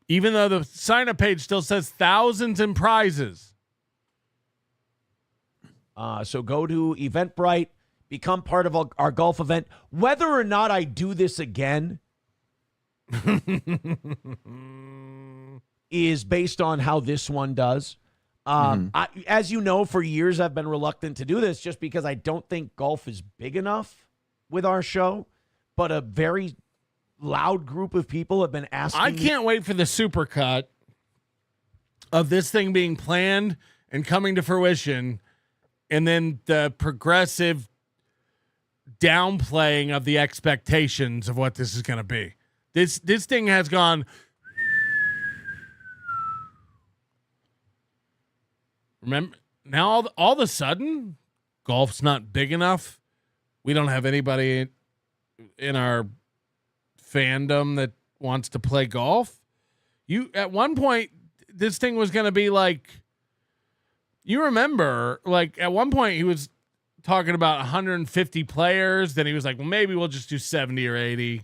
Even though the sign-up page still says thousands in prizes. So go to Eventbrite, become part of our golf event. Whether or not I do this again is based on how this one does. As you know, for years I've been reluctant to do this just because I don't think golf is big enough with our show. But a very loud group of people have been asking. I can't wait for the supercut of this thing being planned and coming to fruition, and then the progressive downplaying of the expectations of what this is going to be. This thing has gone. Remember, now all of a sudden, golf's not big enough. We don't have anybody in our fandom that wants to play golf. At one point, this thing was going to be like, you remember, like at one point he was talking about 150 players. Then he was like, well, maybe we'll just do 70 or 80.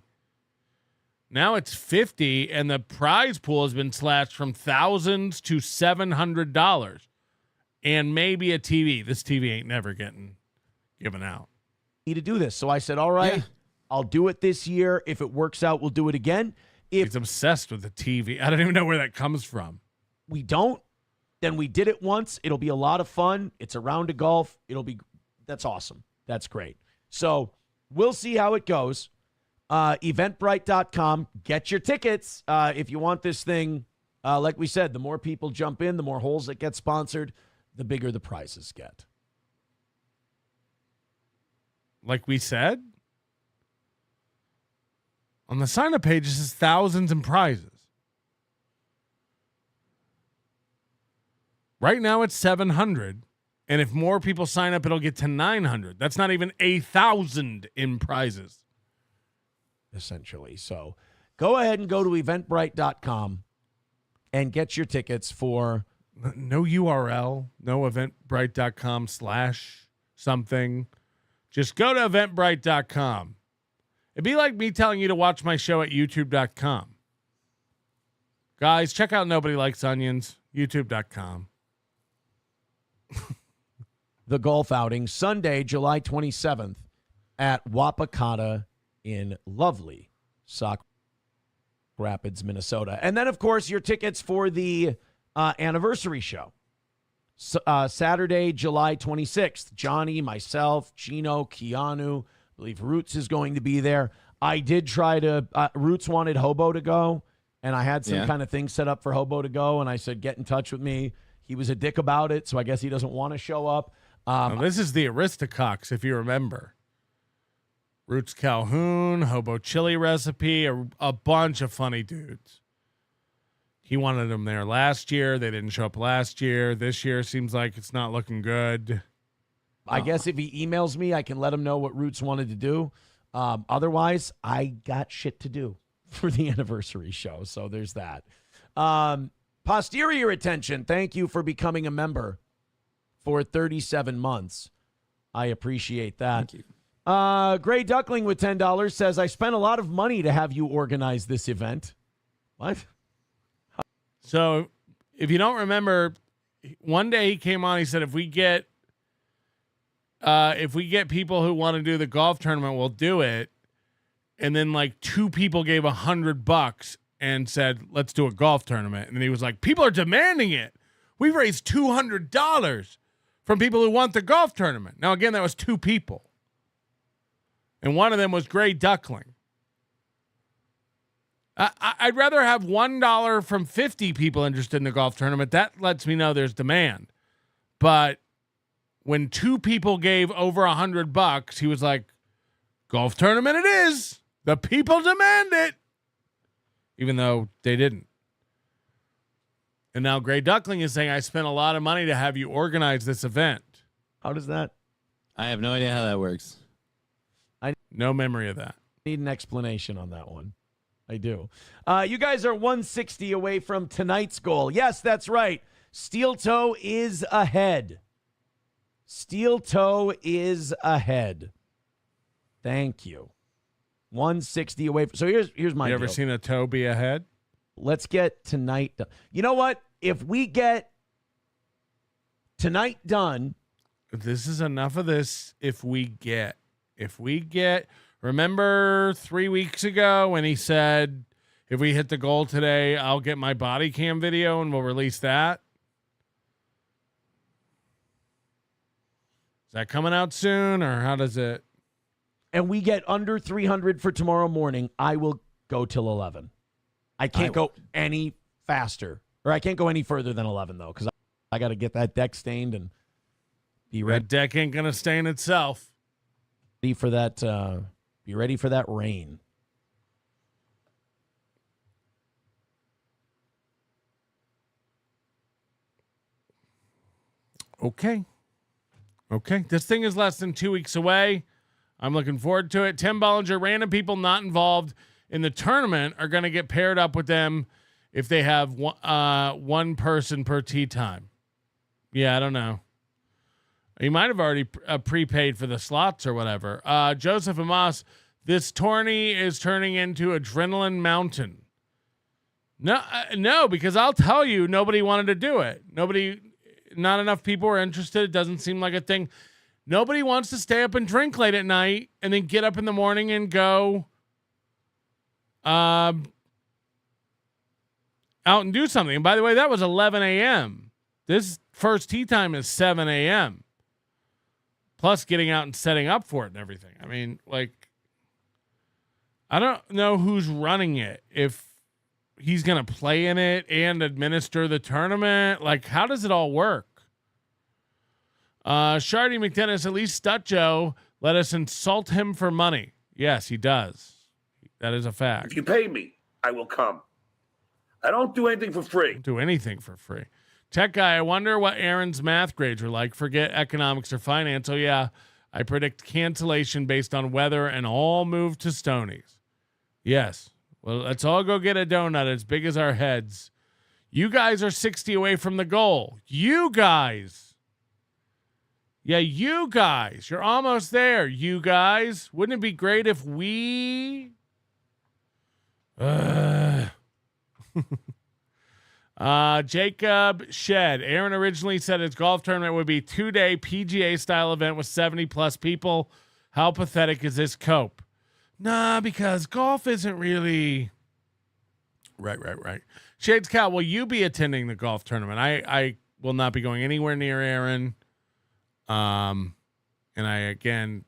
Now it's 50, and the prize pool has been slashed from thousands to $700, and maybe a TV. This TV ain't never getting given out. Need to do this, so I said, all right, I'll do it this year. If it works out, we'll do it again. If he's obsessed with the TV, I don't even know where that comes from. We don't. Then we did it once. It'll be a lot of fun. It's a round of golf. That's awesome. That's great. So we'll see how it goes. Eventbrite.com. Get your tickets if you want this thing. Like we said, the more people jump in, the more holes that get sponsored, the bigger the prizes get. Like we said, on the sign-up page, it says thousands in prizes. Right now, it's 700, and if more people sign up, it'll get to 900. That's not even 1,000 in prizes, essentially. So go ahead and go to eventbrite.com and get your tickets for no URL, no eventbrite.com/something. Just go to eventbrite.com. It'd be like me telling you to watch my show at youtube.com. Guys, check out Nobody Likes Onions, youtube.com. The golf outing Sunday, July 27th at Wapakata in lovely Sauk Rapids, Minnesota. And then, of course, your tickets for the anniversary show. Saturday, July 26th. Johnny, myself, Chino, Keanu. I believe Roots is going to be there. I did try to, Roots wanted Hobo to go, and I had some kind of thing set up for Hobo to go, and I said, get in touch with me. He was a dick about it, so I guess he doesn't want to show up. This is the Aristocox, if you remember. Roots Calhoun, Hobo Chili Recipe, a bunch of funny dudes. He wanted them there last year. They didn't show up last year. This year seems like it's not looking good. I guess if he emails me, I can let him know what Roots wanted to do. Otherwise, I got shit to do for the anniversary show, so there's that. Posterior Attention, thank you for becoming a member for 37 months. I appreciate that. Thank you. Gray Duckling with $10 says, I spent a lot of money to have you organize this event. What? So if you don't remember, one day he came on, he said, if we get people who want to do the golf tournament, we'll do it. And then like 2 people gave $100 and said, let's do a golf tournament. And then he was like, people are demanding it. We've raised $200 from people who want the golf tournament. Now, again, that was 2 people. And one of them was Gray Duckling. I'd rather have $1 from 50 people interested in the golf tournament. That lets me know there's demand. But when 2 people gave over $100, he was like, golf tournament it is. The people demand it. Even though they didn't. And now Gray Duckling is saying, I spent a lot of money to have you organize this event. How does that? I have no idea how that works. No memory of that. Need an explanation on that one. I do. You guys are 160 away from tonight's goal. Yes, that's right. SteelToe is ahead. SteelToe is ahead. Thank you. 160 away. So here's my You ever deal. seen a toe be ahead? let's get tonight done. You know what? If we get tonight done. This is enough of this. If we get, remember 3 weeks ago when he said, if we hit the goal today, I'll get my body cam video and we'll release that. Is that coming out soon, or how does it? And we get under 300 for tomorrow morning, I will go till 11. I can't go any faster, or I can't go any further than 11 though, because I got to get that deck stained and be ready. That deck ain't gonna stain itself. Be for that. Be ready for that rain. Okay. This thing is less than 2 weeks away. I'm looking forward to it. Tim Bollinger, random people not involved in the tournament are going to get paired up with them if they have one person per tee time. Yeah, I don't know. You might have already prepaid for the slots or whatever. Joseph Amos, this tourney is turning into Adrenaline Mountain. No, because I'll tell you, nobody wanted to do it. Not enough people were interested. It doesn't seem like a thing. Nobody wants to stay up and drink late at night and then get up in the morning and go out and do something. And by the way, that was 11 a.m. This first tee time is 7 a.m. Plus getting out and setting up for it and everything. I mean, like, I don't know who's running it. If he's going to play in it and administer the tournament, like, how does it all work? Shardy McDennis, at least Stutjo let us insult him for money. Yes, he does. That is a fact. If you pay me, I will come. I don't do anything for free. Don't do anything for free. Tech guy, I wonder what Aaron's math grades are like. Forget economics or finance. Oh, yeah. I predict cancellation based on weather and all move to Stonies. Yes. Well, let's all go get a donut as big as our heads. You guys are 60 away from the goal. You guys. Yeah, you guys. You're almost there, you guys. Wouldn't it be great if we... Jacob Shed. Aaron originally said his golf tournament would be 2-day PGA-style event with 70-plus people. How pathetic is this cope? Nah, because golf isn't really... Right. Shades Cal, will you be attending the golf tournament? I will not be going anywhere near Aaron. And I, again,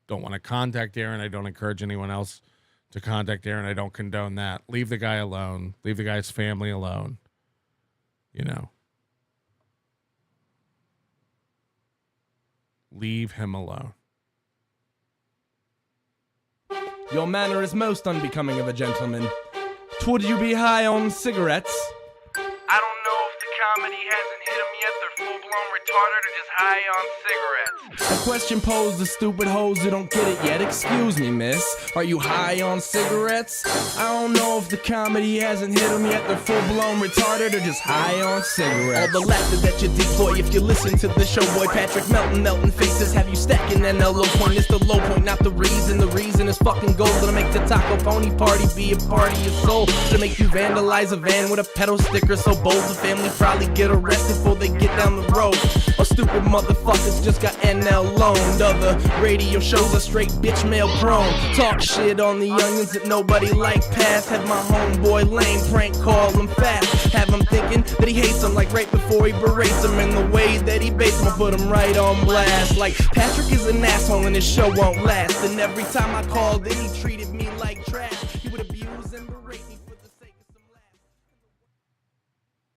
don't want to contact Aaron. I don't encourage anyone else to contact Aaron. I don't condone that. Leave the guy alone. Leave the guy's family alone. You know. Leave him alone. Your manner is most unbecoming of a gentleman. Would you be high on cigarettes? I don't know if the comedy hasn't hit him yet. They're full-blown retarded or just high on cigarettes. A question posed to stupid hoes who don't get it yet. Excuse me, miss. Are you high on cigarettes? I don't know if the comedy hasn't hit them yet. They're full-blown retarded or just high on cigarettes. All the laughter that you deploy if you listen to the show, boy. Patrick melting faces have you stacking an low point. It's the low point, not the reason. The reason is fucking gold. Gonna make the taco pony party be a party of soul. To make you vandalize a van with a pedal sticker so bold. The family probably get arrested before they get down the road. Or stupid motherfuckers just got NL loaned. Other radio shows are straight bitch mail prone. Talk shit on the onions that nobody like past. Have my homeboy lame prank call him fast. Have him thinking that he hates him like right before he berates him. And the way that he baits him, I put him right on blast. Like Patrick is an asshole and his show won't last. And every time I called in he treated